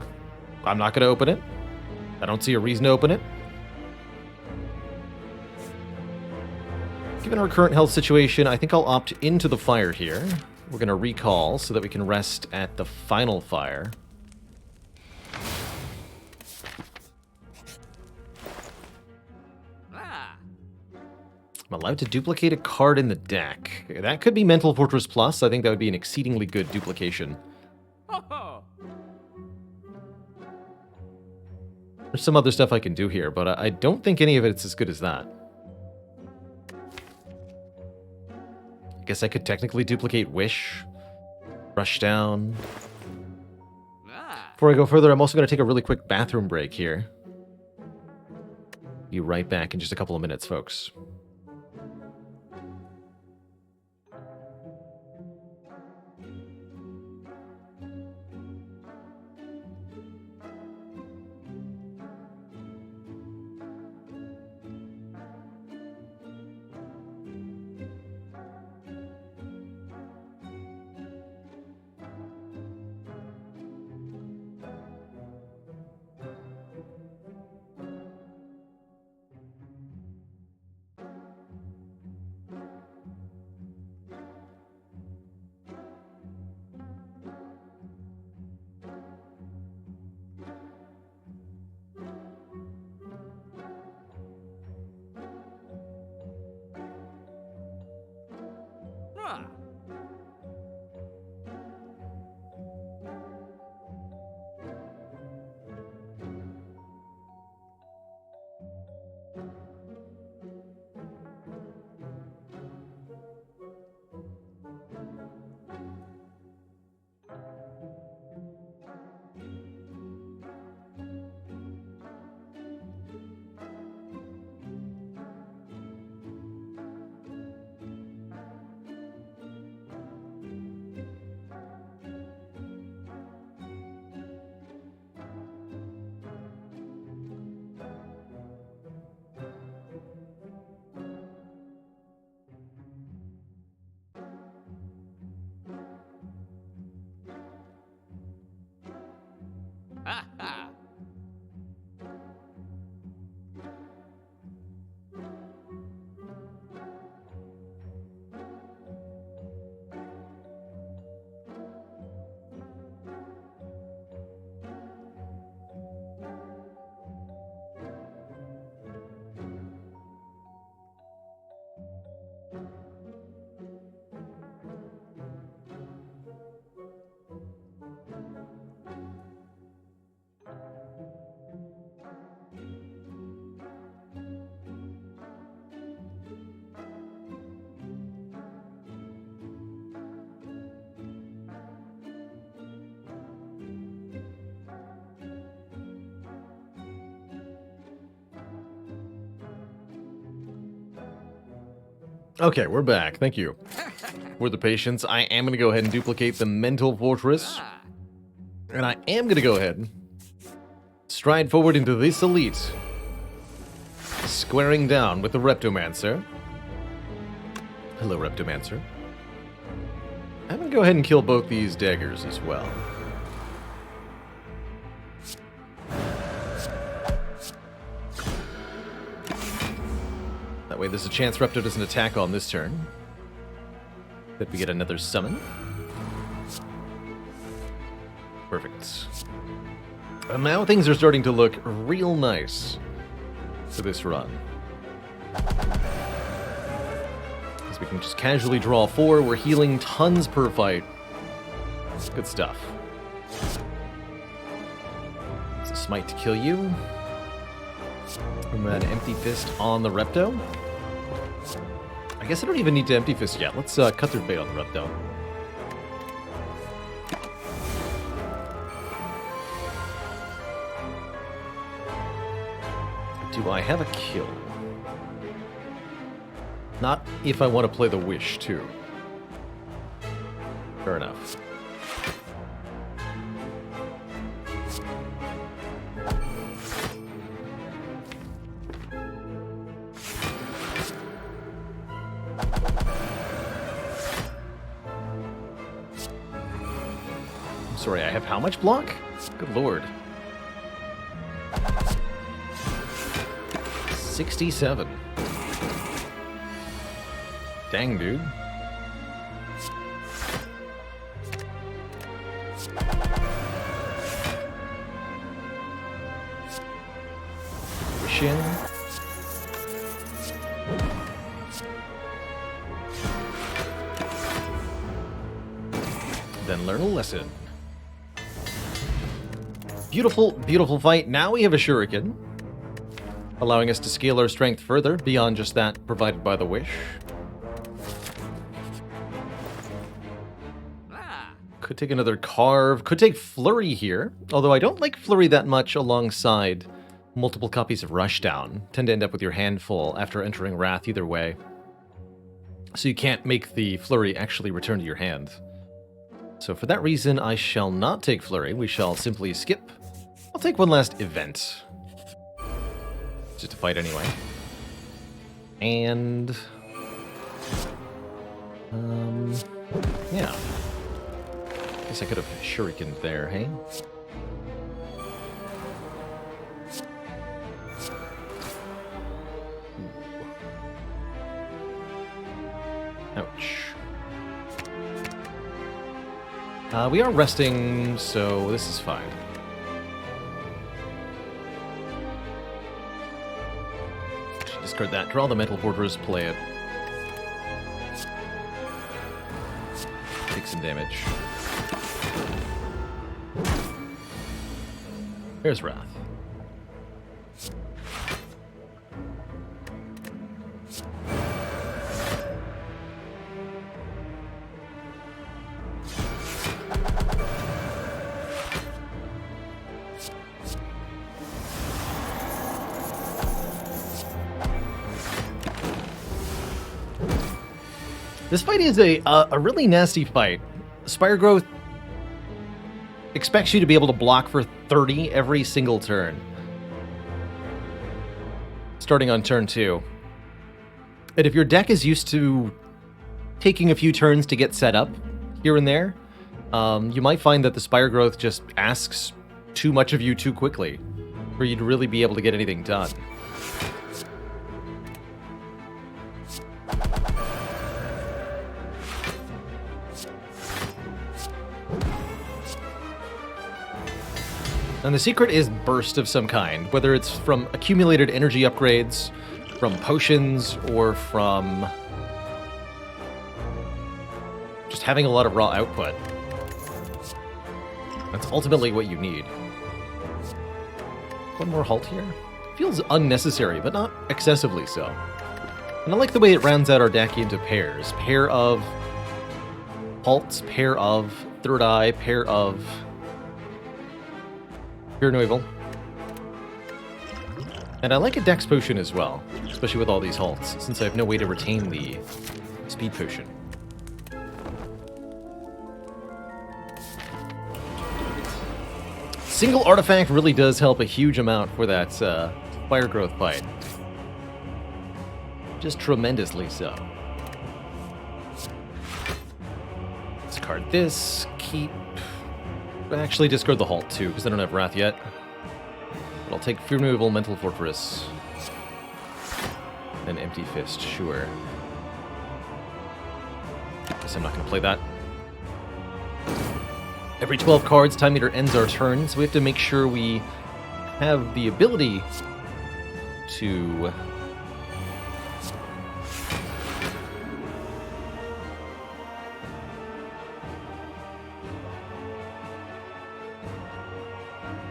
I'm not going to open it. I don't see a reason to open it. Given our current health situation, I think I'll opt into the fire here. We're going to recall so that we can rest at the final fire. I'm allowed to duplicate a card in the deck. That could be Mental Fortress Plus. I think that would be an exceedingly good duplication. There's some other stuff I can do here, but I don't think any of it's as good as that. I guess I could technically duplicate Wish. Rush down. Before I go further, I'm also going to take a really quick bathroom break here. Be right back in just a couple of minutes, folks. Okay, we're back. Thank you for the patience. I am going to go ahead and duplicate the Mental Fortress. And I am going to go ahead and stride forward into this elite. Squaring down with the Reptomancer. Hello, Reptomancer. I'm going to go ahead and kill both these daggers as well. That way there's a chance Repto doesn't attack on this turn. That we get another summon. Perfect. And now things are starting to look real nice for this run. As we can just casually draw 4, we're healing tons per fight. Good stuff. It's a smite to kill you. And then empty fist on the Repto. I guess I don't even need to empty fist yet. Let's cut through fate on the Repto. Do I have a kill? Not if I want to play the Wish, too. Fair enough. I'm sorry, I have how much block? Good lord. 67. Dang, dude. Push in. Then learn a lesson. Beautiful, beautiful fight. Now we have a shuriken, allowing us to scale our strength further beyond just that provided by the Wish. Could take another carve, could take Flurry here, although I don't like Flurry that much alongside multiple copies of Rushdown. Tend to end up with your hand full after entering Wrath either way. So you can't make the Flurry actually return to your hand. So for that reason, I shall not take Flurry. We shall simply skip. I'll take one last event. Just to fight anyway. And... yeah. Guess I could have shurikened there, hey? Ouch. We are resting, so this is fine. Discard that. Draw the Mental Fortress, play it. Take some damage. There's Wrath. This fight is a really nasty fight. Spire Growth expects you to be able to block for 30 every single turn. Starting on turn 2. And if your deck is used to taking a few turns to get set up here and there, you might find that the Spire Growth just asks too much of you too quickly for you to really be able to get anything done. And the secret is burst of some kind, whether it's from accumulated energy upgrades, from potions, or from just having a lot of raw output. That's ultimately what you need. One more halt here. Feels unnecessary, but not excessively so. And I like the way it rounds out our deck into pairs. Pair of halts, pair of third eye, pair of Pure No Evil. And I like a Dex Potion as well, especially with all these halts, since I have no way to retain the Speed Potion. Single artifact really does help a huge amount for that Fire Growth fight. Just tremendously so. Discard this, keep... Actually, discard the halt too, because I don't have Wrath yet. But I'll take Fear Removal, Mental Fortress, and Empty Fist, sure. Guess I'm not going to play that. Every 12 cards, time meter ends our turn, so we have to make sure we have the ability to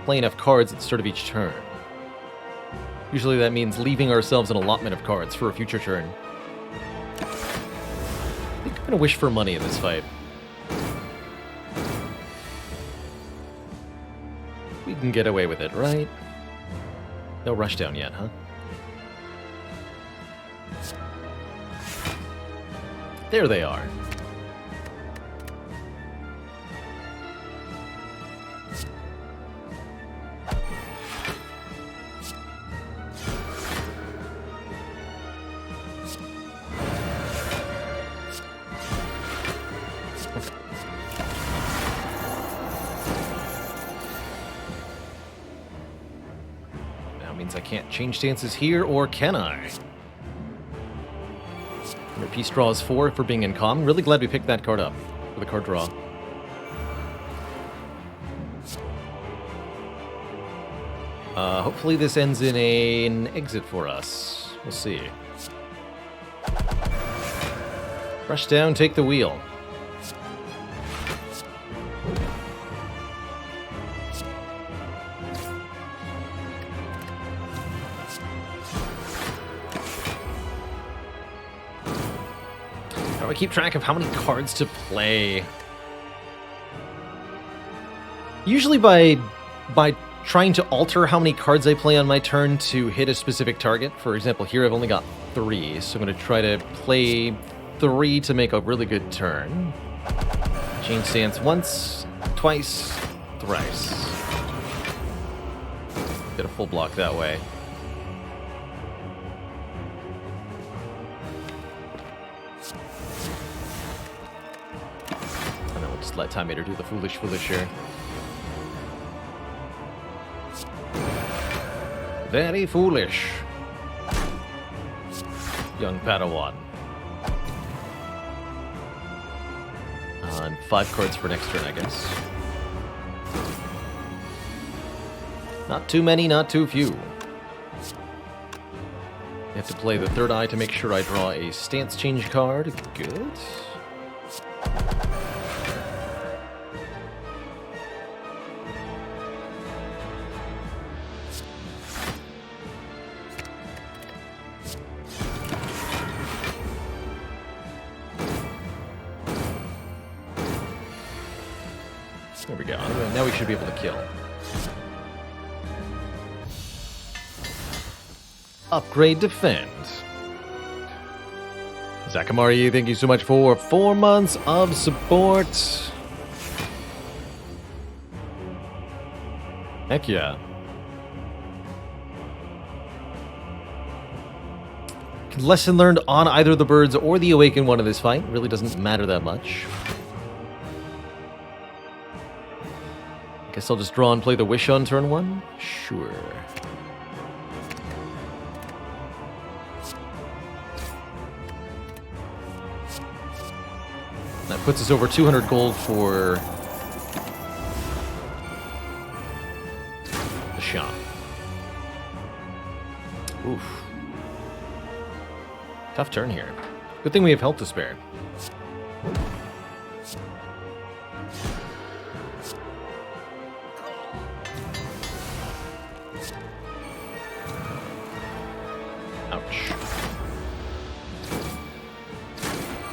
play enough cards at the start of each turn. Usually that means leaving ourselves an allotment of cards for a future turn. I think I'm gonna wish for money in this fight. We can get away with it, right? No rushdown yet, huh? There they are. Means I can't change stances here, or can I? Your piece draws 4 for being in common. Really glad we picked that card up for the card draw. Hopefully this ends in an exit for us. We'll see. Rush down, take the wheel. How do I keep track of how many cards to play? Usually by trying to alter how many cards I play on my turn to hit a specific target. For example, here I've only got 3, so I'm going to try to play 3 to make a really good turn. Change stance once, twice, thrice. Get a full block that way. And then we'll just let Time Eater do the foolish here. Very foolish. Young Padawan. And 5 cards for next turn, I guess. Not too many, not too few. You have to play the third eye to make sure I draw a stance change card. Good. There we go. Now we should be able to kill. Upgrade defend. Zakamari, thank you so much for 4 months of support. Heck yeah. Lesson learned on either the birds or the awakened one of this fight. Really doesn't matter that much. Guess I'll just draw and play the Wish on turn 1? Sure. That puts us over 200 gold for the shop. Oof. Tough turn here. Good thing we have health to spare.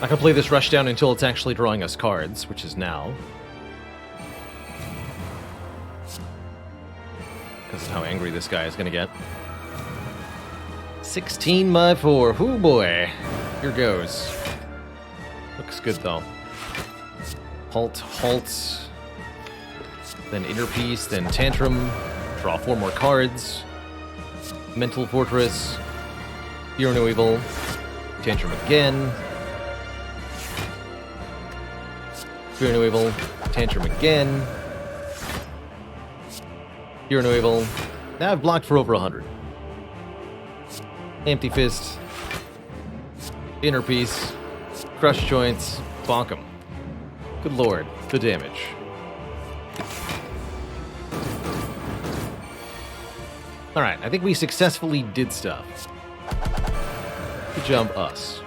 I can play this rush down until it's actually drawing us cards, which is now. Because of how angry this guy is going to get. 16 by 4. Hoo boy. Here goes. Looks good though. Halt, halt. Then Inner Peace, then Tantrum. Draw 4 more cards. Mental Fortress. Fear No Evil. Tantrum again. Fear No Evil, Tantrum again. Fear No Evil. Now I've blocked for over 100. Empty Fist. Inner Peace. Crush Joints. Bonk 'em. Good lord, the damage. Alright, I think we successfully did stuff. Good job, us.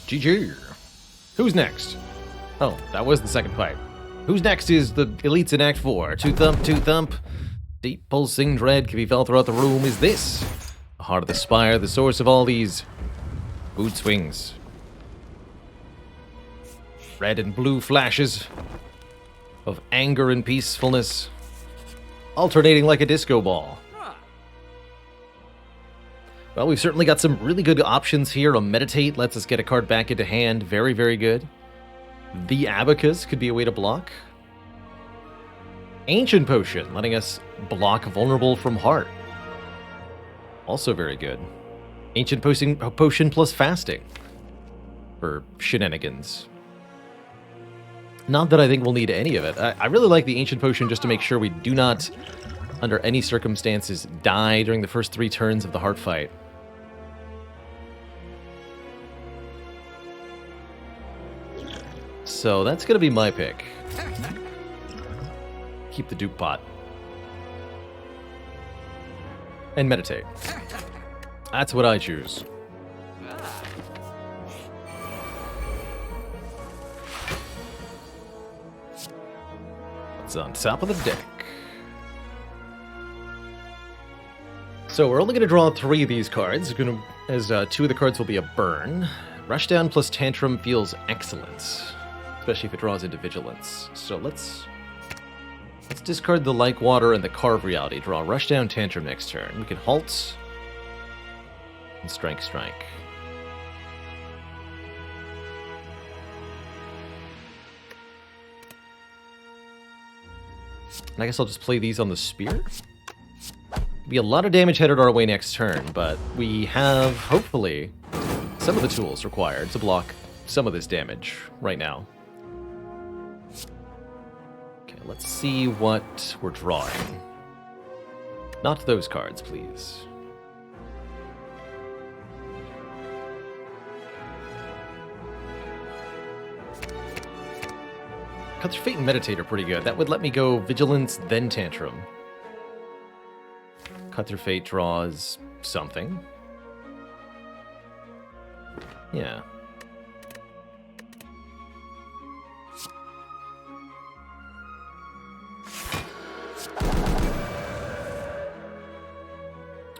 GG. Who's next? Oh, that was the second fight. Who's next is the elites in Act 4. Two thump. Deep pulsing dread can be felt throughout the room. Is this the heart of the Spire, the source of all these boot swings? Red and blue flashes of anger and peacefulness, alternating like a disco ball. Well, we've certainly got some really good options here. A Meditate lets us get a card back into hand. Very, very good. The Abacus could be a way to block. Ancient Potion, letting us block Vulnerable from Heart. Also very good. Ancient Potion plus Fasting for shenanigans. Not that I think we'll need any of it. I really like the Ancient Potion just to make sure we do not, under any circumstances, die during the first 3 turns of the Heart fight. So that's going to be my pick. Keep the Duke Pot. And Meditate. That's what I choose. It's on top of the deck. So we're only going to draw 3 of these cards, as 2 of the cards will be a burn. Rushdown plus Tantrum feels excellent, especially if it draws into Vigilance. So let's discard the Like Water and the Carve Reality. Draw Rushdown, Tantrum next turn. We can halt and Strike. And I guess I'll just play these on the Spear. Be a lot of damage headed our way next turn, but we have, hopefully, some of the tools required to block some of this damage right now. Okay, let's see what we're drawing. Not those cards, please. Cut Through Fate and Meditate are pretty good. That would let me go Vigilance, then Tantrum. Cut Through Fate draws something. Yeah.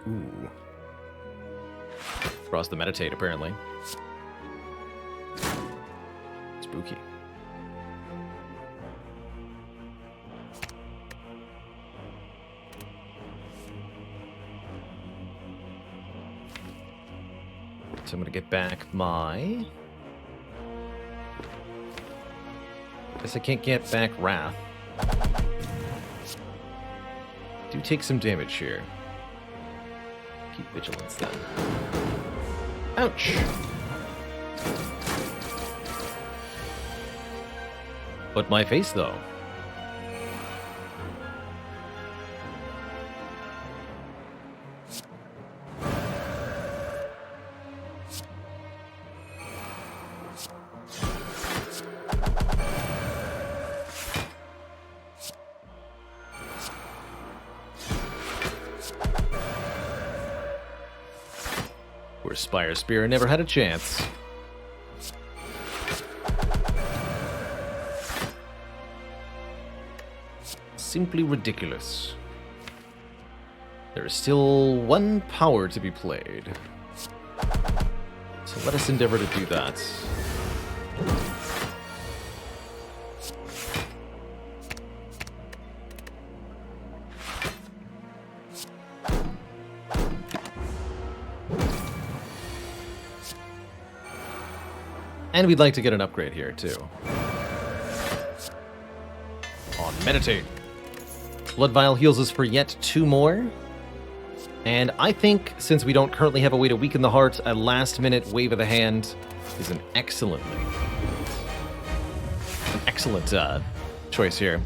Ooh. Draws the Meditate, apparently. Spooky. So I'm going to get back my... Guess I can't get back Wrath. Do take some damage here. Keep Vigilance then. Ouch! But my face, though. Where Spire Spear never had a chance. Simply ridiculous. There is still 1 power to be played. So let us endeavor to do that. And we'd like to get an upgrade here, too. on Meditate. Blood Vial heals us for yet 2 more. And I think, since we don't currently have a way to weaken the heart, a last-minute wave of the hand is an excellent choice here.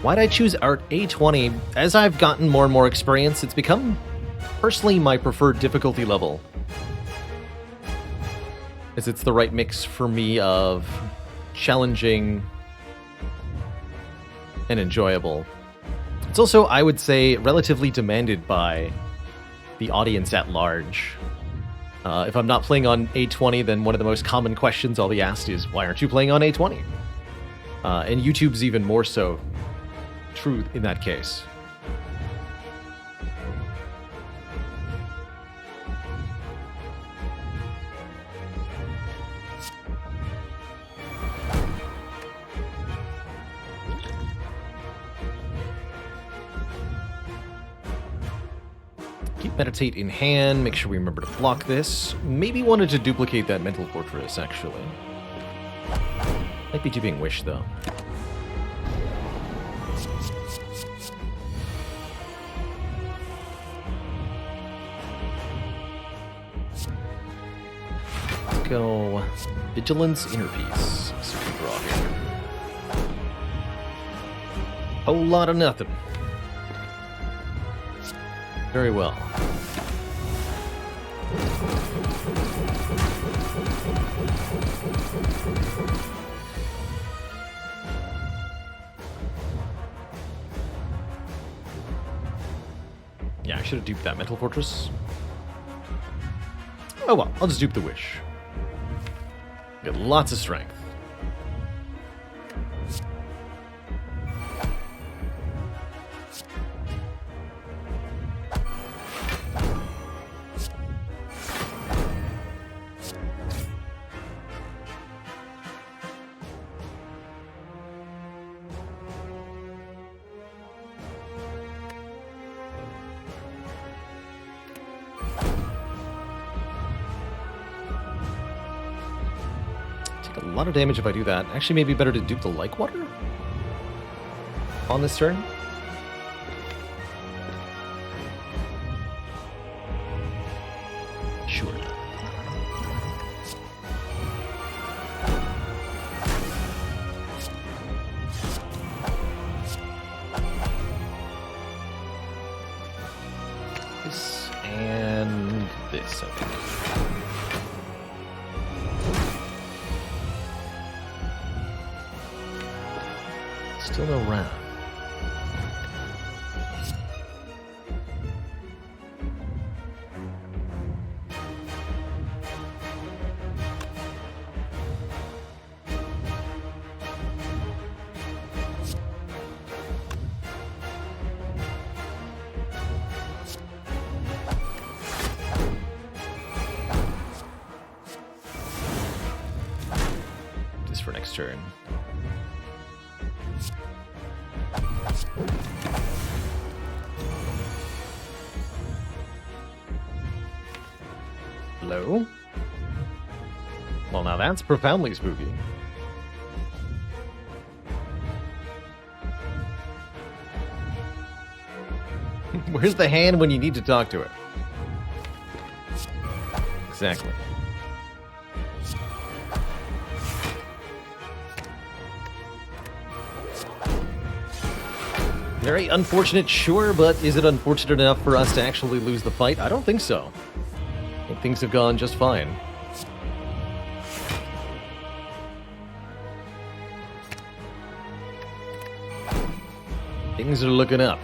Why'd I choose Art A20? As I've gotten more and more experience, it's become, personally, my preferred difficulty level. As it's the right mix for me of challenging and enjoyable. It's also, I would say, relatively demanded by the audience at large. If I'm not playing on A20, then one of the most common questions I'll be asked is, why aren't you playing on A20? And YouTube's even more so true in that case. Keep Meditate in hand, make sure we remember to block this. Maybe wanted to duplicate that Mental Fortress, actually. Might be doing Wish, though. Let's go Vigilance Inner Peace. See what we draw here. Whole lot of nothing. Very well. Yeah, I should have duped that Mental Fortress. Oh well, I'll just dupe the Wish. Get lots of strength. A lot of damage if I do that. Actually, maybe better to dupe the Like Water on this turn. Sure. This and this, I think. Still no round. Just for next turn. Hello? Well, now that's profoundly spooky. Where's the hand when you need to talk to it? Exactly. Very unfortunate, sure, but is it unfortunate enough for us to actually lose the fight? I don't think so. I think things have gone just fine. Things are looking up.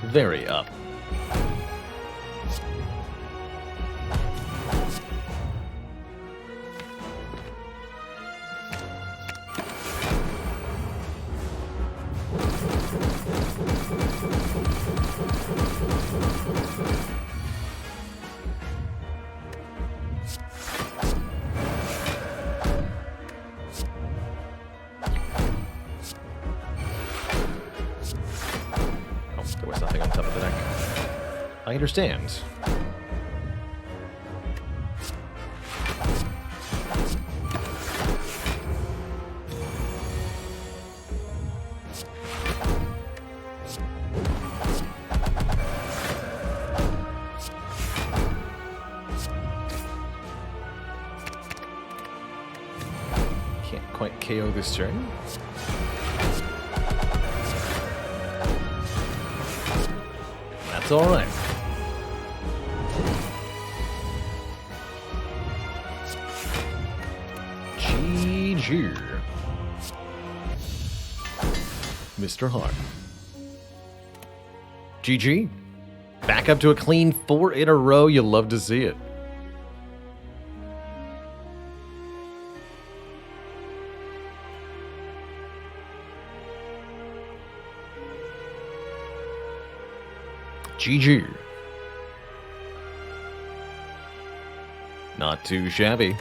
Very up. I understand. Can't quite KO this turn. That's all right. GG. Mr. Hart. GG. Back up to a clean 4 in a row. You'll love to see it. GG. Not too shabby.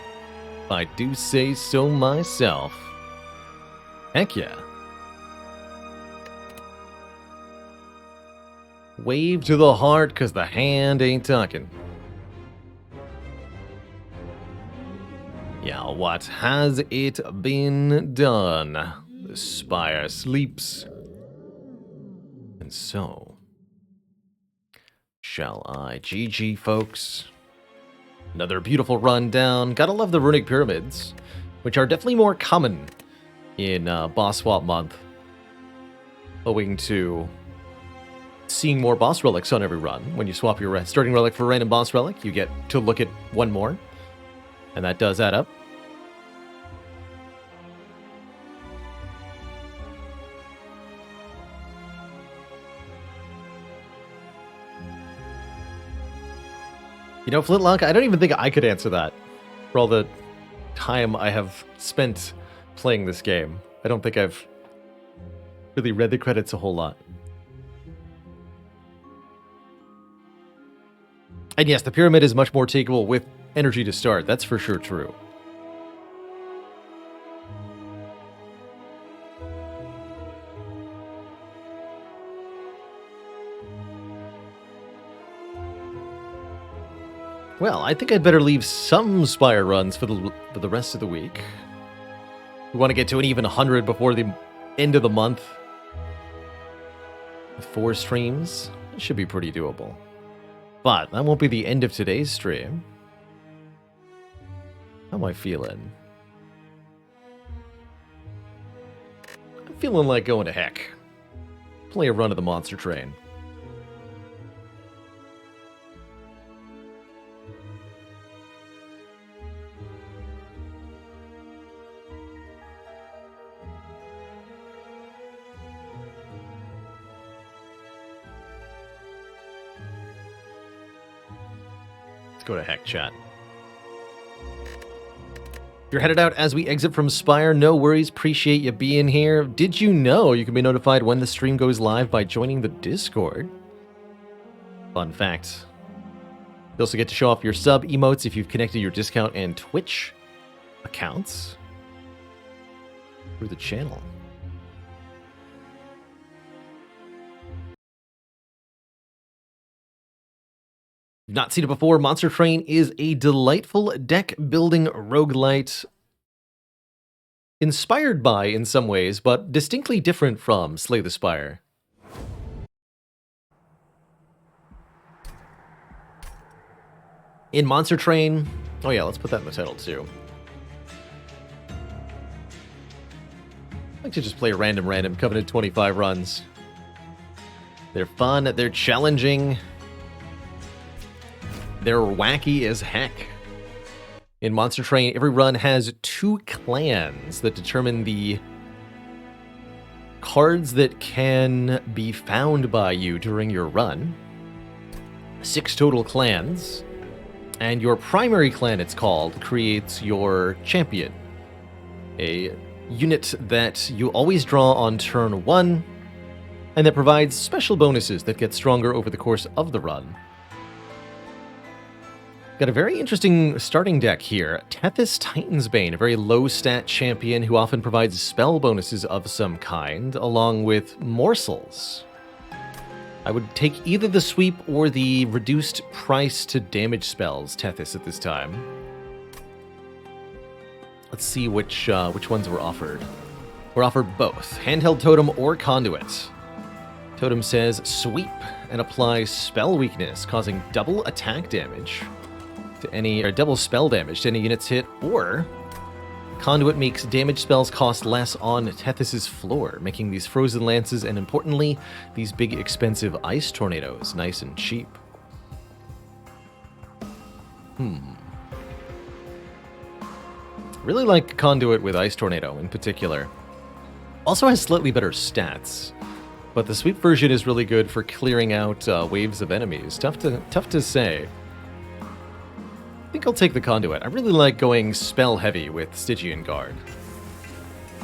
If I do say so myself. Heck yeah. Wave to the heart, cause the hand ain't talking. Yeah, what has it been done? The Spire sleeps. And so shall I. GG, folks. Another beautiful run down. Gotta love the runic pyramids, which are definitely more common in boss swap month, owing to seeing more boss relics on every run. When you swap your starting relic for a random boss relic, you get to look at one more, and that does add up. You know, Flintlock, I don't even think I could answer that for all the time I have spent playing this game. I don't think I've really read the credits a whole lot. And yes, the pyramid is much more takeable with energy to start. That's for sure true. Well, I think I'd better leave some Spire runs for the rest of the week. We want to get to an even 100 before the end of the month. With 4 streams, it should be pretty doable. But that won't be the end of today's stream. How am I feeling? I'm feeling like going to heck. Play a run of the Monster Train. Go to heck, chat. You're headed out as we exit from Spire. No worries. Appreciate you being here. Did you know you can be notified when the stream goes live by joining the Discord? Fun fact. You also get to show off your sub emotes if you've connected your discount and Twitch accounts through the channel. If you've not seen it before, Monster Train is a delightful deck-building roguelite inspired by, in some ways, but distinctly different from Slay the Spire. In Monster Train... Oh yeah, let's put that in the title, too. I like to just play random Covenant 25 runs. They're fun, they're challenging... They're wacky as heck. In Monster Train, every run has 2 clans that determine the cards that can be found by you during your run. 6 total clans. And your primary clan, it's called, creates your champion. A unit that you always draw on turn 1, and that provides special bonuses that get stronger over the course of the run. Got a very interesting starting deck here. Tethys Titansbane, a very low stat champion who often provides spell bonuses of some kind, along with morsels. I would take either the sweep or the reduced price to damage spells Tethys at this time. Let's see which ones were offered. We're offered both, handheld totem or conduit. Totem says sweep and apply spell weakness, causing double attack damage to any, or double spell damage to any units hit, or conduit makes damage spells cost less on Tethys' floor, making these frozen lances and, importantly, these big expensive ice tornadoes nice and cheap. Really like conduit with ice tornado in particular. Also has slightly better stats, but the sweep version is really good for clearing out waves of enemies. Tough to say. I think I'll take the conduit. I really like going spell heavy with Stygian Guard.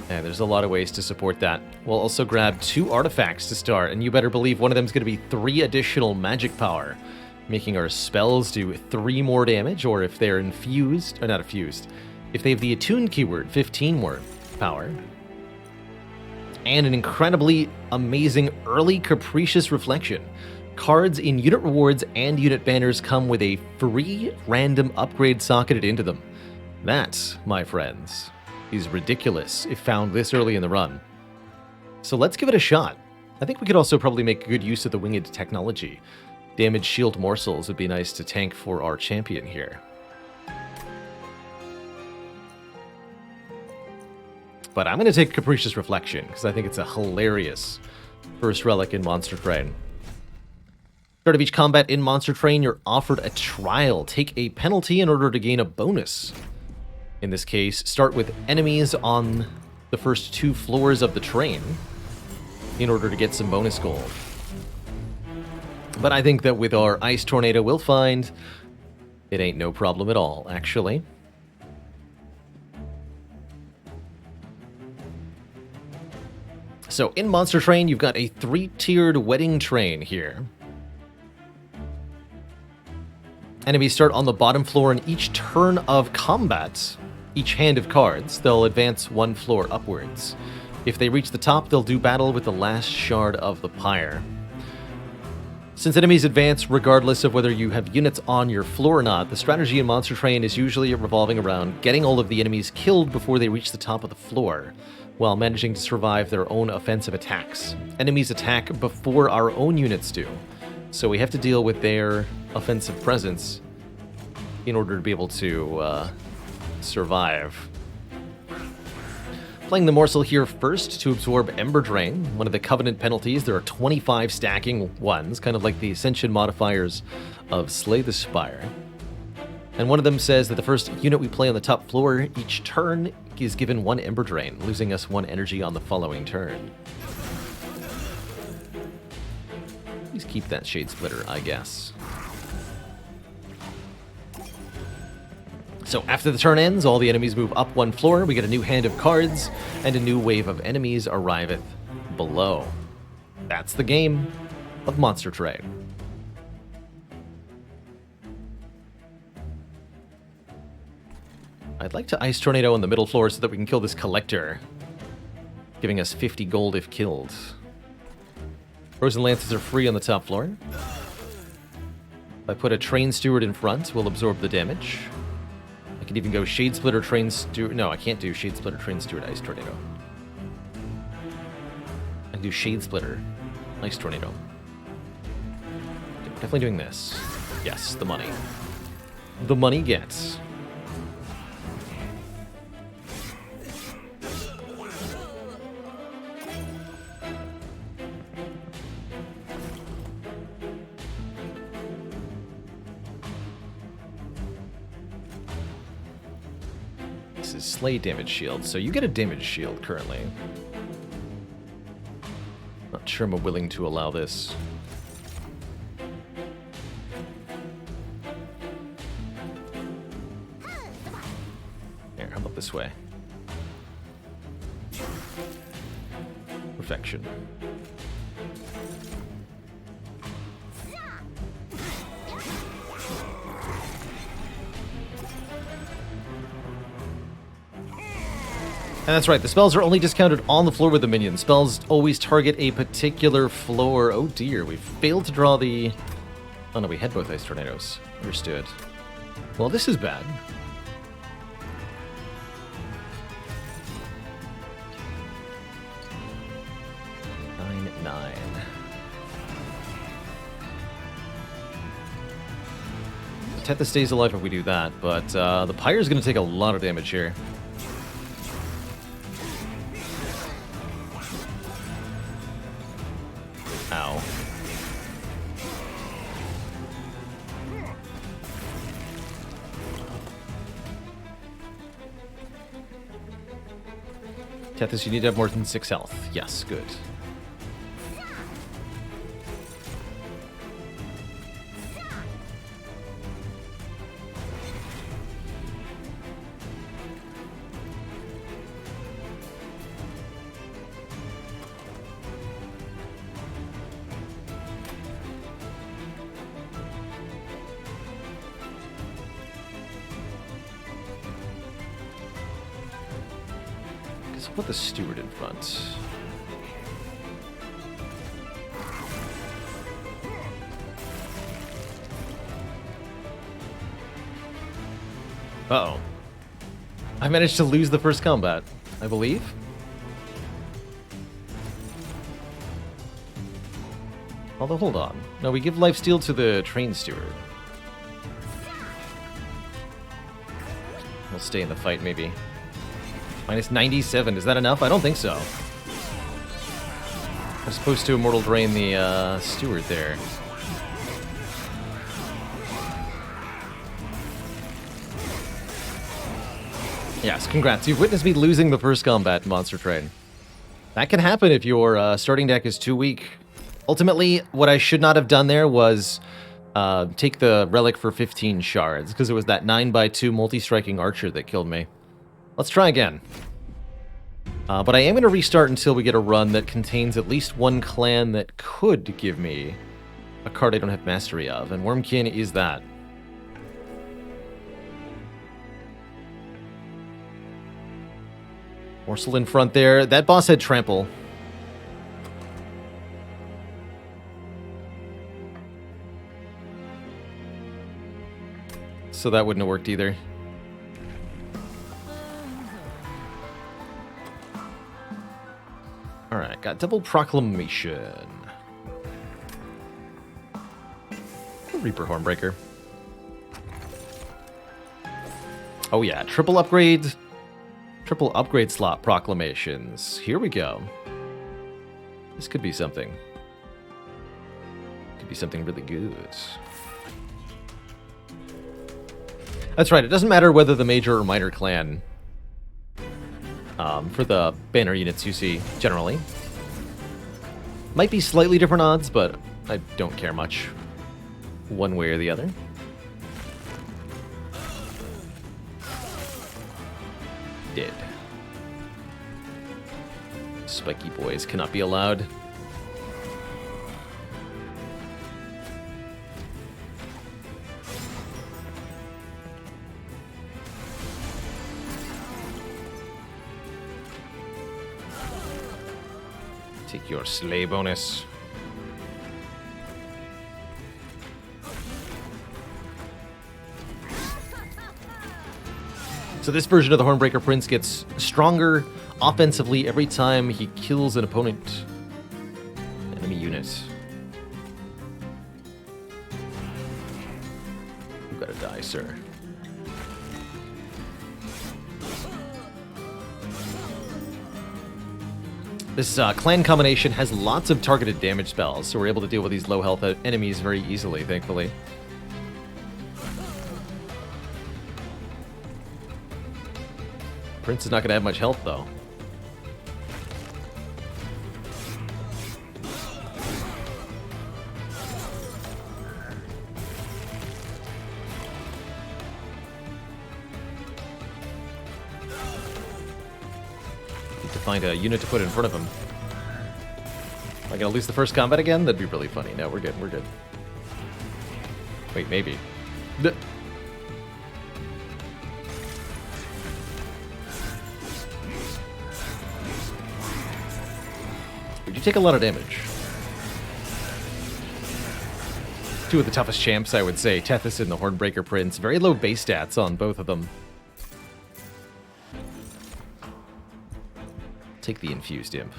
And there's a lot of ways to support that. We'll also grab 2 artifacts to start, and you better believe one of them is going to be 3 additional magic power, making our spells do 3 more damage, or if they're infused, or not infused, if they have the attuned keyword, 15 more power. And an incredibly amazing early Capricious Reflection. Cards in unit rewards and unit banners come with a free random upgrade socketed into them. That, my friends, is ridiculous if found this early in the run. So let's give it a shot. I think we could also probably make good use of the winged technology. Damage shield morsels would be nice to tank for our champion here. But I'm going to take Capricious Reflection, because I think it's a hilarious first relic in Monster Train. Start of each combat in Monster Train, you're offered a trial. Take a penalty in order to gain a bonus. In this case, start with enemies on the first 2 floors of the train in order to get some bonus gold. But I think that with our Ice Tornado, we'll find it ain't no problem at all, actually. So in Monster Train, you've got a 3-tiered wedding train here. Enemies start on the bottom floor, and each turn of combat, each hand of cards, they'll advance 1 floor upwards. If they reach the top, they'll do battle with the last shard of the pyre. Since enemies advance regardless of whether you have units on your floor or not, the strategy in Monster Train is usually revolving around getting all of the enemies killed before they reach the top of the floor, while managing to survive their own offensive attacks. Enemies attack before our own units do, so we have to deal with their offensive presence in order to be able to survive. Playing the morsel here first to absorb Ember Drain, one of the Covenant penalties. There are 25 stacking ones, kind of like the Ascension modifiers of Slay the Spire. And one of them says that the first unit we play on the top floor each turn is given 1 Ember Drain, losing us 1 energy on the following turn. Please keep that Shade Splitter, I guess. So after the turn ends, all the enemies move up 1 floor, we get a new hand of cards, and a new wave of enemies arriveth below. That's the game of Monster Train. I'd like to Ice Tornado on the middle floor so that we can kill this Collector, giving us 50 gold if killed. Frozen Lances are free on the top floor. If I put a Train Steward in front, we'll absorb the damage. I can even go Shade Splitter, Train Steward. No, I can't do Shade Splitter, Train Steward, Ice Tornado. I can do Shade Splitter, Ice Tornado. Okay, definitely doing this. Yes, the money. The money gets. Slay damage shield, so you get a damage shield currently. Not sure I'm willing to allow this. Here, how about this way? Perfection. And that's right, the spells are only discounted on the floor with the minions. Spells always target a particular floor. Oh dear, we failed to draw the... Oh no, we had both Ice Tornadoes. Understood. Well, this is bad. Nine. Tethys stays alive if we do that, but the Pyre's going to take a lot of damage here. Ow. Tethys, you need to have more than 6 health. Yes, good. Put the steward in front. Uh-oh. I managed to lose the first combat, I believe. Although, hold on. No, we give lifesteal to the train steward. We'll stay in the fight, maybe. Minus 97, is that enough? I don't think so. I'm supposed to Immortal Drain the steward there. Yes, congrats. You've witnessed me losing the first combat, Monster Train. That can happen if your starting deck is too weak. Ultimately, what I should not have done there was take the relic for 15 shards, because it was that 9x2 multi-striking archer that killed me. Let's try again. But I am going to restart until we get a run that contains at least one clan that could give me a card I don't have mastery of, and Wormkin is that. Morsel in front there. That boss had trample. So that wouldn't have worked either. Alright, got double proclamation. Reaper Hornbreaker. Oh yeah, triple upgrade slot proclamations. Here we go. This could be something. Could be something really good. That's right, it doesn't matter whether the major or minor clan for the banner units you see, generally. Might be slightly different odds, but I don't care much one way or the other. Dead. Spiky boys cannot be allowed. Take your slay bonus. So this version of the Hornbreaker Prince gets stronger offensively every time he kills an opponent. Enemy unit. You gotta die, sir. This clan combination has lots of targeted damage spells, so we're able to deal with these low health enemies very easily, thankfully. Prince is not going to have much health, though. Need to find a unit to put in front of him. Am I going to lose the first combat again? That'd be really funny. No, we're good, we're good. Wait, maybe. They do take a lot of damage. Two of the toughest champs, I would say. Tethys and the Hornbreaker Prince. Very low base stats on both of them. Take the Infused Imp.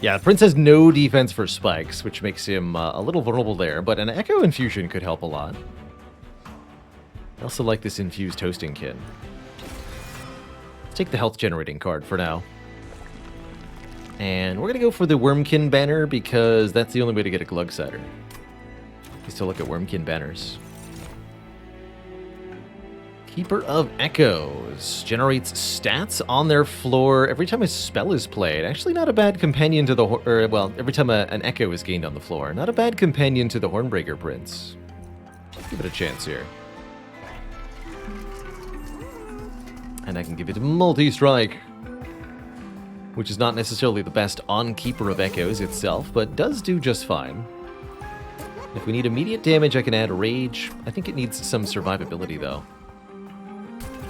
Yeah, Prince has no defense for spikes, which makes him a little vulnerable there, but an Echo Infusion could help a lot. I also like this Infused Toasting Kit. Let's take the health generating card for now. And we're going to go for the Wormkin banner because that's the only way to get a Glugsider. Let's still look at Wormkin banners. Keeper of Echoes generates stats on their floor every time a spell is played. Actually, not a bad companion to the... well, every time an Echo is gained on the floor. Not a bad companion to the Hornbreaker Prince. Give it a chance here. And I can give it multi-strike, which is not necessarily the best on Keeper of Echoes itself, but does do just fine. If we need immediate damage, I can add Rage. I think it needs some survivability, though.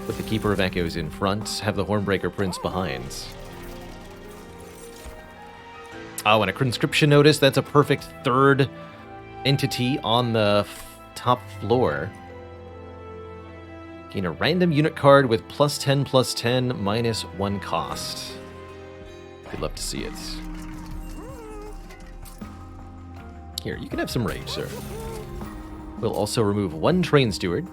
Put the Keeper of Echoes in front, have the Hornbreaker Prince behind. Oh, and a Conscription Notice. That's a perfect third entity on the top floor. Gain a random unit card with +10/+10, -1 cost. I'd love to see it. Here, you can have some rage, sir. We'll also remove 1 Train Steward.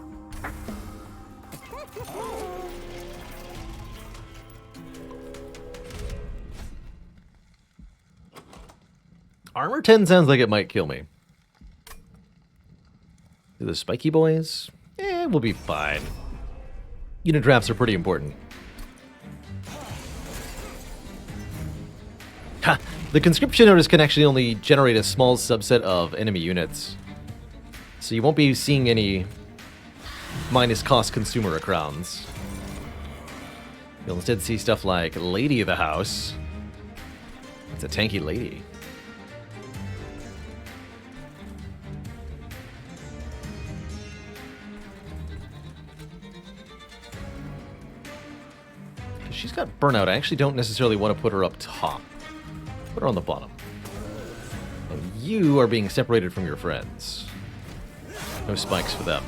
Armor 10 sounds like it might kill me. Do the spiky boys? We'll be fine. Unit drafts are pretty important. Ha! The Conscription Notice can actually only generate a small subset of enemy units. So you won't be seeing any minus-cost consumer crowns. You'll instead see stuff like Lady of the House. It's a tanky lady. She's got burnout. I actually don't necessarily want to put her up top. Put her on the bottom. And you are being separated from your friends. No spikes for them.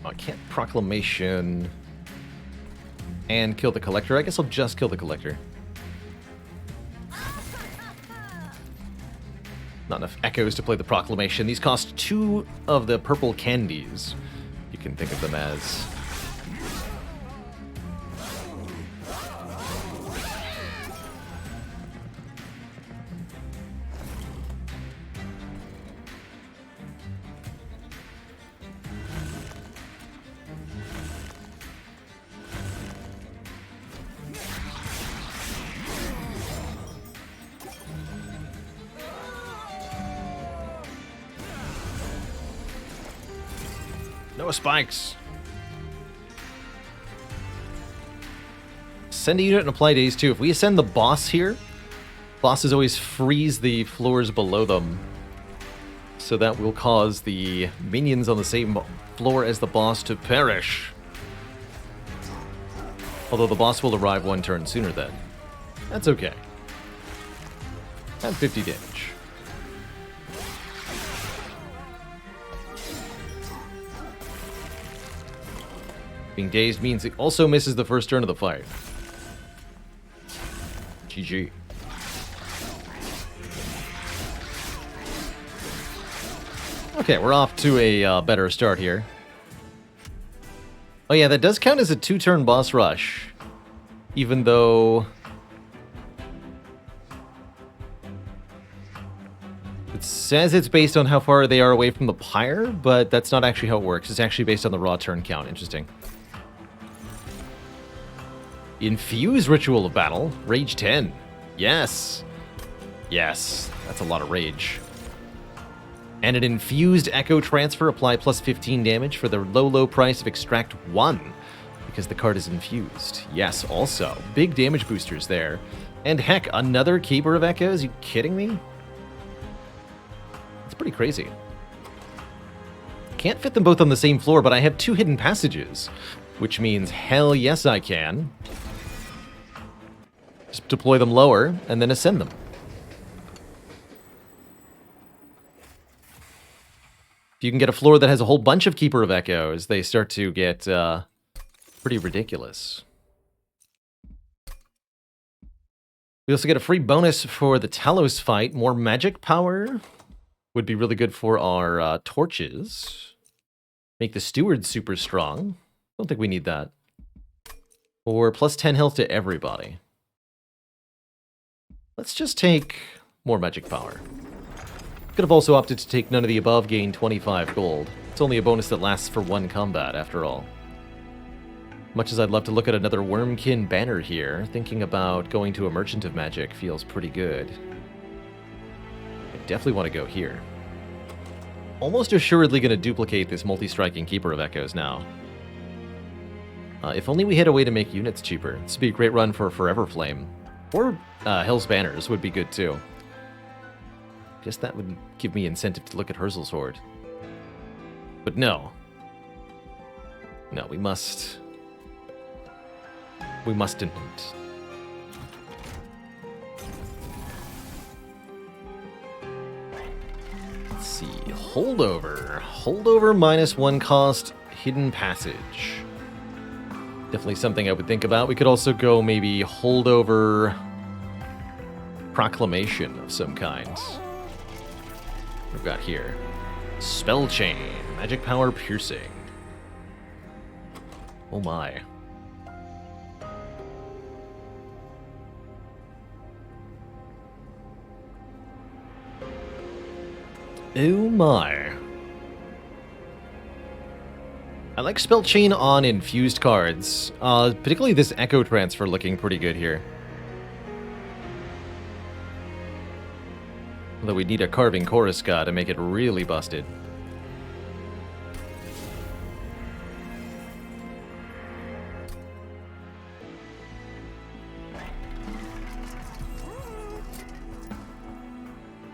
I can't Proclamation and kill the Collector. I guess I'll just kill the Collector. Not enough Echoes to play the Proclamation. These cost 2 of the purple candies. You can think of them as. No spikes. Send a unit and apply daze too. If we ascend the boss here, bosses always freeze the floors below them. So that will cause the minions on the same floor as the boss to perish. Although the boss will arrive 1 turn sooner then. That's okay. Add 50 damage. Being dazed means it also misses the first turn of the fight. GG. Okay, we're off to a better start here. Oh yeah, that does count as a 2-turn boss rush. Even though... it says it's based on how far they are away from the pyre, but that's not actually how it works. It's actually based on the raw turn count. Interesting. Infuse Ritual of Battle. Rage 10. Yes. Yes. That's a lot of rage. And an infused Echo Transfer, apply plus 15 damage for the low price of Extract 1, because the card is infused. Yes, also. Big damage boosters there. And heck, another Keeper of Echoes? You kidding me? It's pretty crazy. Can't fit them both on the same floor, but I have 2 hidden passages, which means hell yes I can. Just deploy them lower, and then ascend them. If you can get a floor that has a whole bunch of Keeper of Echoes, they start to get pretty ridiculous. We also get a free bonus for the Talos fight. More magic power would be really good for our torches. Make the Steward super strong. Don't think we need that. Or plus 10 health to everybody. Let's just take more magic power. Could have also opted to take none of the above, gain 25 gold. It's only a bonus that lasts for 1 combat, after all. Much as I'd love to look at another Wormkin banner here, thinking about going to a Merchant of Magic feels pretty good. I definitely want to go here. Almost assuredly going to duplicate this multi-striking Keeper of Echoes now. If only we had a way to make units cheaper. This would be a great run for Forever Flame. Or Hell's Banners would be good too. Guess that would give me incentive to look at Herzl's Horde. But no. No, we mustn't. Let's see. Holdover. Holdover -1 cost, hidden passage. Definitely something I would think about. We could also go maybe holdover proclamation of some kind. We've got here Spell Chain, Magic Power Piercing. Oh my. Oh my. I like Spell Chain on infused cards, particularly this Echo Transfer looking pretty good here. Although we need a Carving Chorus God to make it really busted.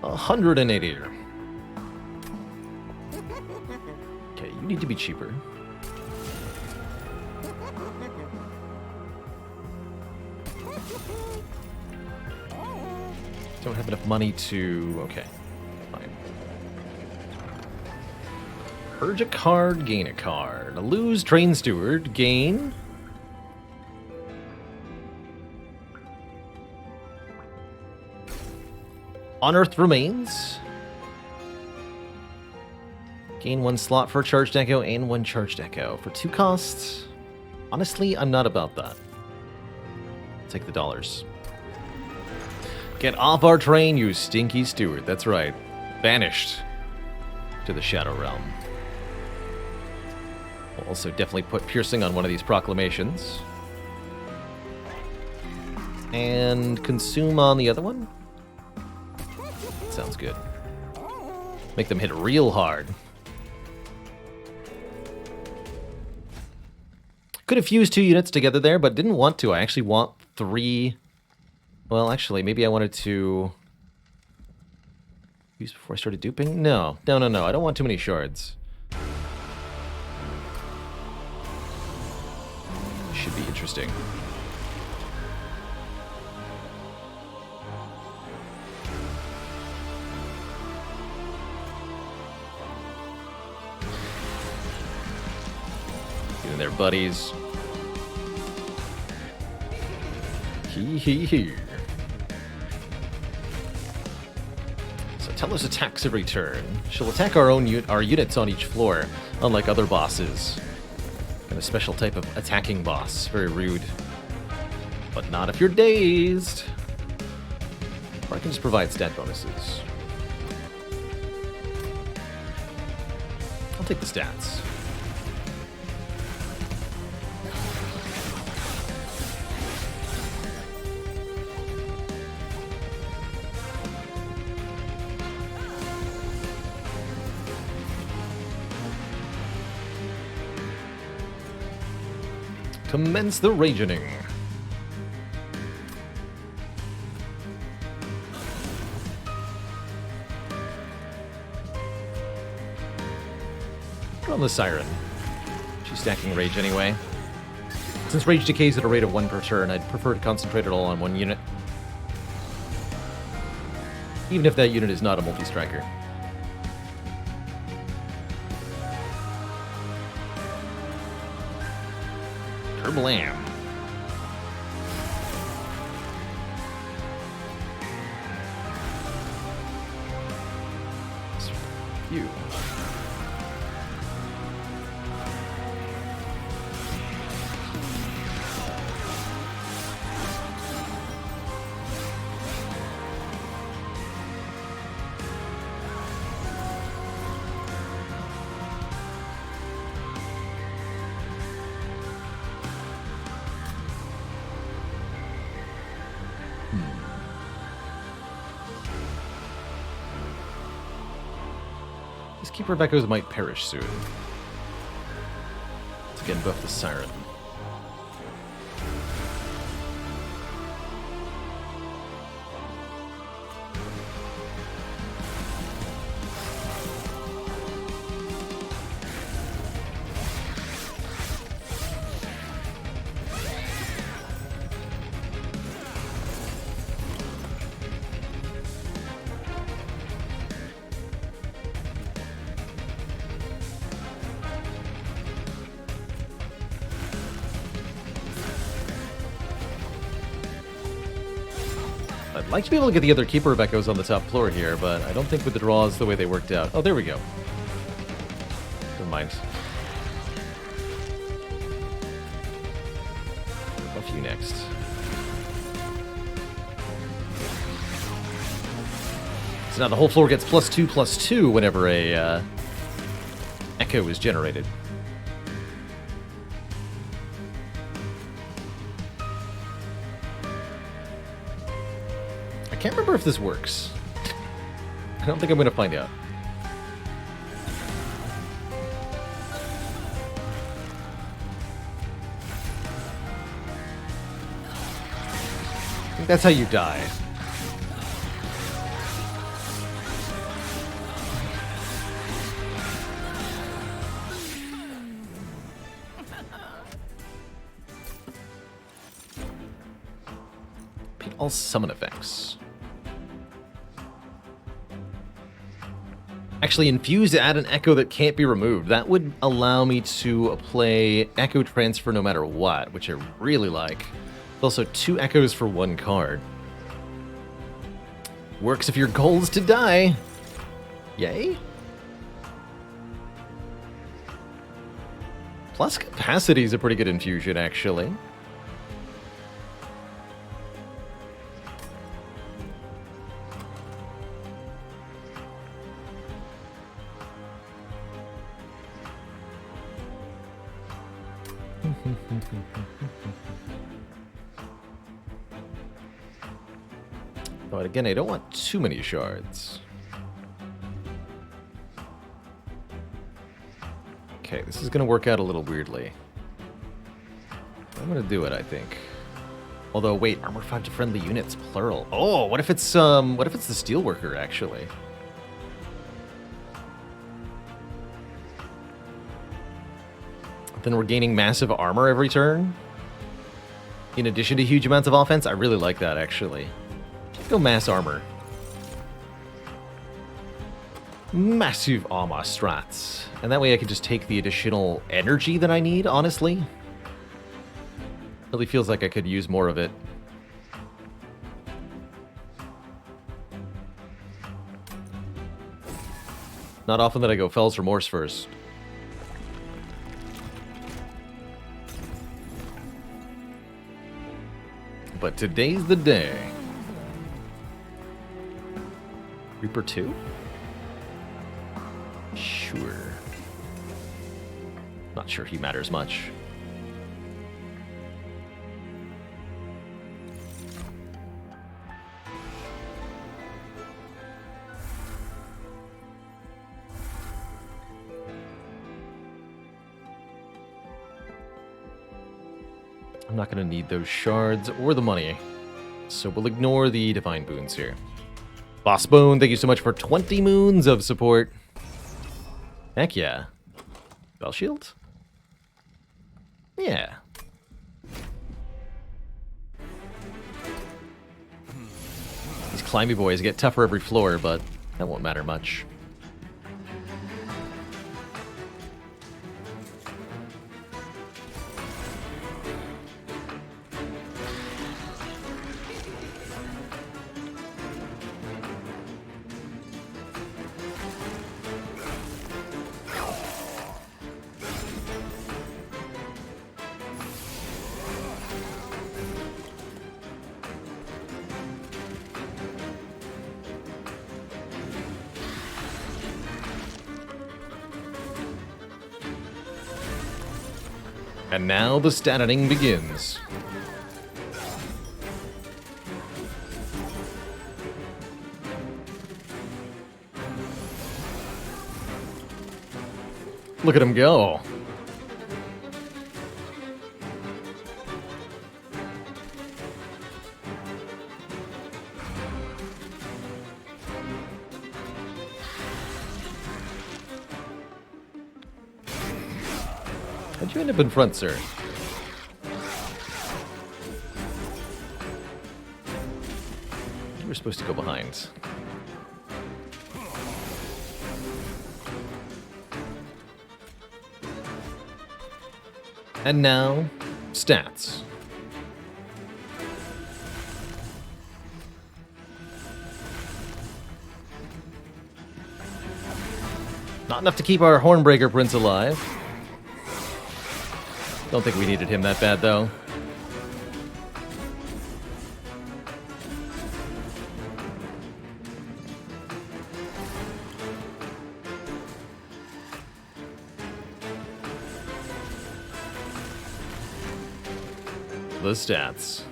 $180. Okay, you need to be cheaper. Don't have enough money to... Okay, fine. Purge a card, gain a card. Lose Train Steward, gain... Unearthed Remains. Gain 1 slot for Charged Echo and 1 Charged Echo. For 2 costs, honestly, I'm not about that. Take the dollars. Get off our train, you stinky steward. That's right. Banished to the Shadow Realm. We'll also definitely put Piercing on one of these proclamations. And Consume on the other one. Sounds good. Make them hit real hard. Could have fused 2 units together there, but didn't want to. I actually want 3... Well, actually, maybe I wanted to... Fuse before I started duping? No. I don't want too many shards. Should be interesting. Get in there, buddies. Hee. So Telos attacks every turn. She'll attack our units on each floor, unlike other bosses. And a special type of attacking boss. Very rude. But not if you're dazed. Or I can just provide stat bonuses. I'll take the stats. Commence the ragening. Put on the Siren. She's stacking Rage anyway. Since Rage decays at a rate of 1 per turn, I'd prefer to concentrate it all on one unit. Even if that unit is not a multi-striker. Kerblam. Phew. This Keeper of Echoes might perish soon. Let's again buff the Siren. I'd like to be able to get the other Keeper of Echoes on the top floor here, but I don't think with the draws the way they worked out. Oh, there we go. Never mind. Buff you next. So now the whole floor gets +2/+2 whenever a Echo is generated. I can't remember if this works. I don't think I'm going to find out. I think that's how you die. Repeat all summon effects. Actually, infuse to add an Echo that can't be removed. That would allow me to play Echo Transfer no matter what, which I really like. Also, 2 Echoes for 1 card. Works if your goal is to die. Yay. Plus Capacity is a pretty good infusion, actually. But again, I don't want too many shards. Okay, this is going to work out a little weirdly. I'm going to do it, I think. Although, wait, armor 5 to friendly units, plural. Oh, what if it's the Steelworker, actually? Then we're gaining massive armor every turn. In addition to huge amounts of offense, I really like that, actually. Let's go mass armor. Massive armor strats. And that way I can just take the additional energy that I need, honestly. Really feels like I could use more of it. Not often that I go Fell's Remorse first. But today's the day. Reaper 2? Sure. Not sure he matters much. I'm not going to need those shards or the money. So we'll ignore the divine boons here. Boss Bone, thank you so much for 20 moons of support. Heck yeah. Spell shield? Yeah. These climby boys get tougher every floor, but that won't matter much. And now the statting begins. Look at him go. How'd you end up in front, sir? You were supposed to go behind. And now, stats. Not enough to keep our Hornbreaker Prince alive. Don't think we needed him that bad, though. The stats.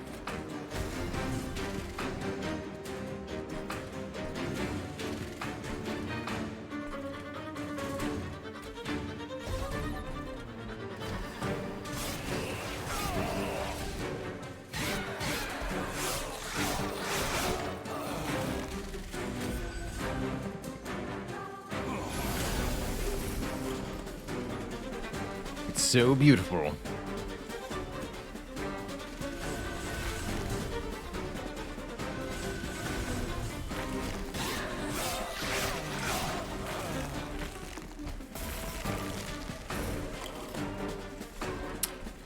It's so beautiful.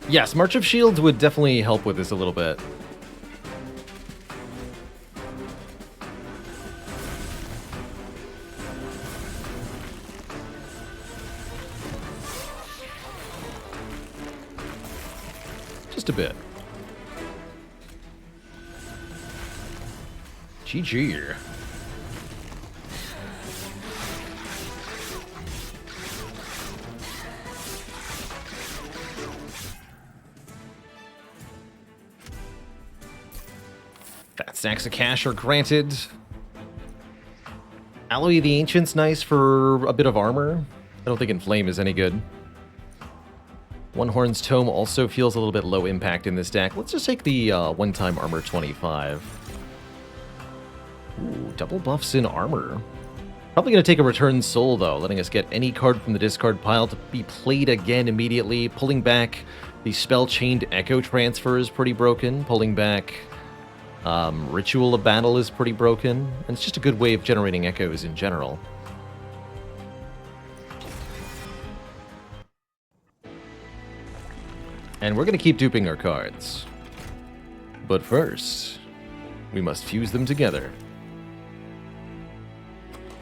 Yes, March of Shields would definitely help with this a little bit. Just a bit. GG. Fat stacks of cash are granted. Alloy of the Ancient's nice for a bit of armor. I don't think Inflame is any good. One Horn's Tome also feels a little bit low impact in this deck. Let's just take the one-time armor 25. Ooh, double buffs in armor. Probably going to take a Return Soul, though, letting us get any card from the discard pile to be played again immediately. Pulling back the Spell-Chained Echo Transfer is pretty broken. Pulling back Ritual of Battle is pretty broken. And it's just a good way of generating echoes in general. And we're going to keep duping our cards. But first, we must fuse them together.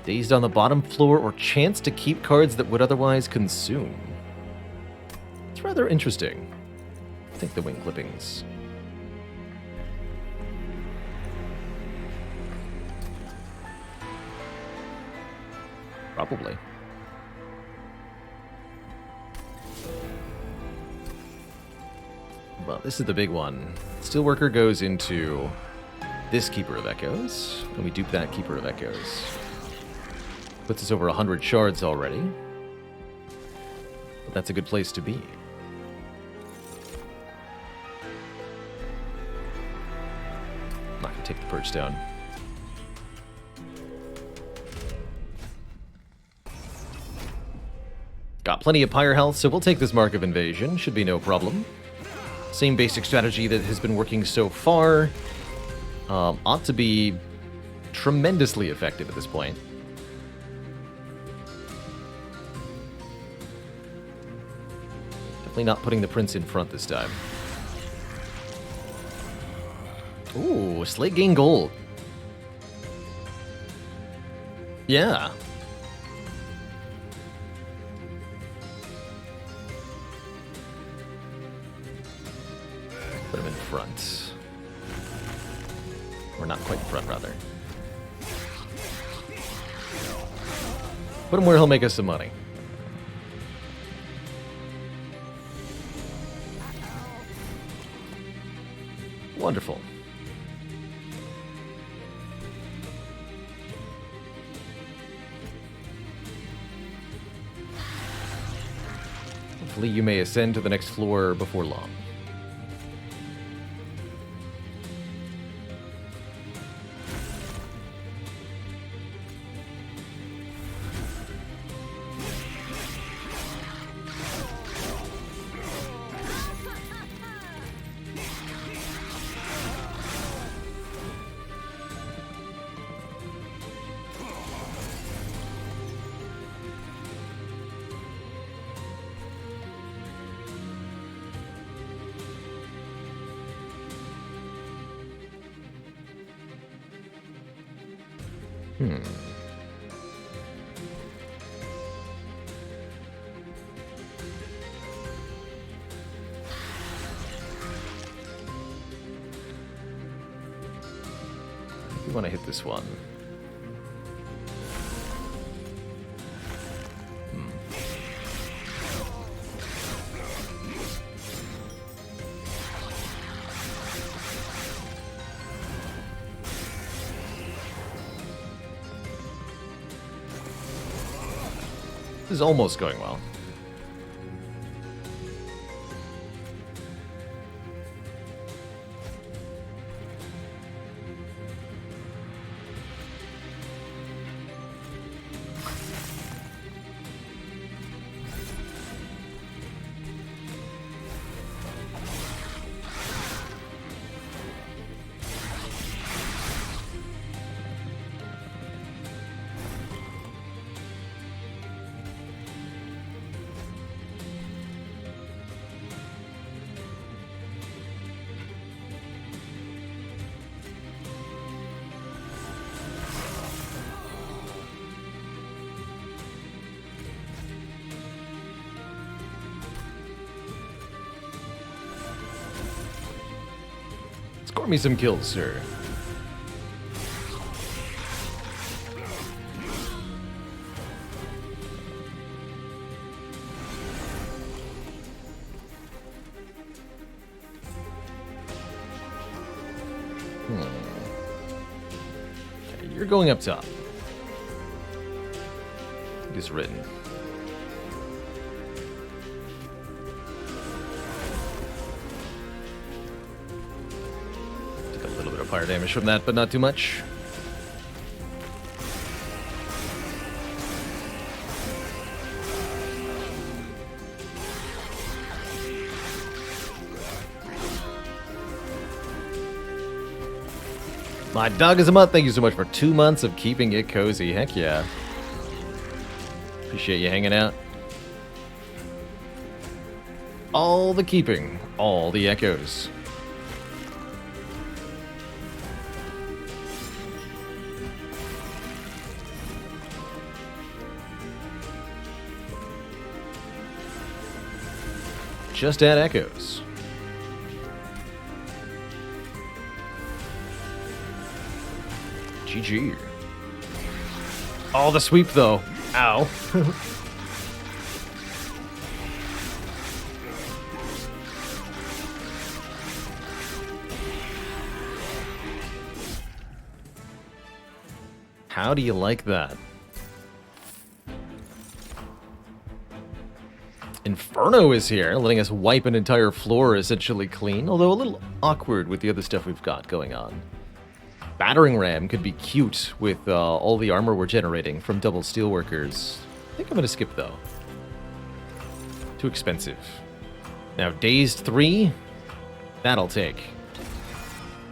Dazed on the bottom floor or chance to keep cards that would otherwise consume. It's rather interesting. I think the wing clippings. Probably. Well, this is the big one. Steelworker goes into this Keeper of Echoes, and we dupe that Keeper of Echoes. Puts us over 100 shards already. But that's a good place to be. take the perch down. Got plenty of pyre health, so we'll take this Mark of Invasion. Should be no problem. Same basic strategy that has been working so far. Ought to be tremendously effective at this point. Definitely not putting the Prince in front this time. Ooh, Slate gain gold. Yeah. Put him in front. Or not quite in front, rather. Put him where he'll make us some money. Wonderful. Hopefully you may ascend to the next floor before long. We want to hit this one. This is almost going well. Score me some kills, sir. Okay, you're going up top. It is written. Fire damage from that, but not too much. My dog is a month. Thank you so much for 2 months of keeping it cozy. Heck yeah. Appreciate you hanging out. All the keeping, all the echoes. Just add echoes. GG. Oh, the sweep though. Ow. How do you like that? Inferno is here, letting us wipe an entire floor essentially clean, although a little awkward with the other stuff we've got going on. Battering ram could be cute with all the armor we're generating from double steelworkers. I think I'm going to skip, though. Too expensive. Now, Dazed 3, that'll take.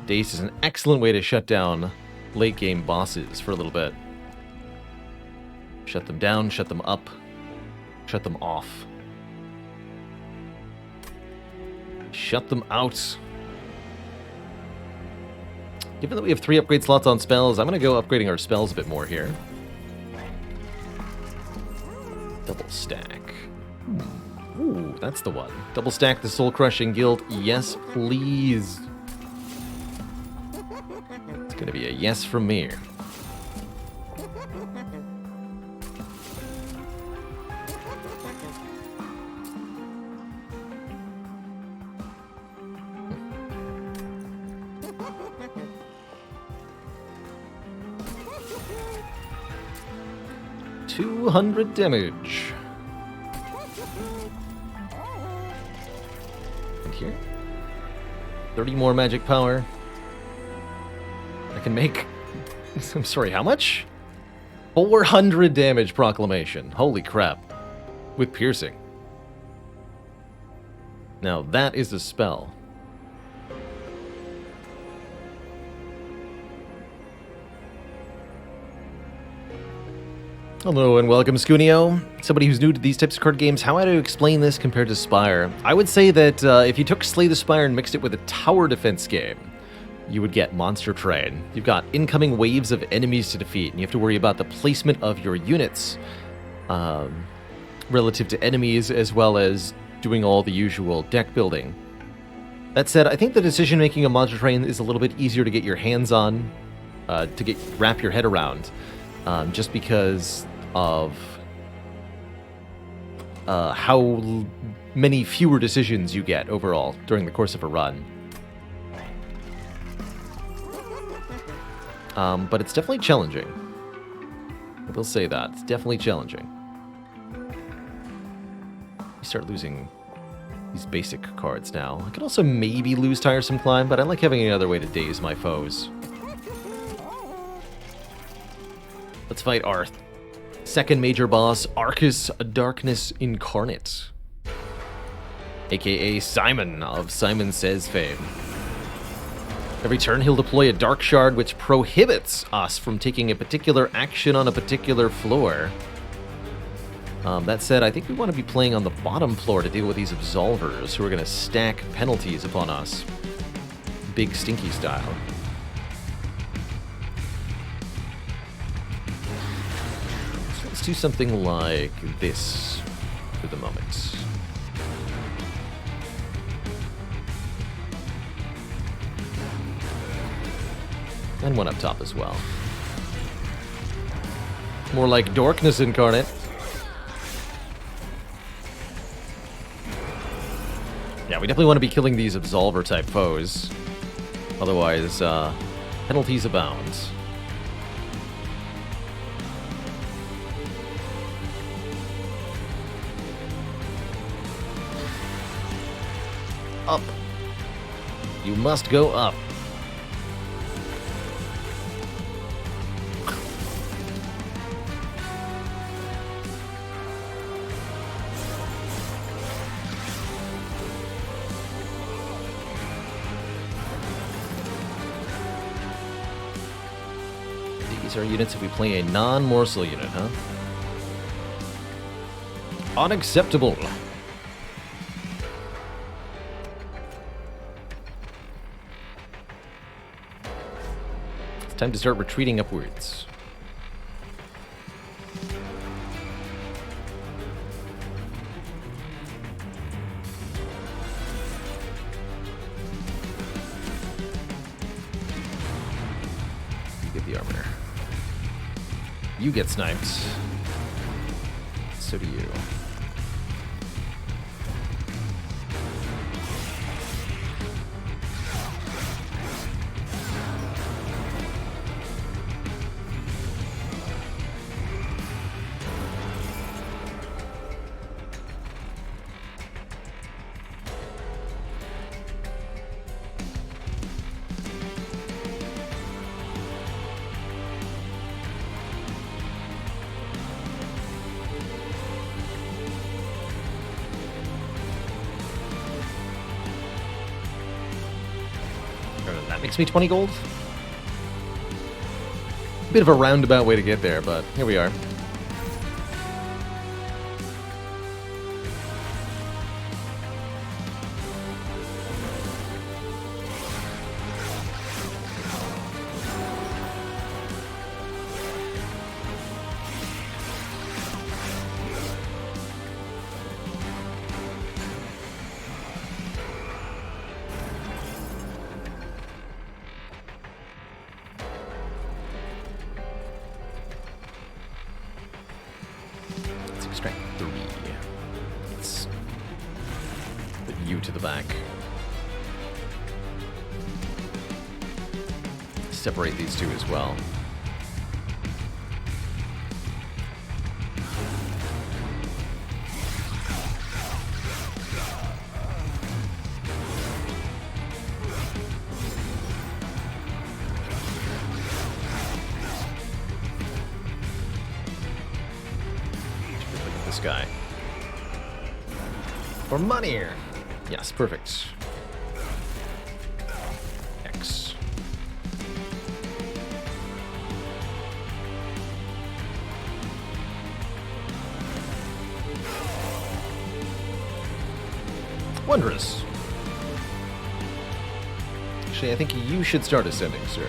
Dazed is an excellent way to shut down late-game bosses for a little bit. Shut them down, shut them up, shut them off. Shut them out. Given that we have 3 upgrade slots on spells, I'm going to go upgrading our spells a bit more here. Double stack. Ooh, that's the one. Double stack the Soul Crushing Guild. Yes, please. It's going to be a yes from me. $200 damage. And here, 30 more magic power. I can make. I'm sorry, how much? 400 damage proclamation. Holy crap! With piercing. Now that is a spell. Hello and welcome, Scunio. Somebody who's new to these types of card games, how would I explain this compared to Spire? I would say that if you took Slay the Spire and mixed it with a tower defense game, you would get Monster Train. You've got incoming waves of enemies to defeat, and you have to worry about the placement of your units relative to enemies, as well as doing all the usual deck building. That said, I think the decision-making of Monster Train is a little bit easier to get your hands on, to wrap your head around, just because of how many fewer decisions you get overall during the course of a run. But it's definitely challenging. I will say that. It's definitely challenging. You start losing these basic cards now. I could also maybe lose Tiresome Climb, but I like having another way to daze my foes. Let's fight our second major boss, Arcus Darkness Incarnate, aka Simon of Simon Says fame. Every turn he'll deploy a Dark Shard which prohibits us from taking a particular action on a particular floor. That said, I think we want to be playing on the bottom floor to deal with these Absolvers who are going to stack penalties upon us. Big Stinky style. Let's do something like this for the moment. And one up top as well. More like Darkness Incarnate. Yeah, we definitely want to be killing these Absolver type foes. Otherwise, penalties abound. Up. You must go up. These are units if we play a non-morsel unit, huh? Unacceptable. Time to start retreating upwards. You get the armor. You get sniped. So do you. makes me 20 gold. Bit of a roundabout way to get there, but here we are. Extract 3. Let's put you to the back. Separate these two as well. This guy. For money! Yes, perfect. X. Wondrous. Actually, I think you should start ascending, sir.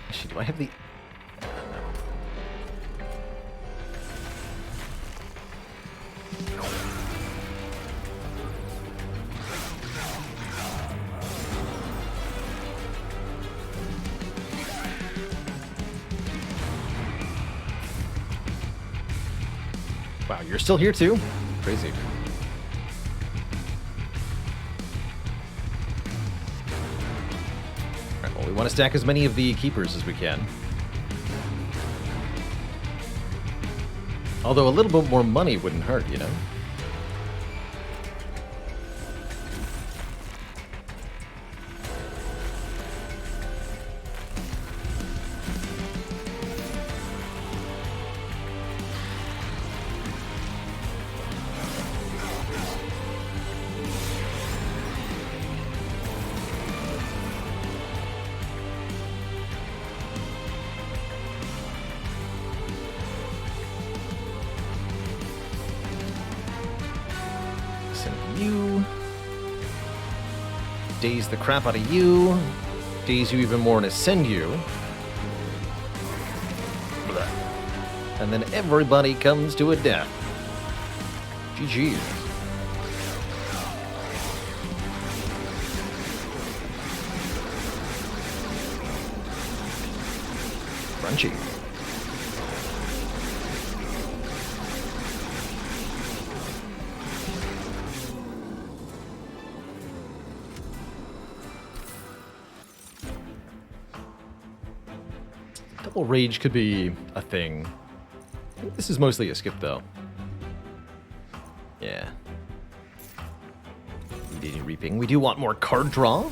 Actually, do I have the... Wow, you're still here too? Crazy. Alright, well, we want to stack as many of the keepers as we can. Although a little bit more money wouldn't hurt, you know? You. Daze the crap out of you. Daze you even more and ascend you. Blah. And then everybody comes to a death. GG. Crunchy. Double rage could be a thing. I think this is mostly a skip, though. Yeah. Immediate reaping. We do want more card draw.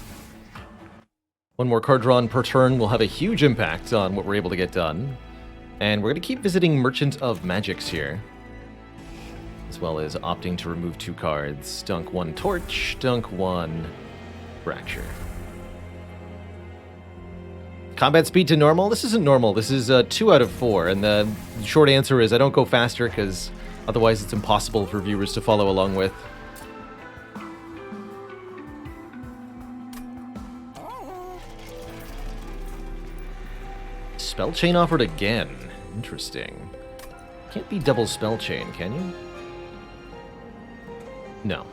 One more card drawn per turn will have a huge impact on what we're able to get done. And we're going to keep visiting Merchant of Magics here. As well as opting to remove 2 cards. Dunk 1 Torch, dunk 1 Fracture. Combat speed to normal? This isn't normal. This is 2 out of 4. And the short answer is I don't go faster because otherwise it's impossible for viewers to follow along with. Spell chain offered again. Interesting. Can't be double spell chain, can you? No.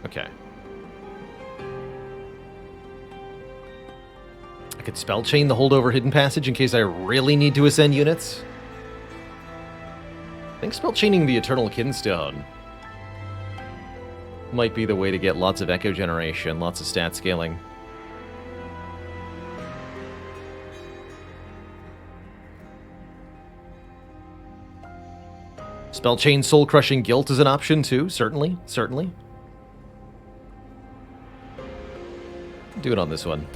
Okay. I could spell chain the holdover hidden passage in case I really need to ascend units. I think spell chaining the Eternal Kinstone might be the way to get lots of echo generation, lots of stat scaling. Spell Chain Soul Crushing Guilt is an option too, certainly, certainly. Do it on this one.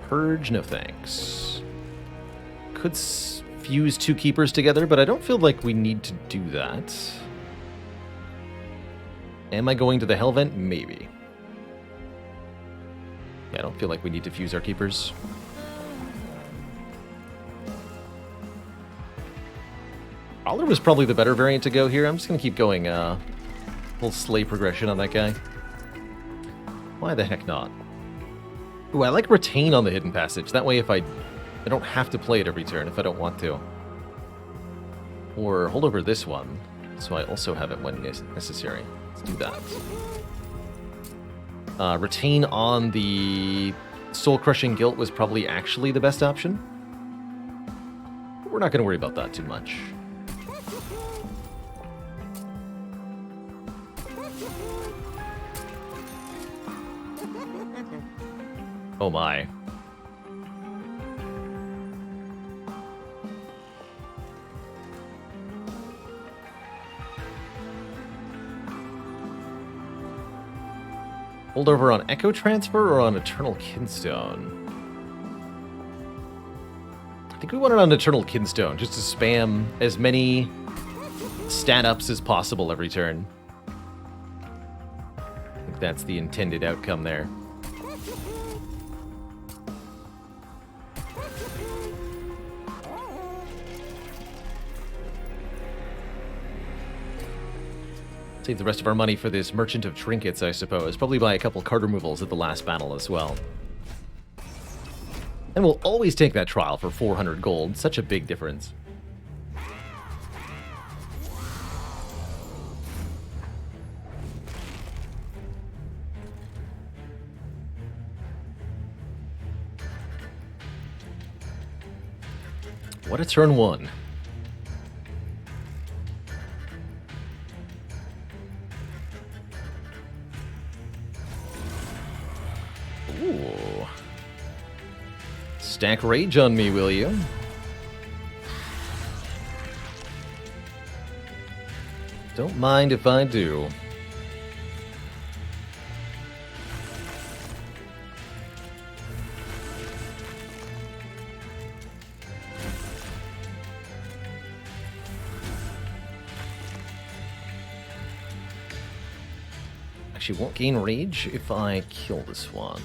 Purge, no thanks. Could fuse 2 keepers together, but I don't feel like we need to do that. Am I going to the Hell Vent? Maybe. Yeah, I don't feel like we need to fuse our keepers. Prowler was probably the better variant to go here. I'm just going to keep going full slay progression on that guy. Why the heck not? Ooh, I like Retain on the Hidden Passage. That way if I don't have to play it every turn if I don't want to. Or hold over this one, so I also have it when necessary. Let's do that. Retain on the Soul Crushing Guilt was probably actually the best option. But we're not going to worry about that too much. Oh my. Hold over on Echo Transfer or on Eternal Kinstone? I think we want it on Eternal Kinstone, just to spam as many stat ups as possible every turn. I think that's the intended outcome there. Save the rest of our money for this Merchant of Trinkets, I suppose. Probably buy a couple card removals at the last battle as well. And we'll always take that trial for 400 gold. Such a big difference. What a turn one. Ooh. Stack Rage on me, will you? Don't mind if I do. Actually, won't gain rage if I kill this one.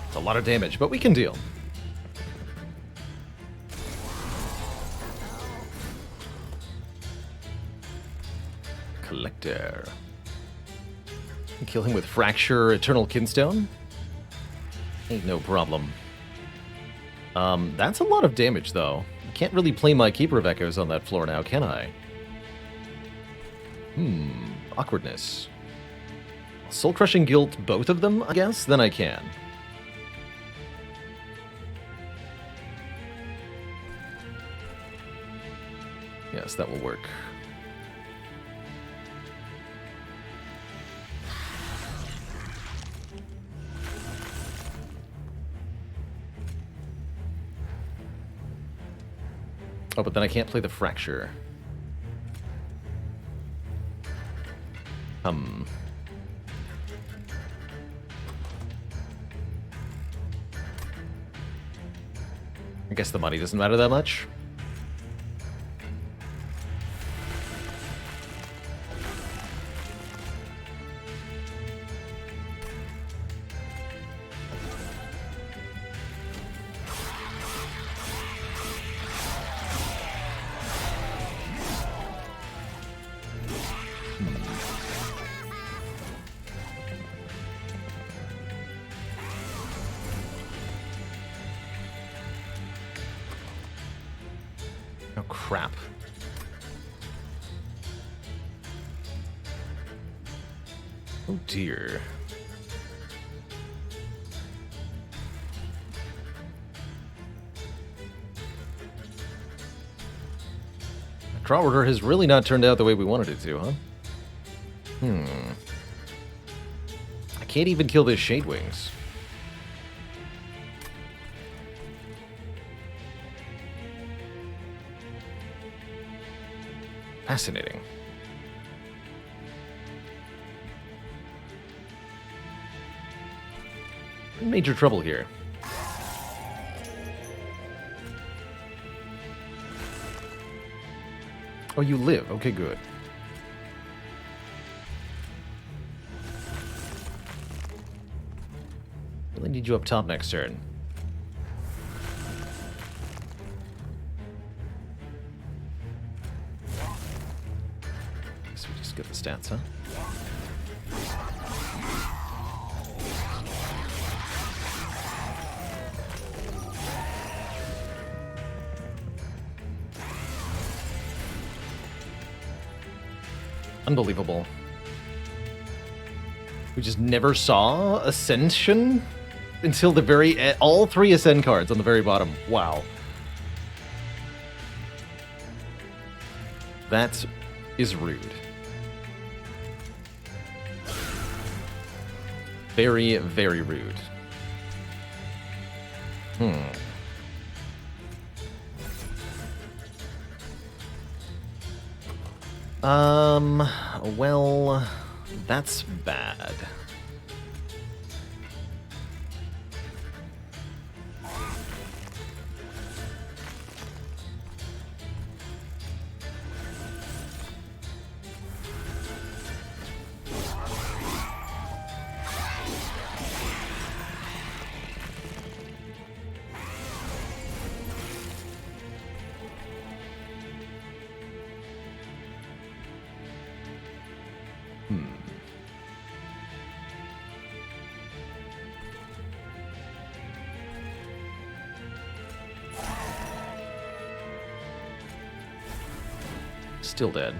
It's a lot of damage, but we can deal. Collector. Kill him with Fracture, Eternal Kinstone. Ain't no problem. That's a lot of damage, though. I can't really play my Keeper of Echoes on that floor now, can I? Awkwardness. Soul Crushing Guilt, both of them, I guess? Then I can. Yes, that will work. Oh, but then I can't play the Fracture. I guess the money doesn't matter that much. Oh, crap. Oh, dear. The draw order has really not turned out the way we wanted it to, huh? I can't even kill this Shade Wings. Fascinating. Major trouble here. Oh, you live. Okay, good. Really need you up top next turn. Guess we just get the stats, huh? Unbelievable. We just never saw Ascension until the very... all 3 Ascend cards on the very bottom. Wow. That is rude. Very, very rude. Well, that's bad. Still dead.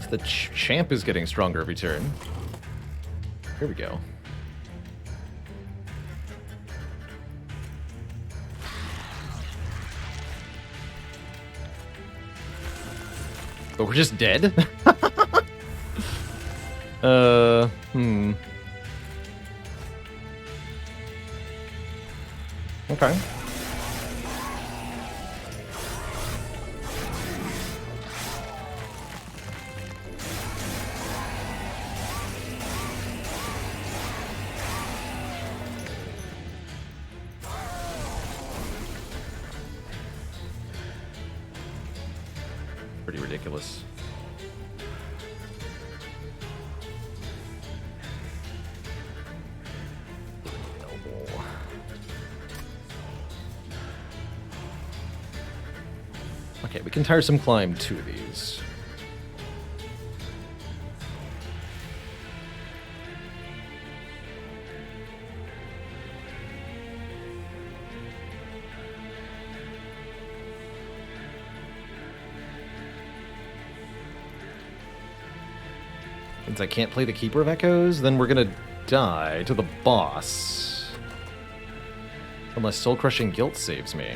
The champ is getting stronger every turn. Here we go. But we're just dead? Okay. Pretty ridiculous. Okay, we can tiresome climb 2 of these. Since I can't play the Keeper of Echoes, then we're gonna die to the boss. Unless Soul Crushing Guilt saves me.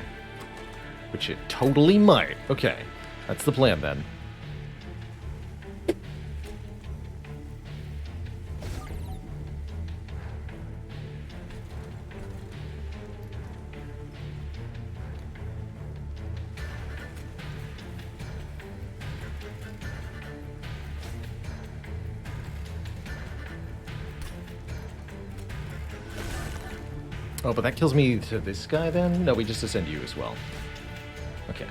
Which it totally might. Okay, that's the plan then. Oh, but that kills me to this guy then? No, we just ascend you as well. Okay.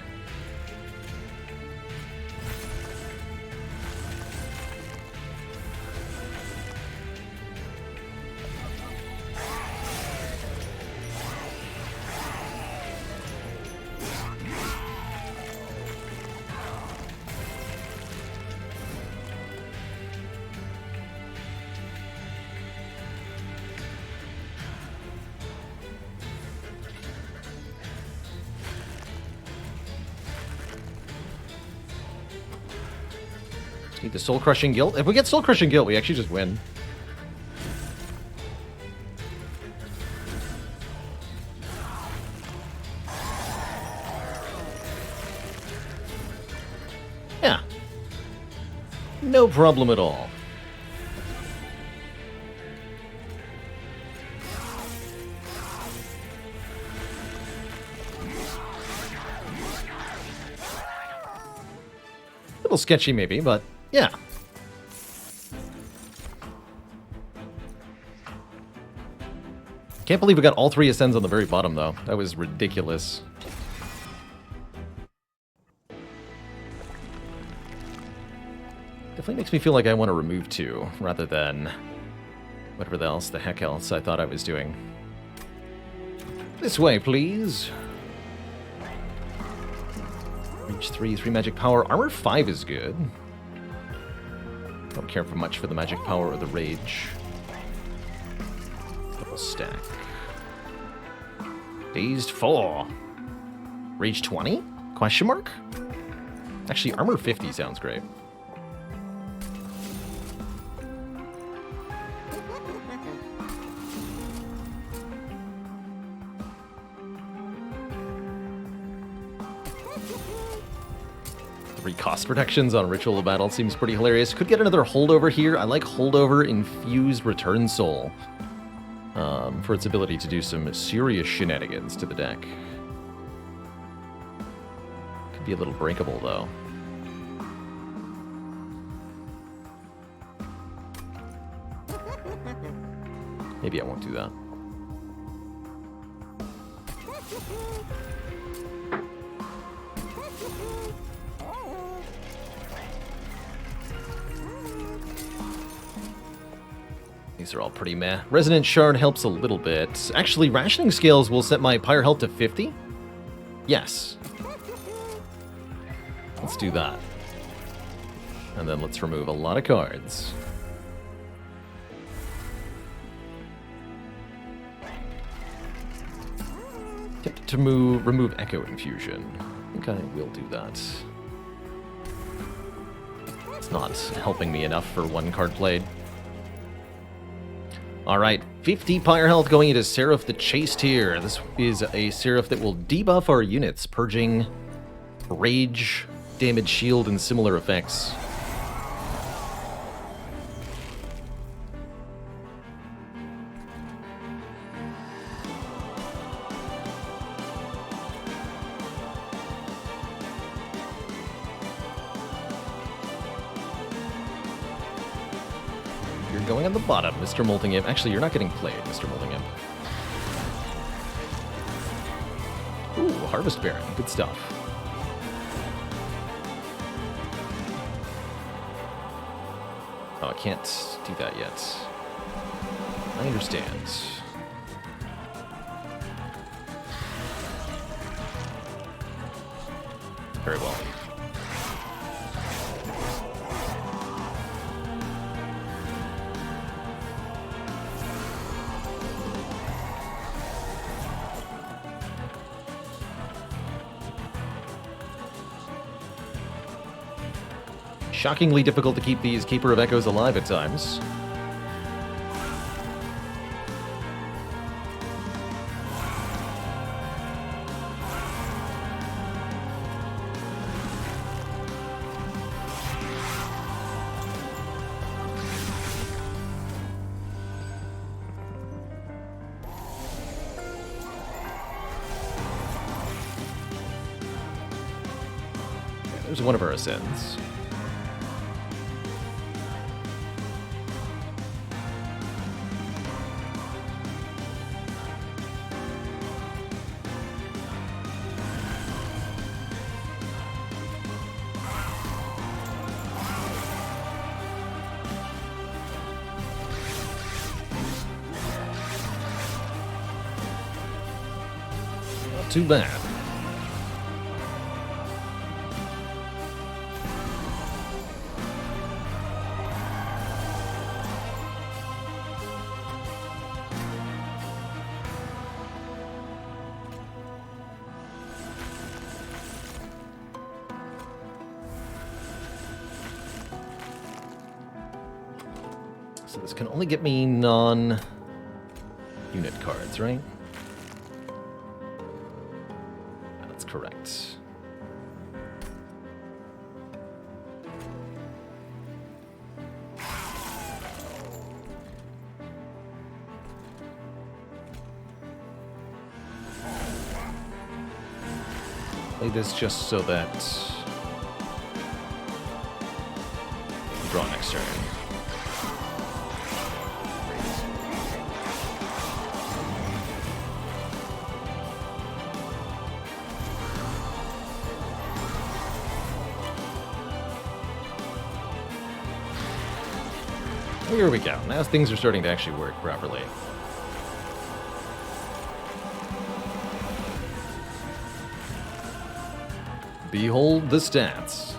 Need the Soul Crushing Guilt. If we get Soul Crushing Guilt, we actually just win. No problem at all. A little sketchy maybe, but yeah. Can't believe we got all 3 ascends on the very bottom, though. That was ridiculous. Definitely makes me feel like I want to remove 2, rather than whatever else the heck else I thought I was doing. This way, please. Reach 3, 3 magic power. Armor 5 is good. Don't care for much for the magic power or the rage. Double stack. Dazed 4. Rage 20? Question mark? Actually, armor 50 sounds great. Cost protections on Ritual of Battle seems pretty hilarious. Could get another holdover here. I like holdover infused Return Soul for its ability to do some serious shenanigans to the deck. Could be a little breakable though. Maybe I won't do that. These are all pretty meh. Resonant Shard helps a little bit. Actually, Rationing Scales will set my Pyre health to 50? Yes. Let's do that. And then let's remove a lot of cards. Tip to remove Echo Infusion. I think I will do that. It's not helping me enough for 1 card played. Alright, 50 Pyre health going into Seraph the Chaste here. This is a Seraph that will debuff our units, purging rage, damage, shield, and similar effects. Going on the bottom, Mr. Molting Imp. Actually, you're not getting played, Mr. Molting Imp. Ooh, Harvest Baron. Good stuff. Oh, I can't do that yet. I understand. Very well. Shockingly difficult to keep these Keeper of Echoes alive at times. Okay, there's one of our ascends. Too bad. So this can only get me non-unit cards, right? Correct. play this just so that... Draw next turn. Here we go. Now things are starting to actually work properly. Behold the stats.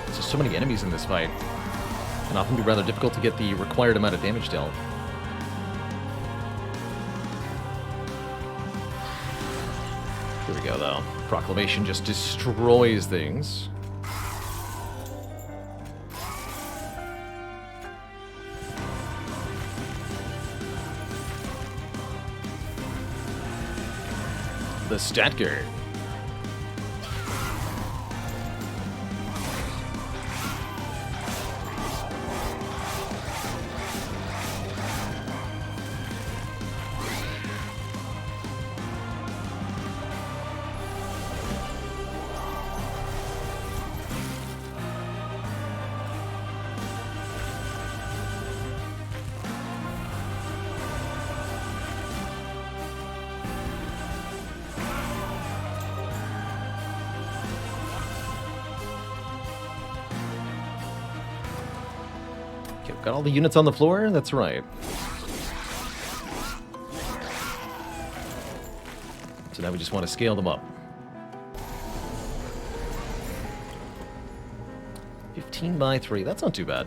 There's so many enemies in this fight. It can often be rather difficult to get the required amount of damage dealt. Here we go, though. Proclamation just destroys things. The stat guard. Okay, we've got all the units on the floor? That's right. So now we just want to scale them up. 15 by 3, that's not too bad.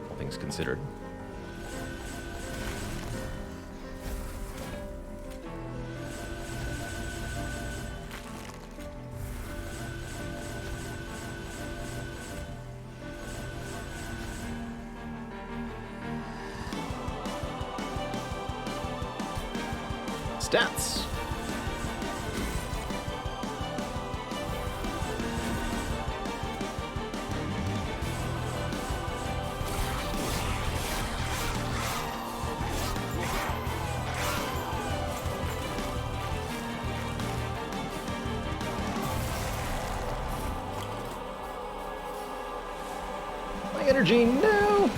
All things considered. Stats. My energy, no!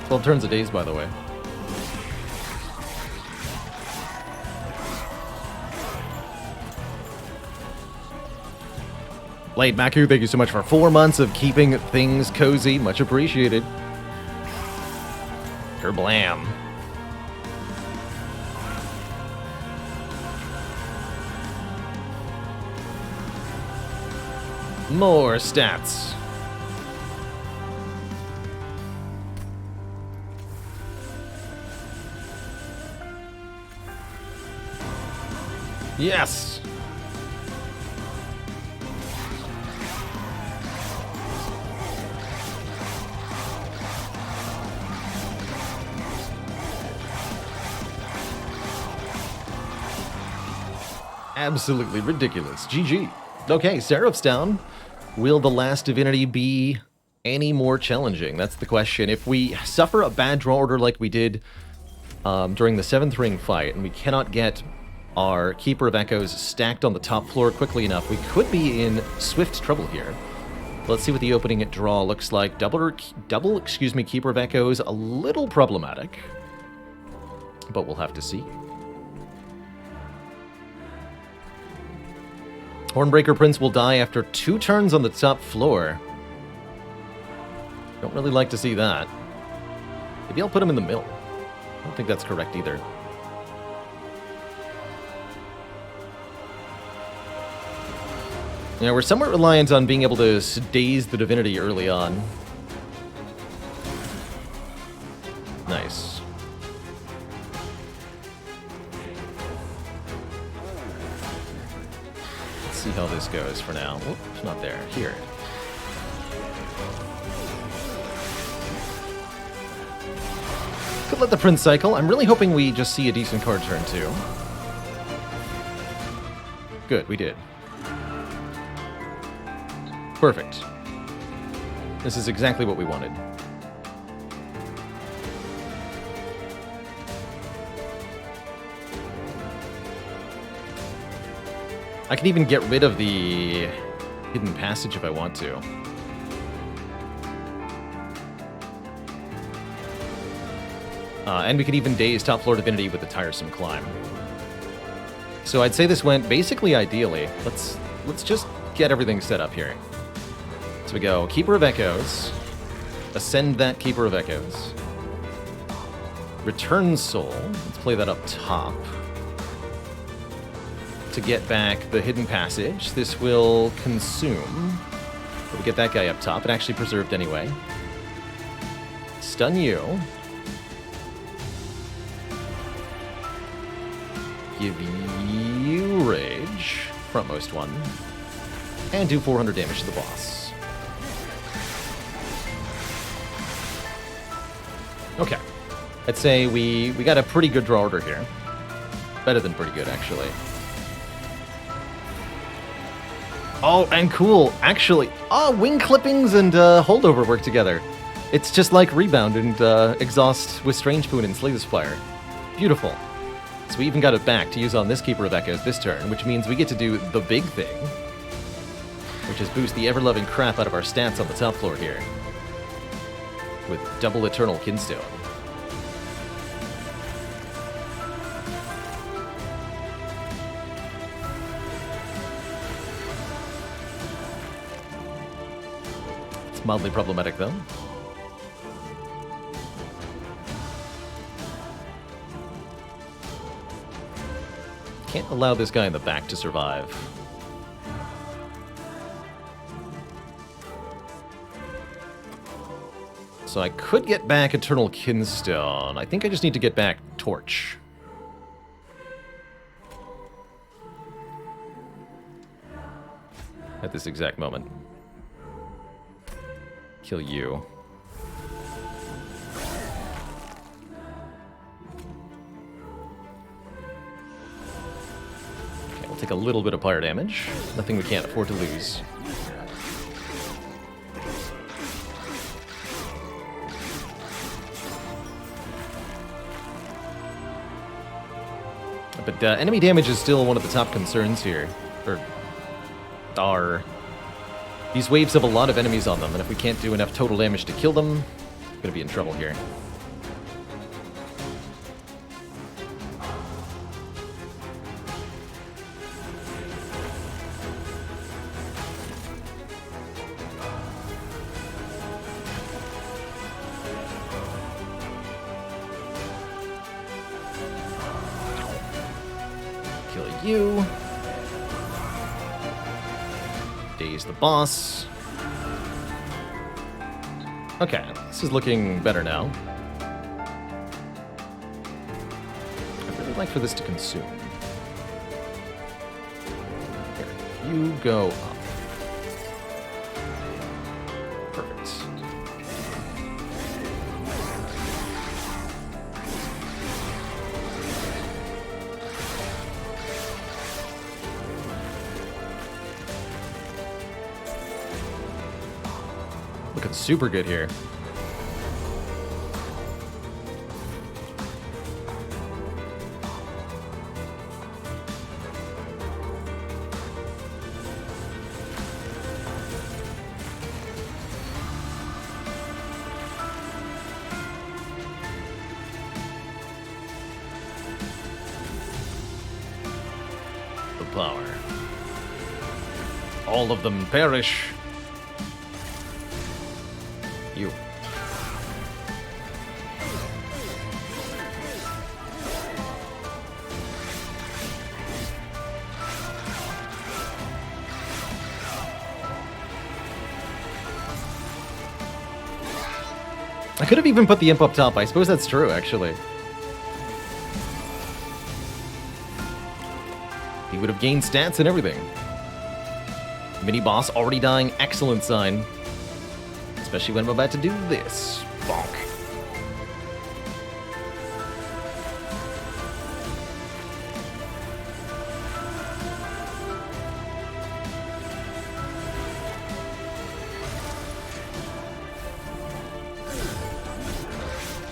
Well, turns of days, by the way. Blade Maku, thank you so much for 4 months of keeping things cozy. Much appreciated. Kerblam. More stats. Yes! Absolutely ridiculous. GG. Okay, Seraph's down. Will the last divinity be any more challenging? That's the question. If we suffer a bad draw order like we did during the 7th ring fight, and we cannot get our Keeper of Echoes stacked on the top floor quickly enough, we could be in swift trouble here. Let's see what the opening draw looks like. Double, Keeper of Echoes, a little problematic, but we'll have to see. Hornbreaker Prince will die after 2 turns on the top floor. Don't really like to see that. Maybe I'll put him in the middle. I don't think that's correct either. Yeah, we're somewhat reliant on being able to daze the divinity early on. Nice. Let's see how this goes for now. Whoop, it's not there. Here. Could let the Prince cycle. I'm really hoping we just see a decent card turn, too. Good, we did. Perfect. This is exactly what we wanted. I can even get rid of the hidden passage if I want to. And we could even daze Top Floor Divinity with the Tiresome Climb. So I'd say this went basically ideally. Let's just get everything set up here. So we go Keeper of Echoes, ascend that Keeper of Echoes, Return Soul, let's play that up top. To get back the Hidden Passage, this will consume. But we get that guy up top, it actually preserved anyway. Stun you. Give you Rage, frontmost one, and do 400 damage to the boss. Okay. I'd say we got a pretty good draw order here. Better than pretty good, actually. Oh, and cool, actually. Oh, wing clippings and holdover work together. It's just like Rebound and Exhaust with Strange Boon and Slay the Spire. Beautiful. So we even got it back to use on this Keeper of Echoes this turn, which means we get to do the big thing, which is boost the ever-loving crap out of our stats on the top floor here, with double Eternal Kinstone. It's mildly problematic, though. Can't allow this guy in the back to survive. So I could get back Eternal Kinstone. I think I just need to get back Torch. At this exact moment. Kill you. Take a little bit of fire damage. Nothing we can't afford to lose. But enemy damage is still one of the top concerns here. These waves have a lot of enemies on them, and if we can't do enough total damage to kill them, we're gonna be in trouble here. You. Daze the boss. Okay, this is looking better now. I'd really like for this to consume. Here, you go up. Perfect. Looking super good here. The power. All of them perish. You. I could have even put the imp up top. I suppose that's true, actually. He would have gained stats and everything. Mini-boss already dying. Excellent sign. Especially when I'm about to do this. Bonk.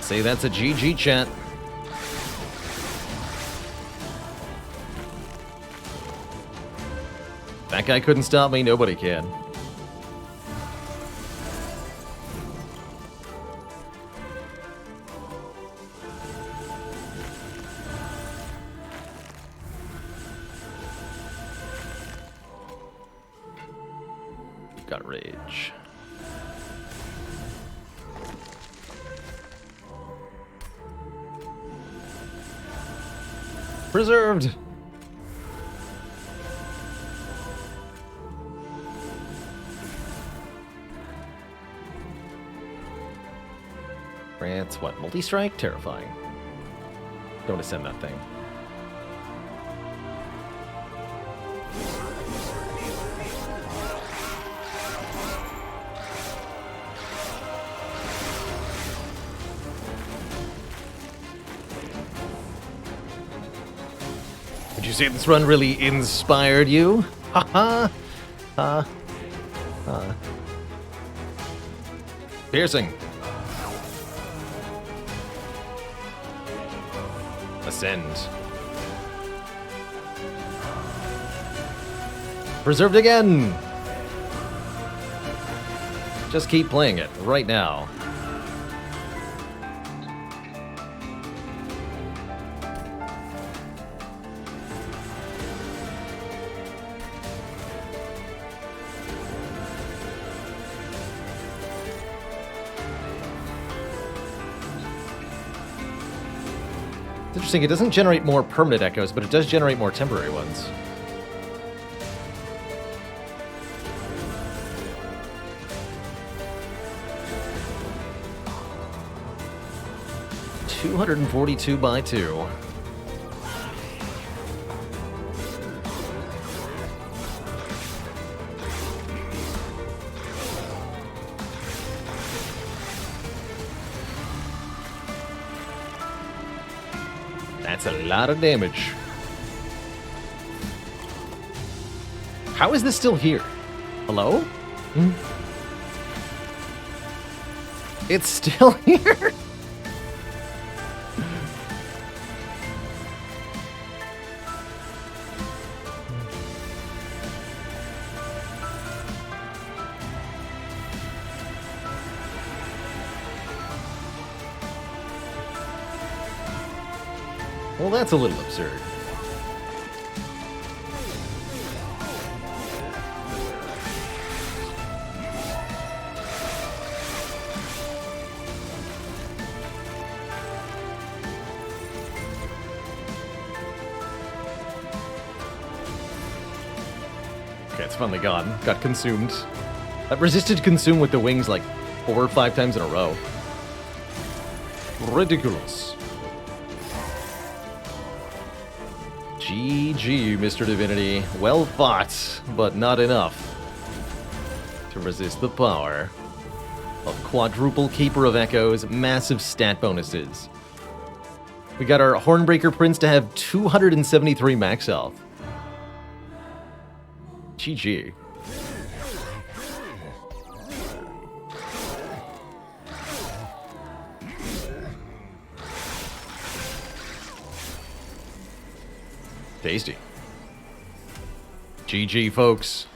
Say that's a GG, chat. That guy couldn't stop me, nobody can. Got rage. Preserved! France, what? Multi-strike? Terrifying. Don't ascend that thing. Would you say this run really inspired you? Ha ha! Ha. Piercing. Ascend. Preserved again! Just keep playing it right now. It's interesting, it doesn't generate more permanent echoes, but it does generate more temporary ones. $242 by 2. That's a lot of damage. How is this still here? Hello? Hmm? It's still here? Well, that's a little absurd. Okay, it's finally gone. Got consumed. That resisted consume with the wings like 4 or 5 times in a row. Ridiculous. GG, Mr. Divinity. Well fought, but not enough to resist the power of Quadruple Keeper of Echoes, massive stat bonuses. We got our Hornbreaker Prince to have 273 max health. GG. Tasty. GG, folks.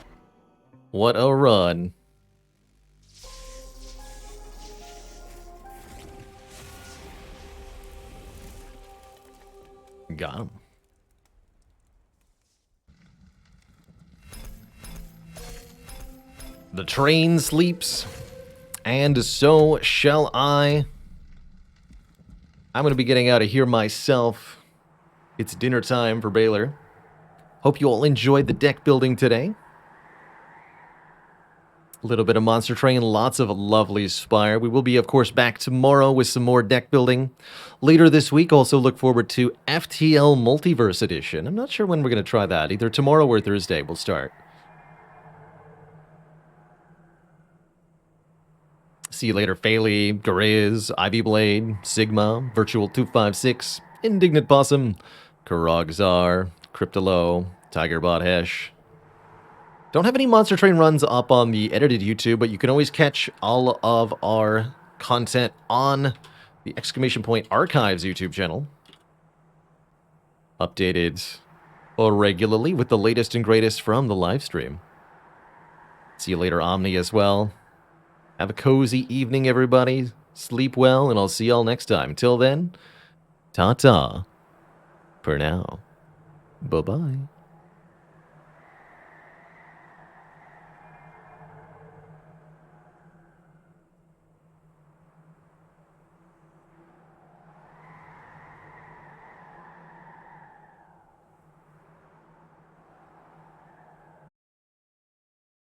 What a run. Got him. The train sleeps, and so shall I. I'm going to be getting out of here myself. It's dinner time for Baylor. Hope you all enjoyed the deck building today. A little bit of Monster Train, lots of lovely Spire. We will be, of course, back tomorrow with some more deck building. Later this week, also look forward to FTL Multiverse Edition. I'm not sure when we're going to try that. Either tomorrow or Thursday we'll start. See you later, Phaley, Gariz, Ivy Blade, Sigma, Virtual 256, Indignant Possum, Karagzar, Cryptolo, Tigerbot Hesh. Don't have any Monster Train runs up on the edited YouTube, but you can always catch all of our content on the Exclamation Point Archives YouTube channel. Updated regularly with the latest and greatest from the live stream. See you later, Omni, as well. Have a cozy evening, everybody. Sleep well, and I'll see y'all next time. Till then, ta-ta for now. Bye-bye.